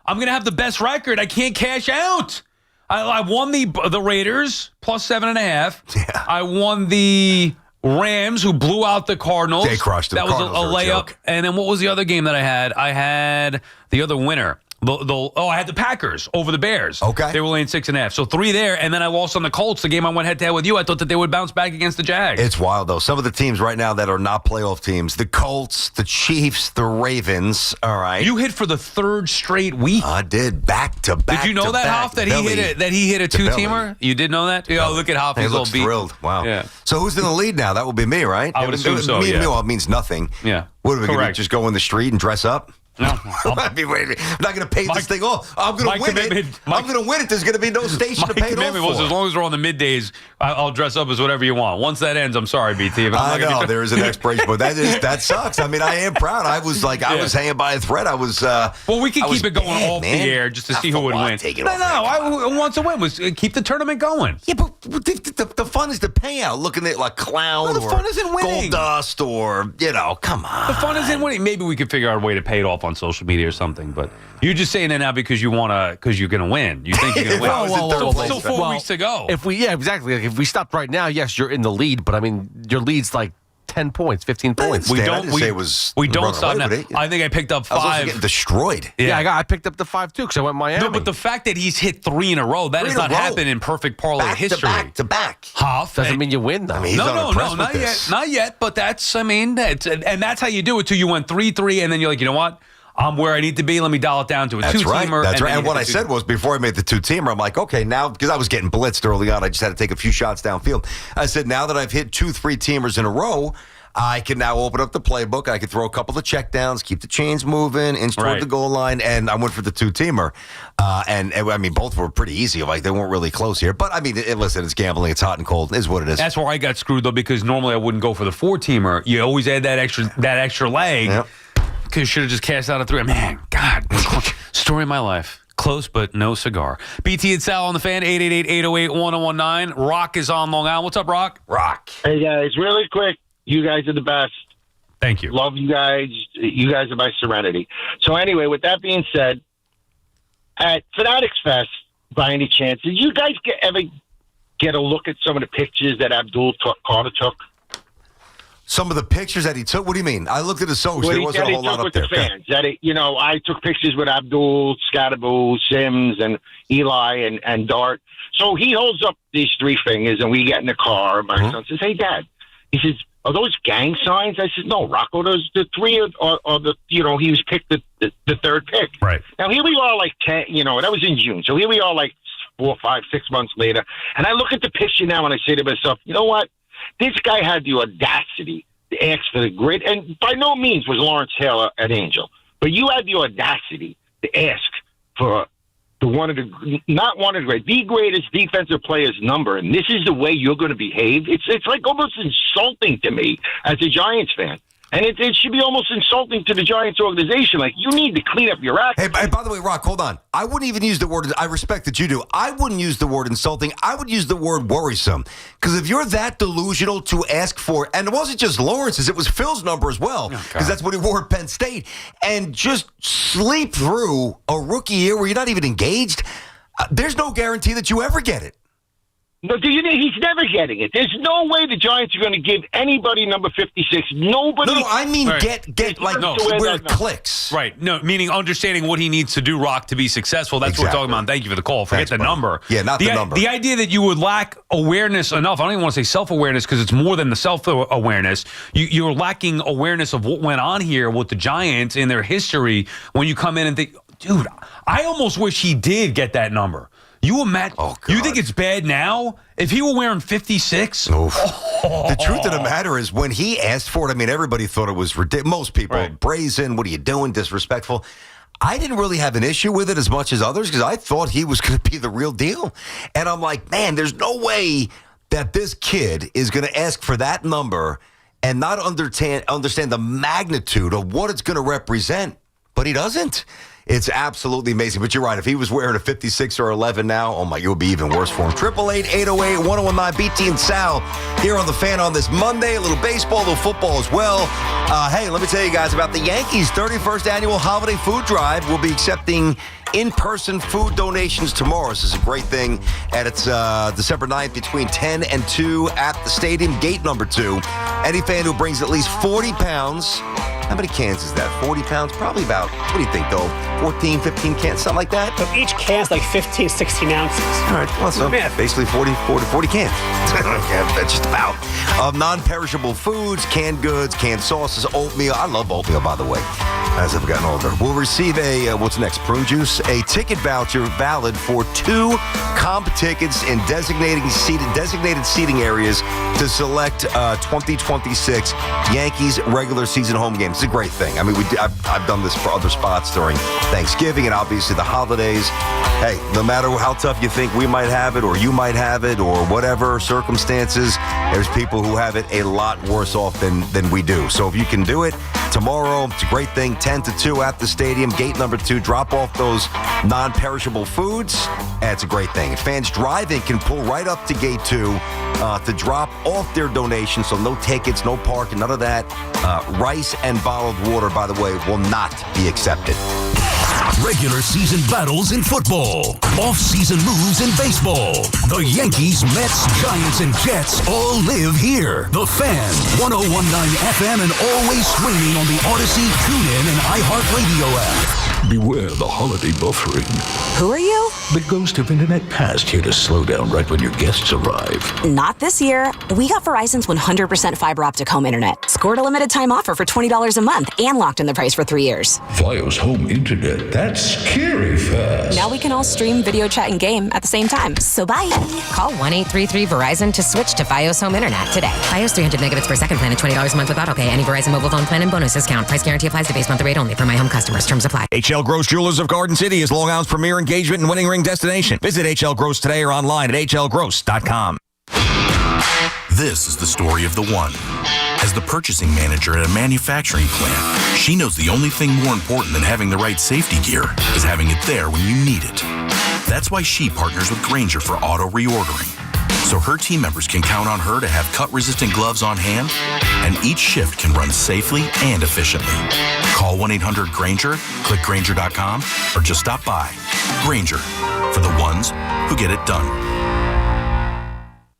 I'm gonna have the best record. I can't cash out. I won the Raiders plus 7.5. Yeah. I won the Rams, who blew out the Cardinals. They crushed them. That was a layup. Joke. And then what was the other game that I had? I had the other winner. I had the Packers over the Bears. Okay. They were laying 6.5. So 3 there, and then I lost on the Colts, the game I went head-to-head with you. I thought that they would bounce back against the Jags. It's wild, though. Some of the teams right now that are not playoff teams, the Colts, the Chiefs, the Ravens, all right. You hit for the 3rd straight week. I did, back-to-back. Did you know that, Hoff, that he hit a 2-teamer? You did know that? Yeah, look at Hoff. He looks thrilled. Wow. Yeah. So who's in the lead now? That will be me, right? I would assume so, Well, it means nothing. Yeah. What are we going to just go in the street and dress up? No, I'm not going to pay this thing off. I'm going to win it. I'm going to win it. There's going to be no station to pay it off for. Was as long as we're on the middays, I'll dress up as whatever you want. Once that ends, I'm sorry, BT. I know there is an expiration, but that sucks. I mean, I am proud. I was hanging by a thread. I was. Well, we can keep it going off the air just to see who would win. I want to win. Was keep the tournament going. Yeah, but the fun is the payout. Looking at like clown the fun isn't winning. Gold dust or come on. The fun isn't winning. Maybe we could figure out a way to pay it off on social media or something, but you're just saying that now because you're going to win. You think you're going to win. Still 4 weeks to go. Exactly. Like if we stopped right now, yes, you're in the lead, but I mean, your lead's like 10 points, 15 points. We don't stop now. I think I picked up 5. I was also getting destroyed. Yeah, I picked up the 5 too because I went Miami. No, but the fact that he's hit 3 in a row, that has not happened in perfect parlay history. Back to back. Hoff doesn't mean you win though. I mean, no, not yet. But that's how you do it. Too. You went 3-3, and then you're like, you know what? I'm where I need to be. Let me dial it down to a 2-teamer. That's right. And what I said was before I made the 2-teamer, I'm like, okay, now, because I was getting blitzed early on, I just had to take a few shots downfield. I said, now that I've hit 2 3-teamers in a row, I can now open up the playbook. I can throw a couple of checkdowns, keep the chains moving, inch toward the goal line, and I went for the 2-teamer. And I mean, both were pretty easy. Like, they weren't really close here. But, I mean, listen, it's gambling. It's hot and cold. It is what it is. That's where I got screwed, though, because normally I wouldn't go for the 4-teamer. You always add that extra leg. Yep. Because should have just cashed out a 3. Man, God, story of my life. Close, but no cigar. BT and Sal on the fan, 888-808-1019. Rock is on Long Island. What's up, Rock? Rock. Hey, guys, really quick. You guys are the best. Thank you. Love you guys. You guys are my serenity. So anyway, with that being said, at Fanatics Fest, by any chance, did you guys ever get a look at some of the pictures that Carter took? Some of the pictures that he took? What do you mean? I looked at his socials. There wasn't a whole lot up there. The fans. I took pictures with Abdul, Scatterbull, Sims, and Eli, and Dart. So he holds up these 3 fingers, and we get in the car. My son says, "Hey, Dad." He says, "Are those gang signs?" I said, "No, Rocco. Those the 3 are the he was picked the 3rd pick." Right. Now here we are, like 10. That was in June. So here we are, like 4, 5, 6 months later, and I look at the picture now, and I say to myself, you know what? This guy had the audacity to ask for the grid, and by no means was Lawrence Taylor an angel, but you had the audacity to ask for the greatest defensive player's number, and this is the way you're going to behave. It's like almost insulting to me as a Giants fan. And it should be almost insulting to the Giants organization. Like, you need to clean up your act. Hey, by the way, Rock, hold on. I wouldn't even use the word, I respect that you do. I wouldn't use the word insulting. I would use the word worrisome. Because if you're that delusional to ask for, and it wasn't just Lawrence's, it was Phil's number as well. Because that's what he wore at Penn State. And just sleep through a rookie year where you're not even engaged, there's no guarantee that you ever get it. No, he's never getting it. There's no way the Giants are going to give anybody number 56. Nobody. No, I mean get like where it clicks. Right. No, meaning understanding what he needs to do, Rock, to be successful. That's what we're talking about. Thank you for the call. Forget the number. Yeah, not the number. The idea that you would lack awareness enough. I don't even want to say self-awareness because it's more than the self-awareness. You're lacking awareness of what went on here with the Giants in their history when you come in and think, dude, I almost wish he did get that number. You imagine? You think it's bad now? If he were wearing 56? The truth of the matter is, when he asked for it, I mean, everybody thought it was ridiculous. Most people, brazen, what are you doing, disrespectful. I didn't really have an issue with it as much as others because I thought he was going to be the real deal. And I'm like, man, there's no way that this kid is going to ask for that number and not understand the magnitude of what it's going to represent. But he doesn't. It's absolutely amazing. But you're right. If he was wearing a 56 or 11 now, oh my, it would be even worse for him. 888-808-1019, BT and Sal here on The Fan on this Monday. A little baseball, a little football as well. Hey, let me tell you guys about the Yankees' 31st annual holiday food drive. We'll be accepting in-person food donations tomorrow. This is a great thing. And it's December 9th between 10 and 2 at the stadium, gate number 2. Any fan who brings at least 40 pounds. How many cans is that? 40 pounds? Probably about, what do you think, though? 14, 15 cans, something like that? So each can's like 15, 16 ounces. All right, well, so basically 40 cans. Yeah, that's just about. Non-perishable foods, canned goods, canned sauces, oatmeal. I love oatmeal, by the way, as I've gotten older. We'll receive what's next, prune juice? A ticket voucher valid for 2 comp tickets in designated seating areas to select 2026 Yankees regular season home games. It's a great thing. I mean, I've done this for other spots during Thanksgiving and obviously the holidays. Hey, no matter how tough you think we might have it or you might have it or whatever circumstances, there's people who have it a lot worse off than we do. So if you can do it tomorrow, it's a great thing. 10 to 2 at the stadium, gate number 2. Drop off those non-perishable foods. And it's a great thing. If fans driving can pull right up to gate 2 to drop off their donations. So no tickets, no parking, none of that. Rice and bottled water, by the way, will not be accepted. Regular season battles in football. Off-season moves in baseball. The Yankees, Mets, Giants, and Jets all live here. The Fan, 101.9 FM, and always streaming on the Odyssey, TuneIn, and iHeartRadio app. Beware the holiday buffering. Who are you? The ghost of internet past here to slow down right when your guests arrive. Not this year. We got Verizon's 100% fiber optic home internet. Scored a limited time offer for $20 a month and locked in the price for 3 years. Fios home internet. That's scary fast. Now we can all stream, video chat, and game at the same time. So bye. Call 1-833-VERIZON to switch to Fios home internet today. Fios 300 megabits per second plan at $20 a month with autopay. Any Verizon mobile phone plan and bonus discount. Price guarantee applies to base monthly rate only for my home customers. Terms apply. HL Gross Jewelers of Garden City is Long Island's premier engagement and wedding ring destination. Visit HL Gross today or online at hlgross.com. This is the story of the one. As the purchasing manager at a manufacturing plant, she knows the only thing more important than having the right safety gear is having it there when you need it. That's why she partners with Grainger for auto reordering, so her team members can count on her to have cut-resistant gloves on hand, and each shift can run safely and efficiently. Call 1-800-GRAINGER, click Grainger.com, or just stop by. Grainger, for the ones who get it done.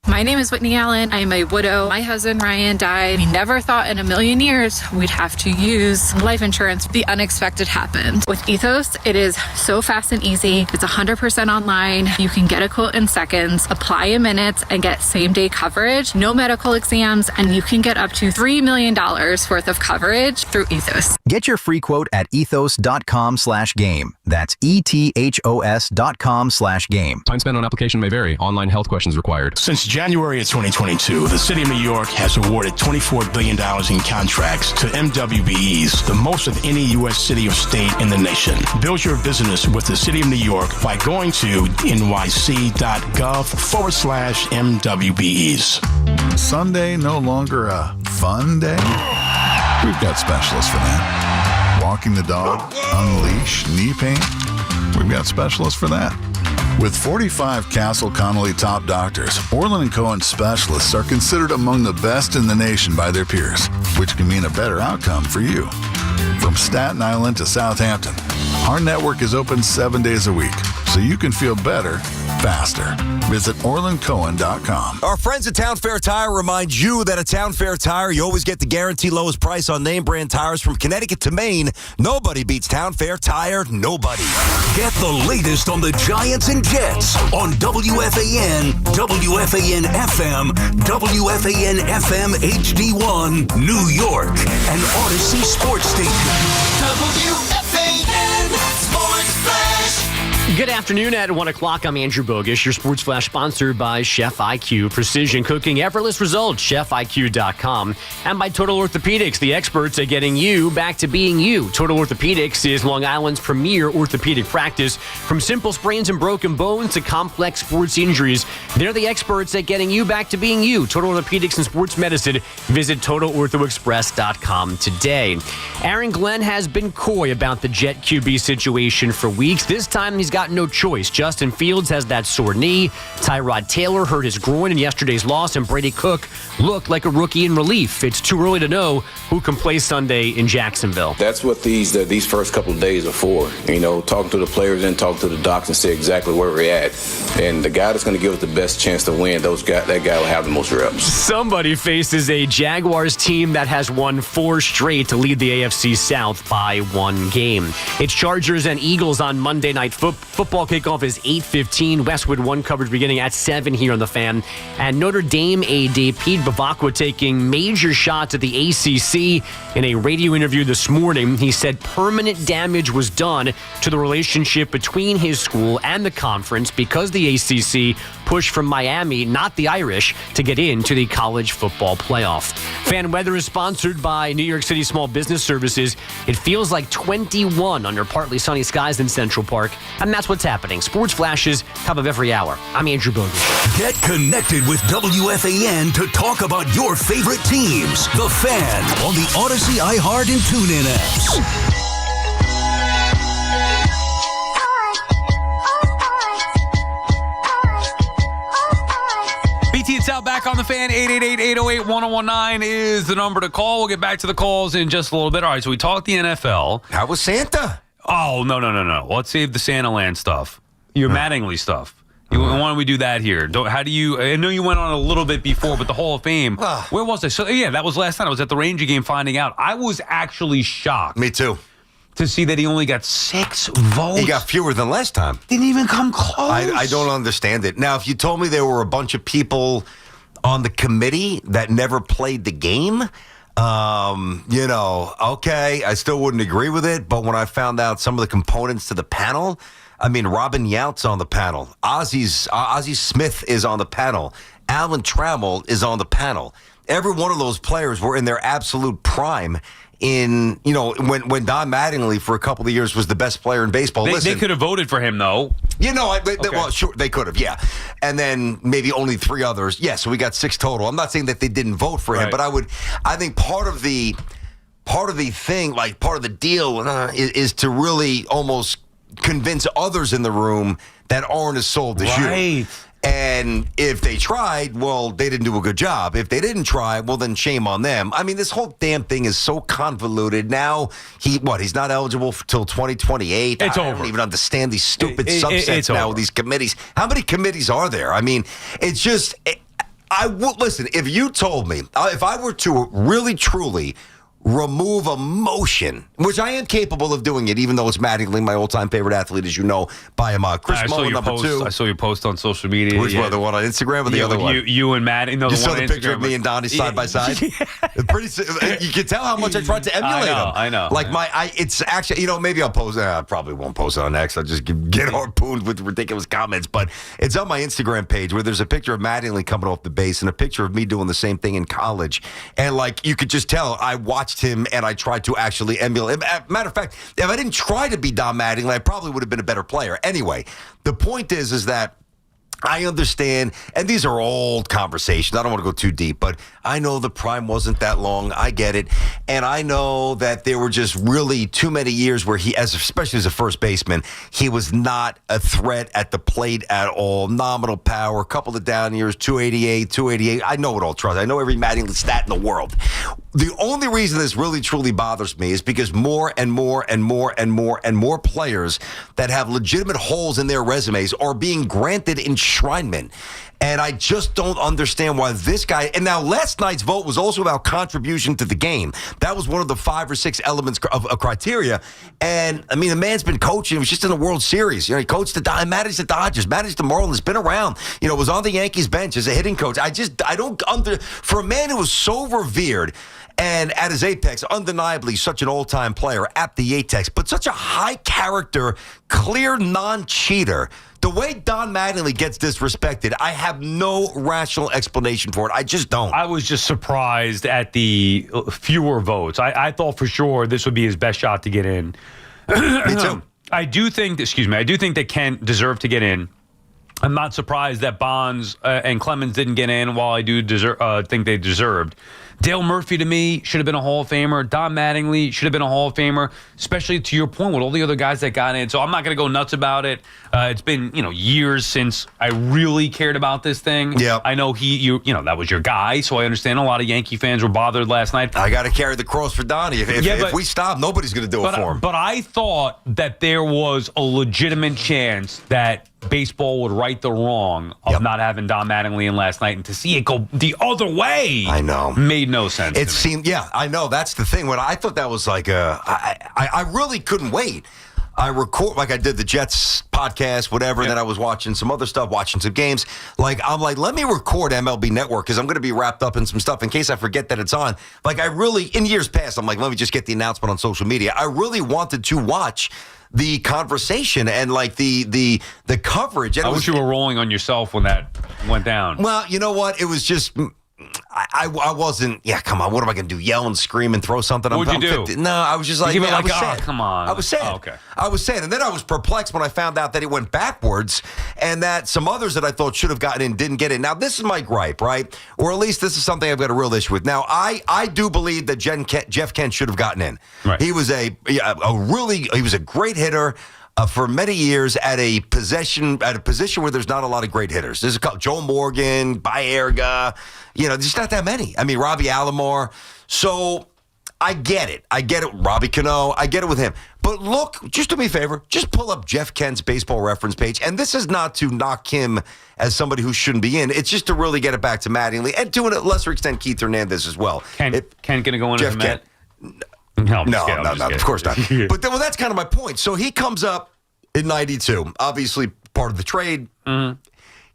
My name is Whitney Allen. I'm a widow. My husband, Ryan, died. We never thought in a million years we'd have to use life insurance. The unexpected happened. With Ethos, it is so fast and easy. It's 100% online. You can get a quote in seconds, apply in minutes, and get same-day coverage. No medical exams, and you can get up to $3 million worth of coverage through Ethos. Get your free quote at ethos.com/game. That's ETHOS.com/game. Time spent on application may vary. Online health questions required. Since January of 2022, the City of New York has awarded $24 billion in contracts to MWBEs, the most of any U.S. city or state in the nation. Build your business with the City of New York by going to nyc.gov/MWBEs. Sunday no longer a fun day? We've got specialists for that. Walking the dog, unleash, knee pain? We've got specialists for that. With 45 Castle Connolly top doctors, Orland & Cohen specialists are considered among the best in the nation by their peers, which can mean a better outcome for you. From Staten Island to Southampton, our network is open 7 days a week, so you can feel better, faster. Visit OrlandCohen.com. Our friends at Town Fair Tire remind you that at Town Fair Tire, you always get the guaranteed lowest price on name brand tires from Connecticut to Maine. Nobody beats Town Fair Tire. Nobody. Get the latest on the Giants and Jets on WFAN, WFAN FM, WFAN FM HD1, New York, and Odyssey Sports Station. WFAN Sports Flash. Good afternoon at 1 o'clock. I'm Andrew Bogish, your Sports Flash sponsored by Chef IQ. Precision cooking, effortless results, chefiq.com. And by Total Orthopedics, the experts at getting you back to being you. Total Orthopedics is Long Island's premier orthopedic practice. From simple sprains and broken bones to complex sports injuries, they're the experts at getting you back to being you. Total Orthopedics and Sports Medicine. Visit TotalOrthoExpress.com today. Aaron Glenn has been coy about the Jet QB situation for weeks. This time, he's got no choice. Justin Fields has that sore knee. Tyrod Taylor hurt his groin in yesterday's loss, and Brady Cook looked like a rookie in relief. It's too early to know who can play Sunday in Jacksonville. That's what these first couple of days are for. You know, talking to the players and talking to the docs and say exactly where we're at. And the guy that's going to give us the best chance to win, that guy will have the most reps. Somebody faces a Jaguars team that has won 4 straight to lead the AFC South by 1 game. It's Chargers and Eagles on Monday Night Football. Kickoff is 8:15. Westwood 1 coverage beginning at 7 here on the Fan. And Notre Dame AD Pete Bavacqua taking major shots at the ACC. In a radio interview this morning, he said permanent damage was done to the relationship between his school and the conference because the ACC pushed from Miami, not the Irish, to get into the college football playoff. Fan weather is sponsored by New York City Small Business Services. It feels like 21 under partly sunny skies in Central Park, and that's what's happening. Sports flashes, top of every hour. I'm Andrew Bogish. Get connected with WFAN to talk about your favorite teams. The Fan on the Odyssey, iHeart, and TuneIn apps. BT and Sal back on the Fan. 888-808-1019 is the number to call. We'll get back to the calls in just a little bit. All right, so we talked the NFL. How was Santa? Oh, no. Let's save the Santa Land stuff. Your Mattingly stuff. Why don't we do that here? I know you went on a little bit before, but the Hall of Fame, where was I? So, yeah, that was last night. I was at the Ranger game finding out. I was actually shocked. Me too. To see that he only got 6 votes. He got fewer than last time. Didn't even come close. I don't understand it. Now, if you told me there were a bunch of people on the committee that never played the game, okay, I still wouldn't agree with it. But when I found out some of the components to the panel, I mean, Robin Yount's on the panel. Ozzie Smith is on the panel. Alan Trammell is on the panel. Every one of those players were in their absolute prime when Don Mattingly for a couple of years was the best player in baseball. They could have voted for him, though. Well, sure, they could have, yeah. And then maybe only 3 others. Yeah, so we got 6 total. I'm not saying that they didn't vote for him, but I think part of the thing, like part of the deal is to really almost convince others in the room that aren't as sold as you. And if they tried, well, they didn't do a good job. If they didn't try, well, then shame on them. I mean, this whole damn thing is so convoluted. Now, he's not eligible till 2028. It's over. I don't even understand these stupid subsets now with these committees. How many committees are there? I mean, it's just, listen, if you told me, if I were to really, truly remove emotion, which I am capable of doing it, even though it's Mattingly, my all-time favorite athlete, as you know, by him. Chris Mullin, number 2. I saw your post on social media. Which one? The one on Instagram or the other one? You and Mattingly. No, you saw the picture of me and Donnie side by side? You can tell how much I tried to emulate him. I know. Like it's actually, maybe I'll post it. I probably won't post it on X. I'll just get harpooned with ridiculous comments. But it's on my Instagram page where there's a picture of Mattingly coming off the base and a picture of me doing the same thing in college. And you could just tell I watched him and I tried to actually emulate. Matter of fact, if I didn't try to be Don Mattingly, I probably would have been a better player. Anyway, the point is that I understand, and these are old conversations. I don't want to go too deep, but I know the prime wasn't that long. I get it. And I know that there were just really too many years where especially as a first baseman, he was not a threat at the plate at all. Nominal power, a couple of down years, 288. I know it all, trust. I know every Mattingly stat in the world. The only reason this really, truly bothers me is because more and more players that have legitimate holes in their resumes are being granted enshrinement. And I just don't understand why this guy. And now last night's vote was also about contribution to the game. That was one of the 5 or 6 elements of criteria. And I mean, the man's been coaching. He was just in the World Series. He coached managed the Dodgers, managed the Marlins, been around. Was on the Yankees bench as a hitting coach. I don't for a man who was so revered. And at his apex, undeniably such an all-time player at the apex, but such a high character, clear non-cheater. The way Don Mattingly gets disrespected, I have no rational explanation for it. I just don't. I was just surprised at the fewer votes. I thought for sure this would be his best shot to get in. Me too. I do think that Kent deserved to get in. I'm not surprised that Bonds and Clemens didn't get in, while I do think they deserved. Dale Murphy, to me, should have been a Hall of Famer. Don Mattingly should have been a Hall of Famer, especially to your point with all the other guys that got in. So I'm not going to go nuts about it. It's been years since I really cared about this thing. Yeah, I know that was your guy, so I understand a lot of Yankee fans were bothered last night. I got to carry the cross for Donnie. If we stop, nobody's going to do it for him. But I thought that there was a legitimate chance that baseball would right the wrong of not having Don Mattingly in last night, and to see it go the other way, I know, made no sense. It seemed, I know, that's the thing. When I thought that was like I really couldn't wait. I record, like I did the Jets podcast, whatever, and then I was watching some other stuff, watching some games. I'm like, let me record MLB Network because I'm going to be wrapped up in some stuff in case I forget that it's on. Like, I really, in years past, I'm like, let me just get the announcement on social media. I really wanted to watch the conversation and like the coverage. And I wish you were rolling on yourself when that went down. Well, you know what? It was just I wasn't. Yeah, come on. What am I going to do? Yell and scream and throw something? What'd you do? No, I was just like, I was sad. Come on. I was sad. Oh, okay. I was sad, and then I was perplexed when I found out that it went backwards, and that some others that I thought should have gotten in didn't get in. Now, this is my gripe, right? Or at least this is something I've got a real issue with. Now, I do believe that Jeff Kent should have gotten in. Right. He was a great hitter. For many years at a position where there's not a lot of great hitters. There's a couple, Joe Morgan, Baerga, there's not that many. I mean, Robbie Alomar. So I get it. Robbie Cano, I get it with him. But look, just do me a favor, just pull up Jeff Kent's baseball reference page. And this is not to knock him as somebody who shouldn't be in. It's just to really get it back to Mattingly and to a lesser extent Keith Hernandez as well. Kent going to go in Jeff as a Met? No, of course not. But that's kind of my point. So he comes up in 92, obviously part of the trade. Mm-hmm.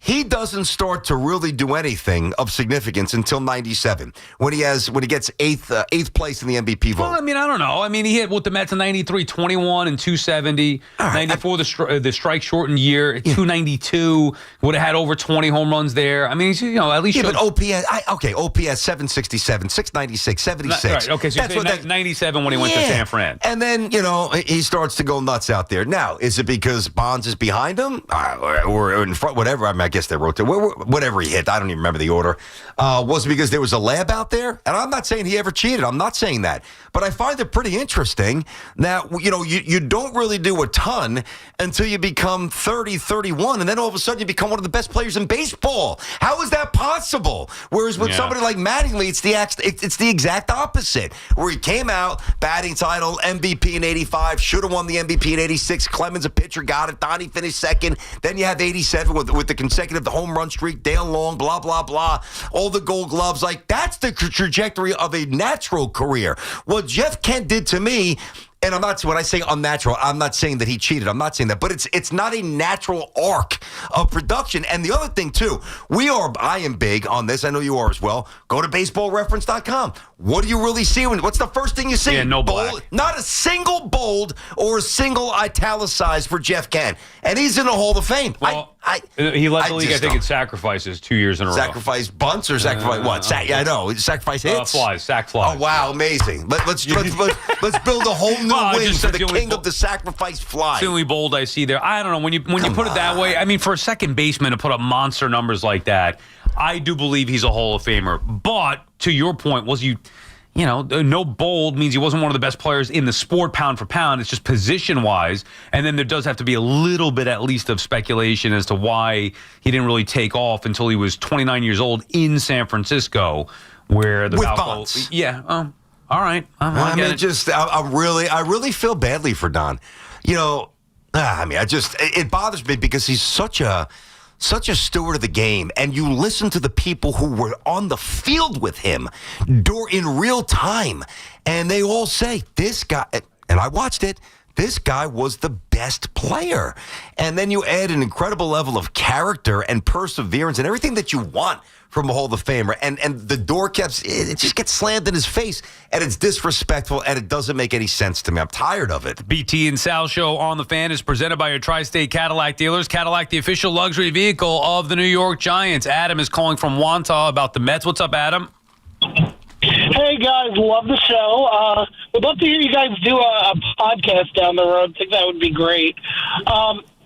He doesn't start to really do anything of significance until 97 when he gets eighth place in the MVP vote. Well, I mean, I don't know. I mean, he hit with the Mets in 93, 21 and 270. Right. 94, the strike shortened year, 292. Would have had over 20 home runs there. I mean, at least. Yeah, but OPS 767, 696, 76. Right. Okay, so that's 97 when he went to San Fran. And then he starts to go nuts out there. Now, is it because Bonds is behind him or in front? Whatever. I mean, I guess they wrote there. Whatever he hit, I don't even remember the order. Was it because there was a lab out there? And I'm not saying he ever cheated. I'm not saying that. But I find it pretty interesting that, you don't really do a ton until you become 30, 31, and then all of a sudden you become one of the best players in baseball. How is that possible? Whereas with somebody like Mattingly, it's the exact opposite, where he came out, batting title, MVP in 85, should have won the MVP in 86. Clemens, a pitcher, got it. Donnie finished second. Then you have 87 with the consecutive home run streak, Dale Long, blah, blah, blah, all the gold gloves. Like, that's the trajectory of a natural career. What Jeff Kent did to me, and when I say unnatural, I'm not saying that he cheated. I'm not saying that. But it's not a natural arc of production. And the other thing, too, I am big on this. I know you are as well. Go to baseballreference.com. What do you really see? What's the first thing you see? Yeah, no black. Not a single bold or a single italicized for Jeff Kent. And he's in the Hall of Fame. Well, he led the league, I think, in sacrifices 2 years in a row. Sacrifice bunts or sacrifice what? I know. Sacrifice hits? Sack flies. Oh, wow. Amazing. Let's build a whole new wing for the king of the sacrifice fly. It's the only bold I see there. I don't know. When you put it that way, I mean, for a second baseman to put up monster numbers like that, I do believe he's a Hall of Famer. But to your point, no bold means he wasn't one of the best players in the sport pound for pound. It's just position-wise. And then there does have to be a little bit at least of speculation as to why he didn't really take off until he was 29 years old in San Francisco, where the Bonds. Yeah. All right. I really feel badly for Don. It bothers me because he's such a such a steward of the game, and you listen to the people who were on the field with him in real time, and they all say, this guy, and I watched it, this guy was the best player. And then you add an incredible level of character and perseverance and everything that you want from a Hall of Famer. And the door it just gets slammed in his face, and it's disrespectful, and it doesn't make any sense to me. I'm tired of it. BT and Sal Show on the Fan is presented by your Tri-State Cadillac dealers. Cadillac, the official luxury vehicle of the New York Giants. Adam is calling from Wantagh about the Mets. What's up, Adam? Hey, guys. Love the show. Would love to hear you guys do a podcast down the road. I think that would be great.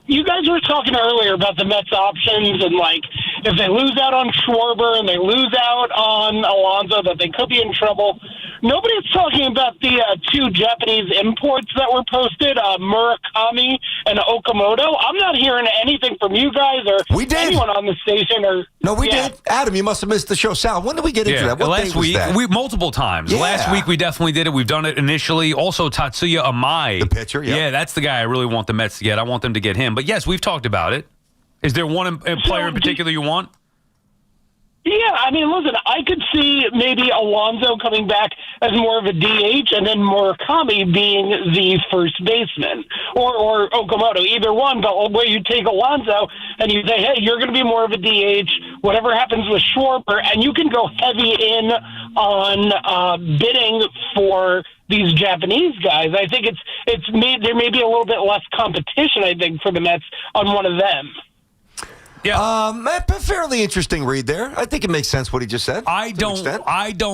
You guys were talking earlier about the Mets options and, like, if they lose out on Schwarber and they lose out on Alonso, that they could be in trouble. Nobody's talking about the two Japanese imports that were posted, Murakami and Okamoto. I'm not hearing anything from you guys or anyone on the station. No, we did. Adam, you must have missed the show. Sal, when did we get into that? What last day was week, that? Multiple times. Yeah. Last week, we definitely did it. We've done it initially. Also, Tatsuya Amai. The pitcher, Yeah, that's the guy I really want the Mets to get. I want them to get him. But, yes, we've talked about it. Is there one player in particular you want? Yeah, I mean, listen, I could see maybe Alonso coming back as more of a DH and then Murakami being the first baseman or Okamoto, either one, but where you take Alonso and you say, hey, you're going to be more of a DH, whatever happens with Schwarber, and you can go heavy in on bidding for these Japanese guys. I think there may be a little bit less competition, I think, for the Mets on one of them. Yeah, a fairly interesting read there. I think it makes sense what he just said. I don't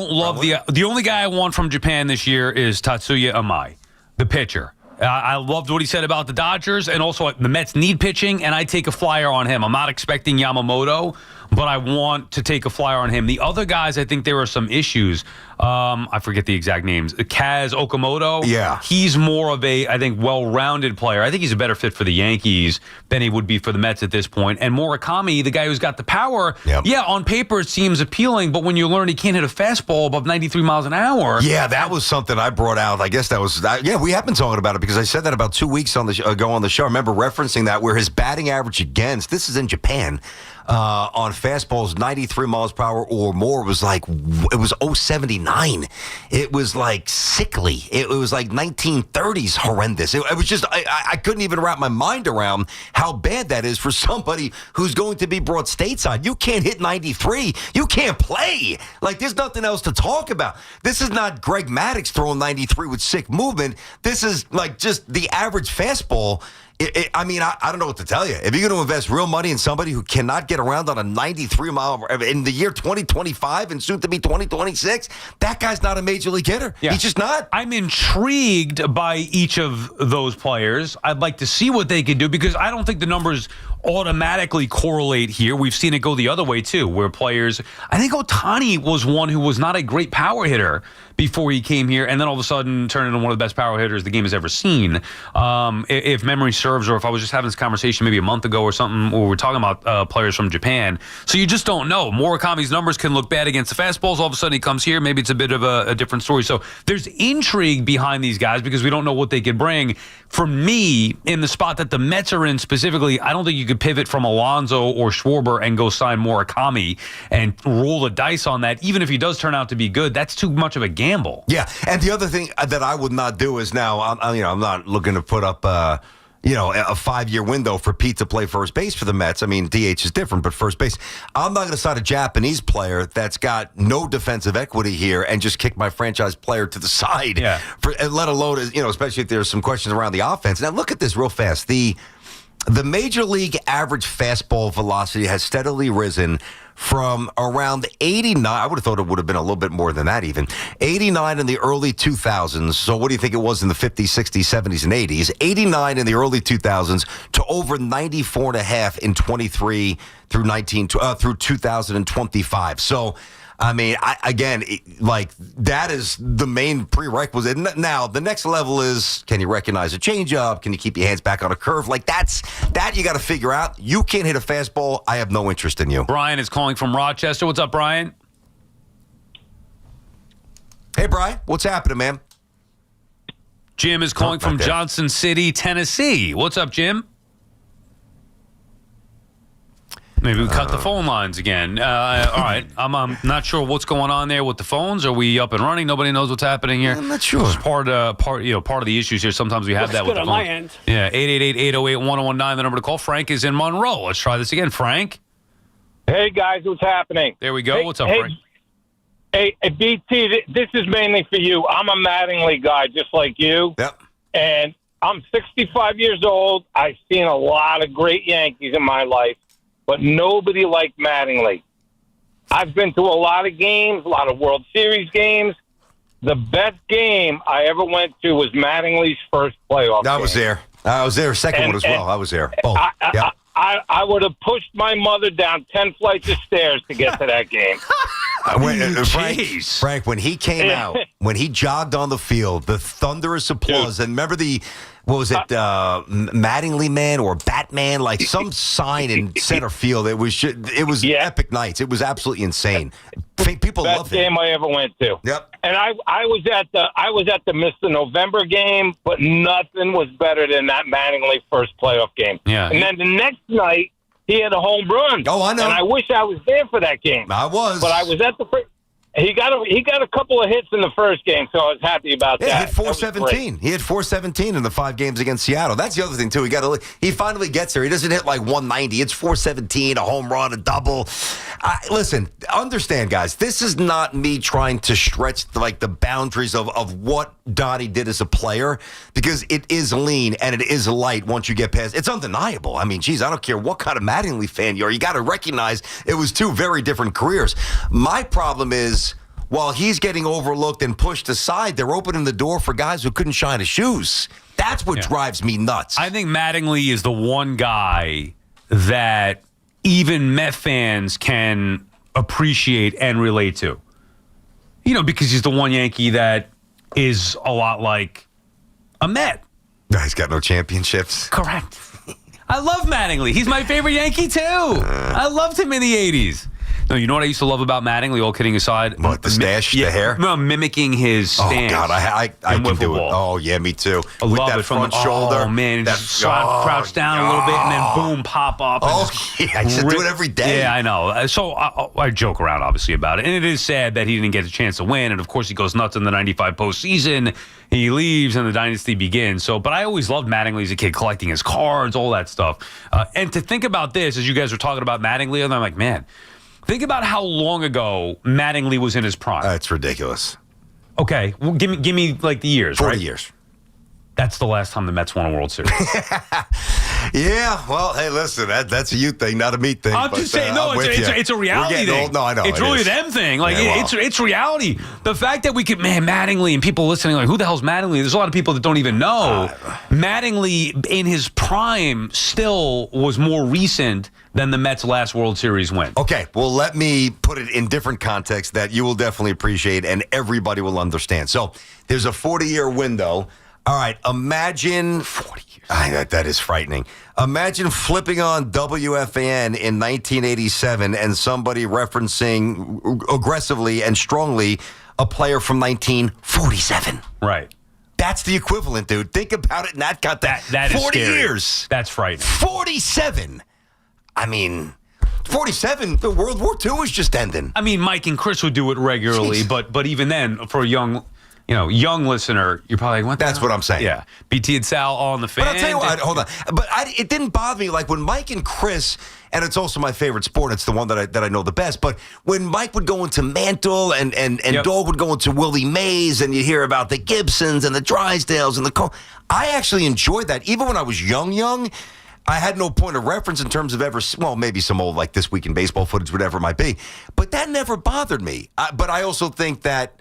love the only guy I want from Japan this year is Tatsuya Amai, the pitcher. I loved what he said about the Dodgers, and also the Mets need pitching, and I take a flyer on him. I'm not expecting Yamamoto, but I want to take a flyer on him. The other guys, I think there are some issues. I forget the exact names. Kaz Okamoto. Yeah. He's more of a, I think, well-rounded player. I think he's a better fit for the Yankees than he would be for the Mets at this point. And Murakami, the guy who's got the power, yeah, on paper it seems appealing, but when you learn he can't hit a fastball above 93 miles an hour. Yeah, that was something I brought out. I guess that was, we have been talking about it because I said that about 2 weeks ago on the show. I remember referencing that where his batting average against, this is in Japan, on fastballs 93 miles per hour or more was 079. It was like sickly. It was like 1930s horrendous. It was just I couldn't even wrap my mind around how bad that is for somebody who's going to be brought stateside. You can't hit 93. You can't play. Like, there's nothing else to talk about. This is not Greg Maddux throwing 93 with sick movement. This is like just the average fastball. I don't know what to tell you. If you're going to invest real money in somebody who cannot get around on a 93 mile in the year 2025 and soon to be 2026, that guy's not a major league hitter. Yeah. He's just not. I'm intrigued by each of those players. I'd like to see what they can do because I don't think the numbers automatically correlate here. We've seen it go the other way too, where players, I think Ohtani was one who was not a great power hitter before he came here, and then all of a sudden turned into one of the best power hitters the game has ever seen. If memory serves, or if I was just having this conversation maybe a month ago or something, where we're talking about players from Japan. So you just don't know. Murakami's numbers can look bad against the fastballs. All of a sudden he comes here. Maybe it's a bit of a different story. So there's intrigue behind these guys because we don't know what they could bring. For me, in the spot that the Mets are in specifically, I don't think you could pivot from Alonso or Schwarber and go sign Murakami and roll the dice on that. Even if he does turn out to be good, that's too much of a gamble. Yeah, and the other thing that I would not do is now, I'm not looking to put up, a 5-year window for Pete to play first base for the Mets. I mean, DH is different, but first base. I'm not going to sign a Japanese player that's got no defensive equity here and just kick my franchise player to the side. Yeah. Let alone, especially if there's some questions around the offense. Now, look at this real fast. The major league average fastball velocity has steadily risen from around 89. I would have thought it would have been a little bit more than that even. 89 in the early 2000s. So what do you think it was in the 50s, 60s, 70s, and 80s? 89 in the early 2000s to over 94.5 in 23 through 2025. So, I mean, that is the main prerequisite. Now, the next level is, can you recognize a changeup? Can you keep your hands back on a curve? That you got to figure out. You can't hit a fastball. I have no interest in you. Brian is calling from Rochester. What's up, Brian? Hey, Brian. What's happening, man? Jim is calling from Johnson City, Tennessee. What's up, Jim? Maybe we cut the phone lines again. All right. I'm not sure what's going on there with the phones. Are we up and running? Nobody knows what's happening here. I'm not sure. It's part of the issues here. Sometimes we have that with the phone. Good on my end. Yeah, 888-808-1019, the number to call. Frank is in Monroe. Let's try this again. Frank? Hey, guys, what's happening? There we go. Hey, what's up, Frank? Hey, BT, this is mainly for you. I'm a Mattingly guy, just like you. Yep. And I'm 65 years old. I've seen a lot of great Yankees in my life, but nobody like Mattingly. I've been to a lot of games, a lot of World Series games. The best game I ever went to was Mattingly's first playoff game. I was there. I was there. Second one as well. I was there. Both. I would have pushed my mother down 10 flights of stairs to get to that game. Frank, when he came out, when he jogged on the field, the thunderous applause, and remember what was it, Mattingly Man or Batman, like some sign in center field. It was epic nights. It was absolutely insane. People loved it. Best game I ever went to. Yep. And I was at the Mr. November game, but nothing was better than that Mattingly first playoff game. Yeah. And then the next night, he had a home run. Oh, I know. And I wish I was there for that game. I was. But I was at the he got a couple of hits in the first game, so I was happy about that. He hit 417. He hit 417 in the 5 games against Seattle. That's the other thing too. He finally gets there. He doesn't hit like 190. It's 417, a home run, a double. Listen, understand, guys. This is not me trying to stretch the boundaries of what Donnie did as a player, because it is lean and it is light once you get past. It's undeniable. I mean, geez, I don't care what kind of Mattingly fan you are. You got to recognize it was 2 very different careers. My problem is, while he's getting overlooked and pushed aside, they're opening the door for guys who couldn't shine his shoes. That's what drives me nuts. I think Mattingly is the one guy that even Met fans can appreciate and relate to. Because he's the one Yankee that is a lot like a Met. He's got no championships. Correct. I love Mattingly. He's my favorite Yankee, too. I loved him in the 80s. No, you know what I used to love about Mattingly, all kidding aside? What, the stash, the hair? No, mimicking his stance. Oh, God, I can do it. Oh, yeah, me too. I With love that it from front shoulder. Oh, man, just crouch down a little bit and then boom, pop up. Oh, yeah, I used to do it every day. Yeah, I know. So I joke around, obviously, about it. And it is sad that he didn't get a chance to win. And, of course, he goes nuts in the 95 postseason. He leaves and the dynasty begins. But I always loved Mattingly as a kid, collecting his cards, all that stuff. And to think about this, as you guys were talking about Mattingly, and I'm like, man, think about how long ago Mattingly was in his prime. That's ridiculous. Okay, well, give me like the years, 40 right? years. That's the last time the Mets won a World Series. Yeah, well, hey, listen, that's a you thing, not a me thing. I'm just saying, no, it's a reality thing. No, I know. It's really them thing. Like, it's reality. The fact that we could, Mattingly, and people listening, like, who the hell's Mattingly? There's a lot of people that don't even know. Mattingly, in his prime, still was more recent than the Mets' last World Series win. Okay, well, let me put it in different context that you will definitely appreciate and everybody will understand. So there's a 40-year window. All right, imagine 40 years. That is frightening. Imagine flipping on WFAN in 1987 and somebody referencing aggressively and strongly a player from 1947. Right. That's the equivalent, dude. Think about it in that context. That is 40 scary. years. That's frightening. 47. I mean, 47, the World War II was just ending. I mean, Mike and Chris would do it regularly, but even then, for a young listener, you're probably like, what? That's what I'm saying. Yeah. BT and Sal on the fan. But I'll tell you what, hold on. But it didn't bother me like when Mike and Chris, and it's also my favorite sport, it's the one that I know the best, but when Mike would go into Mantle and Dog would go into Willie Mays and you hear about the Gibsons and the Drysdales and the I actually enjoyed that. Even when I was young, I had no point of reference in terms of maybe some old like This Week in Baseball footage, whatever it might be. But that never bothered me. But I also think that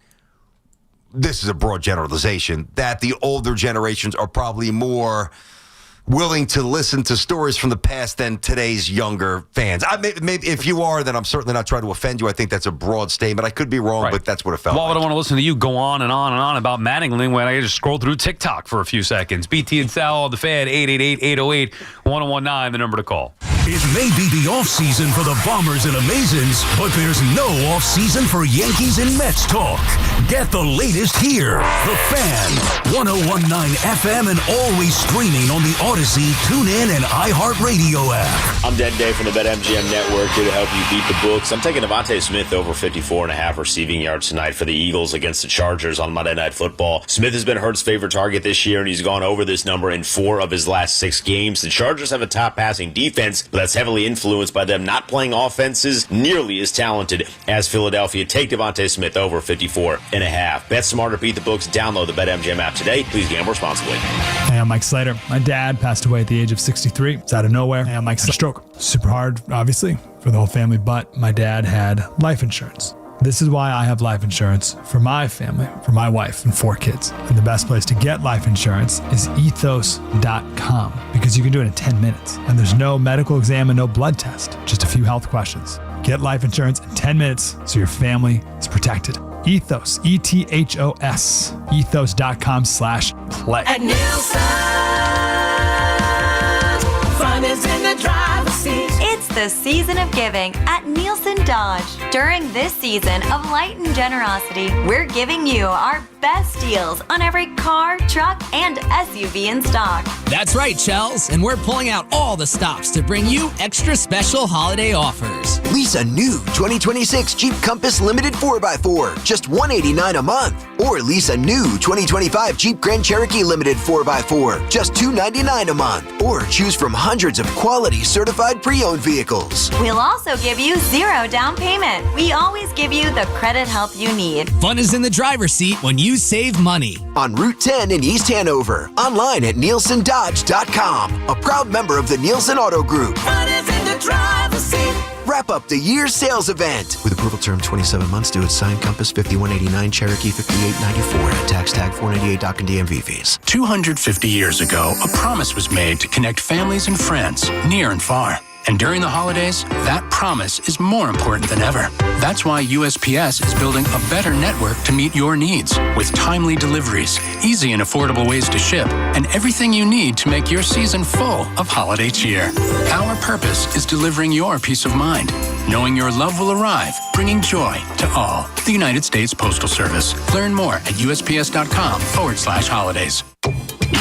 this is a broad generalization, that the older generations are probably more willing to listen to stories from the past than today's younger fans. Maybe if you are, then I'm certainly not trying to offend you. I think that's a broad statement. I could be wrong, but that's what it felt like. Well, I don't want to listen to you go on and on and on about Mattingly when I just scroll through TikTok for a few seconds. BT and Sal on the fan, 888-808-1019, the number to call. It may be the offseason for the Bombers and Amazons, but there's no offseason for Yankees and Mets talk. Get the latest here. The Fan, 101.9 FM, and always streaming on the Odyssey, TuneIn, and iHeartRadio app. I'm Dan Day from the BetMGM Network, here to help you beat the books. I'm taking Devontae Smith over 54.5 receiving yards tonight for the Eagles against the Chargers on Monday Night Football. Smith has been Hurts' favorite target this year, and he's gone over this number in 4 of his last 6 games. The Chargers have a top passing defense, but that's heavily influenced by them not playing offenses nearly as talented as Philadelphia. Take Devontae Smith over 54.5. Bet smarter, beat the books. Download the BetMGM app today. Please gamble responsibly. Hey, I'm Mike Slater. My dad passed away at the age of 63. It's out of nowhere. Hey, I'm Mike Slater. Stroke. Super hard, obviously, for the whole family, but my dad had life insurance. This is why I have life insurance for my family, for my wife and 4 kids. And the best place to get life insurance is ethos.com, because you can do it in 10 minutes. And there's no medical exam and no blood test, just a few health questions. Get life insurance in 10 minutes so your family is protected. Ethos, ETHOS, ethos.com/play. At Nielsen, fun is in the driver's seat. It's the season of giving at Nielsen Dodge. During this season of light and generosity, we're giving you our best deals on every car, truck, and SUV in stock. That's right, Chels, and we're pulling out all the stops to bring you extra special holiday offers. Lease a new 2026 Jeep Compass Limited 4x4, just $189 a month. Or lease a new 2025 Jeep Grand Cherokee Limited 4x4, just $299 a month. Or choose from hundreds of quality certified pre-owned vehicles. We'll also give you 0 down payment. We always give you the credit help you need. Fun is in the driver's seat when you save money. On Route 10 in East Hanover. Online at NielsenDodge.com. A proud member of the Nielsen Auto Group. Fun is in the driver's seat. Wrap up the year's sales event. With approval term 27 months due at signed Compass 5189, Cherokee 5894, and tax tag 498 doc and DMV fees. 250 years ago, a promise was made to connect families and friends near and far. And during the holidays, that promise is more important than ever. That's why USPS is building a better network to meet your needs with timely deliveries, easy and affordable ways to ship, and everything you need to make your season full of holiday cheer. Our purpose is delivering your peace of mind, knowing your love will arrive, bringing joy to all. The United States Postal Service. Learn more at USPS.com/holidays.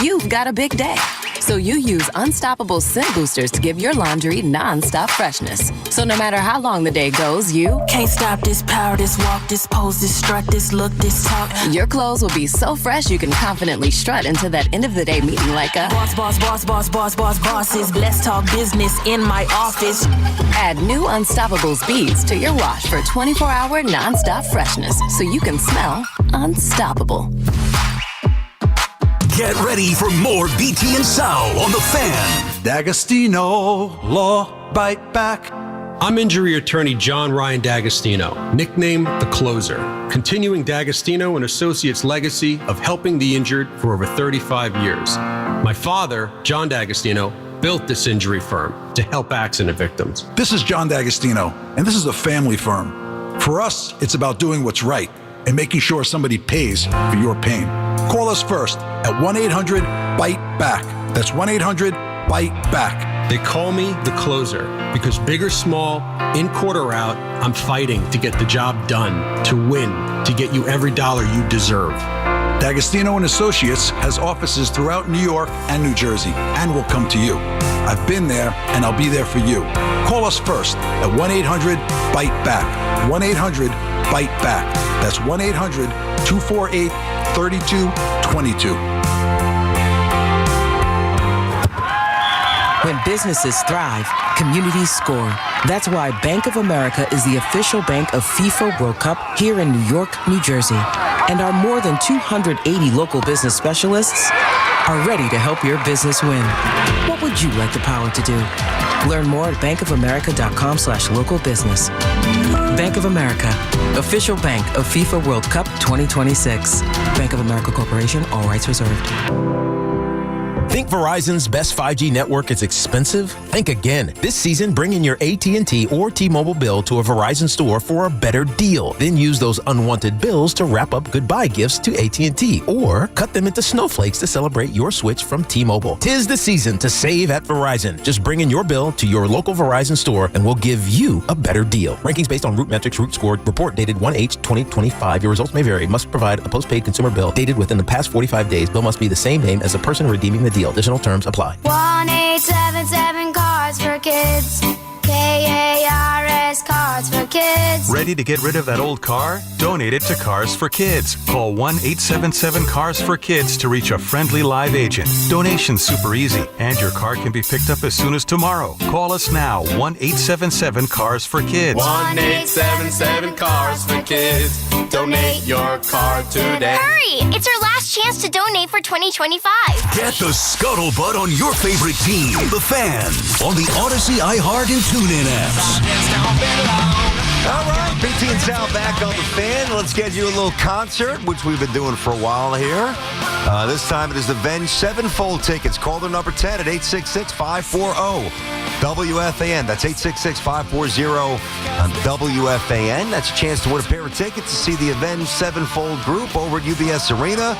You've got a big day, so you use Unstoppable Scent Boosters to give your laundry non-stop freshness. So no matter how long the day goes, you can't stop this power, this walk, this pose, this strut, this look, this talk. Your clothes will be so fresh you can confidently strut into that end of the day meeting like a boss, boss, boss, boss, boss, boss, bosses. Let's talk business in my office. Add new Unstoppables beads to your wash for 24-hour non-stop freshness, so you can smell unstoppable. Get ready for more BT and Sal on the Fan. D'Agostino, Law, Bite Back. I'm injury attorney John Ryan D'Agostino, nicknamed The Closer, continuing D'Agostino and Associates' legacy of helping the injured for over 35 years. My father, John D'Agostino, built this injury firm to help accident victims. This is John D'Agostino, and this is a family firm. For us, it's about doing what's right and making sure somebody pays for your pain. Call us first at 1-800-BITE-BACK. That's 1-800-BITE-BACK. They call me The Closer because big or small, in court or out, I'm fighting to get the job done, to win, to get you every dollar you deserve. D'Agostino and Associates has offices throughout New York and New Jersey and will come to you. I've been there and I'll be there for you. Call us first at 1-800-BITE-BACK. 1-800-BITE-BACK. That's 1-800-248-3222. When businesses thrive, communities score. That's why Bank of America is the official bank of FIFA World Cup here in New York, New Jersey. And our more than 280 local business specialists are ready to help your business win. What would you like the power to do? Learn more at bankofamerica.com/local business. Bank of America, official bank of FIFA World Cup 2026. Bank of America Corporation, all rights reserved. Think Verizon's best 5G network is expensive? Think again. This season, bring in your AT&T or T-Mobile bill to a Verizon store for a better deal. Then use those unwanted bills to wrap up goodbye gifts to AT&T or cut them into snowflakes to celebrate your switch from T-Mobile. 'Tis the season to save at Verizon. Just bring in your bill to your local Verizon store and we'll give you a better deal. Rankings based on Root Metrics Root Score. Report dated 1/8/2025. Your results may vary. Must provide a postpaid consumer bill dated within the past 45 days. Bill must be the same name as the person redeeming the deal. Additional terms apply. 1-877 Cards for Kids. KARS Cards for Kids. Ready to get rid of that old car? Donate it to Cars for Kids. Call 1-877 Cars for Kids to reach a friendly live agent. Donation's super easy, and your car can be picked up as soon as tomorrow. Call us now, 1-877 Cars for Kids. 1-877 Cars for Kids. Donate your car today. Hurry! It's our last chance to donate for 2025. Get the scuttlebutt on your favorite team, the Fan, on the Odyssey, iHeart, and TuneIn apps. All right, BT and Sal back on the Fan. Let's get you a little concert, which we've been doing for a while here. This time it is the Avenged Sevenfold tickets. Call their number 10 at 866-540-WFAN. That's 866-540-WFAN. That's a chance to win a pair of tickets to see the Avenged Sevenfold group over at UBS Arena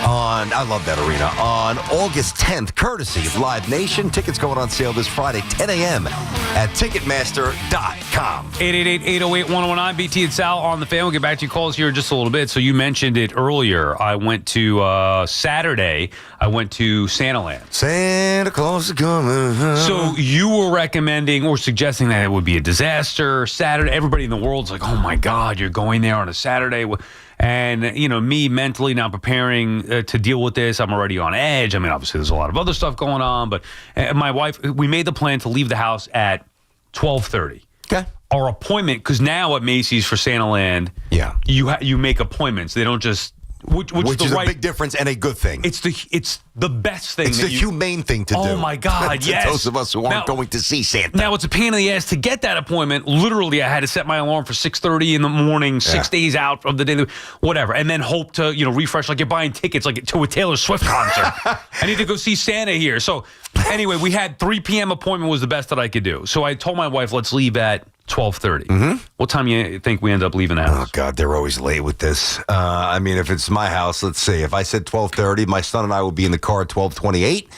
I love that arena, on August 10th, courtesy of Live Nation. Tickets going on sale this Friday, 10 a.m. at Ticketmaster.com. 888-808-1019, BT and Sal on the Fan. We'll get back to your calls here in just a little bit. So you mentioned it earlier. I went to Saturday. I went to Santaland. Santa Claus is coming. So you were recommending or suggesting that it would be a disaster. Saturday, everybody in the world's like, oh my God, you're going there on a Saturday. And, me mentally now preparing to deal with this. I'm already on edge. I mean, obviously there's a lot of other stuff going on. But my wife, we made the plan to leave the house at 12:30. Okay. Our appointment, because now at Macy's for Santaland, you make appointments. They don't just... Which is a big difference and a good thing. It's the best thing. It's the humane thing to do. Oh, my God, to yes. those of us who aren't going to see Santa. Now, it's a pain in the ass to get that appointment. Literally, I had to set my alarm for 6:30 in the morning, 6 days out of the day, whatever, and then hope to, refresh, like you're buying tickets like to a Taylor Swift concert. I need to go see Santa here. So, anyway, we had 3 p.m. appointment was the best that I could do. So I told my wife, let's leave at 12:30. Mm-hmm. What time you think we end up leaving the house? Oh, God, they're always late with this. If it's my house, let's see. If I said 12:30, my son and I would be in the car at 12:28,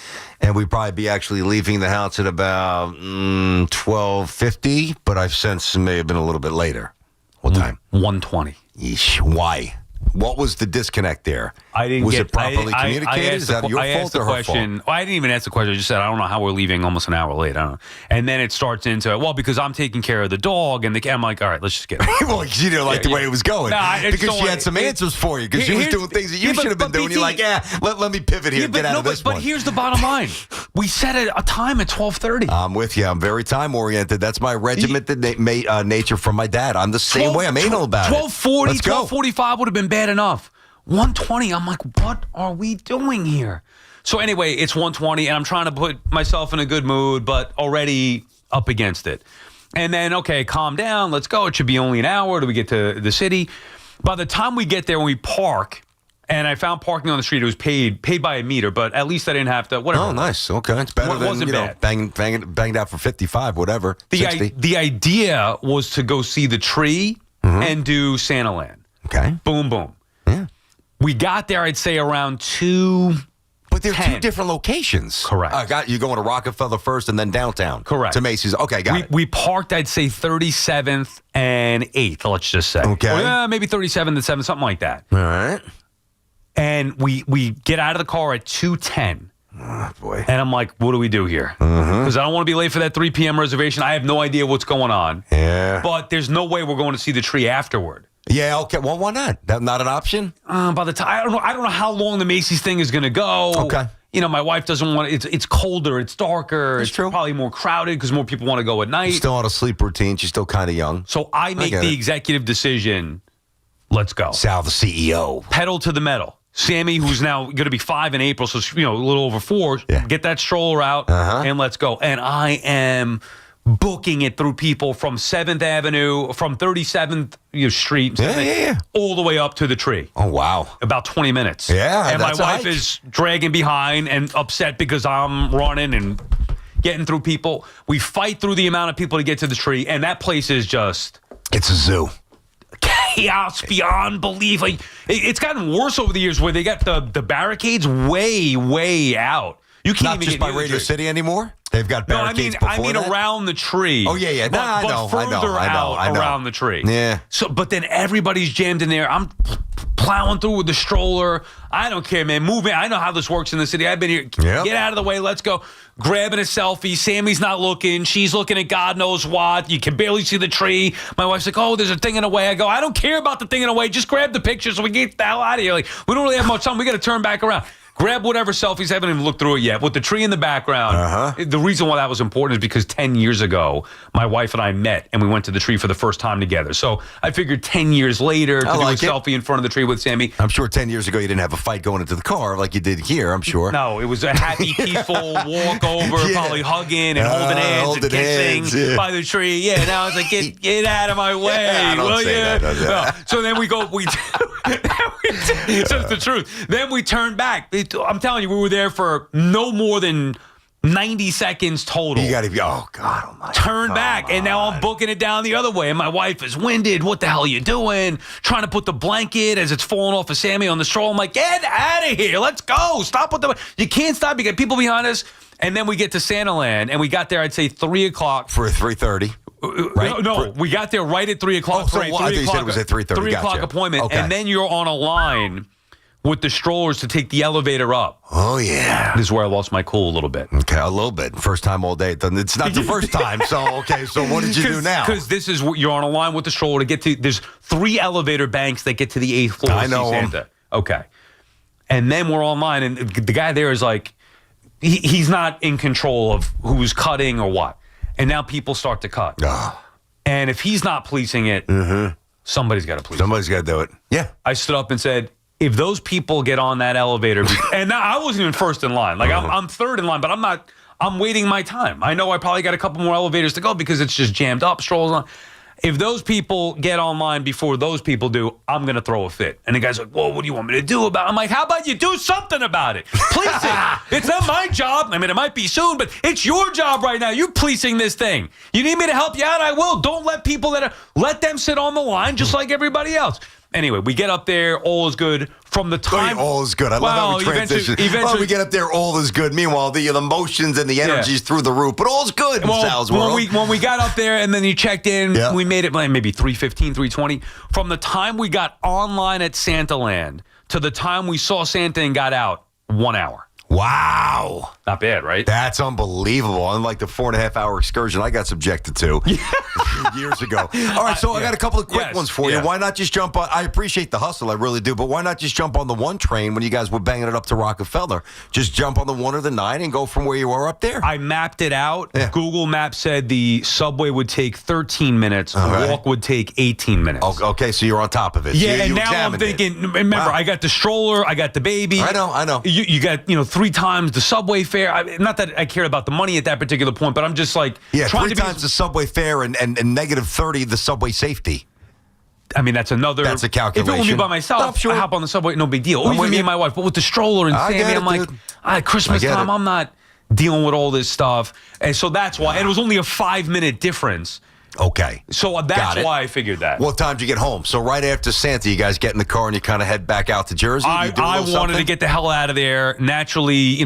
and we'd probably be actually leaving the house at about 12:50, but I've since may have been a little bit later. What time? 1:20. Yeesh, why? What was the disconnect there? Was it properly communicated? Is that your fault or her fault? Well, I didn't even ask the question. I just said, I don't know how we're leaving almost an hour late. I don't know. And then it starts into, because I'm taking care of the dog. And I'm like, all right, let's just get it. Well, you didn't like the way it was going. Because she had some answers for you. Because she was doing things that you should have been doing. You're like, let me pivot here and get out of this one. But here's the bottom line. We set a time at 12:30. I'm with you. I'm very time-oriented. That's my regimented nature from my dad. I'm the same way. I'm anal about it. 12:40, 12:45 would have been bad enough. 1:20, I'm like, what are we doing here? So anyway, it's 1:20, and I'm trying to put myself in a good mood, but already up against it. And then, okay, calm down, let's go. It should be only an hour till we get to the city. By the time we get there, we park, and I found parking on the street. It was paid by a meter, but at least I didn't have to, whatever. Oh, nice. Okay. It's better than, banged out for 55, whatever, 60. The idea was to go see the tree and do Santaland. Okay. Boom, boom. Yeah. We got there, I'd say, around 2. But they're 2 different locations. Correct. You're going to Rockefeller first and then downtown. Correct. To Macy's. Okay, got it. We parked, I'd say, 37th and 8th, let's just say. Okay. Or, maybe 37th and 7th, something like that. All right. And we get out of the car at 2:10. Oh, boy. And I'm like, what do we do here? Because I don't want to be late for that 3 p.m. reservation. I have no idea what's going on. Yeah. But there's no way we're going to see the tree afterward. Yeah, okay. Well, why not? That's not an option? By the time I don't know how long the Macy's thing is going to go. Okay. My wife doesn't want it's colder, it's darker, it's true. Probably more crowded because more people want to go at night. She's still on a sleep routine. She's still kind of young. So I make the executive decision. Let's go. Sal, the CEO. Pedal to the metal. Sammy, who's now going to be 5 in April, so a little over 4. Yeah. Get that stroller out and let's go. And I am booking it through people from 7th Avenue, from 37th Street, 7th, all the way up to the tree. Oh, wow. About 20 minutes. Yeah, and my that's a wife hike. is dragging behind and upset because I'm running and getting through people. We fight through the amount of people to get to the tree, and that place is just... It's a zoo. Chaos beyond belief. Like, it's gotten worse over the years where they got the barricades way, way out. You can't Not even just get by near the Radio tree. City anymore? They've got barricades before I mean that? around the tree. Oh, yeah. But, I know. further out around the tree. Yeah. So, but then everybody's jammed in there. I'm plowing through with the stroller. I don't care, man. Moving. I know how this works in the city. I've been here. Yep. Get out of the way. Let's go. Grabbing a selfie. Sammy's not looking. She's looking at God knows what. You can barely see the tree. My wife's like, oh, there's a thing in the way. I go, I don't care about the thing in the way. Just grab the picture so we get the hell out of here. Like, we don't really have much time. We got to turn back around. Grab whatever selfies. I haven't even looked through it yet. With the tree in the background, the reason why that was important is because 10 years ago, my wife and I met, and we went to the tree for the first time together. So I figured 10 years later to do a selfie in front of the tree with Sammy. I'm sure 10 years ago you didn't have a fight going into the car like you did here, I'm sure. No, it was a happy, peaceful walk over, probably hugging and holding hands and kissing by the tree. Yeah, now it's like, get out of my way, will you? No. So then we go, so it's the truth. Then we turn back. I'm telling you, we were there for no more than 90 seconds total. You got to be, oh, God almighty. Turn back, and now I'm booking it down the other way, and my wife is winded. What the hell are you doing? Trying to put the blanket as it's falling off of Sammy on the stroll. I'm like, get out of here. Let's go. Stop with the... You can't stop. You got people behind us. And then we get to Santaland, and we got there, I'd say, 3 o'clock. For 3:30. Right? No, we got there right at 3 o'clock. Oh, so I thought you said it was at 3:30. 3 o'clock appointment, Okay. and then you're on a line with the strollers to take the elevator up. Oh, yeah. This is where I lost my cool a little bit. Okay, a little bit. First time all day. It's not the first time. So what did you do now? Because this is what you're on a line with the stroller to get to. There's 3 elevator banks that get to the 8th floor. I know to see Santa. Okay. And then we're online, and the guy there is like, he's not in control of who's cutting or what. And now people start to cut. And if he's not policing it, somebody's got to police it. Somebody's got to do it. Yeah. I stood up and said, if those people get on that elevator, and now I wasn't even first in line. Like I'm third in line, but I'm waiting my time. I know I probably got a couple more elevators to go because it's just jammed up, strolls on. If those people get online before those people do, I'm going to throw a fit. And the guy's like, well, what do you want me to do about it? I'm like, how about you do something about it? Police it. It's not my job. I mean, it might be soon, but it's your job right now. You're policing this thing. You need me to help you out? I will. Don't let people let them sit on the line just like everybody else. Anyway, we get up there, all is good. From the time... all is good. I love how we transition. Eventually, we get up there, all is good. Meanwhile, the emotions and the energy's through the roof, but all's good in Sal's world. When we got up there and then you checked in, we made it maybe 3:15, 3:20. From the time we got online at Santaland to the time we saw Santa and got out, 1 hour. Wow. Not bad, right? That's unbelievable. Unlike the 4.5-hour excursion I got subjected to years ago. All right, so I got a couple of quick ones for you. Why not just jump on? I appreciate the hustle, I really do, but why not just jump on the 1 train when you guys were banging it up to Rockefeller? Just jump on the 1 or the 9 and go from where you are up there. I mapped it out. Google Maps said the subway would take 13 minutes. The walk would take 18 minutes. Okay, so you're on top of it. Yeah, So and now I'm thinking, remember, I got the stroller, I got the baby. I know. You got, 3 times the subway fare. Not that I cared about the money at that particular point, but I'm just like... Yeah, trying 3 times the subway fare and negative 30 the subway safety. I mean, that's a calculation. If it were me by myself, I hop on the subway, no big deal. Or even me and my wife. But with the stroller and Sammy, I'm like, at Christmas time, I'm not dealing with all this stuff. And so that's why. And it was only a 5-minute difference. Okay. So that's why I figued that. What time did you get home? So right after Santa, you guys get in the car and you kind of head back out to Jersey? I wanted to get the hell out of there. Naturally,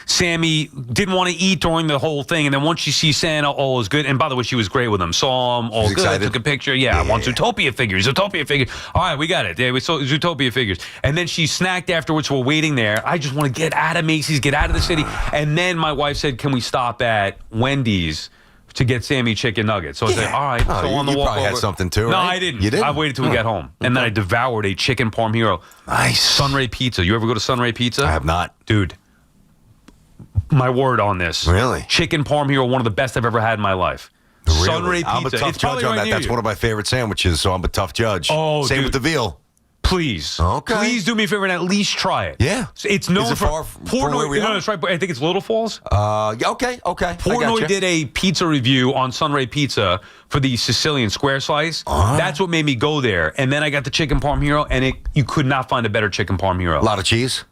Sammy didn't want to eat during the whole thing. And then once she sees Santa, all is good. And by the way, she was great with him. Saw him, all good. Excited. Took a picture. Yeah, I want Zootopia figures. Zootopia figures. All right, we got it. Yeah, we saw Zootopia figures. And then she snacked afterwards. We're waiting there. I just want to get out of Macy's, get out of the city. And then my wife said, can we stop at Wendy's to get Sammy chicken nuggets? So I said, all right. So on the walk probably over, had something too, No, right? I didn't. You didn't? I waited till we got home. And then I devoured a chicken parm hero. Nice. Sunray Pizza. You ever go to Sunray Pizza? I have not. Dude, my word on this. Really? Chicken parm hero, one of the best I've ever had in my life. Really? Sunray Pizza. I'm a tough It's judge on right that. near That's you. one of my favorite sandwiches, so I'm a tough judge. Oh, Same dude. with the veal. Please. Okay. Please do me a favor and at least try it. Yeah. It's known Is it for far Portnoy. No, that's right. I think it's Little Falls. Okay. Portnoy did a pizza review on Sunray Pizza for the Sicilian square slice. That's what made me go there. And then I got the chicken parm hero, and you could not find a better chicken parm hero. A lot of cheese?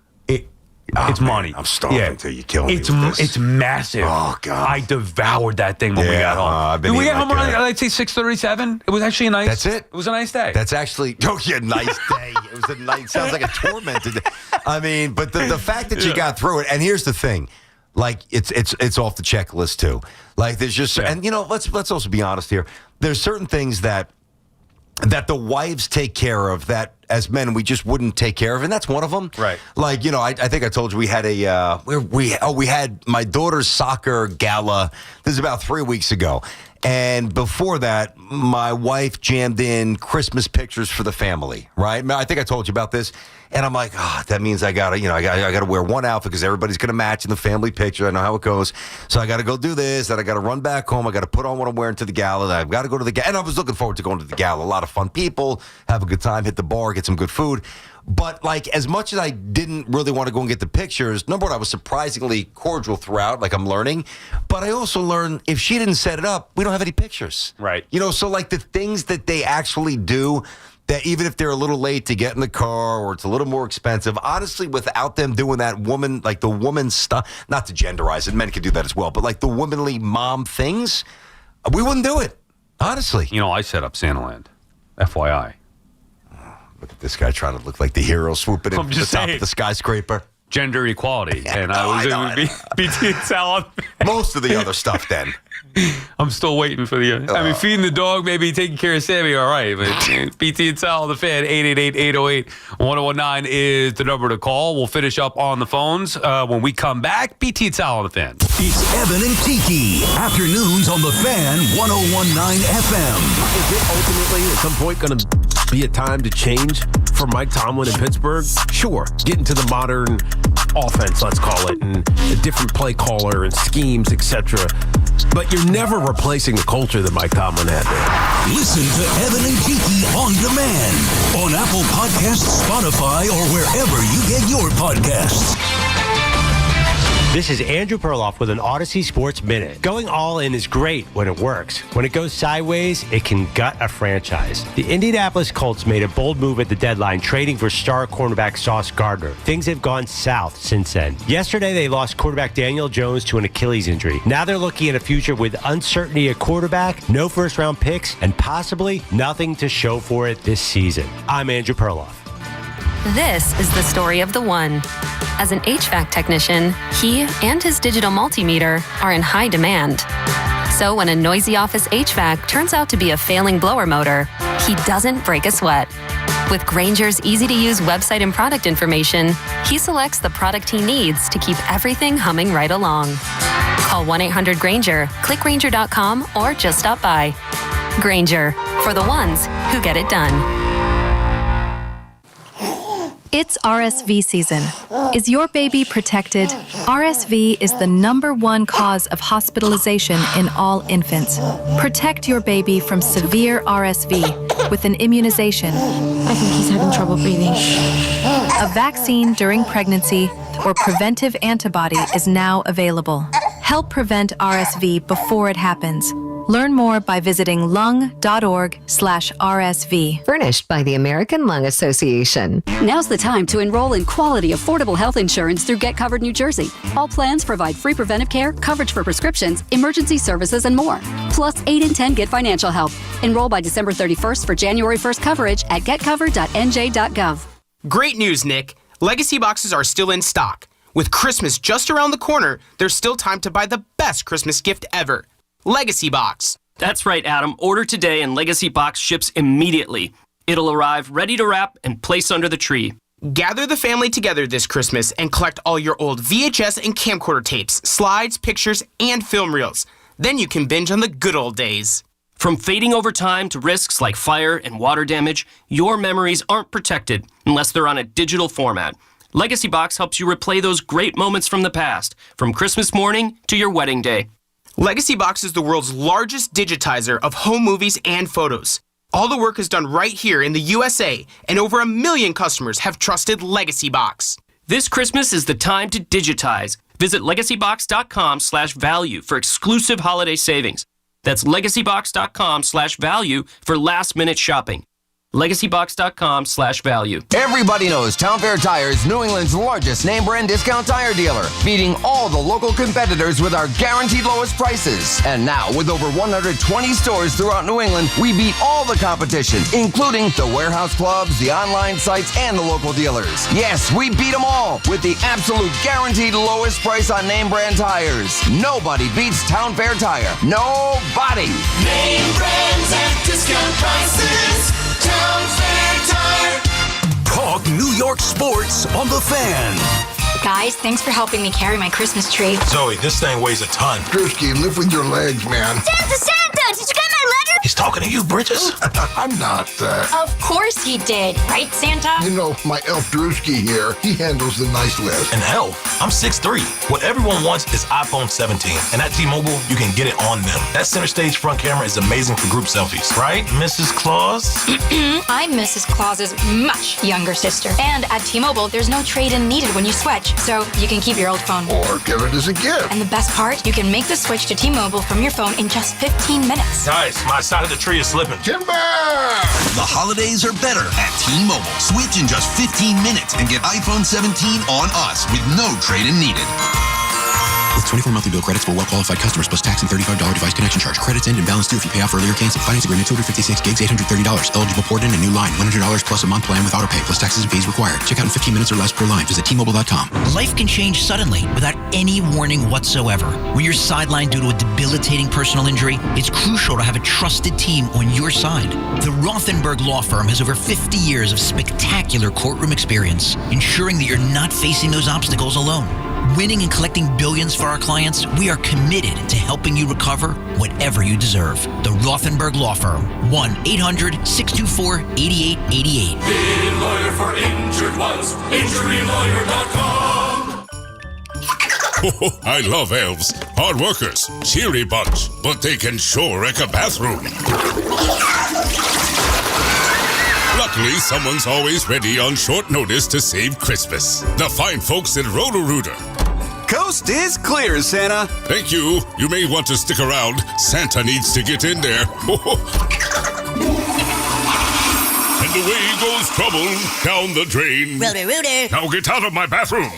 It's money. I'm starving until you kill me. It's massive. Oh, God. I devoured that thing when we got home. Did we get home around, I'd say 6:37? It was actually a nice. That's it? It was a nice day. That's actually, nice day. It was a nice, sounds like a tormented day. I mean, but the fact that you got through it, and here's the thing, like, it's off the checklist, too. Like, there's just, and, let's also be honest here. There's certain things that the wives take care of that as men we just wouldn't take care of, and that's one of them. Right. Like, I think I told you we had we had my daughter's soccer gala. This is about 3 weeks ago. And before that, my wife jammed in Christmas pictures for the family, right? I think I told you about this. And I'm like, that means I gotta wear one outfit because everybody's gonna match in the family picture. I know how it goes. So I gotta go do this. Then I gotta run back home. I gotta put on what I'm wearing to the gala. Then I've got to go to the gala. And I was looking forward to going to the gala. A lot of fun people, have a good time, hit the bar, get some good food. But, like, as much as I didn't really want to go and get the pictures, number one, I was surprisingly cordial throughout, like I'm learning. But I also learned if she didn't set it up, we don't have any pictures. Right. So, like, the things that they actually do, that even if they're a little late to get in the car or it's a little more expensive, honestly, without them doing that the woman stuff, not to genderize it, men can do that as well, but, like, the womanly mom things, we wouldn't do it, honestly. I set up Santaland, FYI. Look at this guy trying to look like the hero swooping in from the top of the skyscraper. Gender equality. And I was BT and Sal. Most of the other stuff then. I'm still waiting for the... feeding the dog, maybe taking care of Sammy, all right. But BT and Sal, the fan, 888-808-1019 is the number to call. We'll finish up on the phones. When we come back, BT and Sal on the fan. It's Evan and Kiki. Afternoons on the Fan, 1019 FM. Is it ultimately at some point going to be a time to change for Mike Tomlin in Pittsburgh? Sure. Get into the modern offense, let's call it, and a different play caller and schemes, etc. But you're never replacing the culture that Mike Tomlin had there. Listen to Evan and Kiki on demand on Apple Podcasts, Spotify, or wherever you get your podcasts. This is Andrew Perloff with an Odyssey Sports Minute. Going all in is great when it works. When it goes sideways, it can gut a franchise. The Indianapolis Colts made a bold move at the deadline, trading for star cornerback Sauce Gardner. Things have gone south since then. Yesterday, they lost quarterback Daniel Jones to an Achilles injury. Now they're looking at a future with uncertainty at quarterback, no first-round picks, and possibly nothing to show for it this season. I'm Andrew Perloff. This is the story of the one. As an HVAC technician, he and his digital multimeter are in high demand. So when a noisy office HVAC turns out to be a failing blower motor, he doesn't break a sweat. With Grainger's easy-to-use website and product information, he selects the product he needs to keep everything humming right along. Call 1-800-GRAINGER, click Grainger.com, or just stop by. Grainger, for the ones who get it done. It's RSV season. Is your baby protected? RSV is the #1 cause of hospitalization in all infants. Protect your baby from severe RSV with an immunization. I think he's having trouble breathing. A vaccine during pregnancy or preventive antibody is now available. Help prevent RSV before it happens. Learn more by visiting lung.org/RSV. Furnished by the American Lung Association. Now's the time to enroll in quality, affordable health insurance through Get Covered New Jersey. All plans provide free preventive care, coverage for prescriptions, emergency services, and more. Plus 8 in 10 get financial help. Enroll by December 31st for January 1st coverage at getcovered.nj.gov. Great news, Nick. Legacy boxes are still in stock. With Christmas just around the corner, there's still time to buy the best Christmas gift ever. Legacy Box. That's right, Adam. Order today and Legacy Box ships immediately. It'll arrive ready to wrap and place under the tree. Gather the family together this Christmas and collect all your old VHS and camcorder tapes, slides, pictures, and film reels. Then you can binge on the good old days. From fading over time to risks like fire and water damage, your memories aren't protected unless they're on a digital format. Legacy Box helps you replay those great moments from the past, from Christmas morning to your wedding day. Legacy Box is the world's largest digitizer of home movies and photos. All the work is done right here in the USA, and over 1 million customers have trusted Legacy Box. This Christmas is the time to digitize. Visit legacybox.com/value for exclusive holiday savings. That's legacybox.com/value for last-minute shopping. legacybox.com/value. Everybody knows Town Fair Tire is New England's largest name brand discount tire dealer, beating all the local competitors with our guaranteed lowest prices. And now, with over 120 stores throughout New England, we beat all the competition, including the warehouse clubs, the online sites, and the local dealers. Yes, we beat them all with the absolute guaranteed lowest price on name brand tires. Nobody beats Town Fair Tire. Nobody. Name brands at discount prices. Town Fair Tire. Talk New York sports on the Fan. Guys, thanks for helping me carry my Christmas tree. Zoe, this thing weighs a ton. Drewski, lift with your legs, man. Santa! Did you get my letter? He's talking to you, Bridges. I'm not. Of course he did. Right, Santa? You know, my elf Drewski here, he handles the nice list. An elf? I'm 6'3". What everyone wants is iPhone 17. And at T-Mobile, you can get it on them. That center stage front camera is amazing for group selfies. Right, Mrs. Claus? I'm Mrs. Claus's much younger sister. And at T-Mobile, there's no trade-in needed when you switch. So you can keep your old phone. Or give it as a gift. And the best part, you can make the switch to T-Mobile from your phone in just 15 minutes. Guys, my side of the tree is slipping. Timber! The holidays are better at T-Mobile. Switch in just 15 minutes and get iPhone 17 on us with no trade-in needed. With 24 monthly bill credits for well-qualified customers plus tax and $35 device connection charge. Credits end and balance due if you pay off earlier. Cancel. Finance agreement 256 gigs, $830. Eligible port in a new line. $100 plus a month plan with auto pay plus taxes and fees required. Check out in 15 minutes or less per line. Visit T-Mobile.com. Life can change suddenly without any warning whatsoever. When you're sidelined due to a debilitating personal injury, it's crucial to have a trusted team on your side. The Rothenberg Law Firm has over 50 years of spectacular courtroom experience, ensuring that you're not facing those obstacles alone. Winning and collecting billions for our clients, we are committed to helping you recover whatever you deserve. The Rothenberg Law Firm, 1-800-624-8888. Big lawyer for injured ones, injurylawyer.com. I love elves. Hard workers, cheery bunch, but they can sure wreck a bathroom. Luckily, someone's always ready on short notice to save Christmas. The fine folks at Roto-Rooter. Coast is clear, Santa. Thank you. You may want to stick around. Santa needs to get in there. And away goes trouble down the drain. Roto-Rooter. Now get out of my bathroom.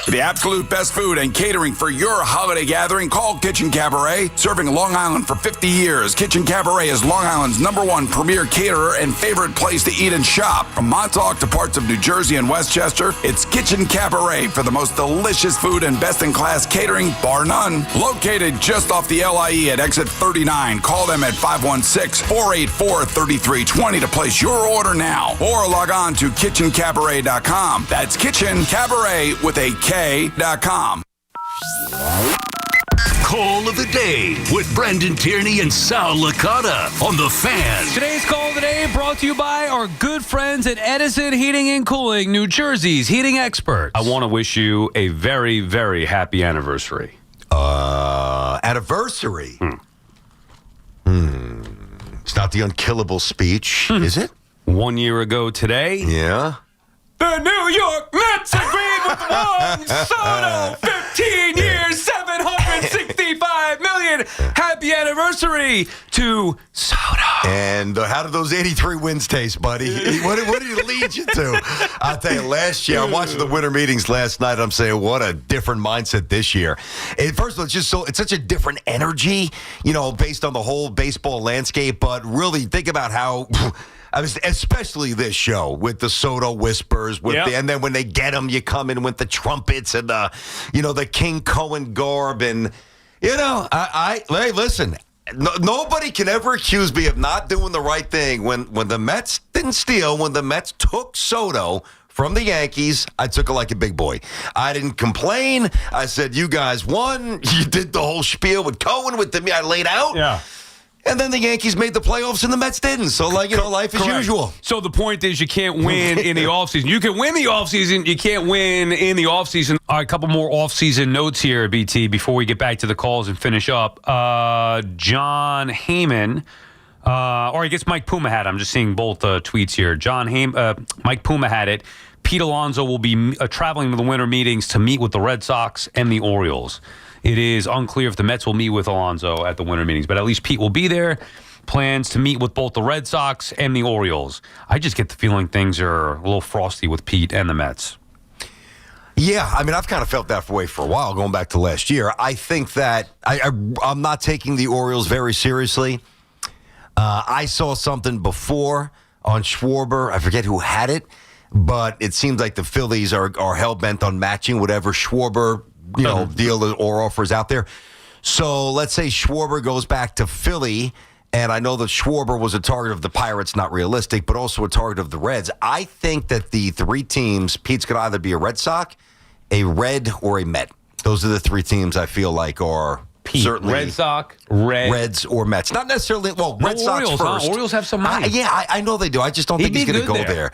For the absolute best food and catering for your holiday gathering, call Kitchen Cabaret. Serving Long Island for 50 years, Kitchen Cabaret is Long Island's #1 premier caterer and favorite place to eat and shop. From Montauk to parts of New Jersey and Westchester, it's Kitchen Cabaret for the most delicious food and best-in-class catering, bar none. Located just off the LIE at exit 39, call them at 516-484-3320 to place your order now. Or log on to kitchencabaret.com. That's Kitchen Cabaret with a K.com. Call of the day with Brendan Tierney and Sal Licata on the Fan. Today's call of the day brought to you by our good friends at Edison Heating and Cooling, New Jersey's heating experts. I want to wish you a very, very happy anniversary. Anniversary? It's not the unkillable speech, is it? 1 year ago today. Yeah. The New York Mets agreed with Juan Soto. 15 years, $765 million. Happy anniversary to Soto. And how did those 83 wins taste, buddy? What did it lead you to? I'll tell you, last year, I'm watching the winter meetings last night. I'm saying, what a different mindset this year. First of all, it's such a different energy, based on the whole baseball landscape. But really, think about how... especially this show with the Soto whispers, and then when they get them, you come in with the trumpets and the King Cohen garb, and hey, listen, nobody can ever accuse me of not doing the right thing. When the Mets didn't steal, when the Mets took Soto from the Yankees, I took it like a big boy. I didn't complain. I said, you guys won. You did the whole spiel with Cohen with me. I laid out. Yeah. And then the Yankees made the playoffs and the Mets didn't. So, life as usual. So the point is you can't win in the offseason. You can win the offseason. You can't win in the offseason. All right, a couple more offseason notes here, BT, before we get back to the calls and finish up. John Heyman Or I guess Mike Puma had it. I'm just seeing both tweets here. Mike Puma had it. Pete Alonso will be traveling to the winter meetings to meet with the Red Sox and the Orioles. It is unclear if the Mets will meet with Alonso at the winter meetings, but at least Pete will be there. Plans to meet with both the Red Sox and the Orioles. I just get the feeling things are a little frosty with Pete and the Mets. Yeah, I mean, I've kind of felt that way for a while, going back to last year. I think that I'm not taking the Orioles very seriously. I saw something before on Schwarber. I forget who had it, but it seems like the Phillies are hell-bent on matching whatever Schwarber deal or offer is out there. So let's say Schwarber goes back to Philly, and I know that Schwarber was a target of the Pirates, not realistic, but also a target of the Reds. I think that the three teams, Pete's could either be a Red Sox, a Red, or a Met. Those are the three teams I feel like are Pete, certainly Red Sox, Reds, or Mets. Not necessarily, Red Sox Orioles, first. Huh? Orioles have some money. I know they do. I just don't think he's going to go there.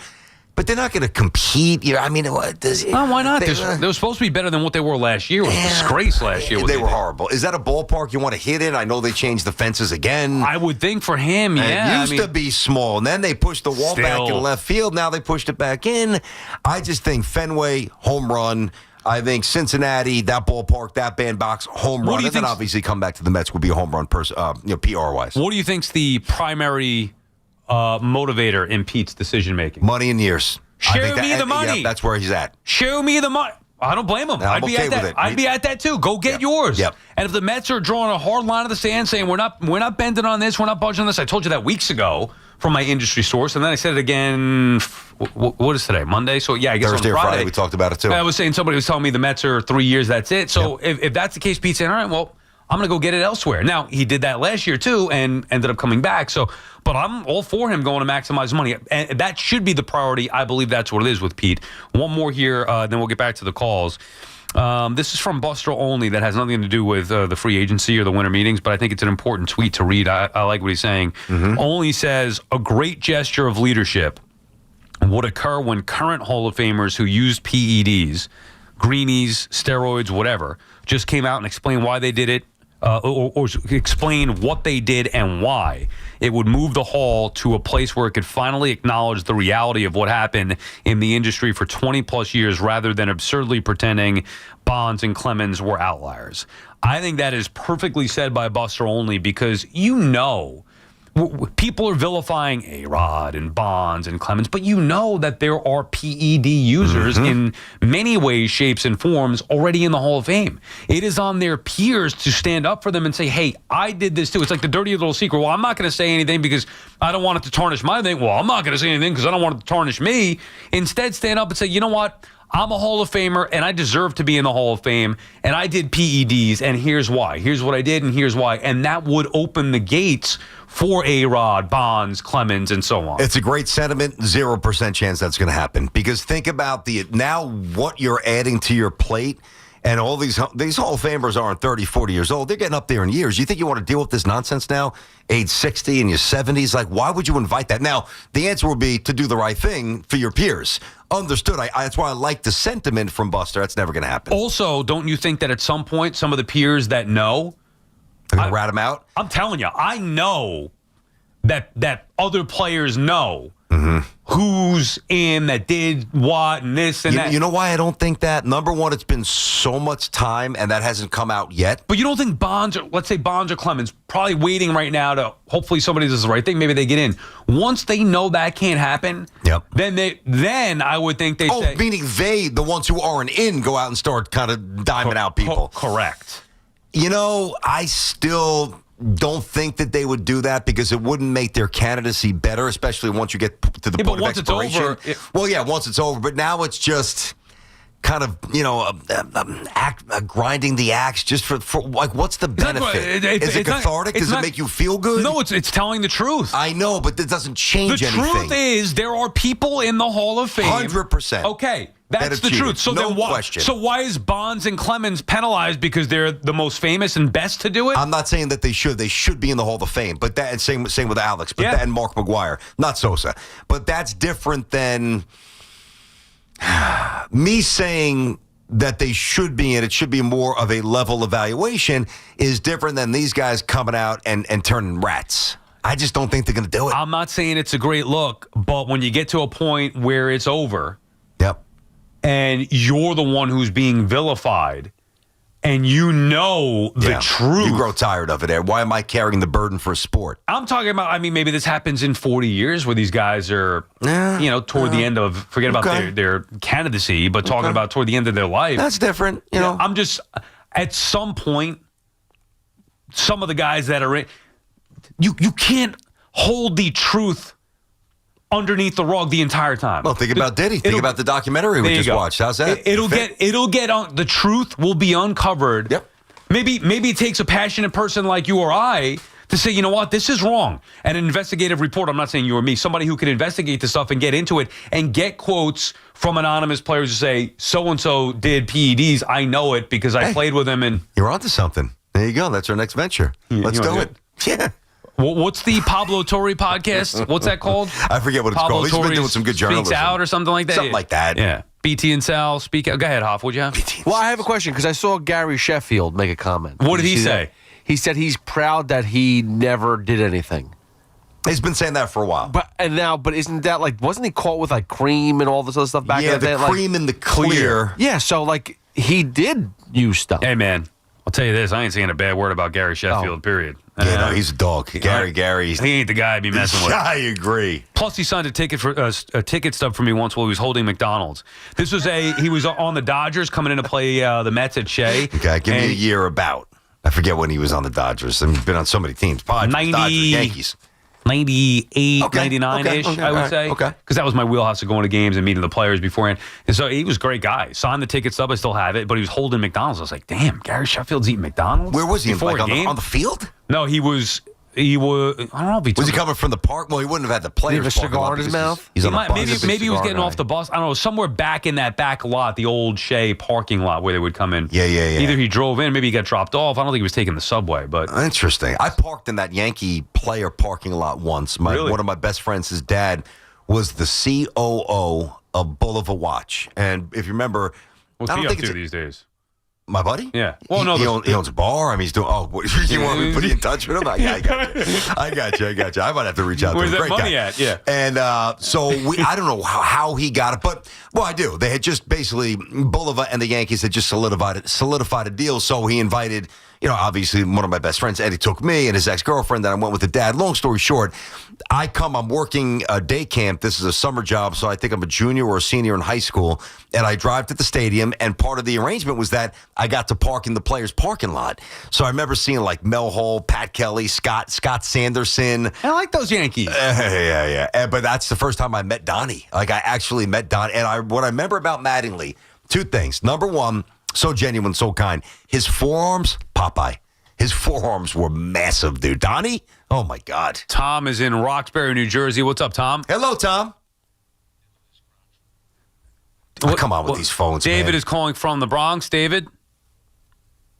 But they're not going to compete. I mean, why not? They were supposed to be better than what they were last year. It was a disgrace last year. They were horrible. Is that a ballpark you want to hit in? I know they changed the fences again. I would think for him, yeah. It used to be small, and then they pushed the wall back in left field. Now they pushed it back in. I just think Fenway, home run. I think Cincinnati, that ballpark, that bandbox, home run. And then obviously come back to the Mets would be a home run, PR-wise. What do you think's the primary motivator in Pete's decision making? Money and years. Show me the money. Yeah, that's where he's at. Show me the money. I don't blame him. I'd be at that. I'd be at that too. Go get yours. Yep. And if the Mets are drawing a hard line in the sand, saying we're not bending on this, we're not budging on this. I told you that weeks ago from my industry source, and then I said it again. What is today? Monday. So yeah, I guess Thursday on or Friday Friday we talked about it too. I was saying somebody was telling me the Mets are 3 years. That's it. So if that's the case, Pete's saying, all right, well, I'm going to go get it elsewhere. Now, he did that last year, too, and ended up coming back. But I'm all for him going to maximize money. And that should be the priority. I believe that's what it is with Pete. One more here, then we'll get back to the calls. This is from Buster Only that has nothing to do with the free agency or the winter meetings, but I think it's an important tweet to read. I like what he's saying. Only says, a great gesture of leadership would occur when current Hall of Famers who used PEDs, greenies, steroids, whatever, just came out and explained why they did it. Or explain what they did and why. It would move the Hall to a place where it could finally acknowledge the reality of what happened in the industry for 20-plus years rather than absurdly pretending Bonds and Clemens were outliers. I think that is perfectly said by Buster Only because people are vilifying A-Rod and Bonds and Clemens, but you know that there are PED users in many ways, shapes, and forms already in the Hall of Fame. It is on their peers to stand up for them and say, hey, I did this too. It's like the dirty little secret. Well, I'm not going to say anything because I don't want it to tarnish my thing. Well, I'm not going to say anything because I don't want it to tarnish me. Instead, stand up and say, you know what? I'm a Hall of Famer, and I deserve to be in the Hall of Fame, and I did PEDs, and here's why. Here's what I did, and here's why. And that would open the gates for A-Rod, Bonds, Clemens, and so on. It's a great sentiment. 0% chance that's going to happen. Because think about what you're adding to your plate. And all these Hall of Famers aren't 30, 40 years old. They're getting up there in years. You think you want to deal with this nonsense now? Age 60 in your 70s? Like, why would you invite that? Now, the answer would be to do the right thing for your peers. Understood. That's why I like the sentiment from Buster. That's never going to happen. Also, don't you think that at some point, some of the peers that know... They're going to rat him out? I'm telling you, I know that other players know who's in, that did what, and this and that. You know why I don't think that? Number one, it's been so much time, and that hasn't come out yet. But you don't think let's say Bonds or Clemens, probably waiting right now to hopefully somebody does the right thing, maybe they get in. Once they know that can't happen, then I would think they say... meaning the ones who aren't in, go out and start kind of diming out people. Correct. I still don't think that they would do that because it wouldn't make their candidacy better, especially once you get to the point of expiration. Once it's over. But now it's just kind of, grinding the axe just for like, what's the benefit? Is it cathartic? Does it make you feel good? No, it's telling the truth. I know, but that doesn't change anything. The truth is there are people in the Hall of Fame. 100%. Okay. That's the truth. So no then why? Question. So why is Bonds and Clemens penalized because they're the most famous and best to do it? I'm not saying that they should. They should be in the Hall of Fame. But that, and same with Alex. But and Mark McGwire, not Sosa. But that's different than me saying that they should be in. It should be more of a level evaluation. Is different than these guys coming out and turning rats. I just don't think they're going to do it. I'm not saying it's a great look, but when you get to a point where it's over, and you're the one who's being vilified, and you know the truth. You grow tired of it. Why am I carrying the burden for a sport? I'm talking about, maybe this happens in 40 years where these guys are, toward the end of, forget about their candidacy, but talking about toward the end of their life. That's different. You know, I'm just, at some point, some of the guys that are in, you can't hold the truth underneath the rug the entire time. Well, think about Diddy. Think about the documentary we just watched. How's that? It'll get on. The truth will be uncovered. Yep. Maybe it takes a passionate person like you or I to say, you know what, this is wrong. And an investigative report, I'm not saying you or me, somebody who can investigate this stuff and get into it and get quotes from anonymous players who say, so-and-so did PEDs. I know it because I played with him. And you're onto something. There you go. That's our next venture. Let's do it. Yeah. What's the Pablo Torre podcast? What's that called? I forget what it's called. He's been doing some good journalism. Speaks Out or something like that? Something like that. Yeah. BT and Sal speak out. Go ahead, Hoff. What'd you have? Well, I have a question because I saw Gary Sheffield make a comment. What did he say? That? He said he's proud that he never did anything. He's been saying that for a while. But isn't that wasn't he caught with cream and all this other stuff back in the day? Yeah, the cream and the clear. Yeah, so he did use stuff. Hey, man. I'll tell you this, I ain't saying a bad word about Gary Sheffield, period. Yeah, no, he's a dog. Gary. He ain't the guy I'd be messing with. I agree. Plus, he signed a ticket stub for me once while he was holding McDonald's. This was he was on the Dodgers coming in to play the Mets at Shea. Okay, give me a year about. I forget when he was on the Dodgers. He's been on so many teams. Padres, Dodgers, Yankees. 98, 99-ish, I would say. Okay. Because that was my wheelhouse of going to games and meeting the players beforehand. And so he was a great guy. Signed the ticket stub. I still have it. But he was holding McDonald's. I was like, damn, Gary Sheffield's eating McDonald's? Where was he? Before a game? On the field? No, he was... I don't know if he was he coming from the park? Well, he wouldn't have had the players. Did he have a cigar in his mouth? He's on the bus. Maybe he was getting off the bus. I don't know, somewhere back in that back lot, the old Shea parking lot where they would come in. Yeah. Either he drove in, maybe he got dropped off. I don't think he was taking the subway. But interesting. I parked in that Yankee player parking lot once. Really? One of my best friends, his dad, was the COO of Boulevard Watch. And if you remember, what's he up to these days? My buddy? Yeah. Well, he owns a bar. He's doing. Oh, you want me to put you in touch with him? I got you. I might have to reach out Where's to him. that money at? Yeah. And so I don't know how he got it, but I do. They had just basically Boulevard and the Yankees had just solidified a deal. So he invited, obviously one of my best friends, Eddie took me and his ex-girlfriend. Then I went with the dad. Long story short, I'm working a day camp. This is a summer job, so I think I'm a junior or a senior in high school. And I drive to the stadium, and part of the arrangement was that I got to park in the players' parking lot. So I remember seeing Mel Hall, Pat Kelly, Scott Sanderson. I like those Yankees. Yeah. But that's the first time I met Donnie. I actually met Donnie. And what I remember about Mattingly, two things. Number one, so genuine, so kind. His forearms, Popeye. His forearms were massive, dude. Donnie? Oh, my God. Tom is in Roxbury, New Jersey. What's up, Tom? Hello, Tom. Come on with these phones, David man. is calling from the Bronx. David?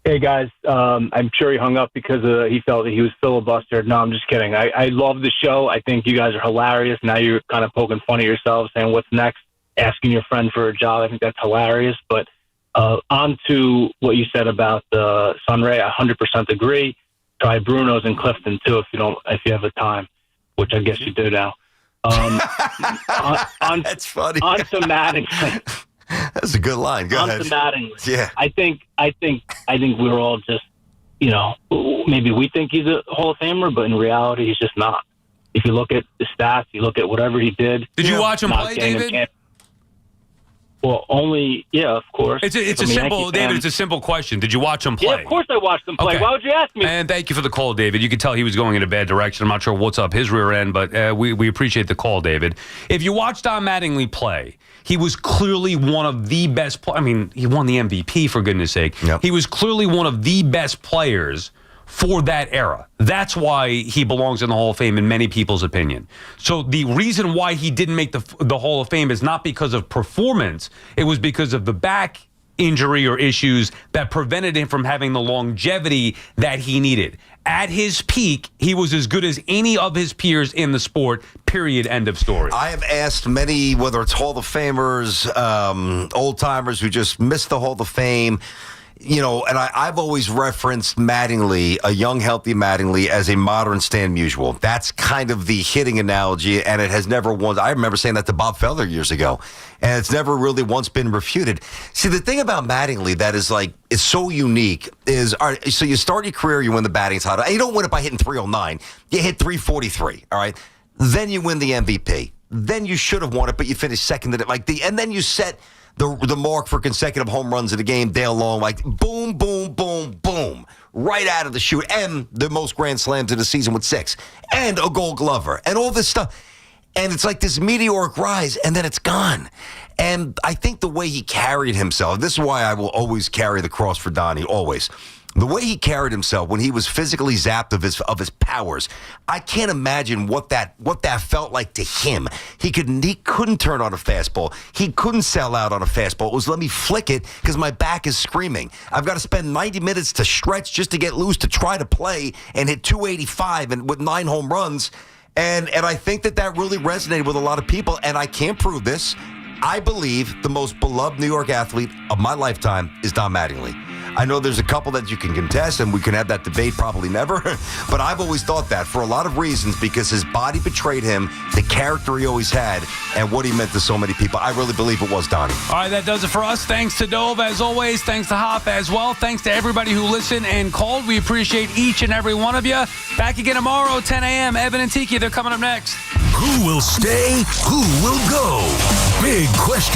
Hey, guys. I'm sure he hung up because he felt that he was filibustered. No, I'm just kidding. I love the show. I think you guys are hilarious. Now you're kind of poking fun at yourselves, saying, what's next? Asking your friend for a job. I think that's hilarious. But on to what you said about the Sunray. I 100% agree. Try Bruno's in Clifton, too, if you have the time, which I guess you do now. That's funny. On to Mattingly. That's a good line. Go ahead. On to Mattingly. Yeah. I think we're all just, maybe we think he's a Hall of Famer, but in reality, he's just not. If you look at the stats, you look at whatever he did. Did you watch him play, David? Well, of course. It's a simple, David. It's a simple question. Did you watch him play? Yeah, of course I watched him play. Okay. Why would you ask me? And thank you for the call, David. You could tell he was going in a bad direction. I'm not sure what's up his rear end, but we appreciate the call, David. If you watch Don Mattingly play, he was clearly one of the best. He won the MVP for goodness sake. Yep. He was clearly one of the best players for that era. That's why he belongs in the Hall of Fame in many people's opinion. So the reason why he didn't make the Hall of Fame is not because of performance. It was because of the back injury or issues that prevented him from having the longevity that he needed. At his peak, he was as good as any of his peers in the sport, period, end of story. I have asked many, whether it's Hall of Famers, old-timers who just missed the Hall of Fame, and I've always referenced Mattingly, a young, healthy Mattingly, as a modern Stan Musial. That's kind of the hitting analogy, and it has never once. I remember saying that to Bob Feller years ago, and it's never really once been refuted. See, the thing about Mattingly that is so unique is, all right, so you start your career, you win the batting title, and you don't win it by hitting 309. You hit 343, all right? Then you win the MVP. Then you should have won it, but you finished second in it. And then you set the mark for consecutive home runs in the game, Dale Long, boom, boom, boom, boom, right out of the chute, and the most grand slams in the season with 6, and a Gold Glover, and all this stuff. And it's like this meteoric rise, and then it's gone. And I think the way he carried himself, this is why I will always carry the cross for Donnie, always. The way he carried himself when he was physically zapped of his powers, I can't imagine what that felt like to him. He couldn't turn on a fastball. He couldn't sell out on a fastball. It was let me flick it because my back is screaming. I've got to spend 90 minutes to stretch just to get loose to try to play and hit 285 and with 9 home runs. And I think that really resonated with a lot of people. And I can't prove this. I believe the most beloved New York athlete of my lifetime is Don Mattingly. I know there's a couple that you can contest, and we can have that debate, probably never. But I've always thought that for a lot of reasons, because his body betrayed him, the character he always had, and what he meant to so many people. I really believe it was Donnie. All right, that does it for us. Thanks to Dove, as always. Thanks to Hop as well. Thanks to everybody who listened and called. We appreciate each and every one of you. Back again tomorrow, 10 a.m. Evan and Tiki, they're coming up next. Who will stay? Who will go?